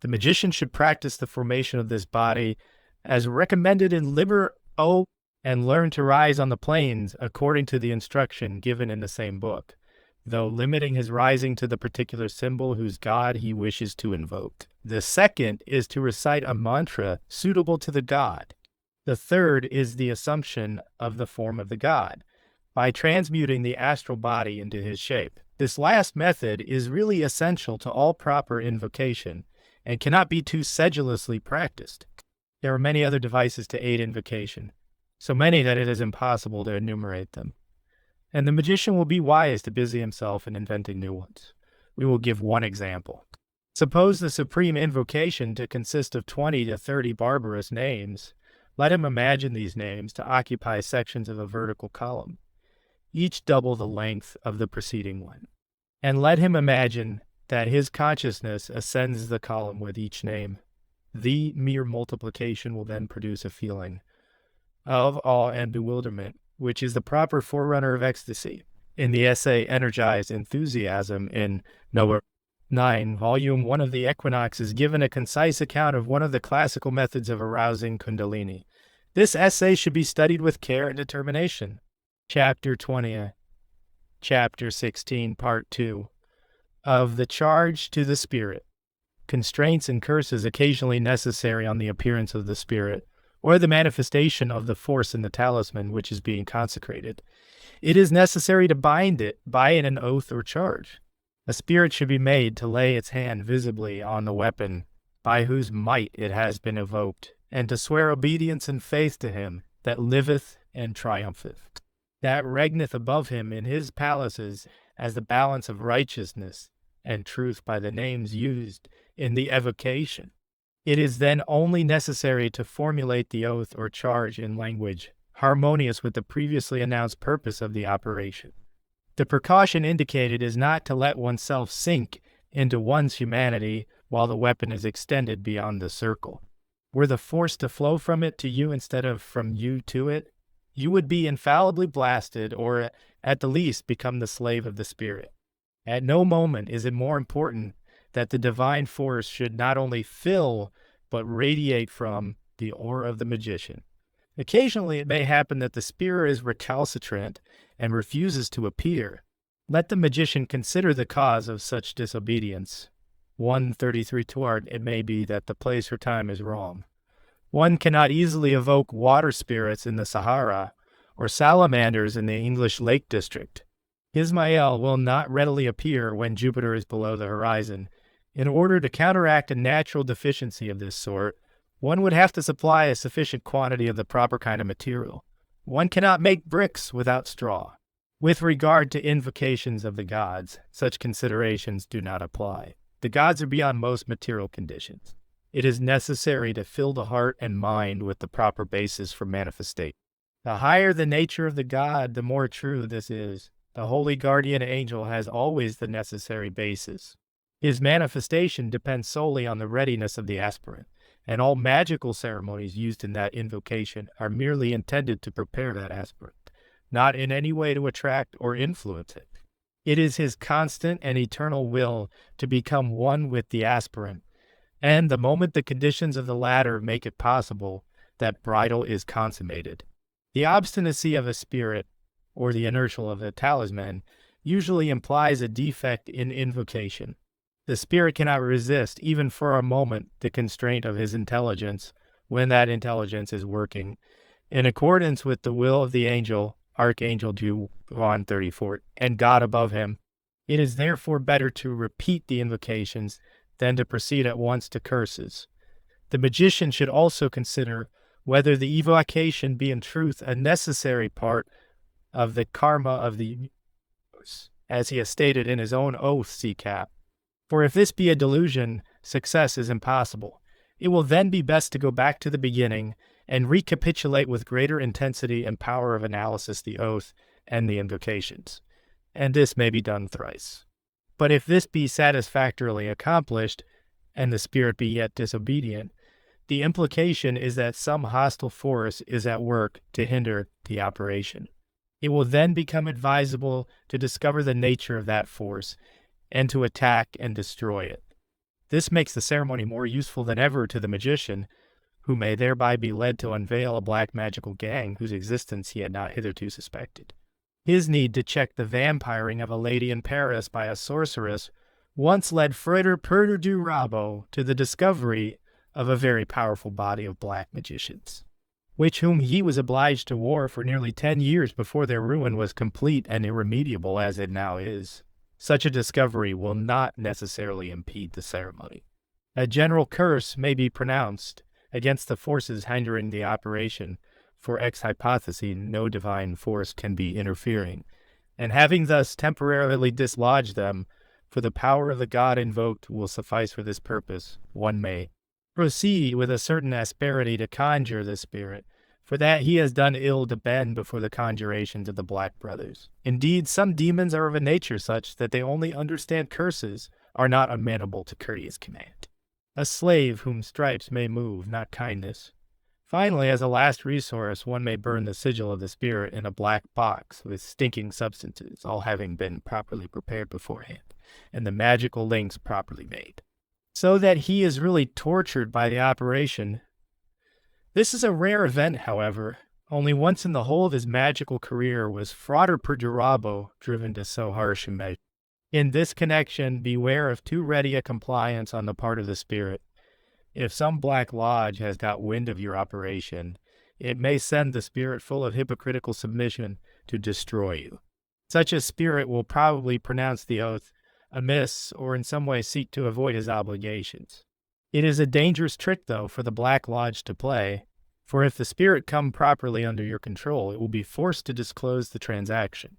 The magician should practice the formation of this body as recommended in Liber O and learn to rise on the planes according to the instruction given in the same book, though limiting his rising to the particular symbol whose god he wishes to invoke. The second is to recite a mantra suitable to the god. The third is the assumption of the form of the god, by transmuting the astral body into his shape. This last method is really essential to all proper invocation, and cannot be too sedulously practiced. There are many other devices to aid invocation, so many that it is impossible to enumerate them. And the magician will be wise to busy himself in inventing new ones. We will give one example. Suppose the supreme invocation to consist of 20 to 30 barbarous names. Let him imagine these names to occupy sections of a vertical column, each double the length of the preceding one. And let him imagine that his consciousness ascends the column with each name. The mere multiplication will then produce a feeling of awe and bewilderment, which is the proper forerunner of ecstasy. In the essay Energized Enthusiasm in No. 9, Volume 1 of the Equinox is given a concise account of one of the classical methods of arousing Kundalini. This essay should be studied with care and determination. Chapter 20, Chapter 16, Part 2, of the Charge to the Spirit. Constraints and curses occasionally necessary on the appearance of the spirit, or the manifestation of the force in the talisman which is being consecrated. It is necessary to bind it by an oath or charge. A spirit should be made to lay its hand visibly on the weapon by whose might it has been evoked, and to swear obedience and faith to him that liveth and triumpheth, that regneth above him in his palaces as the balance of righteousness and truth by the names used in the evocation. It is then only necessary to formulate the oath or charge in language harmonious with the previously announced purpose of the operation. The precaution indicated is not to let oneself sink into one's humanity while the weapon is extended beyond the circle. Were the force to flow from it to you instead of from you to it, you would be infallibly blasted or at the least become the slave of the spirit. At no moment is it more important that the divine force should not only fill but radiate from the aura of the magician. Occasionally it may happen that the spirit is recalcitrant and refuses to appear. Let the magician consider the cause of such disobedience. 133 toward it may be that the place or time is wrong. One cannot easily evoke water spirits in the Sahara or salamanders in the English Lake District. Ismael will not readily appear when Jupiter is below the horizon. In order to counteract a natural deficiency of this sort, one would have to supply a sufficient quantity of the proper kind of material. One cannot make bricks without straw. With regard to invocations of the gods, such considerations do not apply. The gods are beyond most material conditions. It is necessary to fill the heart and mind with the proper basis for manifestation. The higher the nature of the god, the more true this is. The holy guardian angel has always the necessary basis. His manifestation depends solely on the readiness of the aspirant, and all magical ceremonies used in that invocation are merely intended to prepare that aspirant, not in any way to attract or influence it. It is his constant and eternal will to become one with the aspirant, and the moment the conditions of the latter make it possible, that bridal is consummated. The obstinacy of a spirit, or the inertia of a talisman, usually implies a defect in invocation. The spirit cannot resist, even for a moment, the constraint of his intelligence when that intelligence is working in accordance with the will of the angel, Archangel 134, and God above him. It is therefore better to repeat the invocations than to proceed at once to curses. The magician should also consider whether the evocation be in truth a necessary part of the karma of the universe, as he has stated in his own oath, see cap. For if this be a delusion, success is impossible. It will then be best to go back to the beginning and recapitulate with greater intensity and power of analysis the oath and the invocations, and this may be done thrice. But if this be satisfactorily accomplished, and the spirit be yet disobedient, the implication is that some hostile force is at work to hinder the operation. It will then become advisable to discover the nature of that force, and to attack and destroy it. This makes the ceremony more useful than ever to the magician, who may thereby be led to unveil a black magical gang whose existence he had not hitherto suspected. His need to check the vampiring of a lady in Paris by a sorceress once led Freder Perdurabo to the discovery of a very powerful body of black magicians, which whom he was obliged to war for nearly 10 years before their ruin was complete and irremediable as it now is. Such a discovery will not necessarily impede the ceremony. A general curse may be pronounced against the forces hindering the operation, for ex hypothesis no divine force can be interfering, and having thus temporarily dislodged them for the power of the god invoked will suffice for this purpose. One may proceed with a certain asperity to conjure the spirit, for that he has done ill to bend before the conjurations of the Black Brothers. Indeed, some demons are of a nature such that they only understand curses, are not amenable to courteous command. A slave whom stripes may move, not kindness. Finally, as a last resource, one may burn the sigil of the spirit in a black box with stinking substances, all having been properly prepared beforehand, and the magical links properly made, so that he is really tortured by the operation. This is a rare event, however. Only once in the whole of his magical career was Frater Perdurabo driven to so harsh a measure. In this connection, beware of too ready a compliance on the part of the spirit. If some Black Lodge has got wind of your operation, it may send the spirit full of hypocritical submission to destroy you. Such a spirit will probably pronounce the oath amiss or in some way seek to avoid his obligations. It is a dangerous trick, though, for the Black Lodge to play, for if the spirit come properly under your control, it will be forced to disclose the transaction,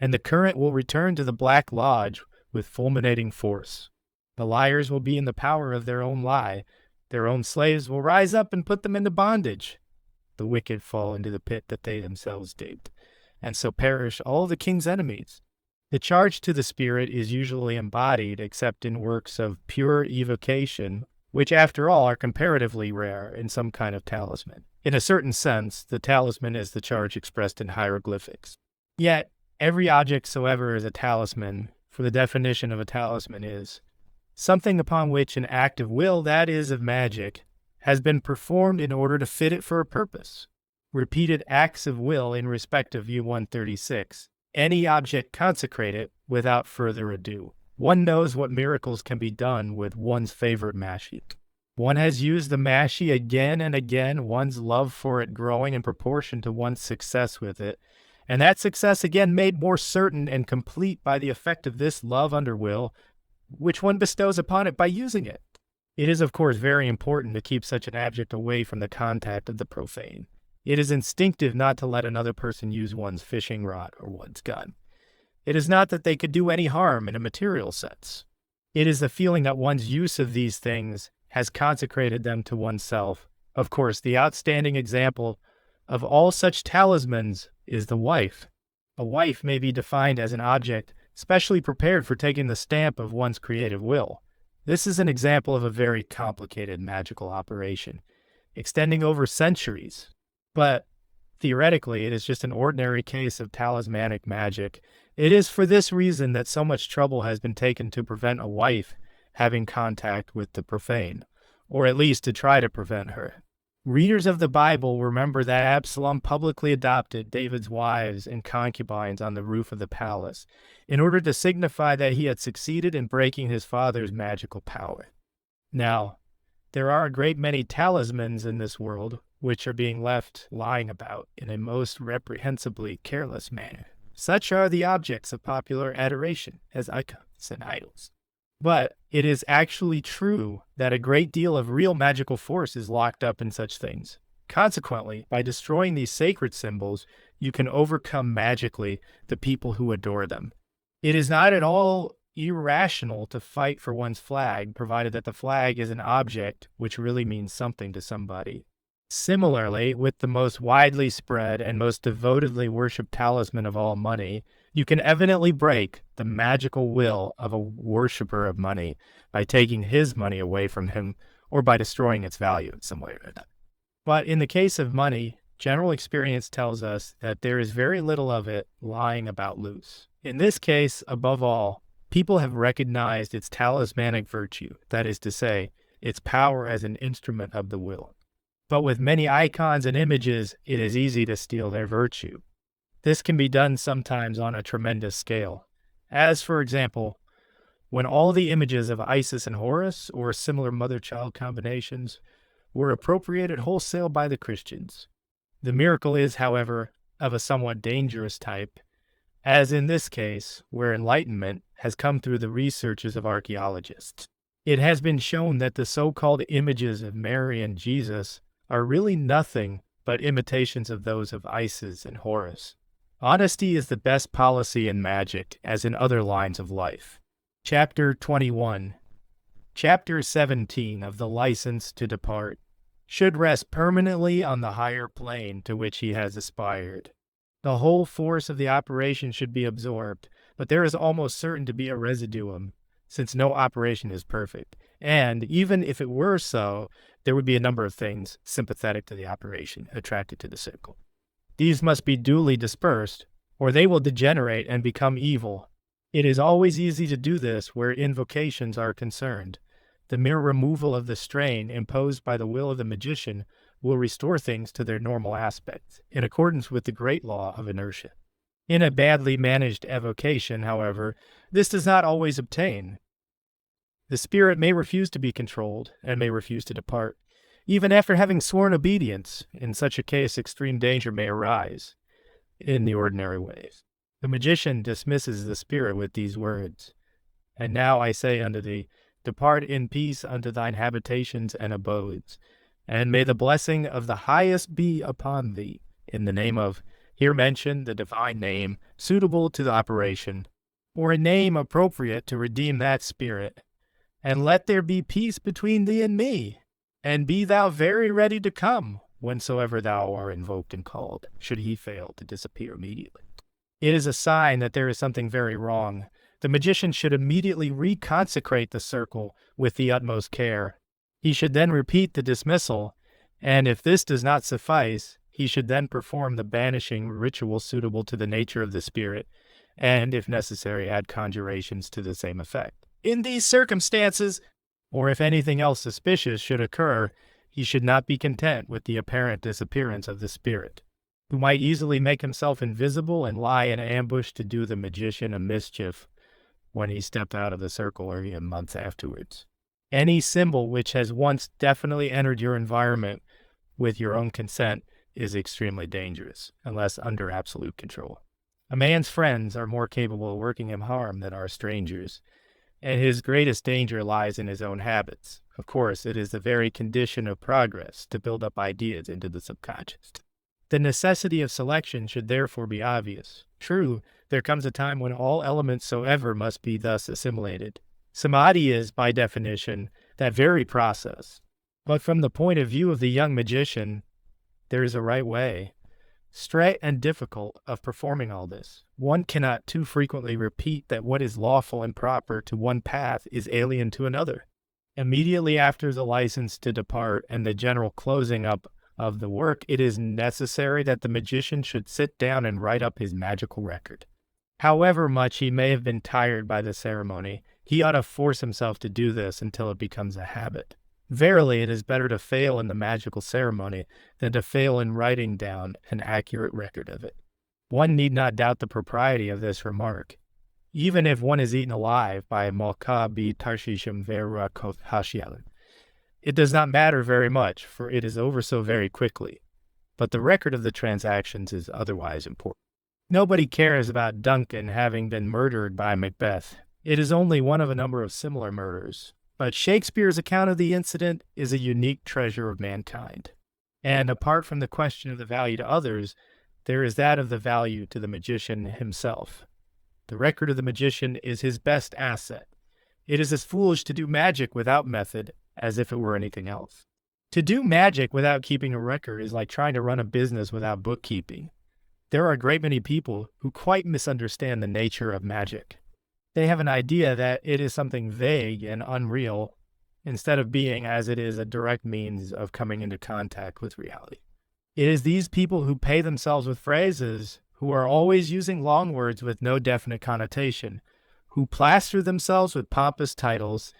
and the current will return to the Black Lodge with fulminating force. The liars will be in the power of their own lie. Their own slaves will rise up and put them into bondage. The wicked fall into the pit that they themselves digged, and so perish all the king's enemies. The charge to the spirit is usually embodied except in works of pure evocation, which after all are comparatively rare in some kind of talisman. In a certain sense, the talisman is the charge expressed in hieroglyphics. Yet, every object soever is a talisman, for the definition of a talisman is something upon which an act of will, that is, of magic, has been performed in order to fit it for a purpose. Repeated acts of will in respect of view 136. Any object consecrated without further ado. One knows what miracles can be done with one's favorite magic. One has used the mashie again and again, one's love for it growing in proportion to one's success with it, and that success again made more certain and complete by the effect of this love under will, which one bestows upon it by using it. It is, of course, very important to keep such an object away from the contact of the profane. It is instinctive not to let another person use one's fishing rod or one's gun. It is not that they could do any harm in a material sense. It is the feeling that one's use of these things has consecrated them to oneself. Of course, the outstanding example of all such talismans is the wife. A wife may be defined as an object specially prepared for taking the stamp of one's creative will. This is an example of a very complicated magical operation, extending over centuries. But theoretically, it is just an ordinary case of talismanic magic. It is for this reason that so much trouble has been taken to prevent a wife having contact with the profane, or at least to try to prevent her. Readers of the Bible remember that Absalom publicly adopted David's wives and concubines on the roof of the palace in order to signify that he had succeeded in breaking his father's magical power. Now, there are a great many talismans in this world which are being left lying about in a most reprehensibly careless manner. Such are the objects of popular adoration as icons and idols. But it is actually true that a great deal of real magical force is locked up in such things. Consequently, by destroying these sacred symbols, you can overcome magically the people who adore them. It is not at all irrational to fight for one's flag, provided that the flag is an object which really means something to somebody. Similarly, with the most widely spread and most devotedly worshipped talisman of all, money, you can evidently break the magical will of a worshipper of money by taking his money away from him or by destroying its value in some way or another. But in the case of money, general experience tells us that there is very little of it lying about loose. In this case, above all, people have recognized its talismanic virtue, that is to say, its power as an instrument of the will. But with many icons and images, it is easy to steal their virtue. This can be done sometimes on a tremendous scale, as, for example, when all the images of Isis and Horus, or similar mother-child combinations, were appropriated wholesale by the Christians. The miracle is, however, of a somewhat dangerous type, as in this case, where enlightenment has come through the researches of archaeologists. It has been shown that the so-called images of Mary and Jesus are really nothing but imitations of those of Isis and Horus. Honesty is the best policy in magic, as in other lines of life. Chapter 21. Chapter 17 of the License to Depart should rest permanently on the higher plane to which he has aspired. The whole force of the operation should be absorbed, but there is almost certain to be a residuum, since no operation is perfect. And even if it were so, there would be a number of things sympathetic to the operation attracted to the circle. These must be duly dispersed, or they will degenerate and become evil. It is always easy to do this where invocations are concerned. The mere removal of the strain imposed by the will of the magician will restore things to their normal aspects, in accordance with the great law of inertia. In a badly managed evocation, however, this does not always obtain. The spirit may refuse to be controlled, and may refuse to depart. Even after having sworn obedience, in such a case extreme danger may arise, in the ordinary ways. The magician dismisses the spirit with these words, "And now I say unto thee, depart in peace unto thine habitations and abodes, and may the blessing of the highest be upon thee, in the name of," here mention the divine name suitable to the operation, or a name appropriate to redeem that spirit, "and let there be peace between thee and me, and be thou very ready to come, whensoever thou art invoked and called, should he fail to disappear immediately." It is a sign that there is something very wrong. The magician should immediately reconsecrate the circle with the utmost care. He should then repeat the dismissal, and if this does not suffice, he should then perform the banishing ritual suitable to the nature of the spirit, and, if necessary, add conjurations to the same effect. In these circumstances, or if anything else suspicious should occur, he should not be content with the apparent disappearance of the spirit, who might easily make himself invisible and lie in ambush to do the magician a mischief when he stepped out of the circle or even months afterwards. Any symbol which has once definitely entered your environment with your own consent is extremely dangerous, unless under absolute control. A man's friends are more capable of working him harm than are strangers, and his greatest danger lies in his own habits. Of course, it is the very condition of progress to build up ideas into the subconscious. The necessity of selection should therefore be obvious. True, there comes a time when all elements soever must be thus assimilated. Samadhi is, by definition, that very process. But from the point of view of the young magician, there is a right way, straight and difficult, of performing all this. One cannot too frequently repeat that what is lawful and proper to one path is alien to another. Immediately after the license to depart and the general closing up of the work, it is necessary that the magician should sit down and write up his magical record. However much he may have been tired by the ceremony, he ought to force himself to do this until it becomes a habit. Verily, it is better to fail in the magical ceremony than to fail in writing down an accurate record of it. One need not doubt the propriety of this remark. Even if one is eaten alive by Malka bi Tarshishim Vera Hashialan, it does not matter very much, for it is over so very quickly. But the record of the transactions is otherwise important. Nobody cares about Duncan having been murdered by Macbeth. It is only one of a number of similar murders. But Shakespeare's account of the incident is a unique treasure of mankind. And apart from the question of the value to others, there is that of the value to the magician himself. The record of the magician is his best asset. It is as foolish to do magic without method as if it were anything else. To do magic without keeping a record is like trying to run a business without bookkeeping. There are a great many people who quite misunderstand the nature of magic. They have an idea that it is something vague and unreal, instead of being, as it is, a direct means of coming into contact with reality. It is these people who pay themselves with phrases, who are always using long words with no definite connotation, who plaster themselves with pompous titles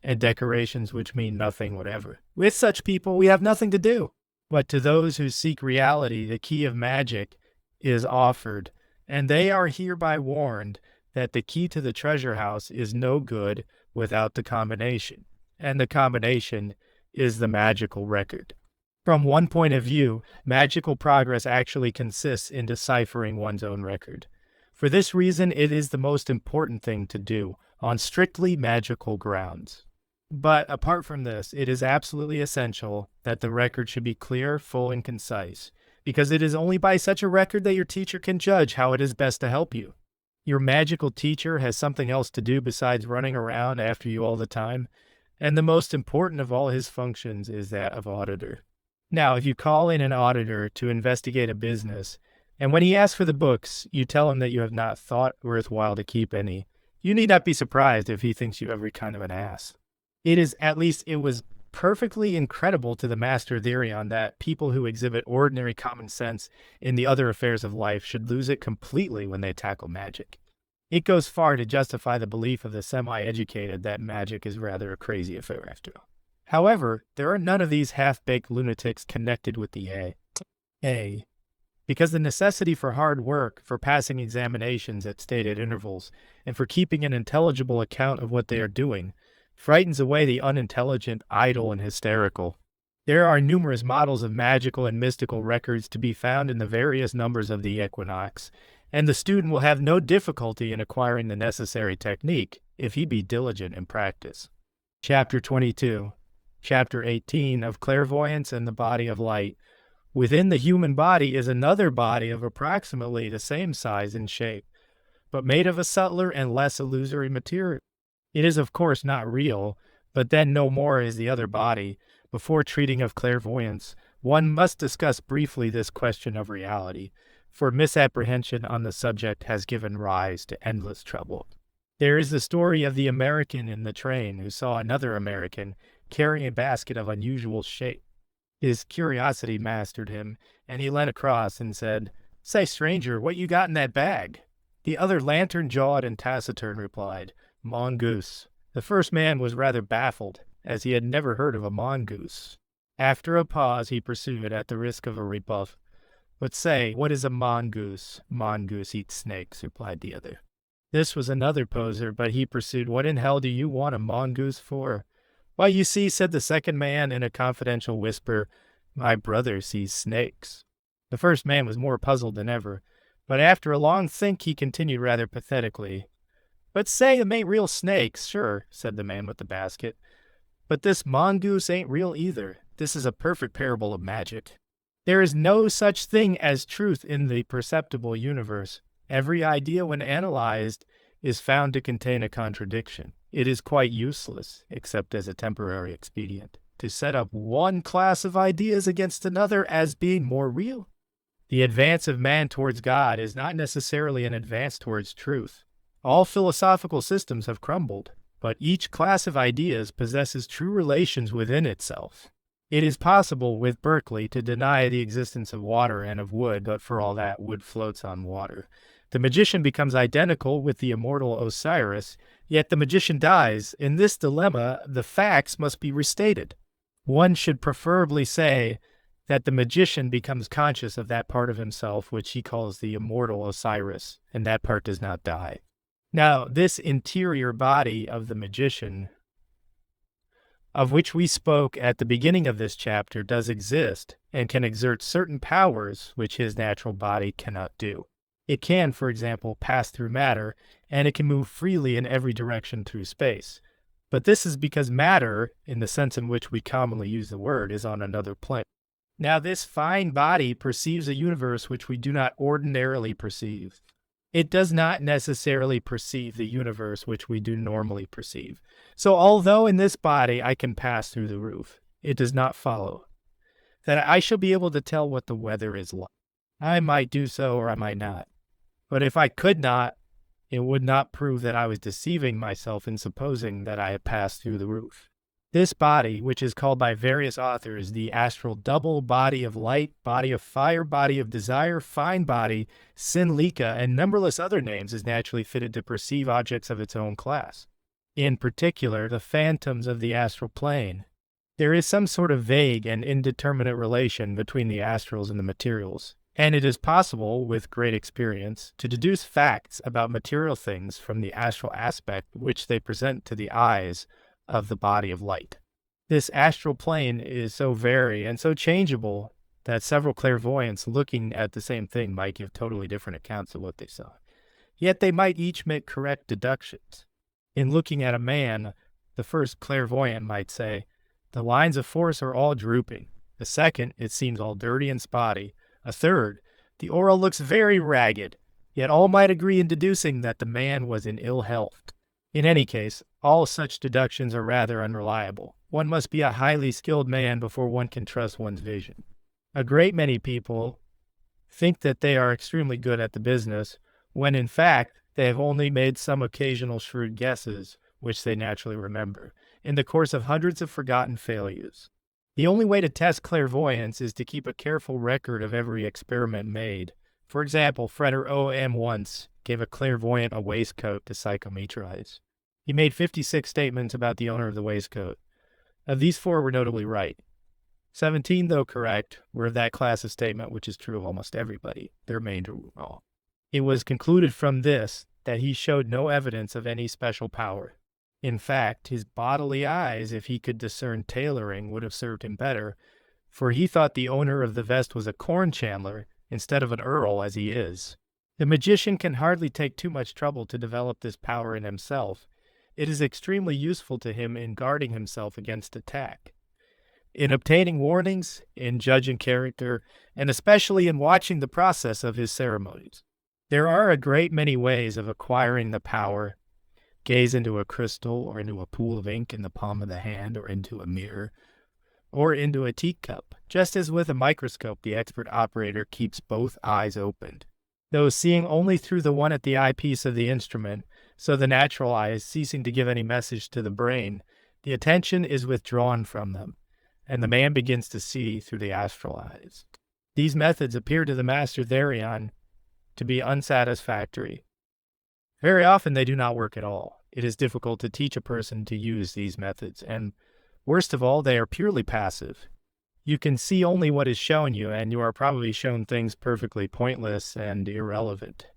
and decorations which mean nothing whatever. With such people, we have nothing to do. But to those who seek reality, the key of magic is offered, and they are hereby warned that the key to the treasure house is no good without the combination, and the combination is the magical record. From one point of view, magical progress actually consists in deciphering one's own record. For this reason, it is the most important thing to do on strictly magical grounds. But apart from this, it is absolutely essential that the record should be clear, full, and concise, because it is only by such a record that your teacher can judge how it is best to help you. Your magical teacher has something else to do besides running around after you all the time, and the most important of all his functions is that of auditor. Now, if you call in an auditor to investigate a business, and when he asks for the books, you tell him that you have not thought worthwhile to keep any, you need not be surprised if he thinks you every kind of an ass. It was perfectly incredible to the master Therion that people who exhibit ordinary common sense in the other affairs of life should lose it completely when they tackle magic. It goes far to justify the belief of the semi-educated that magic is rather a crazy affair after all. However, there are none of these half-baked lunatics connected with the A. Because the necessity for hard work, for passing examinations at stated intervals, and for keeping an intelligible account of what they are doing, frightens away the unintelligent, idle, and hysterical. There are numerous models of magical and mystical records to be found in the various numbers of the equinox, and the student will have no difficulty in acquiring the necessary technique if he be diligent in practice. Chapter 22. Chapter 18 of Clairvoyance and the Body of Light. Within the human body is another body of approximately the same size and shape, but made of a subtler and less illusory material. It is of course not real, but then no more is the other body. Before treating of clairvoyance, one must discuss briefly this question of reality, for misapprehension on the subject has given rise to endless trouble. There is the story of the American in the train who saw another American carrying a basket of unusual shape. His curiosity mastered him, and he leant across and said, "Say, stranger, what you got in that bag?" The other lantern-jawed and taciturn replied, "Mongoose." The first man was rather baffled, as he had never heard of a mongoose. After a pause, he pursued, at the risk of a rebuff, "But say, what is a mongoose?" "Mongoose eats snakes," replied the other. This was another poser, but he pursued, "What in hell do you want a mongoose for?" "Why, you see," said the second man in a confidential whisper, "my brother sees snakes." The first man was more puzzled than ever, but after a long think he continued rather pathetically, "But say, them ain't real snakes, sure," said the man with the basket. "But this mongoose ain't real either. This is a perfect parable of magic. There is no such thing as truth in the perceptible universe. Every idea, when analyzed, is found to contain a contradiction. It is quite useless, except as a temporary expedient, to set up one class of ideas against another as being more real. The advance of man towards God is not necessarily an advance towards truth. All philosophical systems have crumbled, but each class of ideas possesses true relations within itself. It is possible with Berkeley to deny the existence of water and of wood, but for all that, wood floats on water. The magician becomes identical with the immortal Osiris, yet the magician dies. In this dilemma, the facts must be restated. One should preferably say that the magician becomes conscious of that part of himself which he calls the immortal Osiris, and that part does not die. Now, this interior body of the magician, of which we spoke at the beginning of this chapter, does exist and can exert certain powers which his natural body cannot do. It can, for example, pass through matter, and it can move freely in every direction through space. But this is because matter, in the sense in which we commonly use the word, is on another plane. Now, this fine body perceives a universe which we do not ordinarily perceive. It does not necessarily perceive the universe which we do normally perceive. So although in this body I can pass through the roof, it does not follow that I shall be able to tell what the weather is like. I might do so or I might not. But if I could not, it would not prove that I was deceiving myself in supposing that I had passed through the roof. This body, which is called by various authors the astral double, body of light, body of fire, body of desire, fine body, synlika, and numberless other names, is naturally fitted to perceive objects of its own class. In particular, the phantoms of the astral plane. There is some sort of vague and indeterminate relation between the astrals and the materials, and it is possible, with great experience, to deduce facts about material things from the astral aspect which they present to the eyes of the body of light. This astral plane is so varied and so changeable that several clairvoyants looking at the same thing might give totally different accounts of what they saw. Yet they might each make correct deductions. In looking at a man, the first clairvoyant might say, "The lines of force are all drooping." The second, "It seems all dirty and spotty." A third, "The aura looks very ragged." Yet all might agree in deducing that the man was in ill health. In any case, all such deductions are rather unreliable. One must be a highly skilled man before one can trust one's vision. A great many people think that they are extremely good at the business, when in fact they have only made some occasional shrewd guesses, which they naturally remember, in the course of hundreds of forgotten failures. The only way to test clairvoyance is to keep a careful record of every experiment made. For example, Frederick O.M. once gave a clairvoyant a waistcoat to psychometrize. He made 56 statements about the owner of the waistcoat. Of these, 4 were notably right. 17, though correct, were of that class of statement which is true of almost everybody. The remainder were wrong. It was concluded from this that he showed no evidence of any special power. In fact, his bodily eyes, if he could discern tailoring, would have served him better, for he thought the owner of the vest was a corn chandler instead of an earl as he is. The magician can hardly take too much trouble to develop this power in himself. It is extremely useful to him in guarding himself against attack, in obtaining warnings, in judging character, and especially in watching the process of his ceremonies. There are a great many ways of acquiring the power. Gaze into a crystal, or into a pool of ink in the palm of the hand, or into a mirror, or into a teacup. Just as with a microscope, the expert operator keeps both eyes opened. Though seeing only through the one at the eyepiece of the instrument, so the natural eye is ceasing to give any message to the brain, the attention is withdrawn from them, and the man begins to see through the astral eyes. These methods appear to the master thereon to be unsatisfactory. Very often they do not work at all. It is difficult to teach a person to use these methods, and worst of all, they are purely passive. You can see only what is shown you, and you are probably shown things perfectly pointless and irrelevant.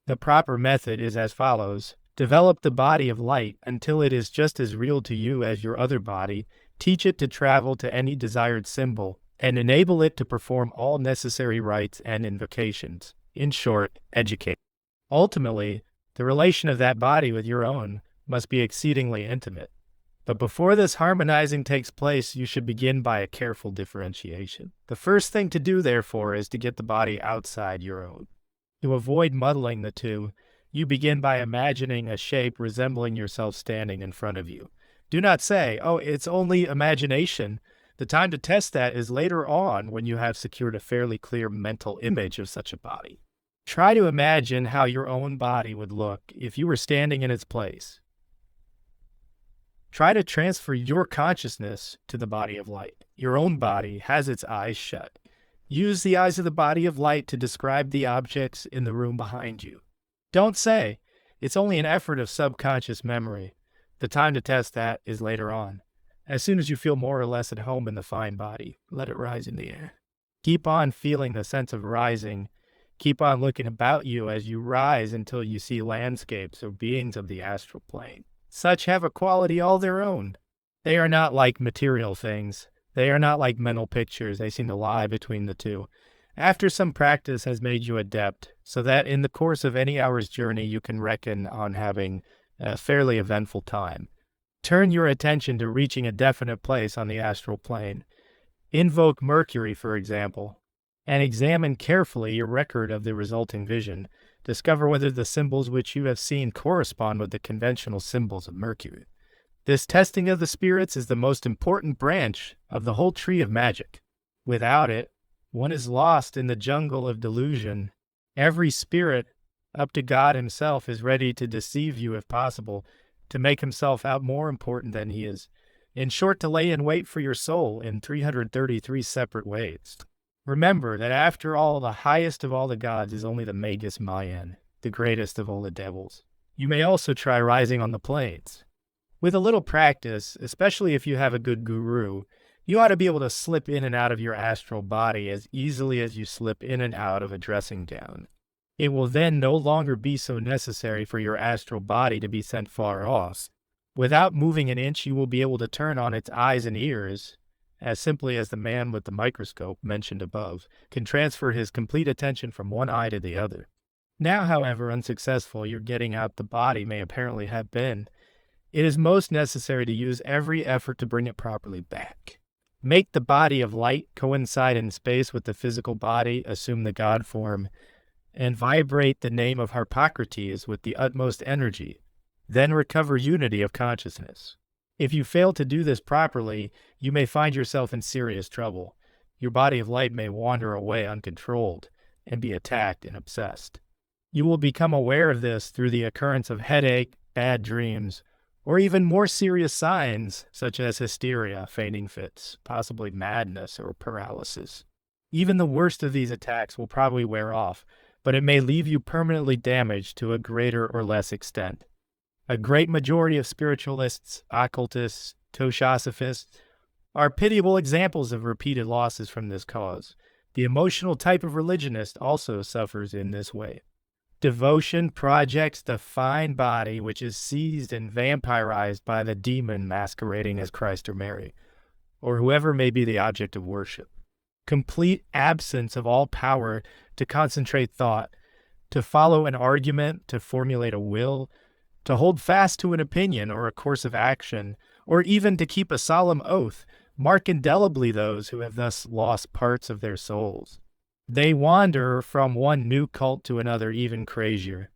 The proper method is as follows. Develop the body of light until it is just as real to you as your other body. Teach it to travel to any desired symbol, and enable it to perform all necessary rites and invocations. In short, educate. Ultimately, the relation of that body with your own must be exceedingly intimate. But before this harmonizing takes place, you should begin by a careful differentiation. The first thing to do, therefore, is to get the body outside your own. To avoid muddling the two, you begin by imagining a shape resembling yourself standing in front of you. Do not say, "Oh, it's only imagination." The time to test that is later on, when you have secured a fairly clear mental image of such a body. Try to imagine how your own body would look if you were standing in its place. Try to transfer your consciousness to the body of light. Your own body has its eyes shut. Use the eyes of the body of light to describe the objects in the room behind you. Don't say, "It's only an effort of subconscious memory." The time to test that is later on. As soon as you feel more or less at home in the fine body, let it rise in the air. Keep on feeling the sense of rising. Keep on looking about you as you rise until you see landscapes or beings of the astral plane. Such have a quality all their own. They are not like material things. They are not like mental pictures. They seem to lie between the two. After some practice has made you adept, so that in the course of any hour's journey you can reckon on having a fairly eventful time, turn your attention to reaching a definite place on the astral plane. Invoke Mercury, for example, and examine carefully your record of the resulting vision. Discover whether the symbols which you have seen correspond with the conventional symbols of Mercury. This testing of the spirits is the most important branch of the whole tree of magic. Without it, one is lost in the jungle of delusion. Every spirit, up to God himself, is ready to deceive you if possible, to make himself out more important than he is. In short, to lay in wait for your soul in 333 separate ways. Remember that after all, the highest of all the gods is only the Magus Mayan, the greatest of all the devils. You may also try rising on the plains. With a little practice, especially if you have a good guru, you ought to be able to slip in and out of your astral body as easily as you slip in and out of a dressing gown. It will then no longer be so necessary for your astral body to be sent far off. Without moving an inch, you will be able to turn on its eyes and ears, as simply as the man with the microscope mentioned above can transfer his complete attention from one eye to the other. Now, however unsuccessful your getting out the body may apparently have been, it is most necessary to use every effort to bring it properly back. Make the body of light coincide in space with the physical body, assume the God form, and vibrate the name of Harpocrates with the utmost energy. Then recover unity of consciousness. If you fail to do this properly, you may find yourself in serious trouble. Your body of light may wander away uncontrolled and be attacked and obsessed. You will become aware of this through the occurrence of headache, bad dreams, or even more serious signs such as hysteria, fainting fits, possibly madness or paralysis. Even the worst of these attacks will probably wear off, but it may leave you permanently damaged to a greater or less extent. A great majority of spiritualists, occultists, Tososophists are pitiable examples of repeated losses from this cause. The emotional type of religionist also suffers in this way. Devotion projects the fine body which is seized and vampirized by the demon masquerading as Christ or Mary, or whoever may be the object of worship. Complete absence of all power to concentrate thought, to follow an argument, to formulate a will, to hold fast to an opinion or a course of action, or even to keep a solemn oath, mark indelibly those who have thus lost parts of their souls. They wander from one new cult to another even crazier.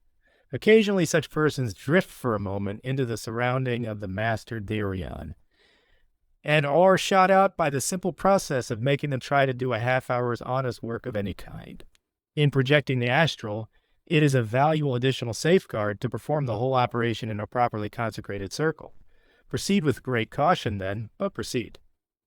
Occasionally such persons drift for a moment into the surrounding of the master Therion, and are shot out by the simple process of making them try to do a half-hour's honest work of any kind. In projecting the astral, it is a valuable additional safeguard to perform the whole operation in a properly consecrated circle. Proceed with great caution then, but proceed.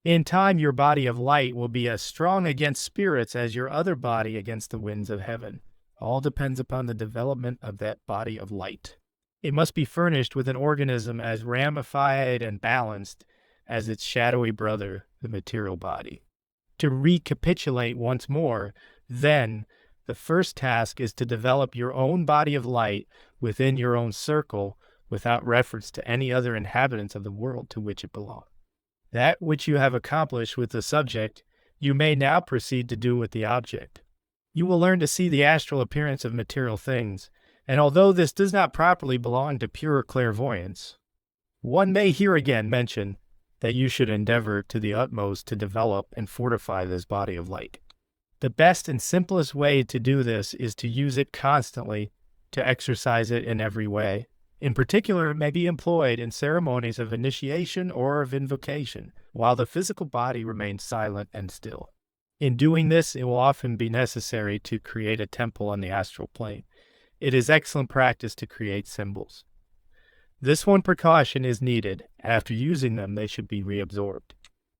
In time, your body of light will be as strong against spirits as your other body against the winds of heaven. All depends upon the development of that body of light. It must be furnished with an organism as ramified and balanced as its shadowy brother, the material body. To recapitulate once more, then, the first task is to develop your own body of light within your own circle without reference to any other inhabitants of the world to which it belongs. That which you have accomplished with the subject, you may now proceed to do with the object. You will learn to see the astral appearance of material things, and although this does not properly belong to pure clairvoyance, one may here again mention that you should endeavor to the utmost to develop and fortify this body of light. The best and simplest way to do this is to use it constantly, to exercise it in every way. In particular, it may be employed in ceremonies of initiation or of invocation, while the physical body remains silent and still. In doing this, it will often be necessary to create a temple on the astral plane. It is excellent practice to create symbols. This one precaution is needed. After using them, they should be reabsorbed.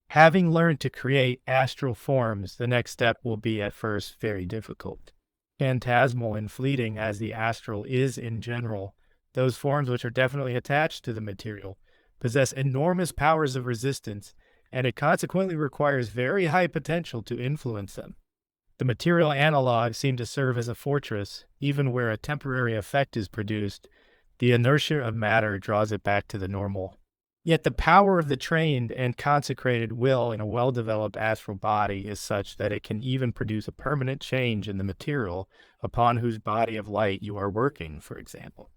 Having learned to create astral forms, the next step will be at first very difficult. Phantasmal and fleeting as the astral is in general, those forms which are definitely attached to the material possess enormous powers of resistance, and it consequently requires very high potential to influence them. The material analogs seem to serve as a fortress. Even where a temporary effect is produced, the inertia of matter draws it back to the normal. Yet the power of the trained and consecrated will in a well-developed astral body is such that it can even produce a permanent change in the material upon whose body of light you are working, for example.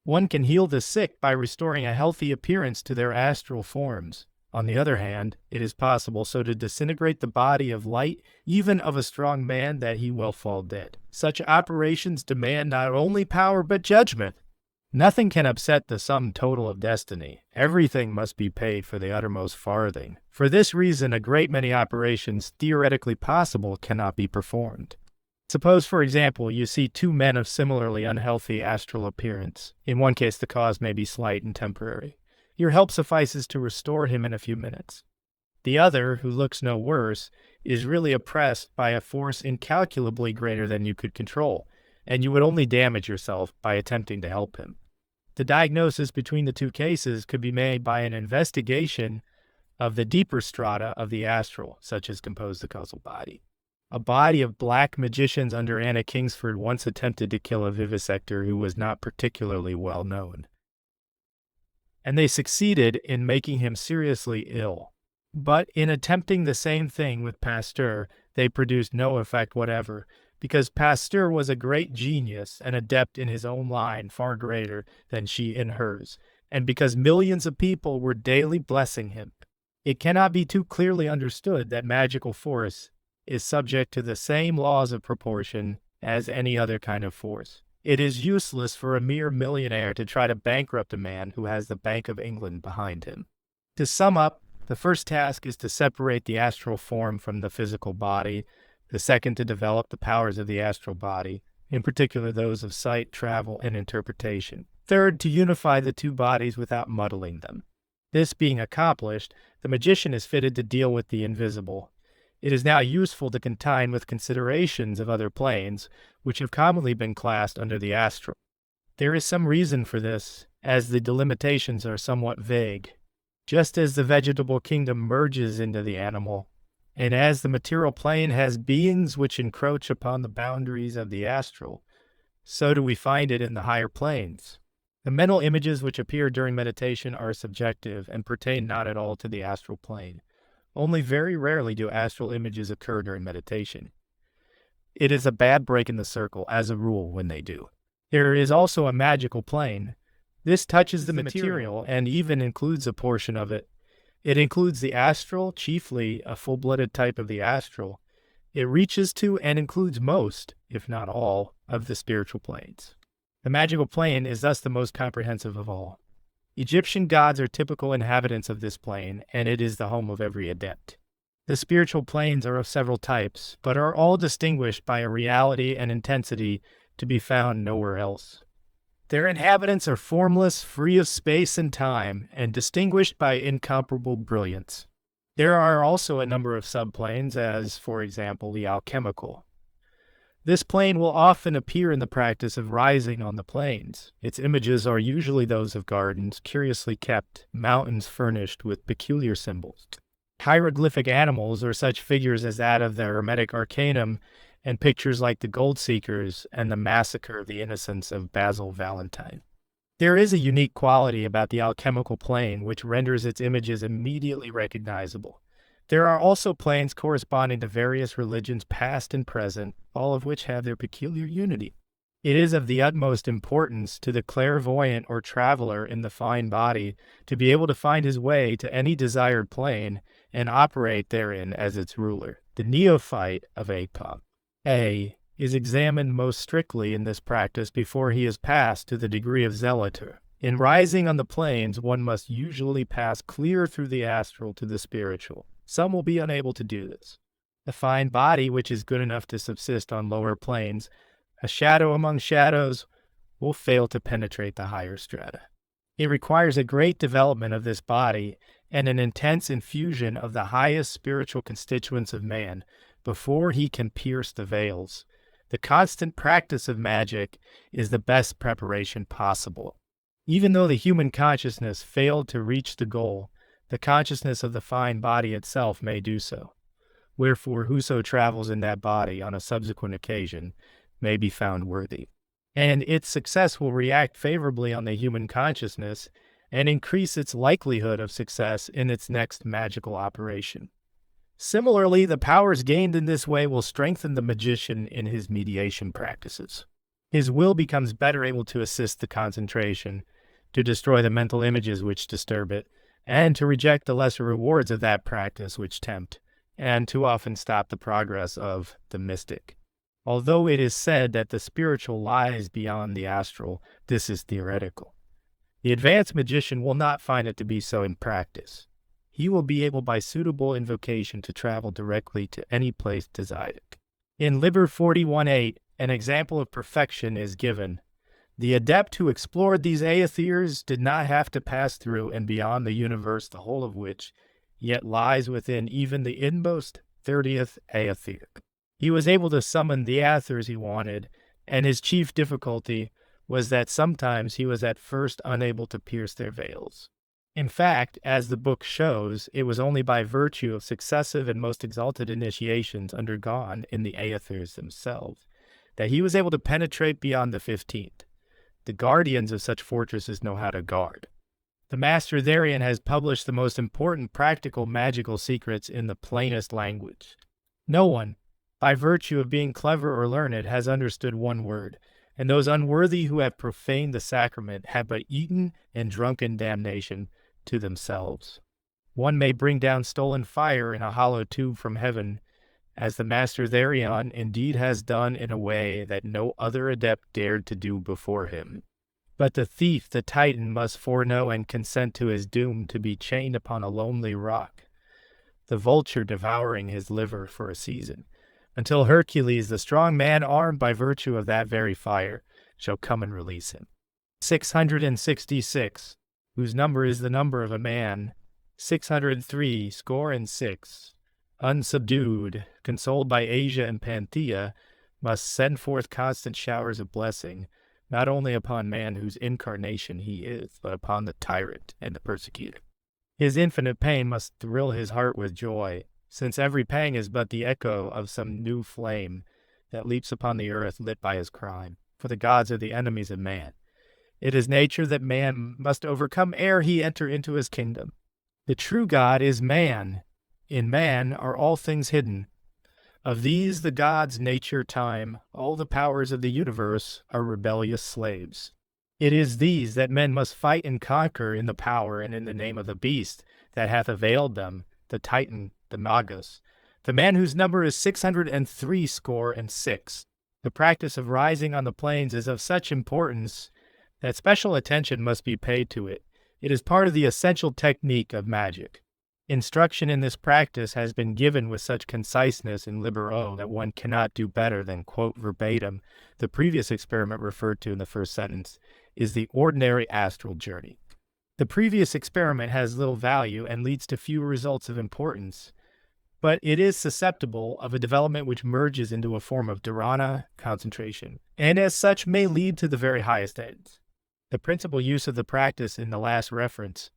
One can heal the sick by restoring a healthy appearance to their astral forms. On the other hand, it is possible so to disintegrate the body of light, even of a strong man, that he will fall dead. Such operations demand not only power but judgment. Nothing can upset the sum total of destiny. Everything must be paid for the uttermost farthing. For this reason, a great many operations theoretically possible cannot be performed. Suppose, for example, you see two men of similarly unhealthy astral appearance. In one case, the cause may be slight and temporary. Your help suffices to restore him in a few minutes. The other, who looks no worse, is really oppressed by a force incalculably greater than you could control, and you would only damage yourself by attempting to help him. The diagnosis between the two cases could be made by an investigation of the deeper strata of the astral, such as compose the causal body. A body of black magicians under Anna Kingsford once attempted to kill a vivisector who was not particularly well known, and they succeeded in making him seriously ill. But in attempting the same thing with Pasteur, they produced no effect whatever, because Pasteur was a great genius, an adept in his own line far greater than she in hers, and because millions of people were daily blessing him. It cannot be too clearly understood that magical force is subject to the same laws of proportion as any other kind of force. It is useless for a mere millionaire to try to bankrupt a man who has the Bank of England behind him. To sum up, the first task is to separate the astral form from the physical body, the second to develop the powers of the astral body, in particular those of sight, travel, and interpretation. Third, to unify the two bodies without muddling them. This being accomplished, the magician is fitted to deal with the invisible. It is now useful to contend with considerations of other planes, which have commonly been classed under the astral. There is some reason for this, as the delimitations are somewhat vague. Just as the vegetable kingdom merges into the animal, and as the material plane has beings which encroach upon the boundaries of the astral, so do we find it in the higher planes. The mental images which appear during meditation are subjective and pertain not at all to the astral plane. Only very rarely do astral images occur during meditation. It is a bad break in the circle, as a rule, when they do. There is also a magical plane. This touches the material and even includes a portion of it. It includes the astral, chiefly a full-blooded type of the astral. It reaches to and includes most, if not all, of the spiritual planes. The magical plane is thus the most comprehensive of all. Egyptian gods are typical inhabitants of this plane, and it is the home of every adept. The spiritual planes are of several types, but are all distinguished by a reality and intensity to be found nowhere else. Their inhabitants are formless, free of space and time, and distinguished by incomparable brilliance. There are also a number of subplanes, as, for example, the alchemical. This plane will often appear in the practice of rising on the plains. Its images are usually those of gardens, curiously kept, mountains furnished with peculiar symbols. Hieroglyphic animals are such figures as that of the Hermetic Arcanum, and pictures like the Gold Seekers and the Massacre of the Innocents of Basil Valentine. There is a unique quality about the alchemical plane which renders its images immediately recognizable. There are also planes corresponding to various religions past and present, all of which have their peculiar unity. It is of the utmost importance to the clairvoyant or traveler in the fine body to be able to find his way to any desired plane and operate therein as its ruler. The neophyte of APOC is examined most strictly in this practice before he is passed to the degree of zealoter. In rising on the planes, one must usually pass clear through the astral to the spiritual. Some will be unable to do this. The fine body, which is good enough to subsist on lower planes, a shadow among shadows, will fail to penetrate the higher strata. It requires a great development of this body and an intense infusion of the highest spiritual constituents of man before he can pierce the veils. The constant practice of magic is the best preparation possible. Even though the human consciousness failed to reach the goal, the consciousness of the fine body itself may do so. Wherefore whoso travels in that body on a subsequent occasion may be found worthy. And its success will react favorably on the human consciousness and increase its likelihood of success in its next magical operation. Similarly, the powers gained in this way will strengthen the magician in his mediation practices. His will becomes better able to assist the concentration, to destroy the mental images which disturb it, and to reject the lesser rewards of that practice which tempt, and to often stop the progress of the mystic. Although it is said that the spiritual lies beyond the astral, this is theoretical. The advanced magician will not find it to be so in practice. He will be able by suitable invocation to travel directly to any place desired. In Liber 41.8, an example of perfection is given. The adept who explored these aethyrs did not have to pass through and beyond the universe, the whole of which yet lies within even the inmost 30th aether. He was able to summon the aethers he wanted, and his chief difficulty was that sometimes he was at first unable to pierce their veils. In fact, as the book shows, it was only by virtue of successive and most exalted initiations undergone in the aethers themselves that he was able to penetrate beyond the 15th. The guardians of such fortresses know how to guard. The master therein has published the most important practical magical secrets in the plainest language. No one, by virtue of being clever or learned, has understood one word, and those unworthy who have profaned the sacrament have but eaten and drunken damnation to themselves. One may bring down stolen fire in a hollow tube from heaven, as the master Therion indeed has done in a way that no other adept dared to do before him. But the thief, the Titan, must foreknow and consent to his doom to be chained upon a lonely rock, the vulture devouring his liver for a season, until Hercules, the strong man armed by virtue of that very fire, shall come and release him. 666, whose number is the number of a man, 603 score and six, unsubdued, consoled by Asia and Panthea, must send forth constant showers of blessing, not only upon man whose incarnation he is, but upon the tyrant and the persecutor. His infinite pain must thrill his heart with joy, since every pang is but the echo of some new flame that leaps upon the earth lit by his crime, for the gods are the enemies of man. It is nature that man must overcome ere he enter into his kingdom. The true God is man. In man are all things hidden. Of these the gods, nature, time, all the powers of the universe are rebellious slaves. It is these that men must fight and conquer in the power and in the name of the beast that hath availed them, the Titan, the Magus, the man whose number is 603 score and six. The practice of rising on the plains is of such importance that special attention must be paid to it. It is part of the essential technique of magic. Instruction in this practice has been given with such conciseness in libero that one cannot do better than quote verbatim the previous experiment referred to in the first sentence, is the ordinary astral journey. The previous experiment has little value and leads to few results of importance, but it is susceptible of a development which merges into a form of dharana, concentration, and as such may lead to the very highest ends. The principal use of the practice in the last reference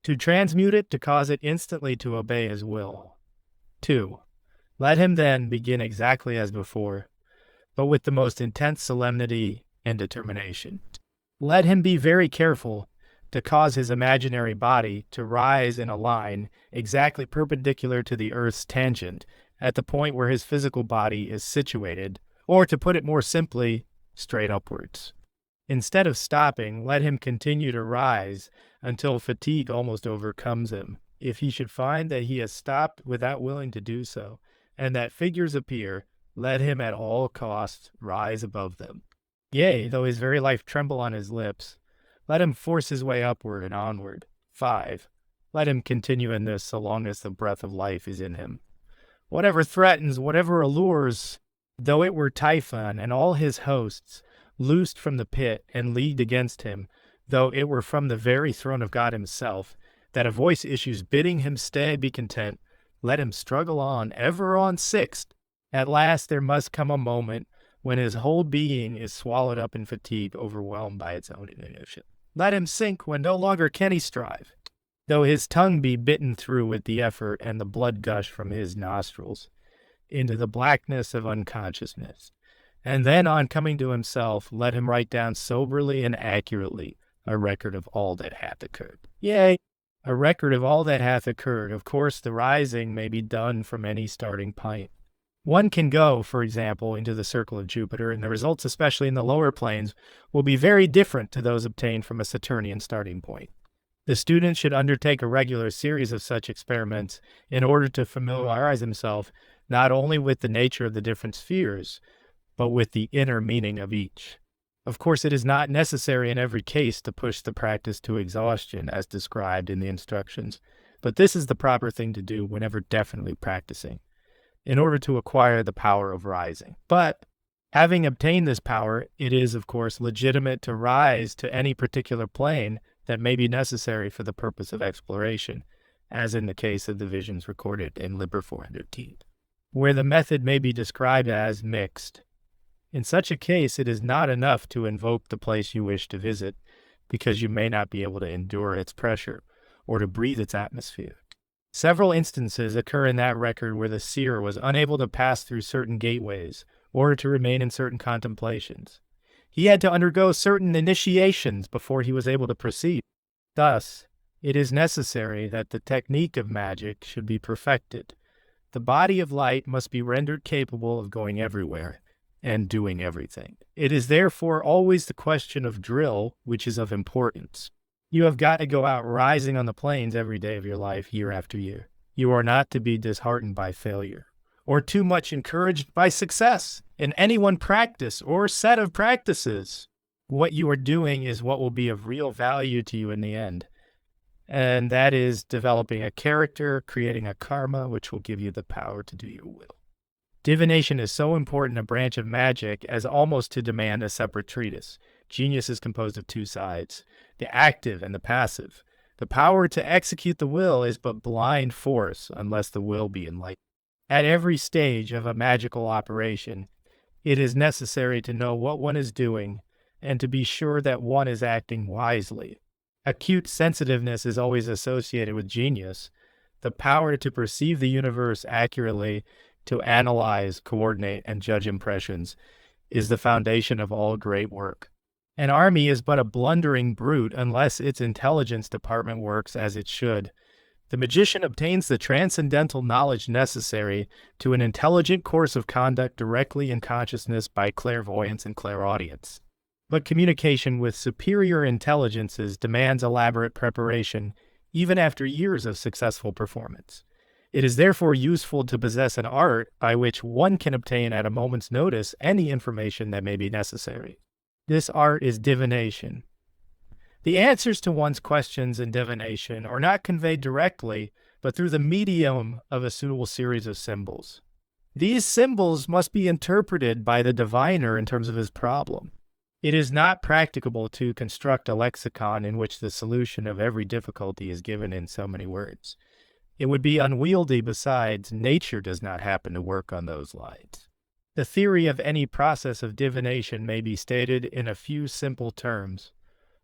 to transmute it, to cause it instantly to obey his will. 2. Let him then begin exactly as before, but with the most intense solemnity and determination. Let him be very careful to cause his imaginary body to rise in a line exactly perpendicular to the earth's tangent at the point where his physical body is situated, or to put it more simply, straight upwards. Instead of stopping, let him continue to rise until fatigue almost overcomes him. If he should find that he has stopped without willing to do so, and that figures appear, let him at all costs rise above them. Yea, though his very life tremble on his lips, let him force his way upward and onward. 5. Let him continue in this so long as the breath of life is in him. Whatever threatens, whatever allures, though it were Typhon and all his hosts, loosed from the pit and leagued against him, though it were from the very throne of God himself, that a voice issues bidding him stay, be content, let him struggle on, ever on. 6. At last there must come a moment when his whole being is swallowed up in fatigue, overwhelmed by its own inertia. Let him sink when no longer can he strive, though his tongue be bitten through with the effort and the blood gush from his nostrils, into the blackness of unconsciousness. And then, on coming to himself, let him write down soberly and accurately a record of all that hath occurred. Yea, a record of all that hath occurred. Of course, the rising may be done from any starting point. One can go, for example, into the circle of Jupiter, and the results, especially in the lower planes, will be very different to those obtained from a Saturnian starting point. The student should undertake a regular series of such experiments in order to familiarize himself not only with the nature of the different spheres, but with the inner meaning of each. Of course, it is not necessary in every case to push the practice to exhaustion as described in the instructions, but this is the proper thing to do whenever definitely practicing, in order to acquire the power of rising. But, having obtained this power, it is, of course, legitimate to rise to any particular plane that may be necessary for the purpose of exploration, as in the case of the visions recorded in Liber 410, where the method may be described as mixed. In such a case, it is not enough to invoke the place you wish to visit, because you may not be able to endure its pressure, or to breathe its atmosphere. Several instances occur in that record where the seer was unable to pass through certain gateways, or to remain in certain contemplations. He had to undergo certain initiations before he was able to proceed. Thus, it is necessary that the technique of magic should be perfected. The body of light must be rendered capable of going everywhere, and doing everything. It is therefore always the question of drill which is of importance. You have got to go out rising on the plains every day of your life, year after year. You are not to be disheartened by failure, or too much encouraged by success in any one practice or set of practices. What you are doing is what will be of real value to you in the end. And that is developing a character, creating a karma, which will give you the power to do your will. Divination is so important a branch of magic as almost to demand a separate treatise. Genius is composed of two sides, the active and the passive. The power to execute the will is but blind force unless the will be enlightened. At every stage of a magical operation, it is necessary to know what one is doing and to be sure that one is acting wisely. Acute sensitiveness is always associated with genius. The power to perceive the universe accurately, to analyze, coordinate, and judge impressions is the foundation of all great work. An army is but a blundering brute unless its intelligence department works as it should. The magician obtains the transcendental knowledge necessary to an intelligent course of conduct directly in consciousness by clairvoyance and clairaudience. But communication with superior intelligences demands elaborate preparation, even after years of successful performance. It is therefore useful to possess an art by which one can obtain at a moment's notice any information that may be necessary. This art is divination. The answers to one's questions in divination are not conveyed directly, but through the medium of a suitable series of symbols. These symbols must be interpreted by the diviner in terms of his problem. It is not practicable to construct a lexicon in which the solution of every difficulty is given in so many words. It would be unwieldy. Besides, nature does not happen to work on those lines. The theory of any process of divination may be stated in a few simple terms.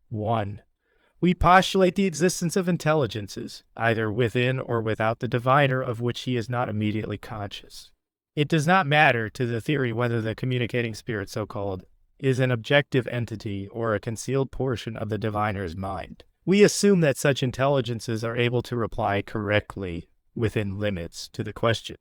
1. We postulate the existence of intelligences, either within or without the diviner, of which he is not immediately conscious. It does not matter to the theory whether the communicating spirit, so-called, is an objective entity or a concealed portion of the diviner's mind. We assume that such intelligences are able to reply correctly within limits to the question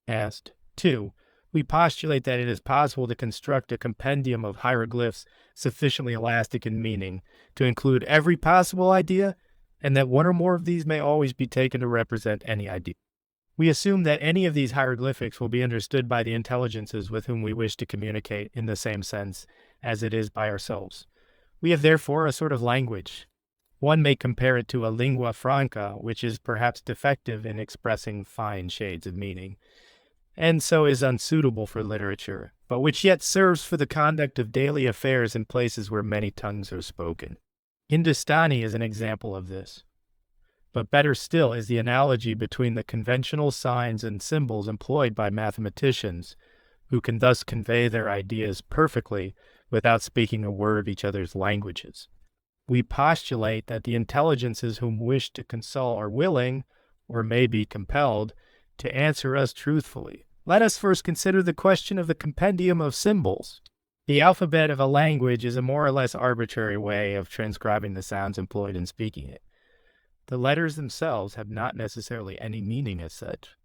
asked. 2. We postulate that it is possible to construct a compendium of hieroglyphs sufficiently elastic in meaning to include every possible idea, and that one or more of these may always be taken to represent any idea. We assume that any of these hieroglyphics will be understood by the intelligences with whom we wish to communicate in the same sense as it is by ourselves. We have therefore a sort of language. One may compare it to a lingua franca, which is perhaps defective in expressing fine shades of meaning, and so is unsuitable for literature, but which yet serves for the conduct of daily affairs in places where many tongues are spoken. Hindustani is an example of this. But better still is the analogy between the conventional signs and symbols employed by mathematicians, who can thus convey their ideas perfectly without speaking a word of each other's languages. We postulate that the intelligences whom wish to consult are willing, or may be compelled, to answer us truthfully. Let us first consider the question of the compendium of symbols. The alphabet of a language is a more or less arbitrary way of transcribing the sounds employed in speaking it. The letters themselves have not necessarily any meaning as such,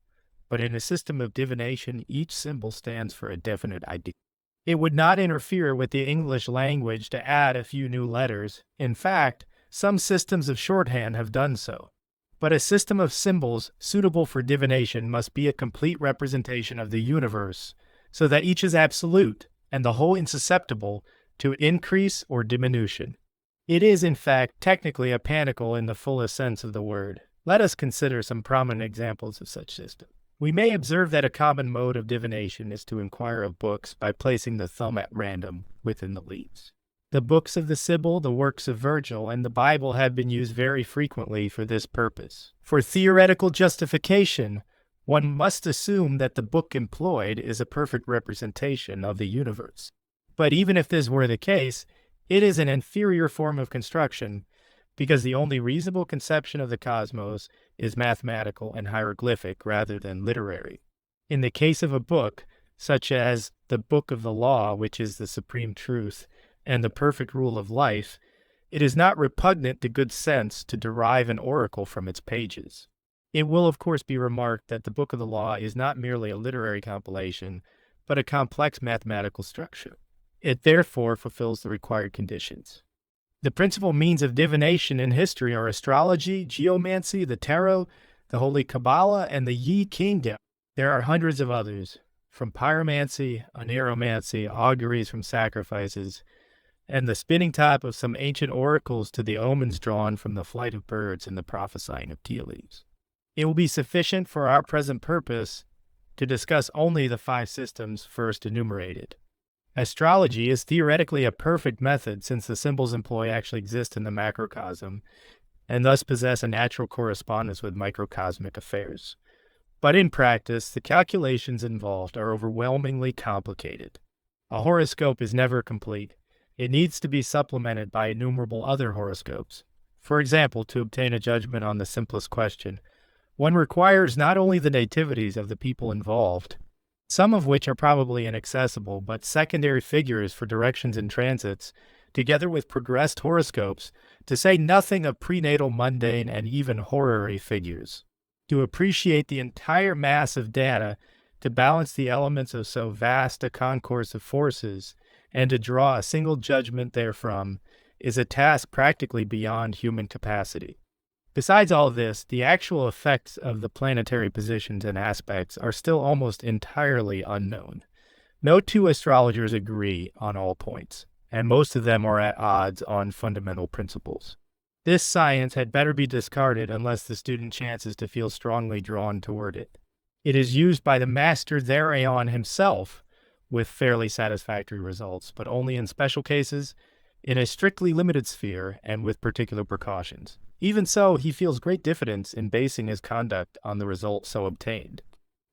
but in a system of divination, each symbol stands for a definite idea. It would not interfere with the English language to add a few new letters. In fact, some systems of shorthand have done so. But a system of symbols suitable for divination must be a complete representation of the universe, so that each is absolute and the whole insusceptible to increase or diminution. It is, in fact, technically a panicle in the fullest sense of the word. Let us consider some prominent examples of such systems. We may observe that a common mode of divination is to inquire of books by placing the thumb at random within the leaves. The books of the Sibyl, the works of Virgil, and the Bible have been used very frequently for this purpose. For theoretical justification, one must assume that the book employed is a perfect representation of the universe. But even if this were the case, it is an inferior form of construction, because the only reasonable conception of the cosmos is mathematical and hieroglyphic rather than literary. In the case of a book, such as the Book of the Law, which is the supreme truth, and the perfect rule of life, it is not repugnant to good sense to derive an oracle from its pages. It will of course be remarked that the Book of the Law is not merely a literary compilation, but a complex mathematical structure. It therefore fulfills the required conditions. The principal means of divination in history are astrology, geomancy, the tarot, the Holy Kabbalah, and the Yi Kingdom. There are hundreds of others, from pyromancy, oneromancy, auguries from sacrifices, and the spinning top of some ancient oracles to the omens drawn from the flight of birds and the prophesying of tea leaves. It will be sufficient for our present purpose to discuss only the 5 systems first enumerated. Astrology is theoretically a perfect method since the symbols employed actually exist in the macrocosm and thus possess a natural correspondence with microcosmic affairs. But in practice, the calculations involved are overwhelmingly complicated. A horoscope is never complete. It needs to be supplemented by innumerable other horoscopes. For example, to obtain a judgment on the simplest question, one requires not only the nativities of the people involved, some of which are probably inaccessible, but secondary figures for directions and transits, together with progressed horoscopes, to say nothing of prenatal mundane and even horary figures. To appreciate the entire mass of data, to balance the elements of so vast a concourse of forces, and to draw a single judgment therefrom, is a task practically beyond human capacity. Besides all this, the actual effects of the planetary positions and aspects are still almost entirely unknown. No 2 astrologers agree on all points, and most of them are at odds on fundamental principles. This science had better be discarded unless the student chances to feel strongly drawn toward it. It is used by the master thereon himself with fairly satisfactory results, but only in special cases, in a strictly limited sphere, and with particular precautions. Even so, he feels great diffidence in basing his conduct on the result so obtained.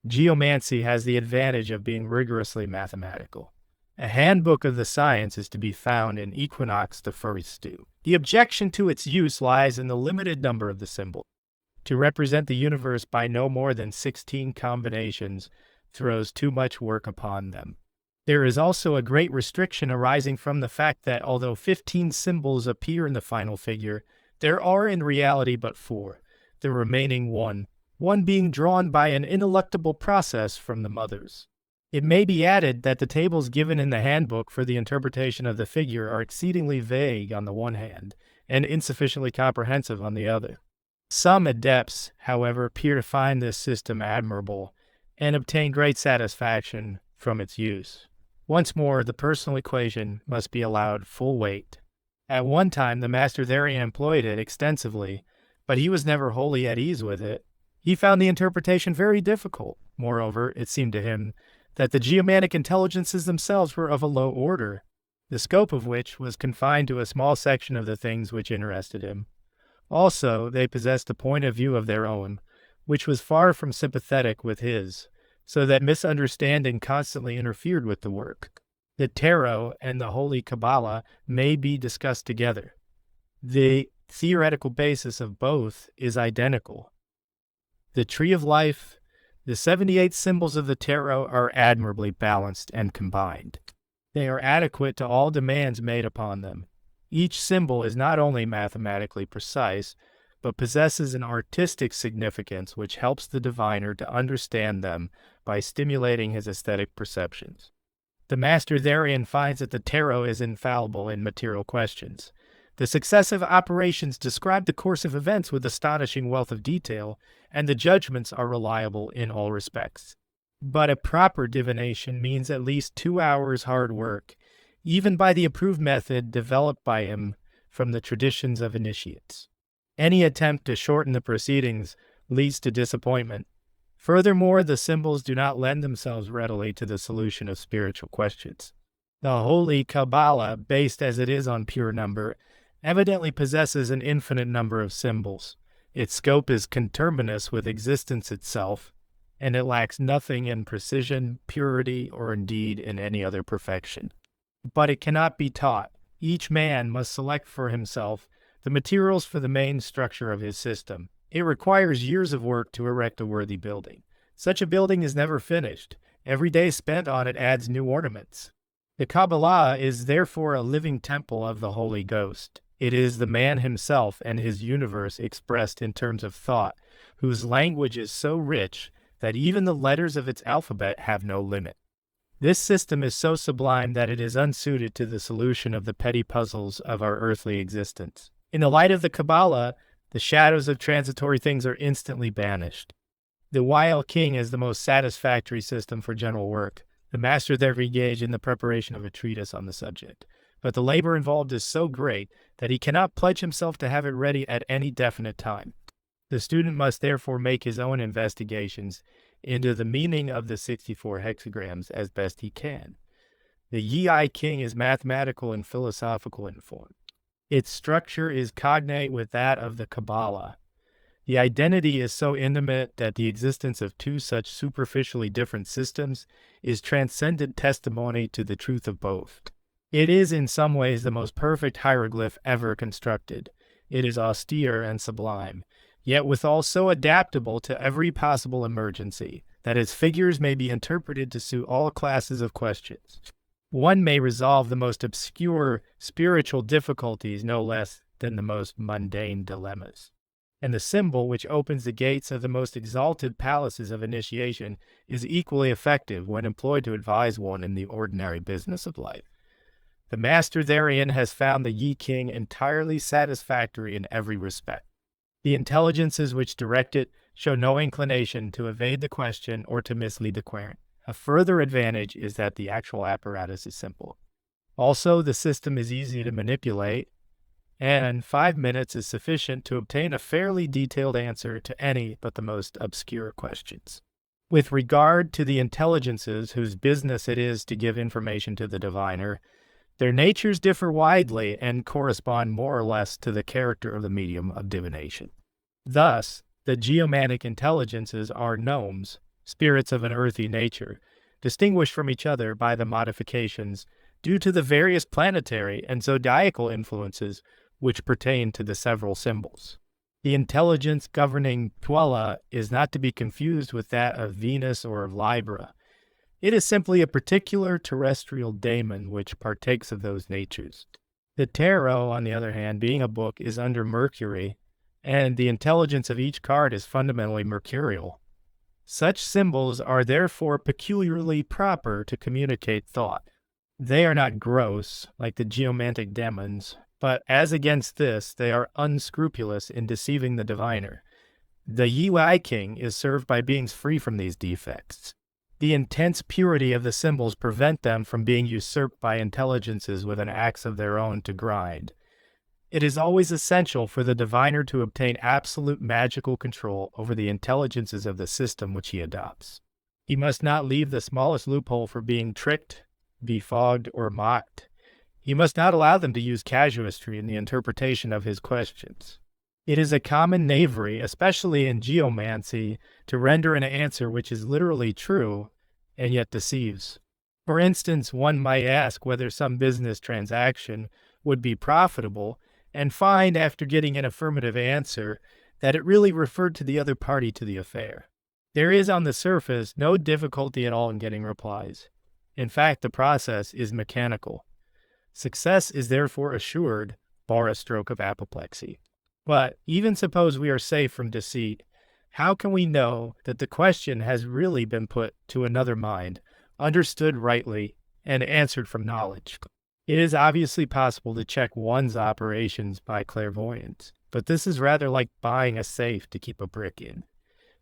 Geomancy has the advantage of being rigorously mathematical. A handbook of the science is to be found in Equinox the First. The objection to its use lies in the limited number of the symbols. To represent the universe by no more than 16 combinations throws too much work upon them. There is also a great restriction arising from the fact that although 15 symbols appear in the final figure, there are in reality but 4, the remaining one being drawn by an ineluctable process from the mothers. It may be added that the tables given in the handbook for the interpretation of the figure are exceedingly vague on the one hand, and insufficiently comprehensive on the other. Some adepts, however, appear to find this system admirable, and obtain great satisfaction from its use. Once more, the personal equation must be allowed full weight. At one time, the master therein employed it extensively, but he was never wholly at ease with it. He found the interpretation very difficult. Moreover, it seemed to him that the geomantic intelligences themselves were of a low order, the scope of which was confined to a small section of the things which interested him. Also, they possessed a point of view of their own, which was far from sympathetic with his, so that misunderstanding constantly interfered with the work. The tarot and the Holy Kabbalah may be discussed together. The theoretical basis of both is identical. The Tree of Life, the 78 symbols of the tarot are admirably balanced and combined. They are adequate to all demands made upon them. Each symbol is not only mathematically precise, but possesses an artistic significance which helps the diviner to understand them by stimulating his aesthetic perceptions. The master therein finds that the tarot is infallible in material questions. The successive operations describe the course of events with astonishing wealth of detail, and the judgments are reliable in all respects. But a proper divination means at least 2 hours hard work, even by the approved method developed by him from the traditions of initiates. Any attempt to shorten the proceedings leads to disappointment. Furthermore, the symbols do not lend themselves readily to the solution of spiritual questions. The Holy Kabbalah, based as it is on pure number, evidently possesses an infinite number of symbols. Its scope is conterminous with existence itself, and it lacks nothing in precision, purity, or indeed in any other perfection. But it cannot be taught. Each man must select for himself the materials for the main structure of his system. It requires years of work to erect a worthy building. Such a building is never finished. Every day spent on it adds new ornaments. The Kabbalah is therefore a living temple of the Holy Ghost. It is the man himself and his universe expressed in terms of thought, whose language is so rich that even the letters of its alphabet have no limit. This system is so sublime that it is unsuited to the solution of the petty puzzles of our earthly existence. In the light of the Kabbalah, the shadows of transitory things are instantly banished. The Wild King is the most satisfactory system for general work. The master there engaged in the preparation of a treatise on the subject. But the labor involved is so great that he cannot pledge himself to have it ready at any definite time. The student must therefore make his own investigations into the meaning of the 64 hexagrams as best he can. The Yi King is mathematical and philosophical in form. Its structure is cognate with that of the Kabbalah. The identity is so intimate that the existence of two such superficially different systems is transcendent testimony to the truth of both. It is in some ways the most perfect hieroglyph ever constructed. It is austere and sublime, yet withal so adaptable to every possible emergency that its figures may be interpreted to suit all classes of questions. One may resolve the most obscure spiritual difficulties no less than the most mundane dilemmas. And the symbol which opens the gates of the most exalted palaces of initiation is equally effective when employed to advise one in the ordinary business of life. The master therein has found the Yi King entirely satisfactory in every respect. The intelligences which direct it show no inclination to evade the question or to mislead the querent. A further advantage is that the actual apparatus is simple. Also, the system is easy to manipulate, and 5 minutes is sufficient to obtain a fairly detailed answer to any but the most obscure questions. With regard to the intelligences whose business it is to give information to the diviner, their natures differ widely and correspond more or less to the character of the medium of divination. Thus, the geomantic intelligences are gnomes, spirits of an earthy nature, distinguished from each other by the modifications due to the various planetary and zodiacal influences which pertain to the several symbols. The intelligence governing Twala is not to be confused with that of Venus or of Libra. It is simply a particular terrestrial daemon which partakes of those natures. The tarot, on the other hand, being a book, is under Mercury, and the intelligence of each card is fundamentally mercurial. Such symbols are therefore peculiarly proper to communicate thought. They are not gross, like the geomantic demons, but as against this, they are unscrupulous in deceiving the diviner. The Yi King is served by beings free from these defects. The intense purity of the symbols prevent them from being usurped by intelligences with an axe of their own to grind. It is always essential for the diviner to obtain absolute magical control over the intelligences of the system which he adopts. He must not leave the smallest loophole for being tricked, befogged, or mocked. He must not allow them to use casuistry in the interpretation of his questions. It is a common knavery, especially in geomancy, to render an answer which is literally true and yet deceives. For instance, one might ask whether some business transaction would be profitable and find, after getting an affirmative answer, that it really referred to the other party to the affair. There is, on the surface, no difficulty at all in getting replies. In fact, the process is mechanical. Success is therefore assured, bar a stroke of apoplexy. But even suppose we are safe from deceit, how can we know that the question has really been put to another mind, understood rightly, and answered from knowledge? It is obviously possible to check one's operations by clairvoyance, but this is rather like buying a safe to keep a brick in.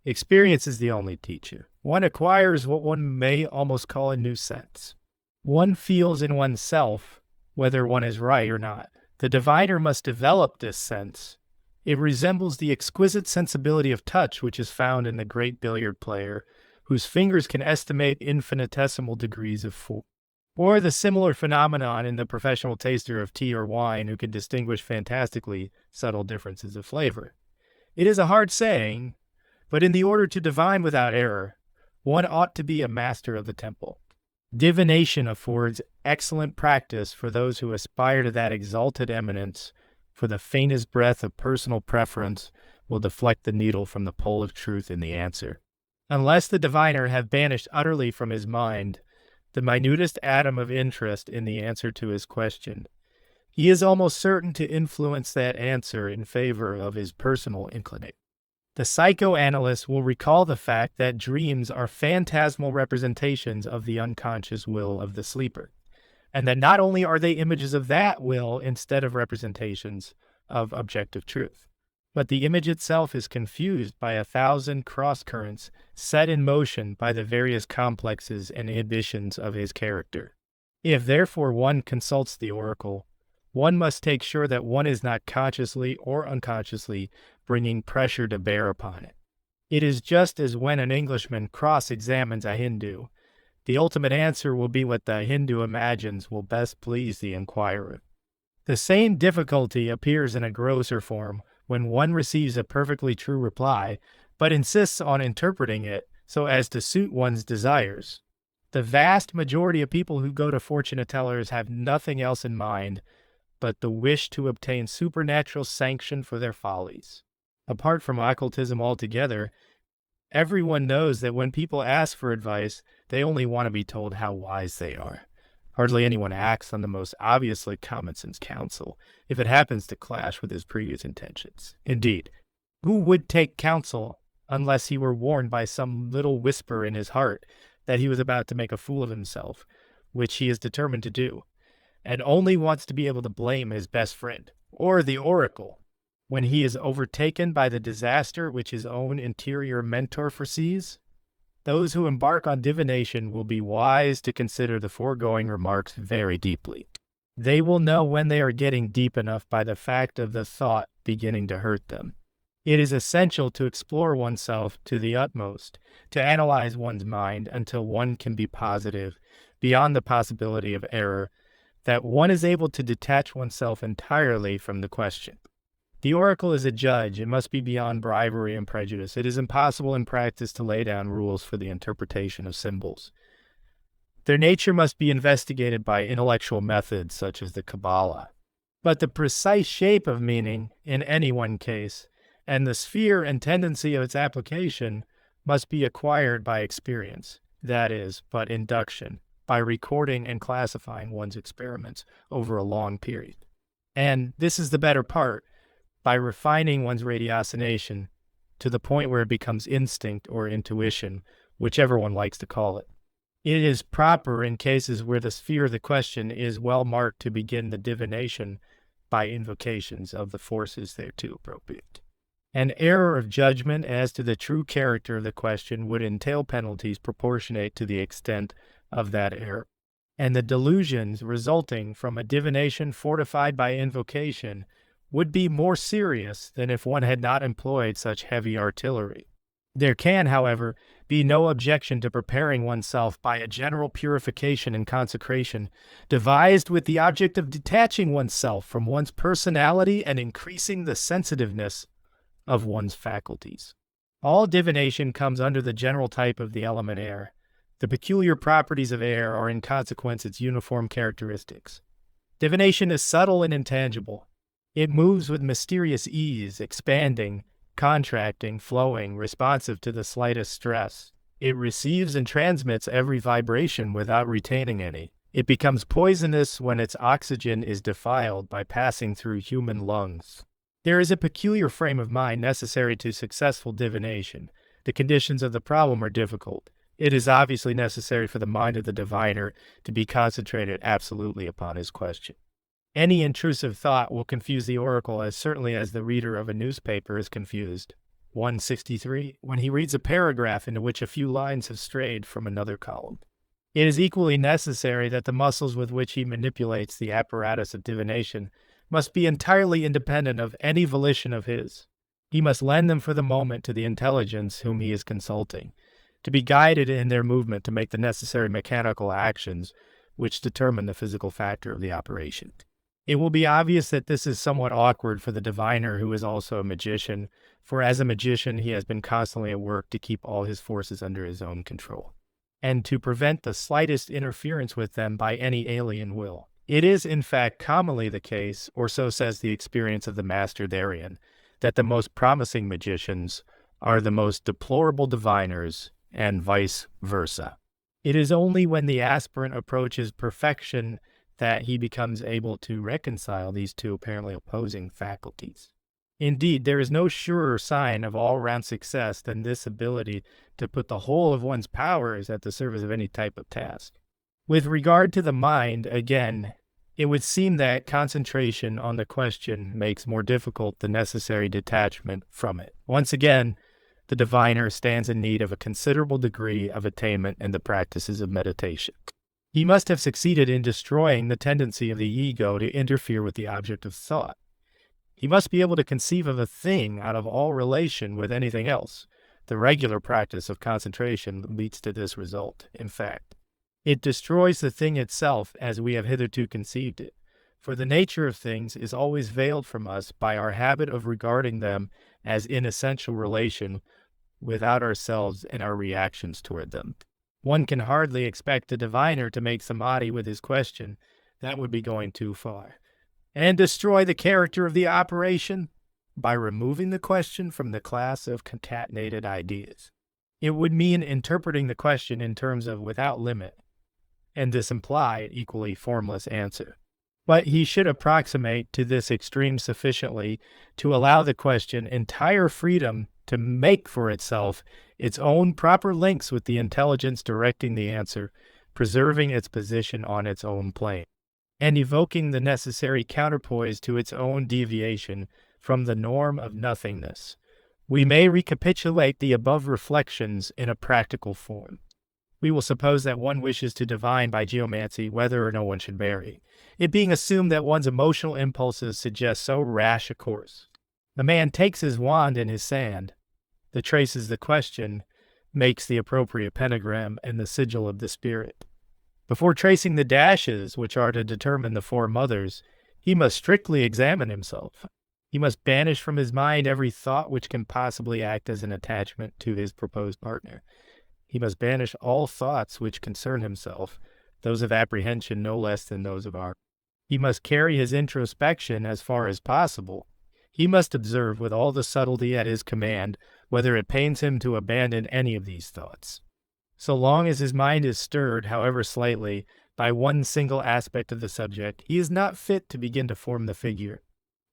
Experience is the only teacher. One acquires what one may almost call a new sense. One feels in oneself whether one is right or not. The diviner must develop this sense. It resembles the exquisite sensibility of touch which is found in the great billiard player, whose fingers can estimate infinitesimal degrees of force, or the similar phenomenon in the professional taster of tea or wine who can distinguish fantastically subtle differences of flavor. It is a hard saying, but in the order to divine without error, one ought to be a master of the temple. Divination affords excellent practice for those who aspire to that exalted eminence, for the faintest breath of personal preference will deflect the needle from the pole of truth in the answer. Unless the diviner have banished utterly from his mind the minutest atom of interest in the answer to his question, he is almost certain to influence that answer in favor of his personal inclination. The psychoanalyst will recall the fact that dreams are phantasmal representations of the unconscious will of the sleeper, and that not only are they images of that will instead of representations of objective truth, but the image itself is confused by 1,000 cross-currents set in motion by the various complexes and inhibitions of his character. If therefore one consults the oracle, one must take sure that one is not consciously or unconsciously bringing pressure to bear upon it. It is just as when an Englishman cross-examines a Hindu. The ultimate answer will be what the Hindu imagines will best please the inquirer. The same difficulty appears in a grosser form when one receives a perfectly true reply, but insists on interpreting it so as to suit one's desires. The vast majority of people who go to fortune tellers have nothing else in mind but the wish to obtain supernatural sanction for their follies. Apart from occultism altogether, everyone knows that when people ask for advice, they only want to be told how wise they are. Hardly anyone acts on the most obviously common sense counsel if it happens to clash with his previous intentions. Indeed, who would take counsel unless he were warned by some little whisper in his heart that he was about to make a fool of himself, which he is determined to do, and only wants to be able to blame his best friend, or the oracle, when he is overtaken by the disaster which his own interior mentor foresees? Those who embark on divination will be wise to consider the foregoing remarks very deeply. They will know when they are getting deep enough by the fact of the thought beginning to hurt them. It is essential to explore oneself to the utmost, to analyze one's mind until one can be positive, beyond the possibility of error, that one is able to detach oneself entirely from the question. The oracle is a judge. It must be beyond bribery and prejudice. It is impossible in practice to lay down rules for the interpretation of symbols. Their nature must be investigated by intellectual methods such as the Kabbalah. But the precise shape of meaning in any one case, and the sphere and tendency of its application, must be acquired by experience, that is, by induction, by recording and classifying one's experiments over a long period. And this is the better part, by refining one's ratiocination to the point where it becomes instinct or intuition, whichever one likes to call it. It is proper in cases where the sphere of the question is well marked to begin the divination by invocations of the forces thereto appropriate. An error of judgment as to the true character of the question would entail penalties proportionate to the extent of that error, and the delusions resulting from a divination fortified by invocation would be more serious than if one had not employed such heavy artillery. There can, however, be no objection to preparing oneself by a general purification and consecration, devised with the object of detaching oneself from one's personality and increasing the sensitiveness of one's faculties. All divination comes under the general type of the element air. The peculiar properties of air are in consequence its uniform characteristics. Divination is subtle and intangible. It moves with mysterious ease, expanding, contracting, flowing, responsive to the slightest stress. It receives and transmits every vibration without retaining any. It becomes poisonous when its oxygen is defiled by passing through human lungs. There is a peculiar frame of mind necessary to successful divination. The conditions of the problem are difficult. It is obviously necessary for the mind of the diviner to be concentrated absolutely upon his question. Any intrusive thought will confuse the oracle as certainly as the reader of a newspaper is confused. 163, when he reads a paragraph into which a few lines have strayed from another column. It is equally necessary that the muscles with which he manipulates the apparatus of divination must be entirely independent of any volition of his. He must lend them for the moment to the intelligence whom he is consulting, to be guided in their movement to make the necessary mechanical actions which determine the physical factor of the operation. It will be obvious that this is somewhat awkward for the diviner who is also a magician, for as a magician he has been constantly at work to keep all his forces under his own control, and to prevent the slightest interference with them by any alien will. It is, in fact, commonly the case, or so says the experience of the master therein, that the most promising magicians are the most deplorable diviners, and vice versa. It is only when the aspirant approaches perfection that he becomes able to reconcile these two apparently opposing faculties. Indeed, there is no surer sign of all-round success than this ability to put the whole of one's powers at the service of any type of task. With regard to the mind, again, it would seem that concentration on the question makes more difficult the necessary detachment from it. Once again, the diviner stands in need of a considerable degree of attainment in the practices of meditation. He must have succeeded in destroying the tendency of the ego to interfere with the object of thought. He must be able to conceive of a thing out of all relation with anything else. The regular practice of concentration leads to this result, in fact. It destroys the thing itself as we have hitherto conceived it, for the nature of things is always veiled from us by our habit of regarding them as in essential relation without ourselves and our reactions toward them. One can hardly expect the diviner to make samadhi with his question. That would be going too far. And destroy the character of the operation by removing the question from the class of concatenated ideas. It would mean interpreting the question in terms of without limit, and this implied equally formless answer. But he should approximate to this extreme sufficiently to allow the question entire freedom to make for itself its own proper links with the intelligence directing the answer, preserving its position on its own plane, and evoking the necessary counterpoise to its own deviation from the norm of nothingness. We may recapitulate the above reflections in a practical form. We will suppose that one wishes to divine by geomancy whether or no one should marry, it being assumed that one's emotional impulses suggest so rash a course. The man takes his wand and his sand, that traces the question, makes the appropriate pentagram and the sigil of the spirit. Before tracing the dashes which are to determine the four mothers, he must strictly examine himself. He must banish from his mind every thought which can possibly act as an attachment to his proposed partner. He must banish all thoughts which concern himself, those of apprehension no less than those of art. He must carry his introspection as far as possible. He must observe with all the subtlety at his command whether it pains him to abandon any of these thoughts. So long as his mind is stirred, however slightly, by one single aspect of the subject, he is not fit to begin to form the figure.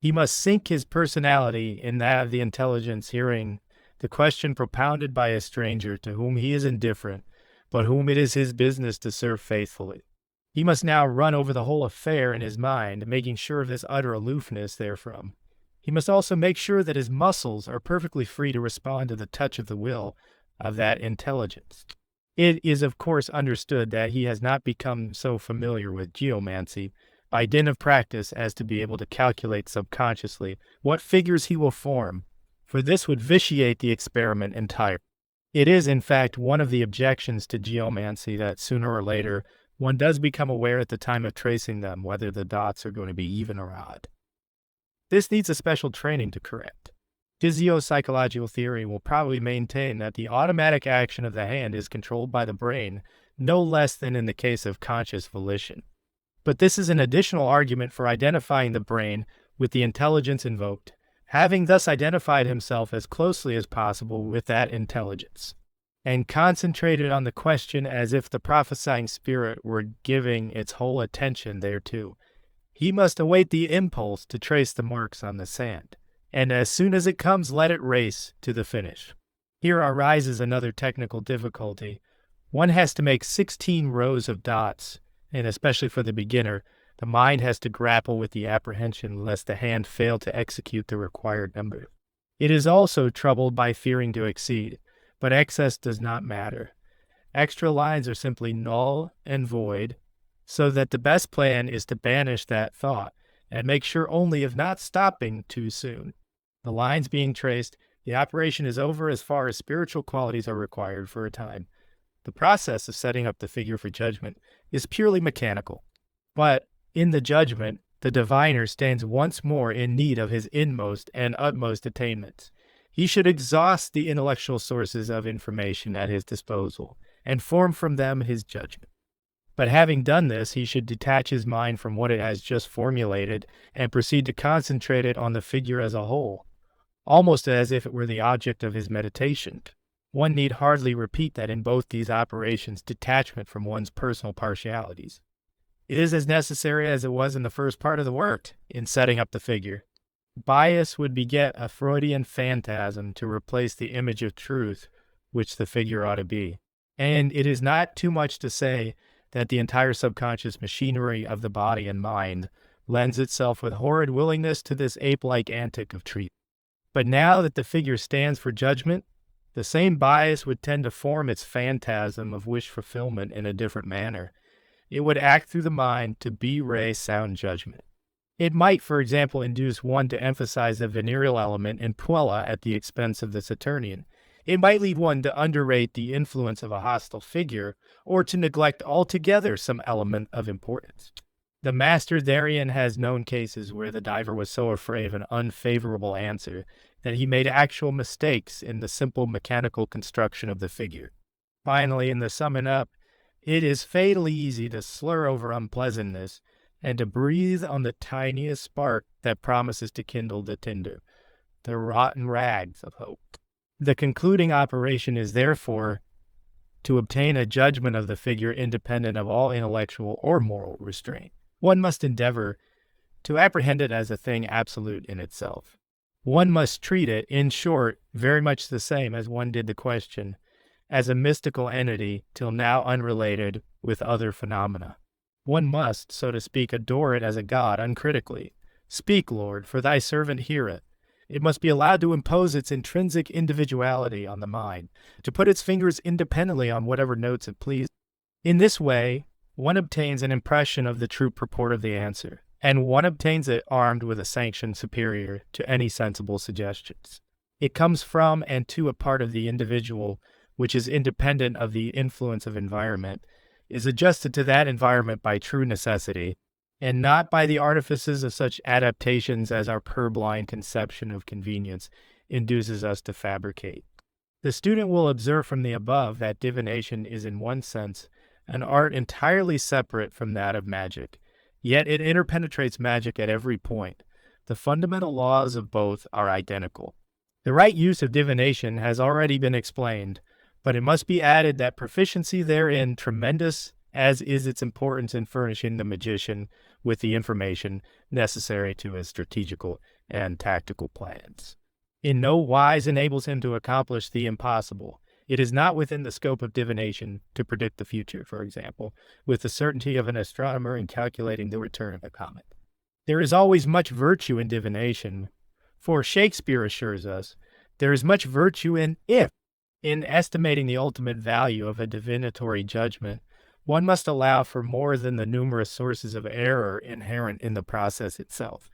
He must sink his personality in that of the intelligence hearing the question propounded by a stranger to whom he is indifferent, but whom it is his business to serve faithfully. He must now run over the whole affair in his mind, making sure of his utter aloofness therefrom. He must also make sure that his muscles are perfectly free to respond to the touch of the will of that intelligence. It is of course understood that he has not become so familiar with geomancy by dint of practice as to be able to calculate subconsciously what figures he will form, for this would vitiate the experiment entirely. It is, in fact, one of the objections to geomancy that sooner or later one does become aware at the time of tracing them whether the dots are going to be even or odd. This needs a special training to correct. Physiopsychological theory will probably maintain that the automatic action of the hand is controlled by the brain no less than in the case of conscious volition. But this is an additional argument for identifying the brain with the intelligence invoked, having thus identified himself as closely as possible with that intelligence, and concentrated on the question as if the prophesying spirit were giving its whole attention thereto. He must await the impulse to trace the marks on the sand, and as soon as it comes, let it race to the finish. Here arises another technical difficulty. One has to make 16 rows of dots, and especially for the beginner, the mind has to grapple with the apprehension lest the hand fail to execute the required number. It is also troubled by fearing to exceed, but excess does not matter. Extra lines are simply null and void, so that the best plan is to banish that thought and make sure only of not stopping too soon. The lines being traced, the operation is over as far as spiritual qualities are required for a time. The process of setting up the figure for judgment is purely mechanical, but in the judgment, the diviner stands once more in need of his inmost and utmost attainments. He should exhaust the intellectual sources of information at his disposal and form from them his judgment. But having done this, he should detach his mind from what it has just formulated and proceed to concentrate it on the figure as a whole, almost as if it were the object of his meditation. One need hardly repeat that in both these operations detachment from one's personal partialities. It is as necessary as it was in the first part of the work in setting up the figure. Bias would beget a Freudian phantasm to replace the image of truth which the figure ought to be. And it is not too much to say that the entire subconscious machinery of the body and mind lends itself with horrid willingness to this ape-like antic of treatment. But now that the figure stands for judgment, the same bias would tend to form its phantasm of wish fulfillment in a different manner. It would act through the mind to bewray sound judgment. It might, for example, induce one to emphasize the venereal element in Puella at the expense of the Saturnian. It might lead one to underrate the influence of a hostile figure, or to neglect altogether some element of importance. The master therein has known cases where the diver was so afraid of an unfavorable answer that he made actual mistakes in the simple mechanical construction of the figure. Finally, in the summing up, it is fatally easy to slur over unpleasantness and to breathe on the tiniest spark that promises to kindle the tinder, the rotten rags of hope. The concluding operation is therefore to obtain a judgment of the figure independent of all intellectual or moral restraint. One must endeavor to apprehend it as a thing absolute in itself. One must treat it, in short, very much the same as one did the question, as a mystical entity till now unrelated with other phenomena. One must, so to speak, adore it as a god uncritically. Speak, Lord, for thy servant heareth. It must be allowed to impose its intrinsic individuality on the mind, to put its fingers independently on whatever notes it pleases. In this way, one obtains an impression of the true purport of the answer, and one obtains it armed with a sanction superior to any sensible suggestions. It comes from and to a part of the individual which is independent of the influence of environment, is adjusted to that environment by true necessity, and not by the artifices of such adaptations as our purblind conception of convenience induces us to fabricate. The student will observe from the above that divination is in one sense an art entirely separate from that of magic, yet it interpenetrates magic at every point. The fundamental laws of both are identical. The right use of divination has already been explained, but it must be added that proficiency therein, tremendous as is its importance in furnishing the magician with the information necessary to his strategical and tactical plans, in no wise enables him to accomplish the impossible. It is not within the scope of divination to predict the future, for example, with the certainty of an astronomer in calculating the return of a comet. There is always much virtue in divination, for Shakespeare assures us there is much virtue in if. In estimating the ultimate value of a divinatory judgment, one must allow for more than the numerous sources of error inherent in the process itself.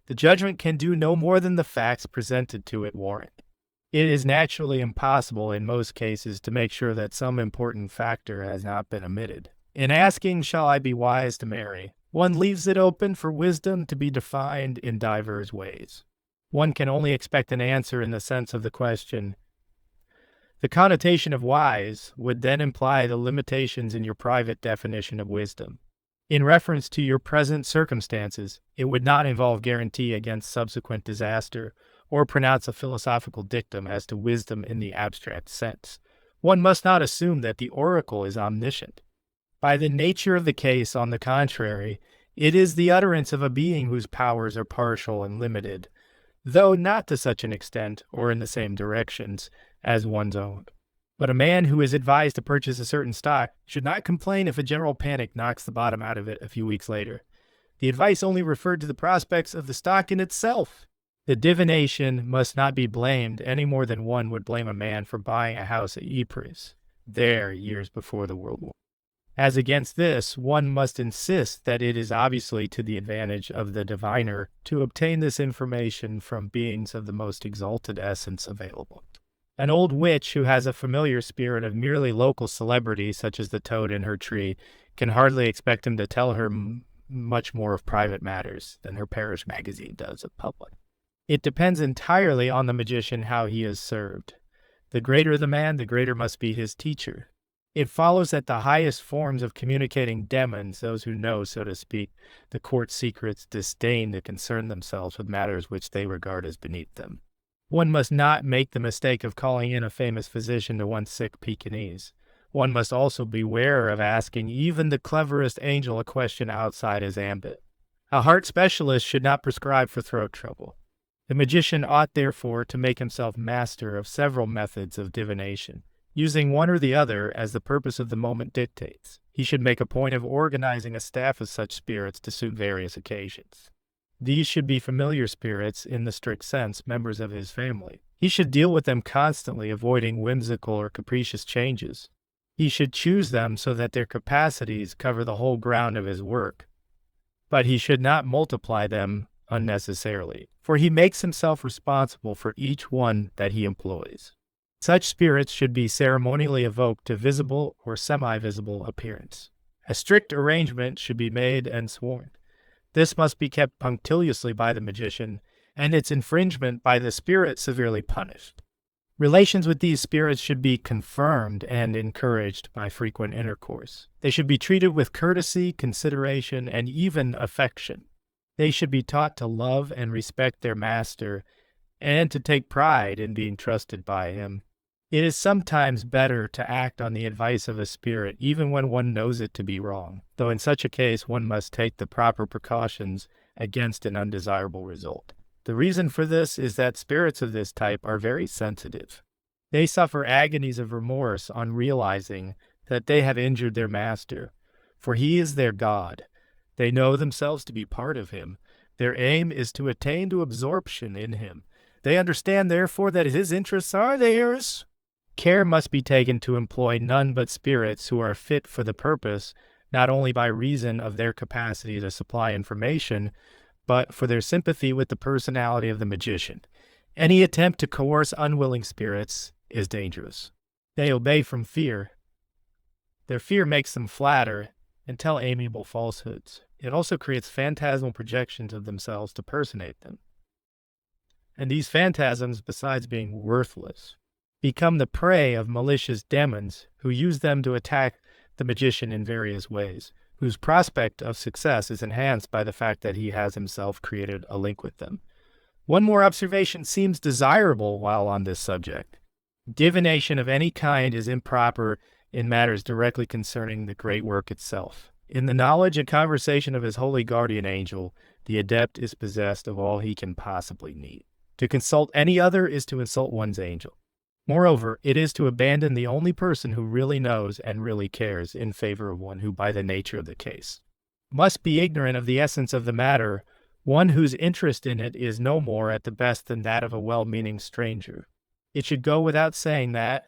The judgment can do no more than the facts presented to it warrant. It is naturally impossible in most cases to make sure that some important factor has not been omitted. In asking, "Shall I be wise to marry?" one leaves it open for wisdom to be defined in divers ways. One can only expect an answer in the sense of the question. The connotation of wise would then imply the limitations in your private definition of wisdom. In reference to your present circumstances, it would not involve guarantee against subsequent disaster or pronounce a philosophical dictum as to wisdom in the abstract sense. One must not assume that the oracle is omniscient. By the nature of the case, on the contrary, it is the utterance of a being whose powers are partial and limited, though not to such an extent or in the same directions as one's own. But a man who is advised to purchase a certain stock should not complain if a general panic knocks the bottom out of it a few weeks later. The advice only referred to the prospects of the stock in itself. The divination must not be blamed any more than one would blame a man for buying a house at Ypres, there years before the World War. As against this, one must insist that it is obviously to the advantage of the diviner to obtain this information from beings of the most exalted essence available. An old witch who has a familiar spirit of merely local celebrity, such as the toad in her tree, can hardly expect him to tell her much more of private matters than her parish magazine does of public. It depends entirely on the magician how he is served. The greater the man, the greater must be his teacher. It follows that the highest forms of communicating demons, those who know, so to speak, the court secrets, disdain to concern themselves with matters which they regard as beneath them. One must not make the mistake of calling in a famous physician to one's sick Pekingese. One must also beware of asking even the cleverest angel a question outside his ambit. A heart specialist should not prescribe for throat trouble. The magician ought therefore to make himself master of several methods of divination, using one or the other as the purpose of the moment dictates. He should make a point of organizing a staff of such spirits to suit various occasions. These should be familiar spirits in the strict sense, members of his family. He should deal with them constantly, avoiding whimsical or capricious changes. He should choose them so that their capacities cover the whole ground of his work. But he should not multiply them unnecessarily, for he makes himself responsible for each one that he employs. Such spirits should be ceremonially evoked to visible or semi-visible appearance. A strict arrangement should be made and sworn. This must be kept punctiliously by the magician, and its infringement by the spirit severely punished. Relations with these spirits should be confirmed and encouraged by frequent intercourse. They should be treated with courtesy, consideration, and even affection. They should be taught to love and respect their master, and to take pride in being trusted by him. It is sometimes better to act on the advice of a spirit, even when one knows it to be wrong, though in such a case one must take the proper precautions against an undesirable result. The reason for this is that spirits of this type are very sensitive. They suffer agonies of remorse on realizing that they have injured their master, for he is their God. They know themselves to be part of him. Their aim is to attain to absorption in him. They understand, therefore, that his interests are theirs. Care must be taken to employ none but spirits who are fit for the purpose, not only by reason of their capacity to supply information, but for their sympathy with the personality of the magician. Any attempt to coerce unwilling spirits is dangerous. They obey from fear. Their fear makes them flatter and tell amiable falsehoods. It also creates phantasmal projections of themselves to personate them. And these phantasms, besides being worthless, become the prey of malicious demons who use them to attack the magician in various ways, whose prospect of success is enhanced by the fact that he has himself created a link with them. One more observation seems desirable while on this subject. Divination of any kind is improper in matters directly concerning the great work itself. In the knowledge and conversation of his holy guardian angel, the adept is possessed of all he can possibly need. To consult any other is to insult one's angel. Moreover, it is to abandon the only person who really knows and really cares in favor of one who, by the nature of the case, must be ignorant of the essence of the matter, one whose interest in it is no more at the best than that of a well-meaning stranger. It should go without saying that,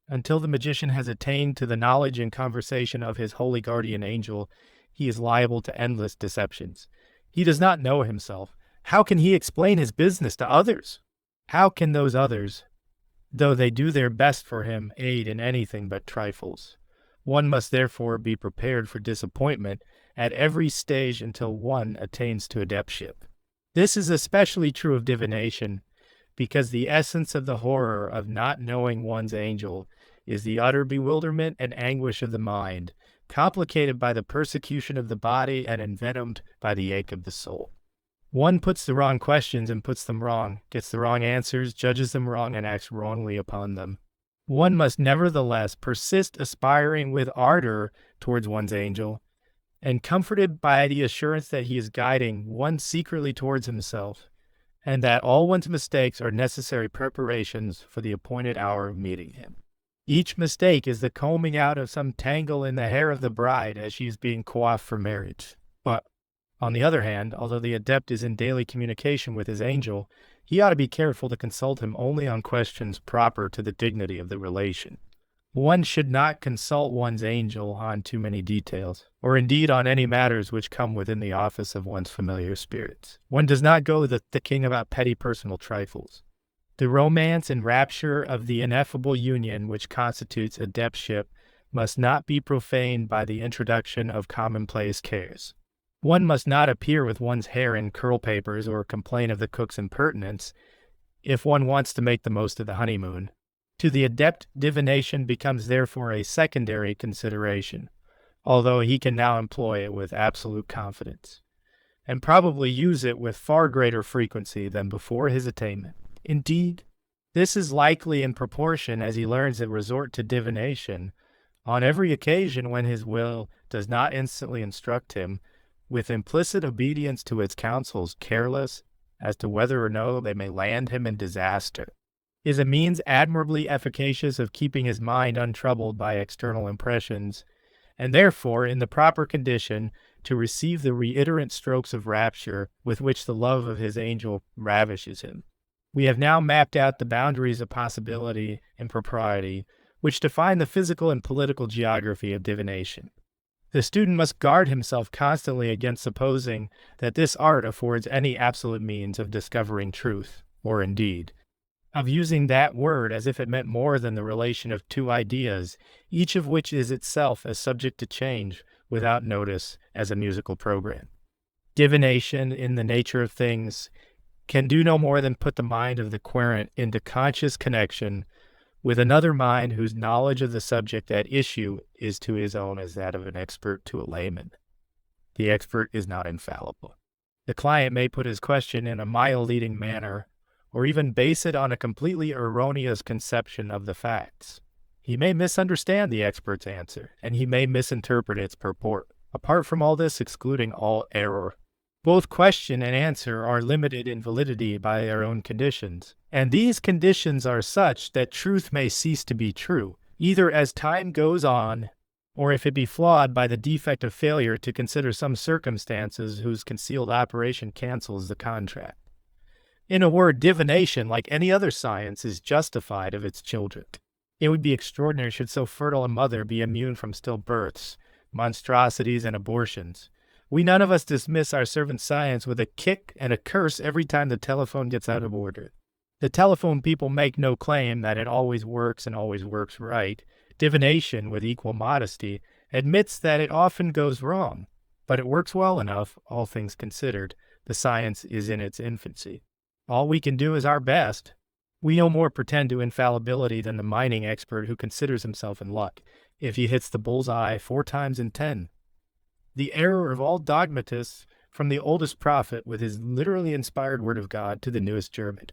until the magician has attained to the knowledge and conversation of his holy guardian angel, he is liable to endless deceptions. He does not know himself. How can he explain his business to others? How can those others, though they do their best for him, aid in anything but trifles? One must therefore be prepared for disappointment at every stage until one attains to adeptship. This is especially true of divination, because the essence of the horror of not knowing one's angel is the utter bewilderment and anguish of the mind, complicated by the persecution of the body and envenomed by the ache of the soul. One puts the wrong questions and puts them wrong, gets the wrong answers, judges them wrong, and acts wrongly upon them. One must nevertheless persist aspiring with ardor towards one's angel, and comforted by the assurance that he is guiding one secretly towards himself, and that all one's mistakes are necessary preparations for the appointed hour of meeting him. Each mistake is the combing out of some tangle in the hair of the bride as she is being coiffed for marriage. But on the other hand, although the adept is in daily communication with his angel, he ought to be careful to consult him only on questions proper to the dignity of the relation. One should not consult one's angel on too many details, or indeed on any matters which come within the office of one's familiar spirits. One does not go the king about petty personal trifles. The romance and rapture of the ineffable union which constitutes adeptship must not be profaned by the introduction of commonplace cares. One must not appear with one's hair in curl papers or complain of the cook's impertinence if one wants to make the most of the honeymoon. To the adept, divination becomes therefore a secondary consideration, although he can now employ it with absolute confidence, and probably use it with far greater frequency than before his attainment. Indeed, this is likely in proportion as he learns to resort to divination on every occasion when his will does not instantly instruct him, with implicit obedience to its counsels, careless as to whether or no they may land him in disaster, is a means admirably efficacious of keeping his mind untroubled by external impressions, and therefore in the proper condition to receive the reiterant strokes of rapture with which the love of his angel ravishes him. We have now mapped out the boundaries of possibility and propriety, which define the physical and political geography of divination. The student must guard himself constantly against supposing that this art affords any absolute means of discovering truth, or indeed, of using that word as if it meant more than the relation of two ideas, each of which is itself as subject to change without notice as a musical program. Divination, in the nature of things, can do no more than put the mind of the querent into conscious connection with another mind whose knowledge of the subject at issue is to his own as that of an expert to a layman. The expert is not infallible. The client may put his question in a mile-leading manner, or even base it on a completely erroneous conception of the facts. He may misunderstand the expert's answer, and he may misinterpret its purport. Apart from all this, excluding all error, both question and answer are limited in validity by their own conditions, and these conditions are such that truth may cease to be true, either as time goes on, or if it be flawed by the defect of failure to consider some circumstances whose concealed operation cancels the contract. In a word, divination, like any other science, is justified of its children. It would be extraordinary should so fertile a mother be immune from stillbirths, monstrosities, and abortions. We none of us dismiss our servant science with a kick and a curse every time the telephone gets out of order. The telephone people make no claim that it always works and always works right. Divination, with equal modesty, admits that it often goes wrong, but it works well enough, all things considered. The science is in its infancy. All we can do is our best. We no more pretend to infallibility than the mining expert who considers himself in luck if he hits the bull's-eye 4 times in 10. The error of all dogmatists, from the oldest prophet with his literally inspired word of God to the newest German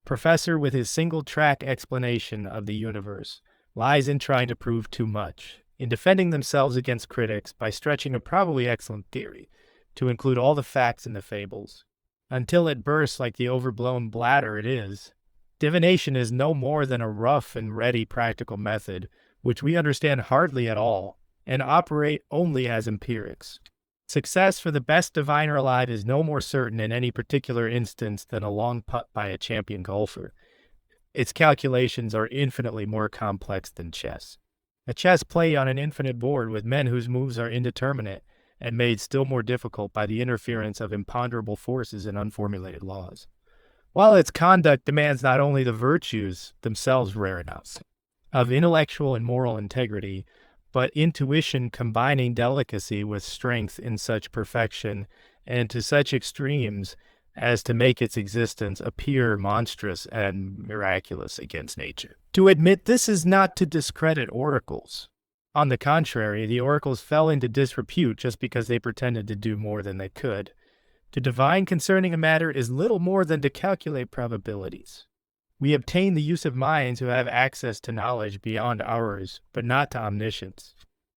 professor with his single-track explanation of the universe, lies in trying to prove too much, in defending themselves against critics by stretching a probably excellent theory to include all the facts in the fables, until it bursts like the overblown bladder it is. Divination is no more than a rough and ready practical method, which we understand hardly at all, and operate only as empirics. Success for the best diviner alive is no more certain in any particular instance than a long putt by a champion golfer. Its calculations are infinitely more complex than chess. A chess play on an infinite board with men whose moves are indeterminate and made still more difficult by the interference of imponderable forces and unformulated laws, while its conduct demands not only the virtues, themselves rare enough, of intellectual and moral integrity, but intuition combining delicacy with strength in such perfection and to such extremes as to make its existence appear monstrous and miraculous against nature. To admit this is not to discredit oracles. On the contrary, the oracles fell into disrepute just because they pretended to do more than they could. To divine concerning a matter is little more than to calculate probabilities. We obtain the use of minds who have access to knowledge beyond ours, but not to omniscience.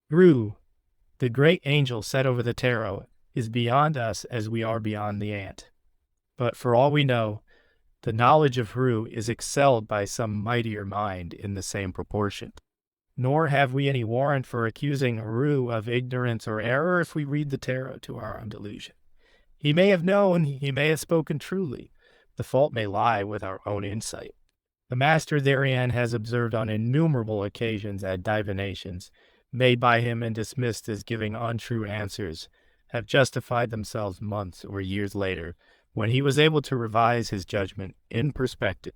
Ru, the great angel set over the tarot, is beyond us as we are beyond the ant. But for all we know, the knowledge of Ru is excelled by some mightier mind in the same proportion. Nor have we any warrant for accusing Ru of ignorance or error if we read the tarot to our own delusion. He may have known, he may have spoken truly. The fault may lie with our own insight. The master therein has observed on innumerable occasions that divinations, made by him and dismissed as giving untrue answers, have justified themselves months or years later, when he was able to revise his judgment in perspective.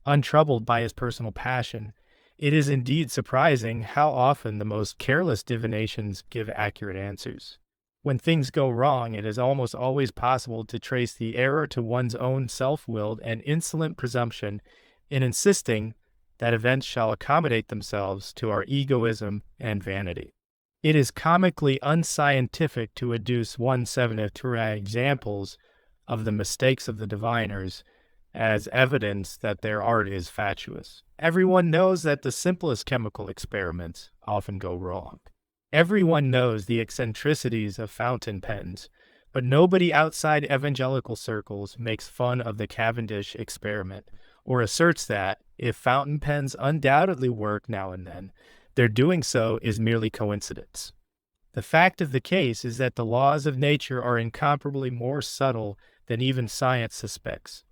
Untroubled by his personal passion, it is indeed surprising how often the most careless divinations give accurate answers. When things go wrong, it is almost always possible to trace the error to one's own self-willed and insolent presumption in insisting that events shall accommodate themselves to our egoism and vanity. It is comically unscientific to adduce 1/7 examples of the mistakes of the diviners as evidence that their art is fatuous. Everyone knows that the simplest chemical experiments often go wrong. Everyone knows the eccentricities of fountain pens, But nobody outside evangelical circles makes fun of the Cavendish experiment or asserts that, if fountain pens undoubtedly work now and then, their doing so is merely coincidence. The fact of the case is that the laws of nature are incomparably more subtle than even science suspects.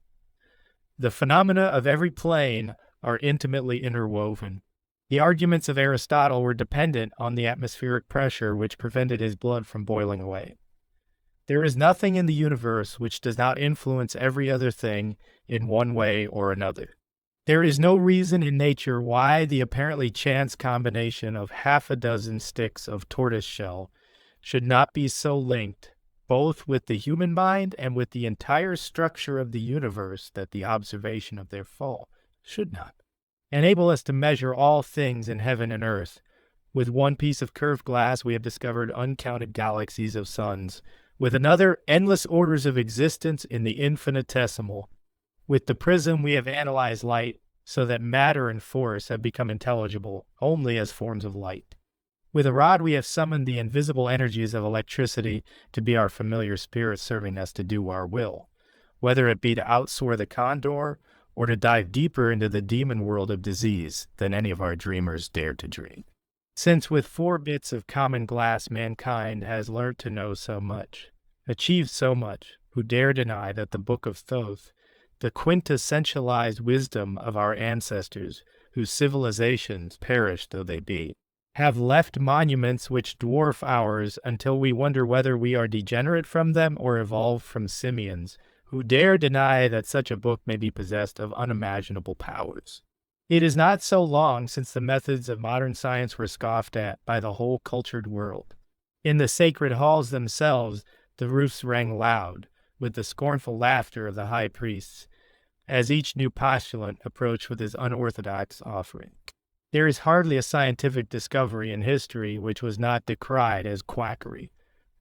The phenomena of every plane are intimately interwoven. The arguments of Aristotle were dependent on the atmospheric pressure which prevented his blood from boiling away. There is nothing in the universe which does not influence every other thing in one way or another. There is no reason in nature why the apparently chance combination of half a dozen sticks of tortoise shell should not be so linked both with the human mind and with the entire structure of the universe that the observation of their fall should not enable us to measure all things in heaven and earth. With one piece of curved glass we have discovered uncounted galaxies of suns, with another endless orders of existence in the infinitesimal. With the prism we have analyzed light so that matter and force have become intelligible only as forms of light. With a rod we have summoned the invisible energies of electricity to be our familiar spirits serving us to do our will, whether it be to outsoar the condor or to dive deeper into the demon world of disease than any of our dreamers dared to dream. Since with 4 bits of common glass mankind has learnt to know so much, achieved so much, who dare deny that the Book of Thoth, the quintessentialized wisdom of our ancestors, whose civilizations, perished though they be, have left monuments which dwarf ours until we wonder whether we are degenerate from them or evolved from simians, who dare deny that such a book may be possessed of unimaginable powers. It is not so long since the methods of modern science were scoffed at by the whole cultured world. In the sacred halls themselves, the roofs rang loud with the scornful laughter of the high priests, as each new postulant approached with his unorthodox offering. There is hardly a scientific discovery in history which was not decried as quackery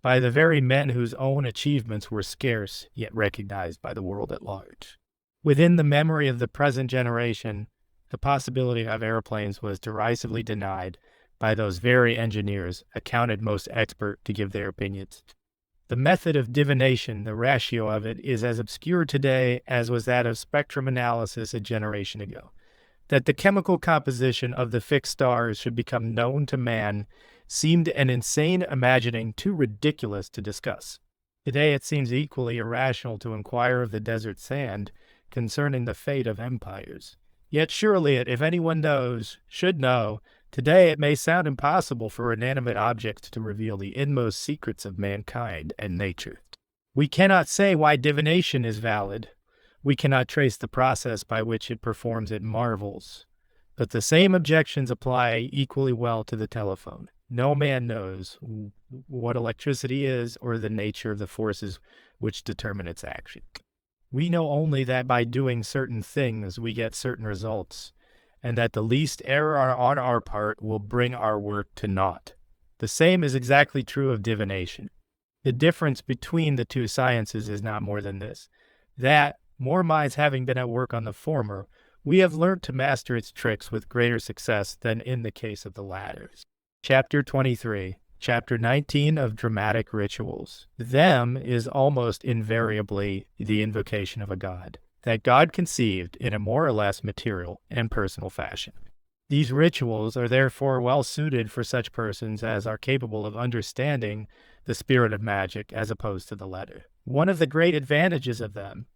by the very men whose own achievements were scarce, yet recognized by the world at large. Within the memory of the present generation, the possibility of airplanes was derisively denied by those very engineers accounted most expert to give their opinions. The method of divination, the ratio of it, is as obscure today as was that of spectrum analysis a generation ago. That the chemical composition of the fixed stars should become known to man seemed an insane imagining too ridiculous to discuss. Today it seems equally irrational to inquire of the desert sand concerning the fate of empires. Yet surely if anyone knows, should know, today it may sound impossible for inanimate objects to reveal the inmost secrets of mankind and nature. We cannot say why divination is valid. We cannot trace the process by which it performs its marvels. But the same objections apply equally well to the telephone. No man knows what electricity is or the nature of the forces which determine its action. We know only that by doing certain things we get certain results, and that the least error on our part will bring our work to naught. The same is exactly true of divination. The difference between the two sciences is not more than this, that, more minds having been at work on the former, we have learnt to master its tricks with greater success than in the case of the latter. Chapter 23. Chapter 19 of Dramatic Rituals. Them is almost invariably the invocation of a god, that God conceived in a more or less material and personal fashion. These rituals are therefore well suited for such persons as are capable of understanding the spirit of magic as opposed to the letter. One of the great advantages of them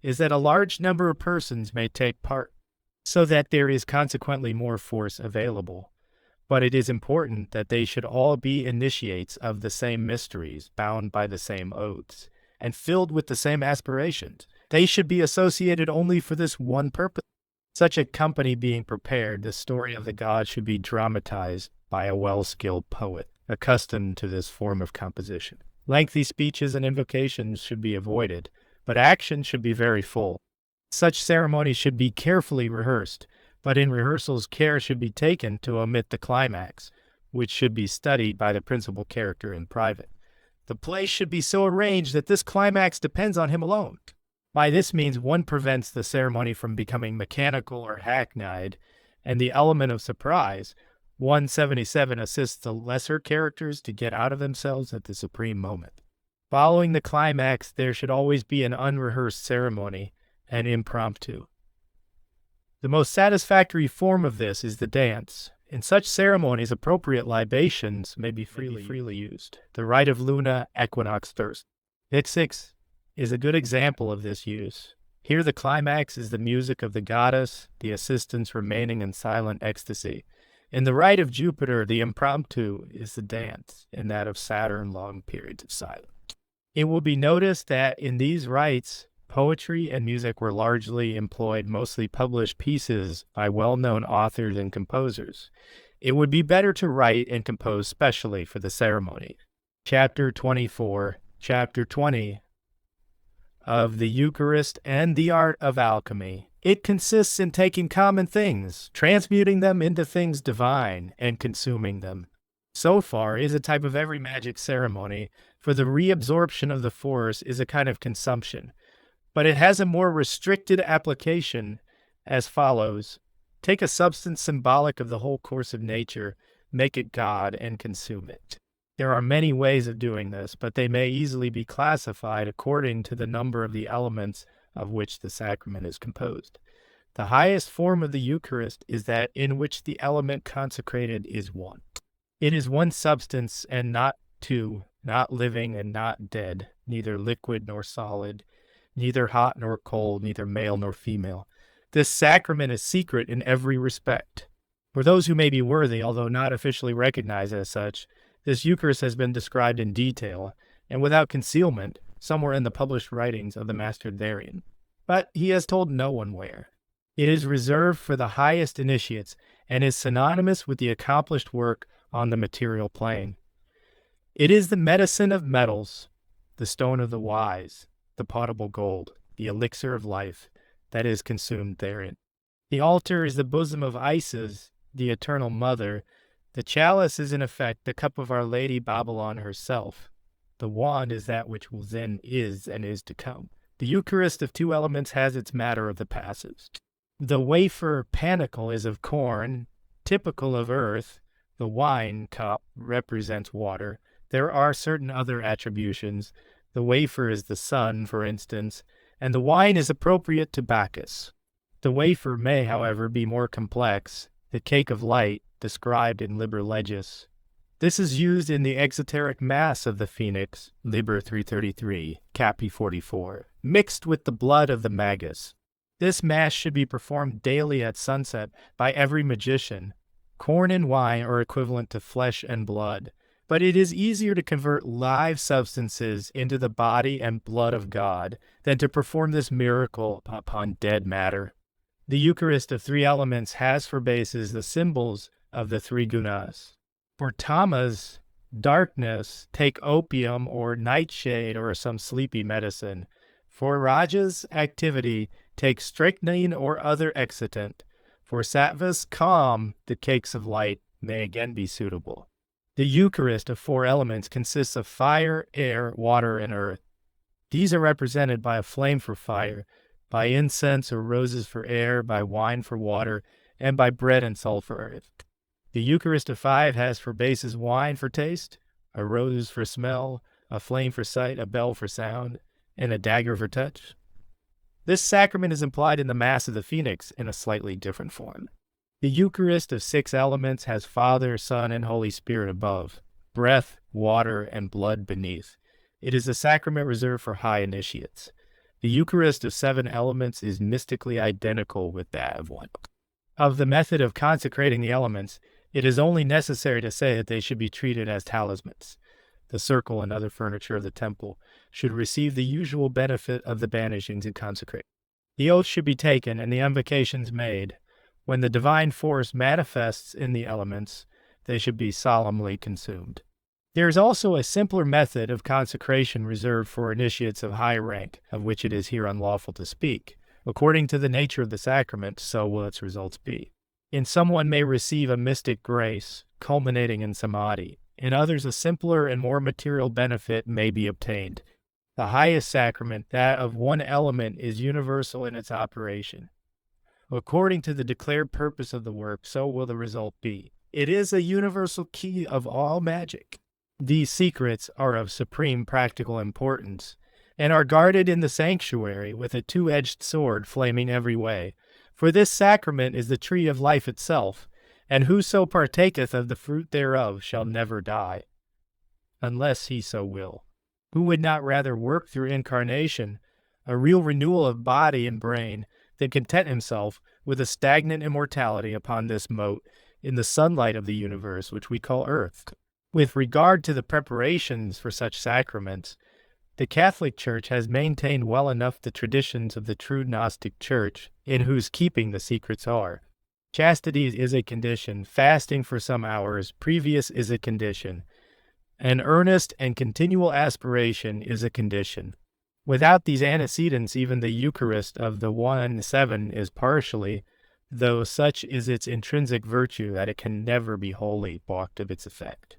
is that a large number of persons may take part, so that there is consequently more force available. But it is important that they should all be initiates of the same mysteries, bound by the same oaths, and filled with the same aspirations. They should be associated only for this one purpose. Such a company being prepared, the story of the god should be dramatized by a well-skilled poet, accustomed to this form of composition. Lengthy speeches and invocations should be avoided, but action should be very full. Such ceremonies should be carefully rehearsed, but in rehearsals care should be taken to omit the climax, which should be studied by the principal character in private. The play should be so arranged that this climax depends on him alone. By this means one prevents the ceremony from becoming mechanical or hackneyed, and the element of surprise. 177 assists the lesser characters to get out of themselves at the supreme moment. Following the climax, there should always be an unrehearsed ceremony, an impromptu. The most satisfactory form of this is the dance. In such ceremonies, appropriate libations may be freely used. The rite of Luna equinox thirst. XX is a good example of this use. Here the climax is the music of the goddess, the assistants remaining in silent ecstasy. In the rite of Jupiter, the impromptu is the dance, in that of Saturn, long periods of silence. It will be noticed that in these rites, poetry and music were largely employed, mostly published pieces by well-known authors and composers. It would be better to write and compose specially for the ceremony. Chapter 24, Chapter 20 of the Eucharist and the Art of Alchemy. It consists in taking common things, transmuting them into things divine, and consuming them. So far is a type of every magic ceremony, for the reabsorption of the force is a kind of consumption. But it has a more restricted application as follows. Take a substance symbolic of the whole course of nature, make it God, and consume it. There are many ways of doing this, but they may easily be classified according to the number of the elements of which the sacrament is composed. The highest form of the Eucharist is that in which the element consecrated is one. It is one substance and not two, not living and not dead, neither liquid nor solid, neither hot nor cold, neither male nor female. This sacrament is secret in every respect. For those who may be worthy, although not officially recognized as such, this Eucharist has been described in detail, and without concealment, somewhere in the published writings of the Master therein. But he has told no one where. It is reserved for the highest initiates, and is synonymous with the accomplished work on the material plane. It is the medicine of metals, the stone of the wise, the potable gold, the elixir of life, that is consumed therein. The altar is the bosom of Isis, the eternal mother. The chalice is in effect the cup of Our Lady Babylon herself. The wand is that which will then is and is to come. The Eucharist of two elements has its matter of the passives. The wafer panicle is of corn, typical of earth. The wine cup represents water. There are certain other attributions. The wafer is the sun, for instance, and the wine is appropriate to Bacchus. The wafer may, however, be more complex. The cake of light, described in Liber Legis. This is used in the exoteric Mass of the Phoenix, Liber 333, Capi 44, mixed with the blood of the Magus. This Mass should be performed daily at sunset by every magician. Corn and wine are equivalent to flesh and blood, but it is easier to convert live substances into the body and blood of God than to perform this miracle upon dead matter. The Eucharist of three elements has for bases the symbols of the three gunas. For tamas, darkness, take opium or nightshade or some sleepy medicine. For rajas, activity, take strychnine or other excitant. For sattvas, calm, the cakes of light may again be suitable. The Eucharist of four elements consists of fire, air, water, and earth. These are represented by a flame for fire, by incense or roses for air, by wine for water, and by bread and salt for earth. The Eucharist of five has for bases wine for taste, a rose for smell, a flame for sight, a bell for sound, and a dagger for touch. This sacrament is implied in the Mass of the Phoenix in a slightly different form. The Eucharist of six elements has Father, Son, and Holy Spirit above, breath, water, and blood beneath. It is a sacrament reserved for high initiates. The Eucharist of seven elements is mystically identical with that of one. Of the method of consecrating the elements, it is only necessary to say that they should be treated as talismans. The circle and other furniture of the temple should receive the usual benefit of the banishings and consecration. The oath should be taken and the invocations made. When the divine force manifests in the elements, they should be solemnly consumed. There is also a simpler method of consecration reserved for initiates of high rank, of which it is here unlawful to speak. According to the nature of the sacrament, so will its results be. In some one may receive a mystic grace, culminating in samadhi. In others, a simpler and more material benefit may be obtained. The highest sacrament, that of one element, is universal in its operation. According to the declared purpose of the work, so will the result be. It is a universal key of all magic. These secrets are of supreme practical importance, and are guarded in the sanctuary with a two-edged sword flaming every way. For this sacrament is the tree of life itself, and whoso partaketh of the fruit thereof shall never die, unless he so will. Who would not rather work through incarnation, a real renewal of body and brain, than content himself with a stagnant immortality upon this mote in the sunlight of the universe which we call earth? With regard to the preparations for such sacraments, the Catholic Church has maintained well enough the traditions of the true Gnostic Church, in whose keeping the secrets are. Chastity is a condition, fasting for some hours previous is a condition, an earnest and continual aspiration is a condition. Without these antecedents, even the Eucharist of the 1-7 is partially, though such is its intrinsic virtue that it can never be wholly balked of its effect.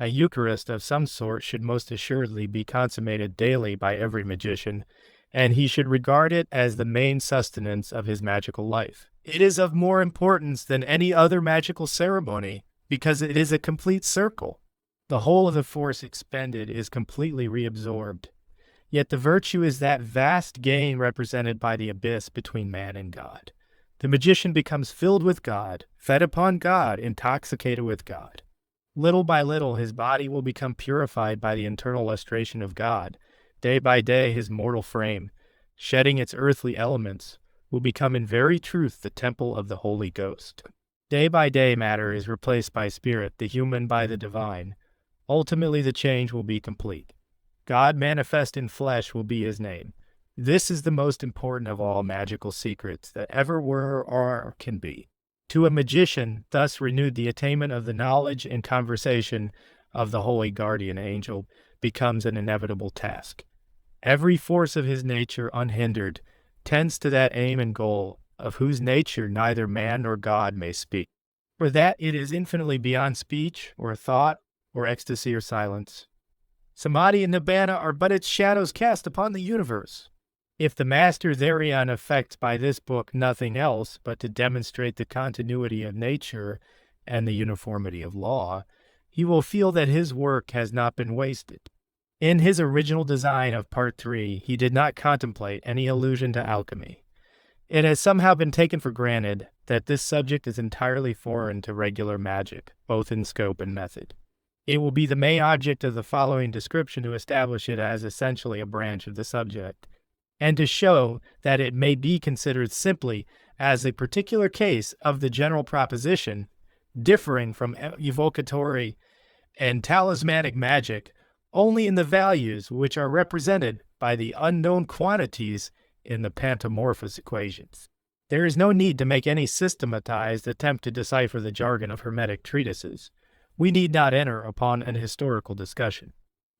A Eucharist of some sort should most assuredly be consummated daily by every magician, and he should regard it as the main sustenance of his magical life. It is of more importance than any other magical ceremony, because it is a complete circle. The whole of the force expended is completely reabsorbed. Yet the virtue is that vast gain represented by the abyss between man and God. The magician becomes filled with God, fed upon God, intoxicated with God. Little by little his body will become purified by the internal lustration of God. Day by day his mortal frame, shedding its earthly elements, will become in very truth the temple of the Holy Ghost. Day by day matter is replaced by spirit, the human by the divine. Ultimately the change will be complete. God manifest in flesh will be his name. This is the most important of all magical secrets that ever were or can be. To a magician, thus renewed, the attainment of the knowledge and conversation of the holy guardian angel becomes an inevitable task. Every force of his nature, unhindered, tends to that aim and goal, of whose nature neither man nor God may speak. For that it is infinitely beyond speech, or thought, or ecstasy, or silence. Samadhi and Nibbana are but its shadows cast upon the universe. If the master therein affects by this book nothing else but to demonstrate the continuity of nature and the uniformity of law, he will feel that his work has not been wasted. In his original design of Part 3, he did not contemplate any allusion to alchemy. It has somehow been taken for granted that this subject is entirely foreign to regular magic, both in scope and method. It will be the main object of the following description to establish it as essentially a branch of the subject, and to show that it may be considered simply as a particular case of the general proposition, differing from evocatory and talismanic magic only in the values which are represented by the unknown quantities in the pantomorphous equations. There is no need to make any systematized attempt to decipher the jargon of Hermetic treatises. We need not enter upon an historical discussion.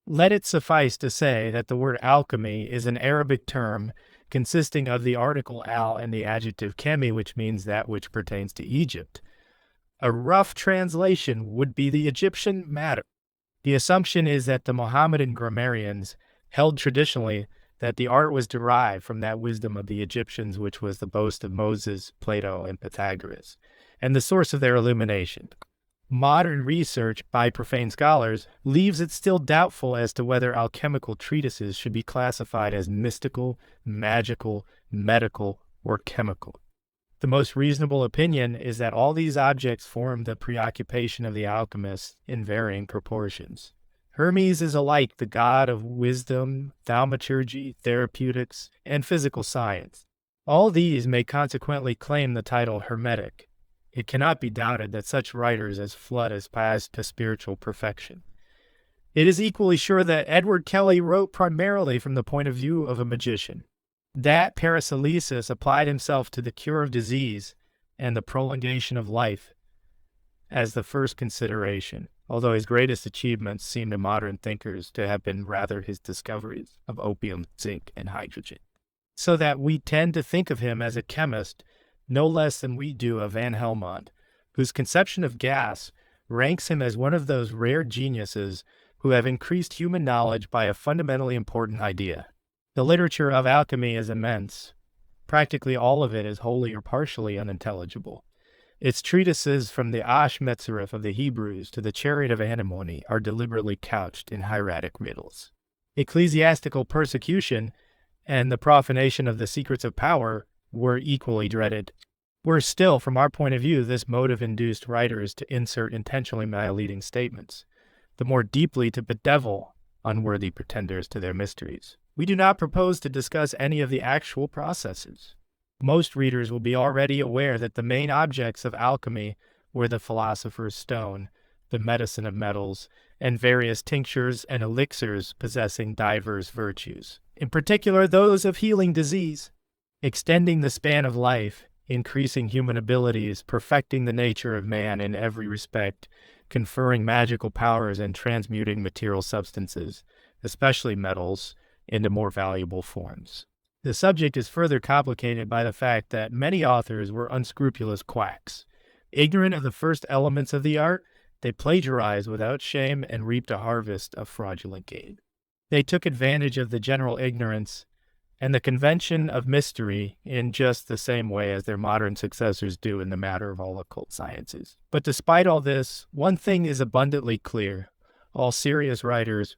Let it suffice to say that the word alchemy is an Arabic term consisting of the article al and the adjective chemi, which means that which pertains to Egypt. A rough translation would be the Egyptian matter. The assumption is that the Mohammedan grammarians held traditionally that the art was derived from that wisdom of the Egyptians which was the boast of Moses, Plato, and Pythagoras, and the source of their illumination. Modern research by profane scholars leaves it still doubtful as to whether alchemical treatises should be classified as mystical, magical, medical, or chemical. The most reasonable opinion is that all these objects form the preoccupation of the alchemists in varying proportions. Hermes is alike the god of wisdom, thaumaturgy, therapeutics, and physical science. All these may consequently claim the title Hermetic. It cannot be doubted that such writers as Flood aspired to spiritual perfection. It is equally sure that Edward Kelly wrote primarily from the point of view of a magician. That Paracelsus applied himself to the cure of disease and the prolongation of life as the first consideration, although his greatest achievements seem to modern thinkers to have been rather his discoveries of opium, zinc, and hydrogen. So that we tend to think of him as a chemist no less than we do of Van Helmont, whose conception of gas ranks him as one of those rare geniuses who have increased human knowledge by a fundamentally important idea. The literature of alchemy is immense. Practically all of it is wholly or partially unintelligible. Its treatises from the Metzareth of the Hebrews to the Chariot of Antimony are deliberately couched in hieratic riddles. Ecclesiastical persecution and the profanation of the secrets of power were equally dreaded. Worse still, from our point of view, this motive induced writers to insert intentionally misleading statements, the more deeply to bedevil unworthy pretenders to their mysteries. We do not propose to discuss any of the actual processes. Most readers will be already aware that the main objects of alchemy were the philosopher's stone, the medicine of metals, and various tinctures and elixirs possessing diverse virtues, in particular those of healing disease, extending the span of life, increasing human abilities, perfecting the nature of man in every respect, conferring magical powers, and transmuting material substances, especially metals, into more valuable forms. The subject is further complicated by the fact that many authors were unscrupulous quacks. Ignorant of the first elements of the art, they plagiarized without shame and reaped a harvest of fraudulent gain. They took advantage of the general ignorance and the convention of mystery in just the same way as their modern successors do in the matter of all occult sciences. But despite all this, one thing is abundantly clear. All serious writers.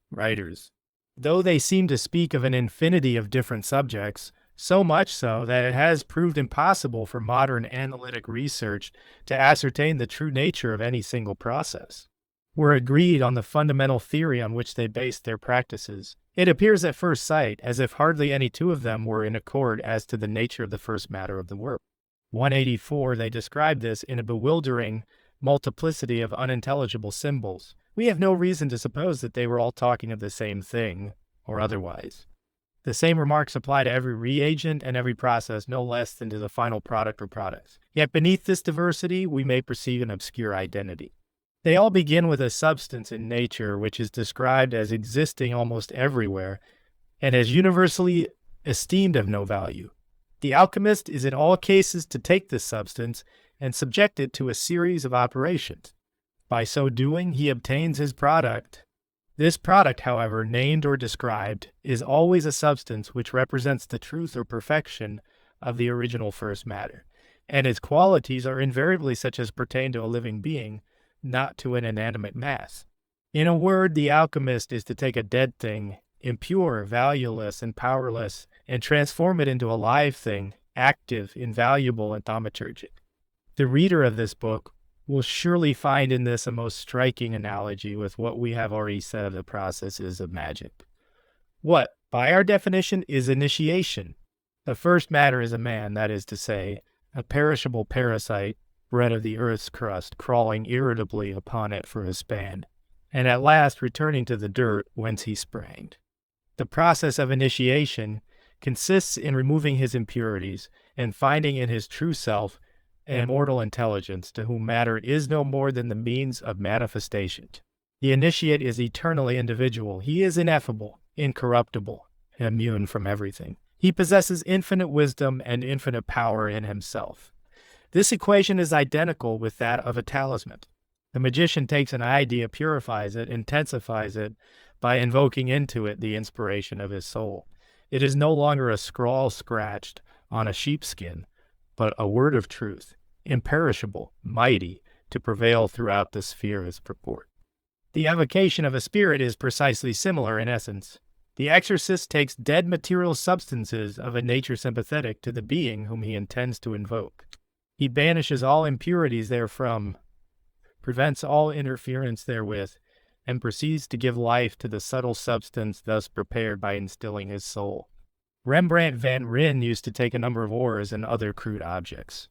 Though they seem to speak of an infinity of different subjects, so much so that it has proved impossible for modern analytic research to ascertain the true nature of any single process, were agreed on the fundamental theory on which they based their practices. It appears at first sight as if hardly any two of them were in accord as to the nature of the first matter of the work. 184, they describe this in a bewildering multiplicity of unintelligible symbols. We have no reason to suppose that they were all talking of the same thing, or otherwise. The same remarks apply to every reagent and every process no less than to the final product or products. Yet beneath this diversity, we may perceive an obscure identity. They all begin with a substance in nature which is described as existing almost everywhere and as universally esteemed of no value. The alchemist is in all cases to take this substance and subject it to a series of operations. By so doing, he obtains his product. This product, however, named or described, is always a substance which represents the truth or perfection of the original first matter, and its qualities are invariably such as pertain to a living being, not to an inanimate mass. In a word, the alchemist is to take a dead thing, impure, valueless, and powerless, and transform it into a live thing, active, invaluable, and thaumaturgic. The reader of this book will surely find in this a most striking analogy with what we have already said of the processes of magic. What, by our definition, is initiation? The first matter is a man, that is to say, a perishable parasite, bred of the earth's crust, crawling irritably upon it for a span, and at last returning to the dirt whence he sprang. The process of initiation consists in removing his impurities and finding in his true self an immortal intelligence to whom matter is no more than the means of manifestation. The initiate is eternally individual. He is ineffable, incorruptible, immune from everything. He possesses infinite wisdom and infinite power in himself. This equation is identical with that of a talisman. The magician takes an idea, purifies it, intensifies it by invoking into it the inspiration of his soul. It is no longer a scrawl scratched on a sheepskin, but a word of truth, imperishable, mighty, to prevail throughout the sphere of its purport. The evocation of a spirit is precisely similar in essence. The exorcist takes dead material substances of a nature sympathetic to the being whom he intends to invoke. He banishes all impurities therefrom, prevents all interference therewith, and proceeds to give life to the subtle substance thus prepared by instilling his soul. Rembrandt van Rijn used to take a number of ores and other crude objects.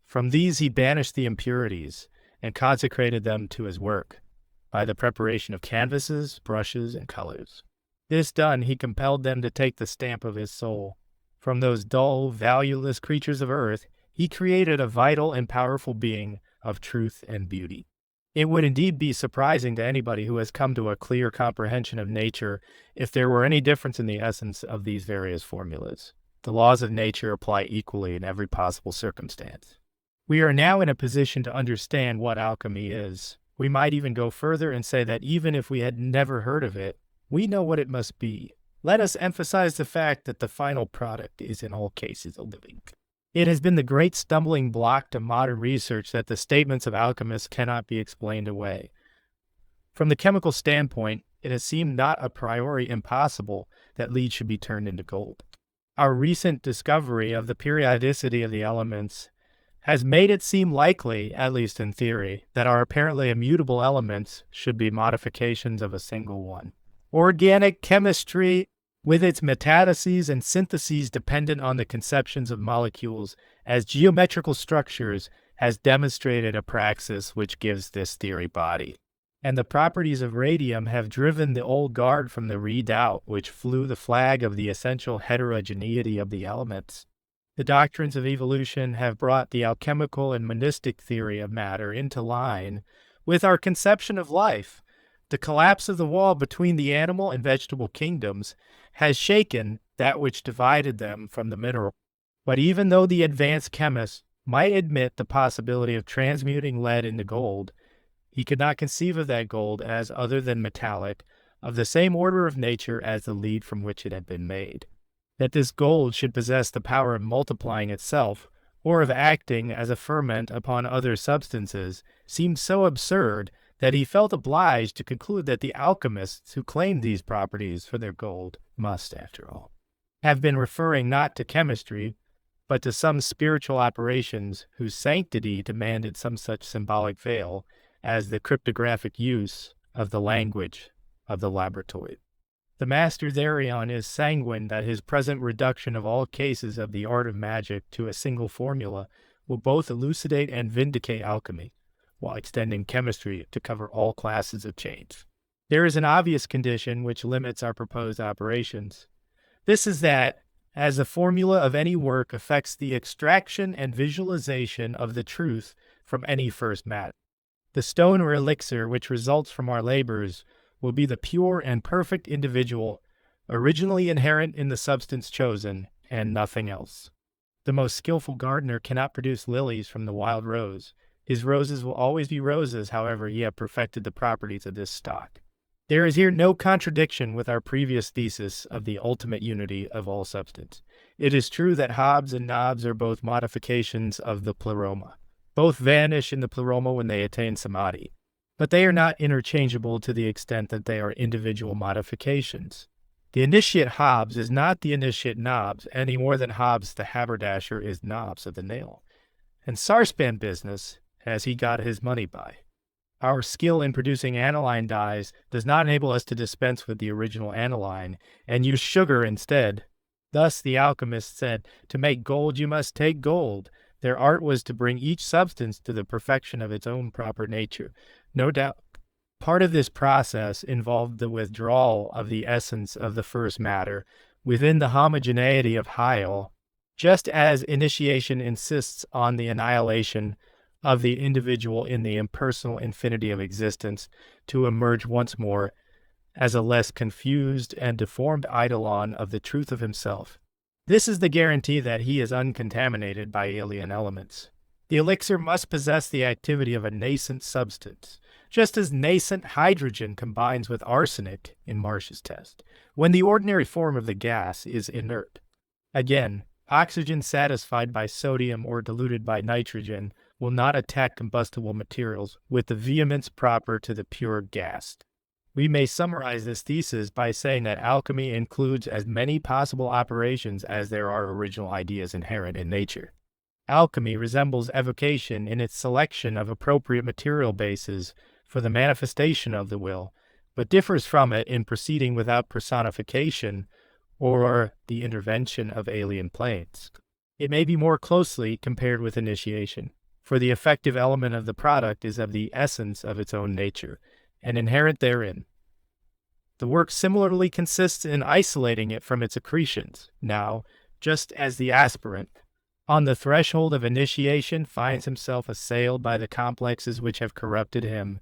From these he banished the impurities and consecrated them to his work by the preparation of canvases, brushes, and colors. This done, he compelled them to take the stamp of his soul. From those dull, valueless creatures of earth, he created a vital and powerful being of truth and beauty. It would indeed be surprising to anybody who has come to a clear comprehension of nature if there were any difference in the essence of these various formulas. The laws of nature apply equally in every possible circumstance. We are now in a position to understand what alchemy is. We might even go further and say that even if we had never heard of it, we know what it must be. Let us emphasize the fact that the final product is in all cases a living. It has been the great stumbling block to modern research that the statements of alchemists cannot be explained away. From the chemical standpoint, it has seemed not a priori impossible that lead should be turned into gold. Our recent discovery of the periodicity of the elements has made it seem likely, at least in theory, that our apparently immutable elements should be modifications of a single one. Organic chemistry, with its metatheses and syntheses dependent on the conceptions of molecules as geometrical structures, has demonstrated a praxis which gives this theory body. And the properties of radium have driven the old guard from the redoubt which flew the flag of the essential heterogeneity of the elements. The doctrines of evolution have brought the alchemical and monistic theory of matter into line with our conception of life. The collapse of the wall between the animal and vegetable kingdoms has shaken that which divided them from the mineral. But even though the advanced chemist might admit the possibility of transmuting lead into gold, he could not conceive of that gold as other than metallic, of the same order of nature as the lead from which it had been made. That this gold should possess the power of multiplying itself, or of acting as a ferment upon other substances, seemed so absurd that he felt obliged to conclude that the alchemists who claimed these properties for their gold must, after all, have been referring not to chemistry, but to some spiritual operations whose sanctity demanded some such symbolic veil as the cryptographic use of the language of the laboratory. The master thereon is sanguine that his present reduction of all cases of the art of magic to a single formula will both elucidate and vindicate alchemy, while extending chemistry to cover all classes of chains. There is an obvious condition which limits our proposed operations. This is that, as the formula of any work affects the extraction and visualization of the truth from any first matter, the stone or elixir which results from our labors will be the pure and perfect individual, originally inherent in the substance chosen, and nothing else. The most skillful gardener cannot produce lilies from the wild rose. His roses will always be roses, however he have perfected the properties of this stock. There is here no contradiction with our previous thesis of the ultimate unity of all substance. It is true that hobs and knobs are both modifications of the pleroma. Both vanish in the pleroma when they attain samadhi, but they are not interchangeable to the extent that they are individual modifications. The initiate Hobbes is not the initiate Knobs any more than Hobbes the haberdasher is Knobs of the nail. And Sarspan business has he got his money by. Our skill in producing aniline dyes does not enable us to dispense with the original aniline and use sugar instead. Thus the alchemist said, "To make gold you must take gold." Their art was to bring each substance to the perfection of its own proper nature. No doubt, part of this process involved the withdrawal of the essence of the first matter within the homogeneity of Heil, just as initiation insists on the annihilation of the individual in the impersonal infinity of existence to emerge once more as a less confused and deformed eidolon of the truth of himself. This is the guarantee that he is uncontaminated by alien elements. The elixir must possess the activity of a nascent substance, just as nascent hydrogen combines with arsenic in Marsh's test, when the ordinary form of the gas is inert. Again, oxygen satisfied by sodium or diluted by nitrogen will not attack combustible materials with the vehemence proper to the pure gas. We may summarize this thesis by saying that alchemy includes as many possible operations as there are original ideas inherent in nature. Alchemy resembles evocation in its selection of appropriate material bases for the manifestation of the will, but differs from it in proceeding without personification or the intervention of alien planes. It may be more closely compared with initiation, for the effective element of the product is of the essence of its own nature, and inherent therein. The work similarly consists in isolating it from its accretions. Now, just as the aspirant, on the threshold of initiation, finds himself assailed by the complexes which have corrupted him,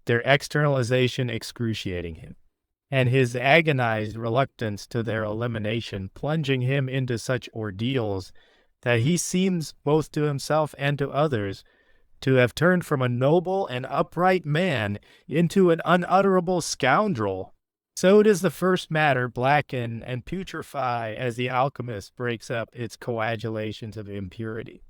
their externalization excruciating him, and his agonized reluctance to their elimination plunging him into such ordeals that he seems both to himself and to others to have turned from a noble and upright man into an unutterable scoundrel. So does the first matter blacken and putrefy as the alchemist breaks up its coagulations of impurity.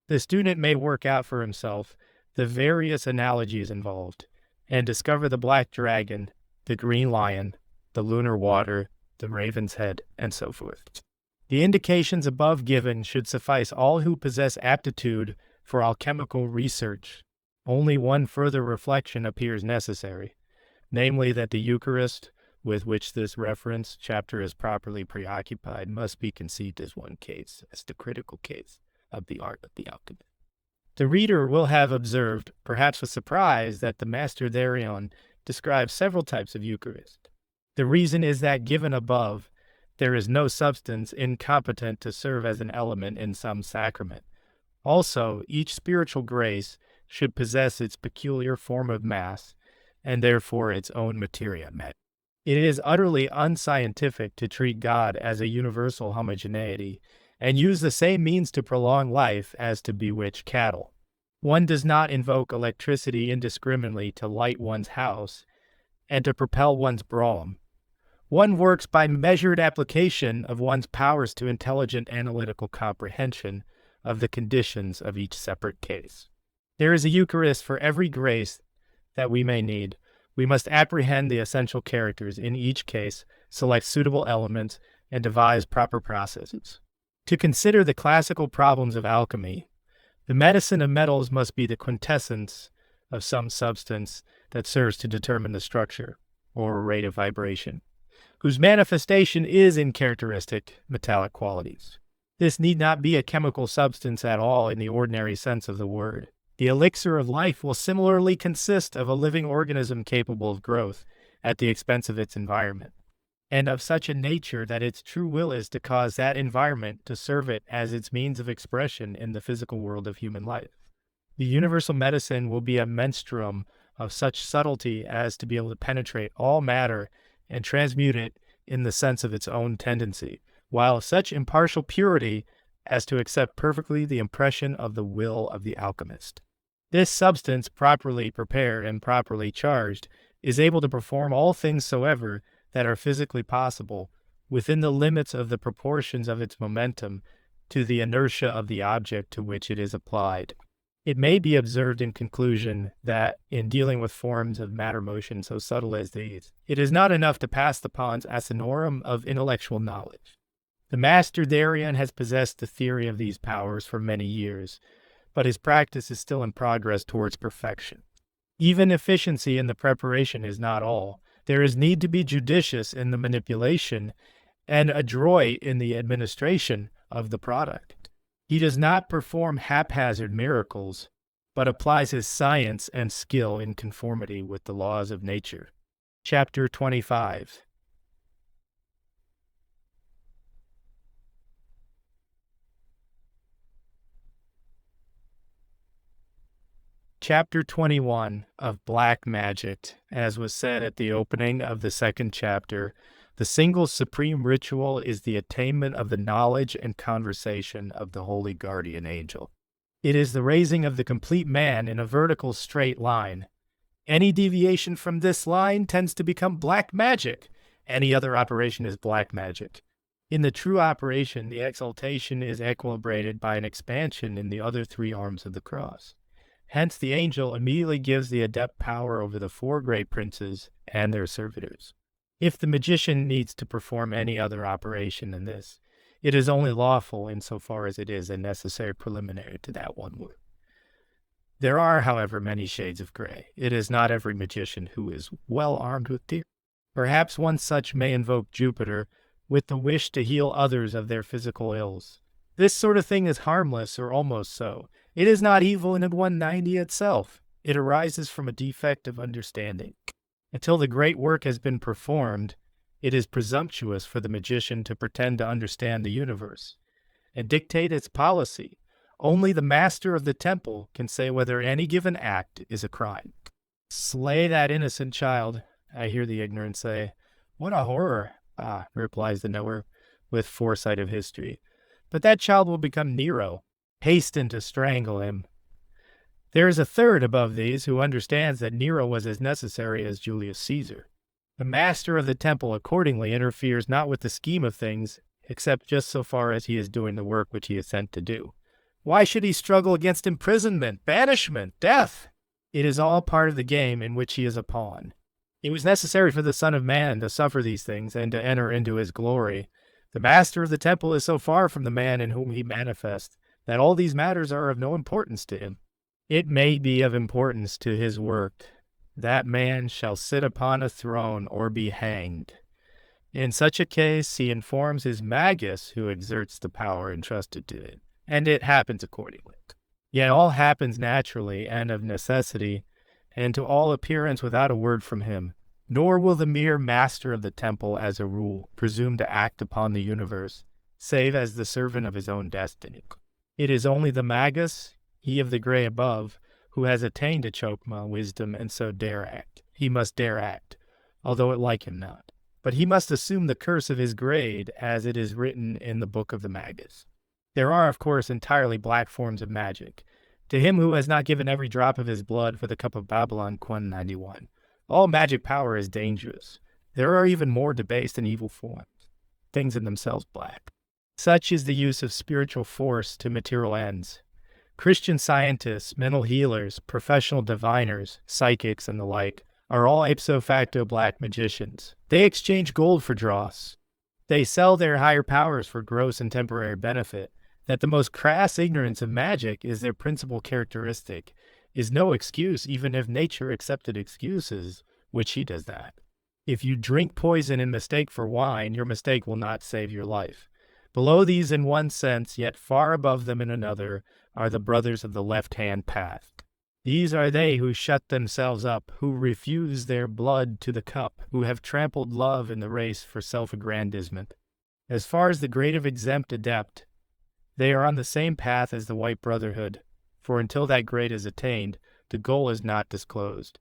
The student may work out for himself the various analogies involved and discover the black dragon, the green lion, the lunar water, the raven's head, and so forth. The indications above given should suffice all who possess aptitude for alchemical research. Only one further reflection appears necessary, namely that the Eucharist, with which this reference chapter is properly preoccupied, must be conceived as one case, as the critical case of the art of the alchemist. The reader will have observed, perhaps with surprise, that the master therein describes several types of Eucharist. The reason is that, given above, there is no substance incompetent to serve as an element in some sacrament. Also, each spiritual grace should possess its peculiar form of mass, and therefore its own materia. It is utterly unscientific to treat God as a universal homogeneity, and use the same means to prolong life as to bewitch cattle. One does not invoke electricity indiscriminately to light one's house and to propel one's brougham. One works by measured application of one's powers to intelligent analytical comprehension of the conditions of each separate case. There is a Eucharist for every grace that we may need. We must apprehend the essential characters in each case, select suitable elements, and devise proper processes. To consider the classical problems of alchemy, the medicine of metals must be the quintessence of some substance that serves to determine the structure, or rate of vibration, whose manifestation is in characteristic metallic qualities. This need not be a chemical substance at all in the ordinary sense of the word. The elixir of life will similarly consist of a living organism capable of growth at the expense of its environment, and of such a nature that its true will is to cause that environment to serve it as its means of expression in the physical world of human life. The universal medicine will be a menstruum of such subtlety as to be able to penetrate all matter and transmute it in the sense of its own tendency, while such impartial purity as to accept perfectly the impression of the will of the alchemist. This substance, properly prepared and properly charged, is able to perform all things soever that are physically possible within the limits of the proportions of its momentum to the inertia of the object to which it is applied. It may be observed in conclusion that, in dealing with forms of matter motion so subtle as these, it is not enough to pass the pons asinorum of intellectual knowledge. The master therein has possessed the theory of these powers for many years, but his practice is still in progress towards perfection. Even efficiency in the preparation is not all. There is need to be judicious in the manipulation and adroit in the administration of the product. He does not perform haphazard miracles, but applies his science and skill in conformity with the laws of nature. Chapter 25. Chapter 21 of Black Magick. As was said at the opening of the second chapter, the single supreme ritual is the attainment of the knowledge and conversation of the holy guardian angel. It is the raising of the complete man in a vertical straight line. Any deviation from this line tends to become black magic. Any other operation is black magic. In the true operation, the exaltation is equilibrated by an expansion in the other three arms of the cross. Hence, the angel immediately gives the adept power over the four great princes and their servitors. If the magician needs to perform any other operation than this, it is only lawful insofar as it is a necessary preliminary to that one work. There are, however, many shades of gray. It is not every magician who is well armed with tears. Perhaps one such may invoke Jupiter with the wish to heal others of their physical ills. This sort of thing is harmless, or almost so. It is not evil in 190 itself. It arises from a defect of understanding. Until the great work has been performed, it is presumptuous for the magician to pretend to understand the universe and dictate its policy. Only the master of the temple can say whether any given act is a crime. "Slay that innocent child," I hear the ignorant say. "What a horror!" Replies the knower with foresight of history. "But that child will become Nero. Hasten to strangle him." There is a third above these who understands that Nero was as necessary as Julius Caesar. The master of the temple accordingly interferes not with the scheme of things, except just so far as he is doing the work which he is sent to do. Why should he struggle against imprisonment, banishment, death? It is all part of the game in which he is a pawn. It was necessary for the Son of Man to suffer these things and to enter into his glory. The master of the temple is so far from the man in whom he manifests that all these matters are of no importance to him. It may be of importance to his work. That man shall sit upon a throne or be hanged. In such a case, he informs his magus who exerts the power entrusted to it, and it happens accordingly. Yet all happens naturally and of necessity, and to all appearance without a word from him. Nor will the mere master of the temple, as a rule, presume to act upon the universe, save as the servant of his own destiny. It is only the magus, he of the gray above, who has attained to chokma wisdom and so dare act. He must dare act, although it like him not. But he must assume the curse of his grade, as it is written in the book of the magus. There are, of course, entirely black forms of magic. To him who has not given every drop of his blood for the cup of Babylon, Qun 91. All magic power is dangerous. There are even more debased and evil forms, things in themselves black. Such is the use of spiritual force to material ends. Christian scientists, mental healers, professional diviners, psychics, and the like are all ipso facto black magicians. They exchange gold for dross. They sell their higher powers for gross and temporary benefit. That the most crass ignorance of magic is their principal characteristic is no excuse, even if nature accepted excuses, which she does not. If you drink poison in mistake for wine, your mistake will not save your life. Below these in one sense, yet far above them in another, are the brothers of the left-hand path. These are they who shut themselves up, who refuse their blood to the cup, who have trampled love in the race for self-aggrandizement. As far as the grade of exempt adept, they are on the same path as the White Brotherhood, for until that grade is attained, the goal is not disclosed.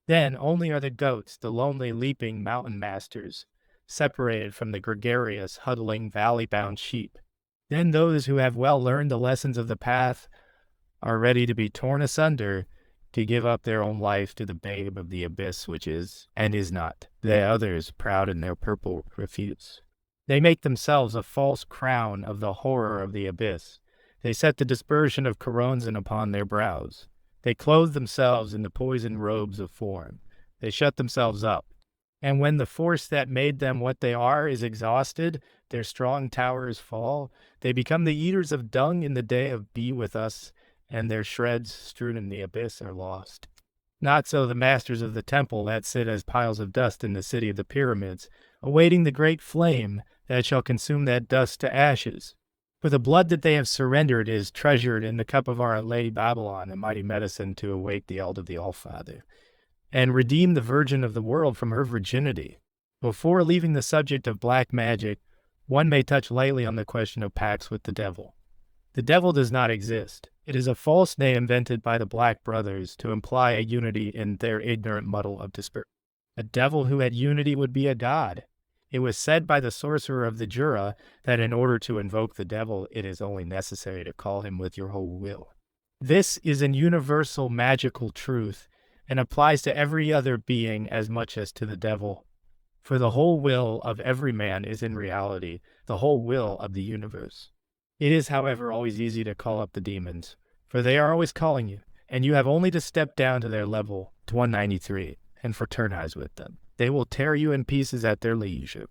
Then only are the goats, the lonely leaping mountain masters, separated from the gregarious, huddling, valley-bound sheep. Then those who have well learned the lessons of the path are ready to be torn asunder, to give up their own life to the babe of the abyss which is, and is not. The others, proud in their purple, refuse. They make themselves a false crown of the horror of the abyss. They set the dispersion of Choronzon upon their brows. They clothe themselves in the poisoned robes of form. They shut themselves up. And when the force that made them what they are is exhausted, their strong towers fall. They become the eaters of dung in the day of be with us, and their shreds strewn in the abyss are lost. Not so the masters of the temple that sit as piles of dust in the city of the pyramids, awaiting the great flame that shall consume that dust to ashes. For the blood that they have surrendered is treasured in the cup of our Lady Babylon, a mighty medicine to awake the eld of the All-Father, and redeem the Virgin of the world from her virginity. Before leaving the subject of black magic, one may touch lightly on the question of pacts with the devil. The devil does not exist. It is a false name invented by the Black Brothers to imply a unity in their ignorant muddle of dispersion. A devil who had unity would be a god. It was said by the sorcerer of the Jura that in order to invoke the devil, it is only necessary to call him with your whole will. This is an universal magical truth, and applies to every other being as much as to the devil. For the whole will of every man is in reality the whole will of the universe. It is, however, always easy to call up the demons, for they are always calling you, and you have only to step down to their level, to 193, and fraternize with them. They will tear you in pieces at their leisure.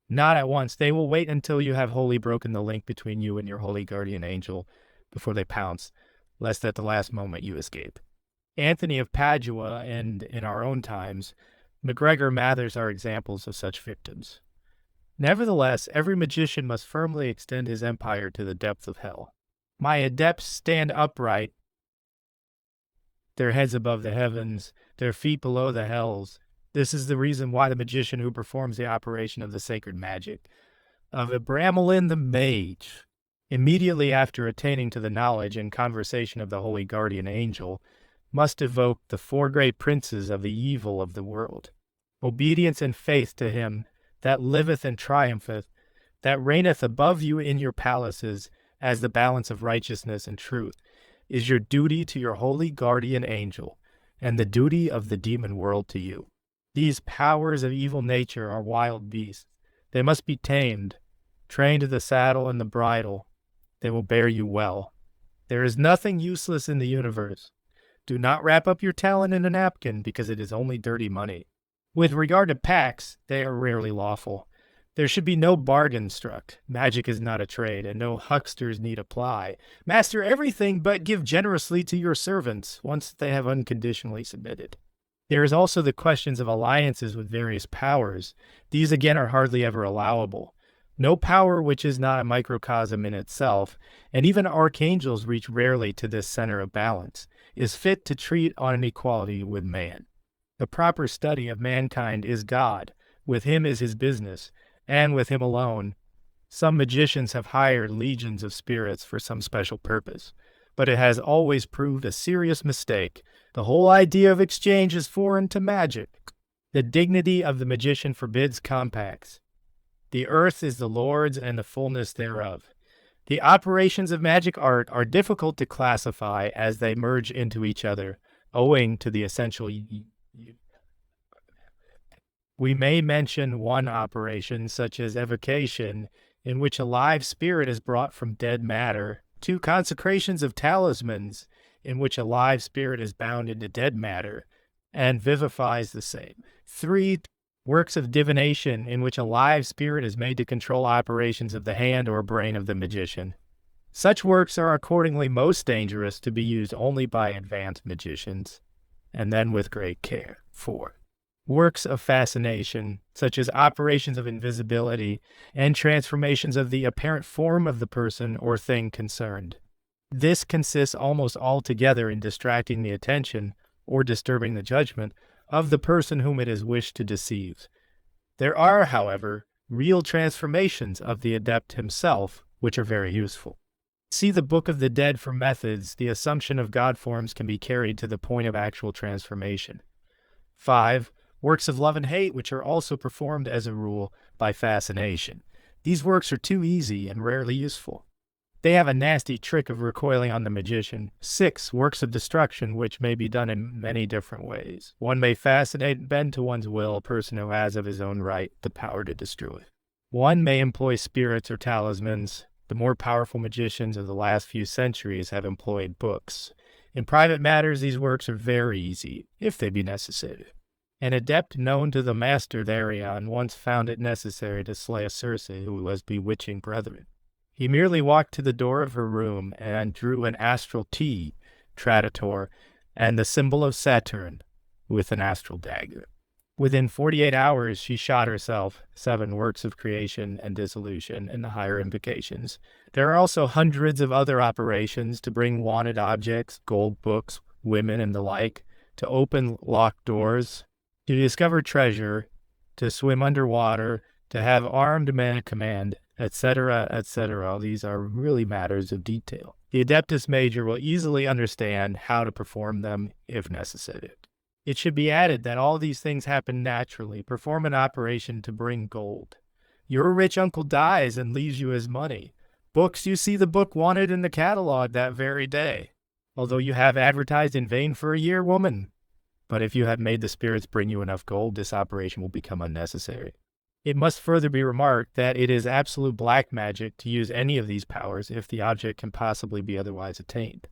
Not at once. They will wait until you have wholly broken the link between you and your holy guardian angel before they pounce, lest at the last moment you escape. Anthony of Padua and, in our own times, MacGregor Mathers are examples of such victims. Nevertheless, every magician must firmly extend his empire to the depth of hell. My adepts stand upright, their heads above the heavens, their feet below the hells. This is the reason why the magician who performs the operation of the sacred magic of Abramelin the mage, immediately after attaining to the knowledge and conversation of the holy guardian angel, must evoke the four great princes of the evil of the world. Obedience and faith to him that liveth and triumpheth, that reigneth above you in your palaces as the balance of righteousness and truth, is your duty to your holy guardian angel, and the duty of the demon world to you. These powers of evil nature are wild beasts. They must be tamed, trained to the saddle and the bridle. They will bear you well. There is nothing useless in the universe. Do not wrap up your talent in a napkin, because it is only dirty money. With regard to pacts, they are rarely lawful. There should be no bargain struck. Magic is not a trade, and no hucksters need apply. Master everything, but give generously to your servants, once they have unconditionally submitted. There is also the questions of alliances with various powers. These again are hardly ever allowable. No power which is not a microcosm in itself, and even archangels reach rarely to this center of balance, is fit to treat on an equality with man. The proper study of mankind is God. With him is his business, and with him alone. Some magicians have hired legions of spirits for some special purpose, but it has always proved a serious mistake. The whole idea of exchange is foreign to magic. The dignity of the magician forbids compacts. The earth is the Lord's and the fullness thereof. The operations of magic art are difficult to classify as they merge into each other, owing to the essential. We may mention one operation, such as evocation, in which a live spirit is brought from dead matter, two consecrations of talismans, in which a live spirit is bound into dead matter, and vivifies the same. 3. Works of divination, in which a live spirit is made to control operations of the hand or brain of the magician. Such works are accordingly most dangerous to be used only by advanced magicians, and then with great care. 4. Works of fascination, such as operations of invisibility and transformations of the apparent form of the person or thing concerned. This consists almost altogether in distracting the attention, or disturbing the judgment, of the person whom it is wished to deceive. There are, however, real transformations of the adept himself, which are very useful. See the Book of the Dead for methods. The assumption of God forms can be carried to the point of actual transformation. 5. Works of love and hate, which are also performed, as a rule, by fascination. These works are too easy and rarely useful. They have a nasty trick of recoiling on the magician. 6. Works of destruction, which may be done in many different ways. One may fascinate and bend to one's will a person who has of his own right the power to destroy. One may employ spirits or talismans. The more powerful magicians of the last few centuries have employed books. In private matters, these works are very easy, if they be necessary. An adept known to the master Therion once found it necessary to slay a Circe who was bewitching brethren. He merely walked to the door of her room and drew an astral T, Traditor, and the symbol of Saturn with an astral dagger. Within 48 hours, she shot herself. 7 works of creation and dissolution and the higher invocations. There are also hundreds of other operations to bring wanted objects, gold books, women, and the like, to open locked doors, to discover treasure, to swim underwater, to have armed men at command, etc., etc. All these are really matters of detail. The Adeptus Major will easily understand how to perform them if necessary. It should be added that all these things happen naturally. Perform an operation to bring gold. Your rich uncle dies and leaves you his money. Books, you see the book wanted in the catalog that very day, although you have advertised in vain for a year, woman. But if you have made the spirits bring you enough gold, this operation will become unnecessary. It must further be remarked that it is absolute black magic to use any of these powers if the object can possibly be otherwise attained.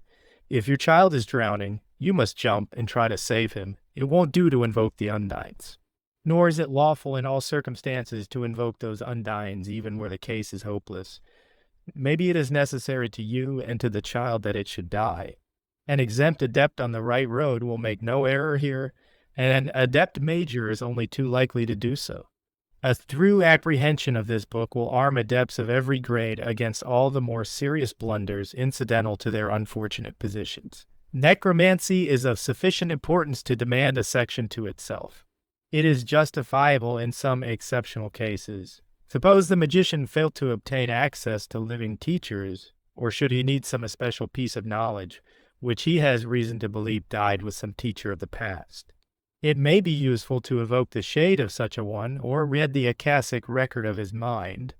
If your child is drowning, you must jump and try to save him. It won't do to invoke the undines. Nor is it lawful in all circumstances to invoke those undines, even where the case is hopeless. Maybe it is necessary to you and to the child that it should die. An exempt adept on the right road will make no error here, and an adept major is only too likely to do so. A thorough apprehension of this book will arm adepts of every grade against all the more serious blunders incidental to their unfortunate positions. Necromancy is of sufficient importance to demand a section to itself. It is justifiable in some exceptional cases. Suppose the magician failed to obtain access to living teachers, or should he need some especial piece of knowledge, which he has reason to believe died with some teacher of the past. It may be useful to evoke the shade of such a one, or read the Akashic record of his mind.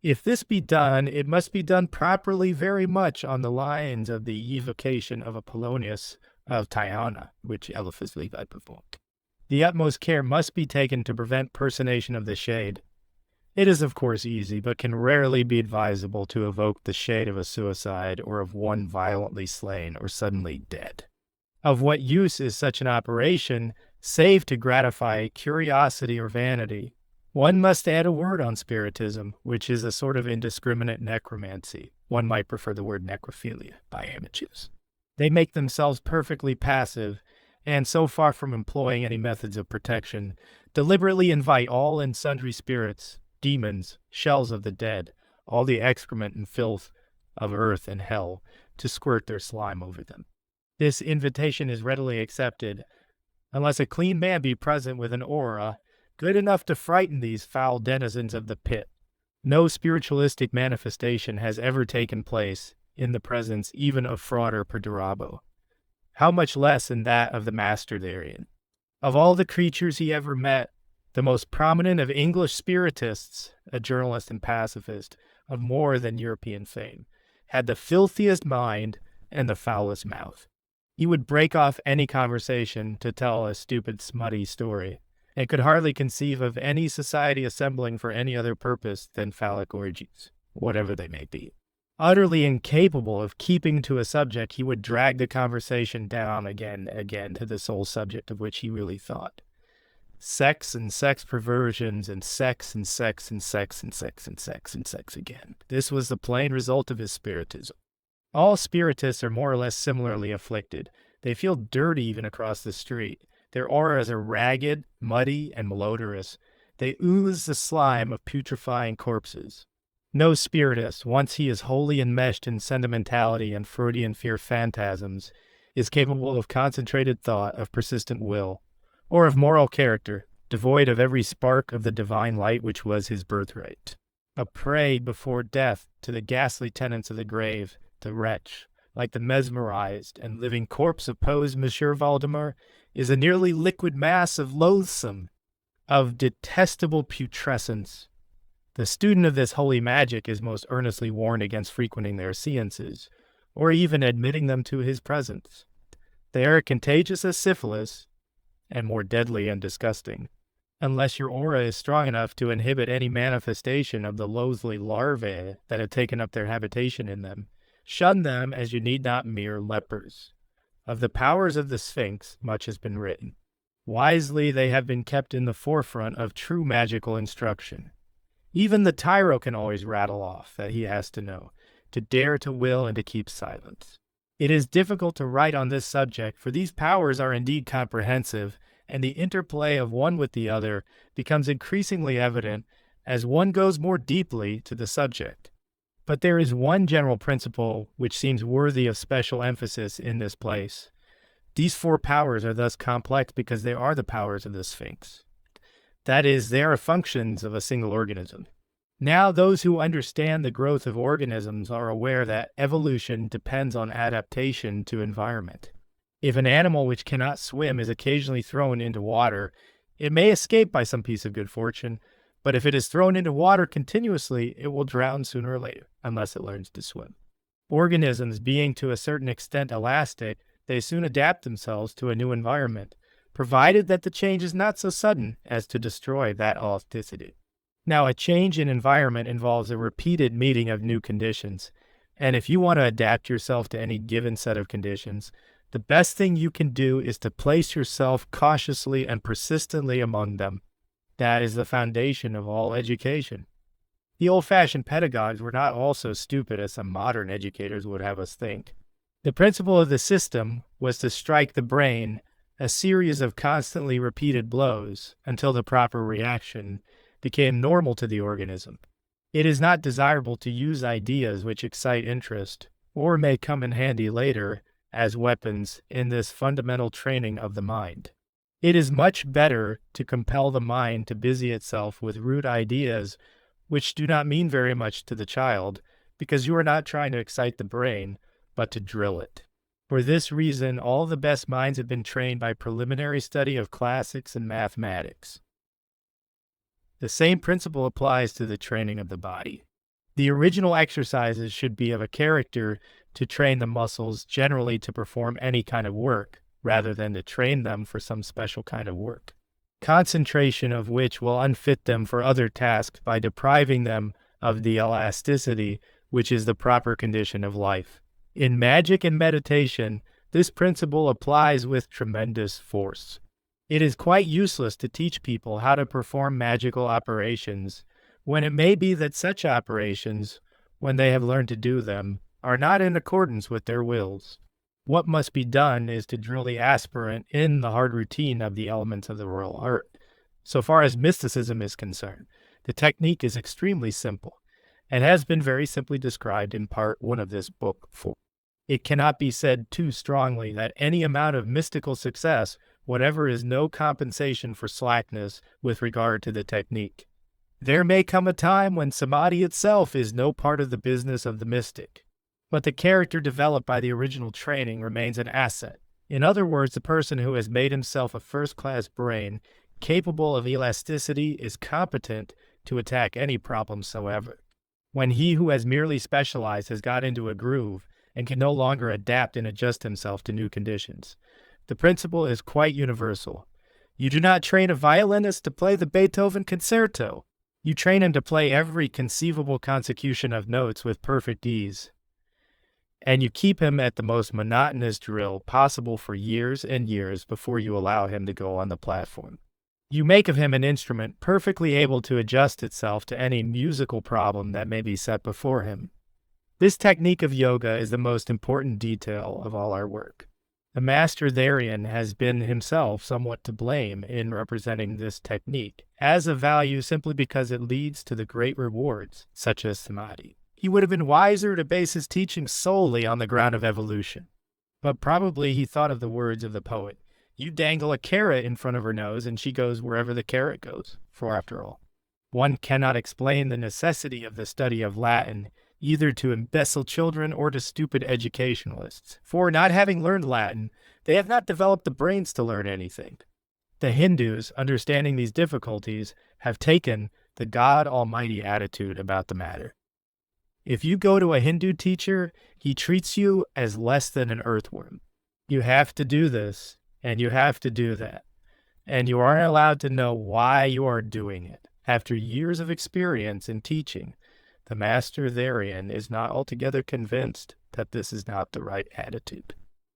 If this be done, it must be done properly, very much on the lines of the evocation of Apollonius of Tyana, which Eliphas Levi performed. The utmost care must be taken to prevent personation of the shade. It is of course easy, but can rarely be advisable to evoke the shade of a suicide or of one violently slain or suddenly dead. Of what use is such an operation, save to gratify curiosity or vanity? One must add a word on spiritism, which is a sort of indiscriminate necromancy. One might prefer the word necrophilia by amateurs. They make themselves perfectly passive, and so far from employing any methods of protection, deliberately invite all and sundry spirits, demons, shells of the dead, all the excrement and filth of earth and hell, to squirt their slime over them. This invitation is readily accepted, unless a clean man be present with an aura good enough to frighten these foul denizens of the pit. No spiritualistic manifestation has ever taken place in the presence even of Frater Perdurabo. How much less in that of the master therein. Of all the creatures he ever met, the most prominent of English spiritists, a journalist and pacifist of more than European fame, had the filthiest mind and the foulest mouth. He would break off any conversation to tell a stupid, smutty story, and could hardly conceive of any society assembling for any other purpose than phallic orgies, whatever they may be. Utterly incapable of keeping to a subject, he would drag the conversation down again and again to the sole subject of which he really thought. Sex and sex perversions and sex and sex and sex and sex and sex and sex again. This was the plain result of his spiritism. All spiritists are more or less similarly afflicted. They feel dirty even across the street. Their auras are ragged, muddy, and malodorous. They ooze the slime of putrefying corpses. No spiritist, once he is wholly enmeshed in sentimentality and Freudian fear phantasms, is capable of concentrated thought, of persistent will, or of moral character, devoid of every spark of the divine light which was his birthright. A prey before death to the ghastly tenants of the grave, the wretch, like the mesmerized and living corpse of Poe's Monsieur Valdemar, is a nearly liquid mass of loathsome, of detestable putrescence. The student of this holy magic is most earnestly warned against frequenting their seances, or even admitting them to his presence. They are contagious as syphilis, and more deadly and disgusting. Unless your aura is strong enough to inhibit any manifestation of the loathly larvae that have taken up their habitation in them, shun them as you need not mere lepers. Of the powers of the Sphinx, much has been written. Wisely they have been kept in the forefront of true magical instruction. Even the tyro can always rattle off that he has to know, to dare to will and to keep silence. It is difficult to write on this subject, for these powers are indeed comprehensive, and the interplay of one with the other becomes increasingly evident as one goes more deeply to the subject. But there is one general principle which seems worthy of special emphasis in this place. These four powers are thus complex because they are the powers of the Sphinx. That is, they are functions of a single organism. Now, those who understand the growth of organisms are aware that evolution depends on adaptation to environment. If an animal which cannot swim is occasionally thrown into water, it may escape by some piece of good fortune, but if it is thrown into water continuously, it will drown sooner or later, unless it learns to swim. Organisms being to a certain extent elastic, they soon adapt themselves to a new environment, provided that the change is not so sudden as to destroy that elasticity. Now, a change in environment involves a repeated meeting of new conditions, and if you want to adapt yourself to any given set of conditions, the best thing you can do is to place yourself cautiously and persistently among them. That is the foundation of all education. The old-fashioned pedagogues were not all so stupid as some modern educators would have us think. The principle of the system was to strike the brain a series of constantly repeated blows until the proper reaction became normal to the organism. It is not desirable to use ideas which excite interest, or may come in handy later, as weapons in this fundamental training of the mind. It is much better to compel the mind to busy itself with rude ideas which do not mean very much to the child, because you are not trying to excite the brain, but to drill it. For this reason, all the best minds have been trained by preliminary study of classics and mathematics. The same principle applies to the training of the body. The original exercises should be of a character to train the muscles generally to perform any kind of work, rather than to train them for some special kind of work. concentration of which will unfit them for other tasks by depriving them of the elasticity which is the proper condition of life. In magic and meditation, this principle applies with tremendous force. It is quite useless to teach people how to perform magical operations when it may be that such operations, when they have learned to do them, are not in accordance with their wills. What must be done is to drill the aspirant in the hard routine of the elements of the royal art. So far as mysticism is concerned, the technique is extremely simple and has been very simply described in part 1 of this book 4. It cannot be said too strongly that any amount of mystical success, whatever, is no compensation for slackness with regard to the technique. There may come a time when samadhi itself is no part of the business of the mystic, but the character developed by the original training remains an asset. In other words, the person who has made himself a first-class brain, capable of elasticity, is competent to attack any problem soever. When he who has merely specialized has got into a groove and can no longer adapt and adjust himself to new conditions, the principle is quite universal. You do not train a violinist to play the Beethoven concerto. You train him to play every conceivable consecution of notes with perfect ease. And you keep him at the most monotonous drill possible for years and years before you allow him to go on the platform. You make of him an instrument perfectly able to adjust itself to any musical problem that may be set before him. This technique of yoga is the most important detail of all our work. The master therein has been himself somewhat to blame in representing this technique as of value simply because it leads to the great rewards, such as samadhi. He would have been wiser to base his teaching solely on the ground of evolution. But probably he thought of the words of the poet, "You dangle a carrot in front of her nose and she goes wherever the carrot goes," for after all, one cannot explain the necessity of the study of Latin either to imbecile children or to stupid educationalists. For, not having learned Latin, they have not developed the brains to learn anything. The Hindus, understanding these difficulties, have taken the God Almighty attitude about the matter. If you go to a Hindu teacher, he treats you as less than an earthworm. You have to do this, and you have to do that, and you aren't allowed to know why you are doing it. After years of experience in teaching, the master therein is not altogether convinced that this is not the right attitude.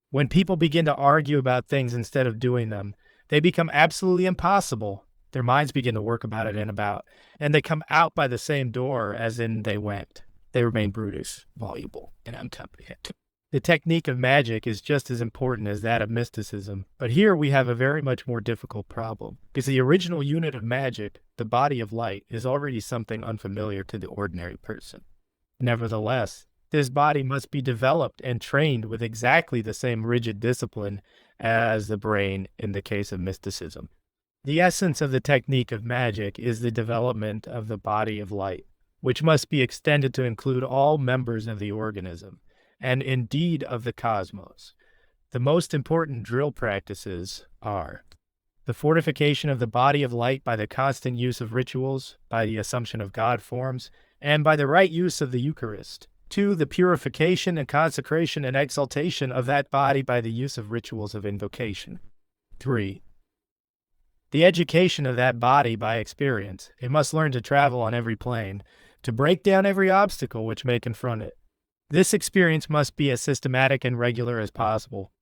When people begin to argue about things instead of doing them, they become absolutely impossible. Their minds begin to work about it and they come out by the same door as in they went. They remain brutish, voluble, and incomprehensible. The technique of magic is just as important as that of mysticism, but here we have a very much more difficult problem, because the original unit of magic, the body of light, is already something unfamiliar to the ordinary person. Nevertheless, this body must be developed and trained with exactly the same rigid discipline as the brain in the case of mysticism. The essence of the technique of magic is the development of the body of light, which must be extended to include all members of the organism, and indeed of the cosmos. The most important drill practices are the fortification of the body of light by the constant use of rituals, by the assumption of God forms, and by the right use of the Eucharist. 2. The purification and consecration and exaltation of that body by the use of rituals of invocation. 3. The education of that body by experience. It must learn to travel on every plane, to break down every obstacle which may confront it. This experience must be as systematic and regular as possible,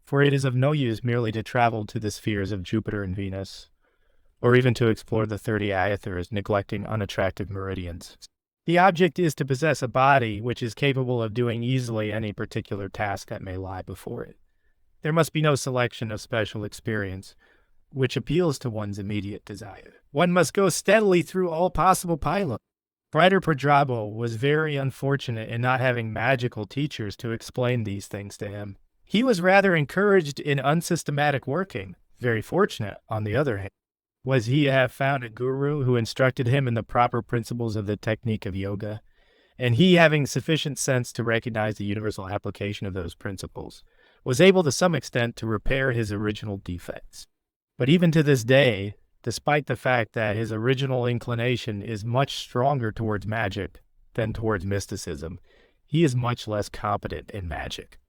for it is of no use merely to travel to the spheres of Jupiter and Venus, or even to explore the 30 Aethers, neglecting unattractive meridians. The object is to possess a body which is capable of doing easily any particular task that may lie before it. There must be no selection of special experience, which appeals to one's immediate desire. One must go steadily through all possible pilots. Brighter Pradrabo was very unfortunate in not having magical teachers to explain these things to him. He was rather encouraged in unsystematic working. Very fortunate, on the other hand, was he to have found a guru who instructed him in the proper principles of the technique of yoga, and he, having sufficient sense to recognize the universal application of those principles, was able to some extent to repair his original defects. But even to this day, despite the fact that his original inclination is much stronger towards magic than towards mysticism, he is much less competent in magic.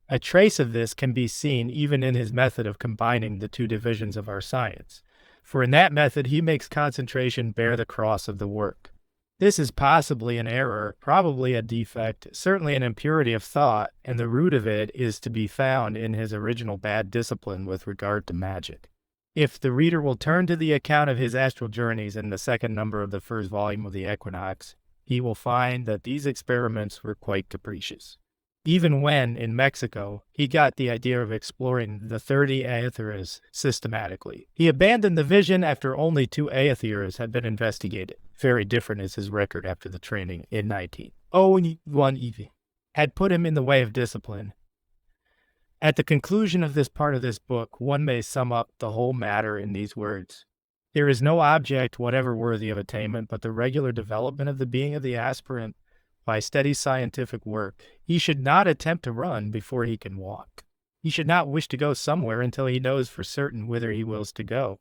A trace of this can be seen even in his method of combining the two divisions of our science. for in that method he makes concentration bear the cross of the work. This is possibly an error, probably a defect, certainly an impurity of thought, and the root of it is to be found in his original bad discipline with regard to magic. If the reader will turn to the account of his astral journeys in the second number of the first volume of the Equinox, he will find that these experiments were quite capricious. Even when, in Mexico, he got the idea of exploring the 30 aetheras systematically. He abandoned the vision after only 2 aetheras had been investigated. Very different is his record after the training in 1901 had put him in the way of discipline. At the conclusion of this part of this book, one may sum up the whole matter in these words. There is no object whatever worthy of attainment but the regular development of the being of the aspirant by steady scientific work. He should not attempt to run before he can walk. He should not wish to go somewhere until he knows for certain whither he wills to go.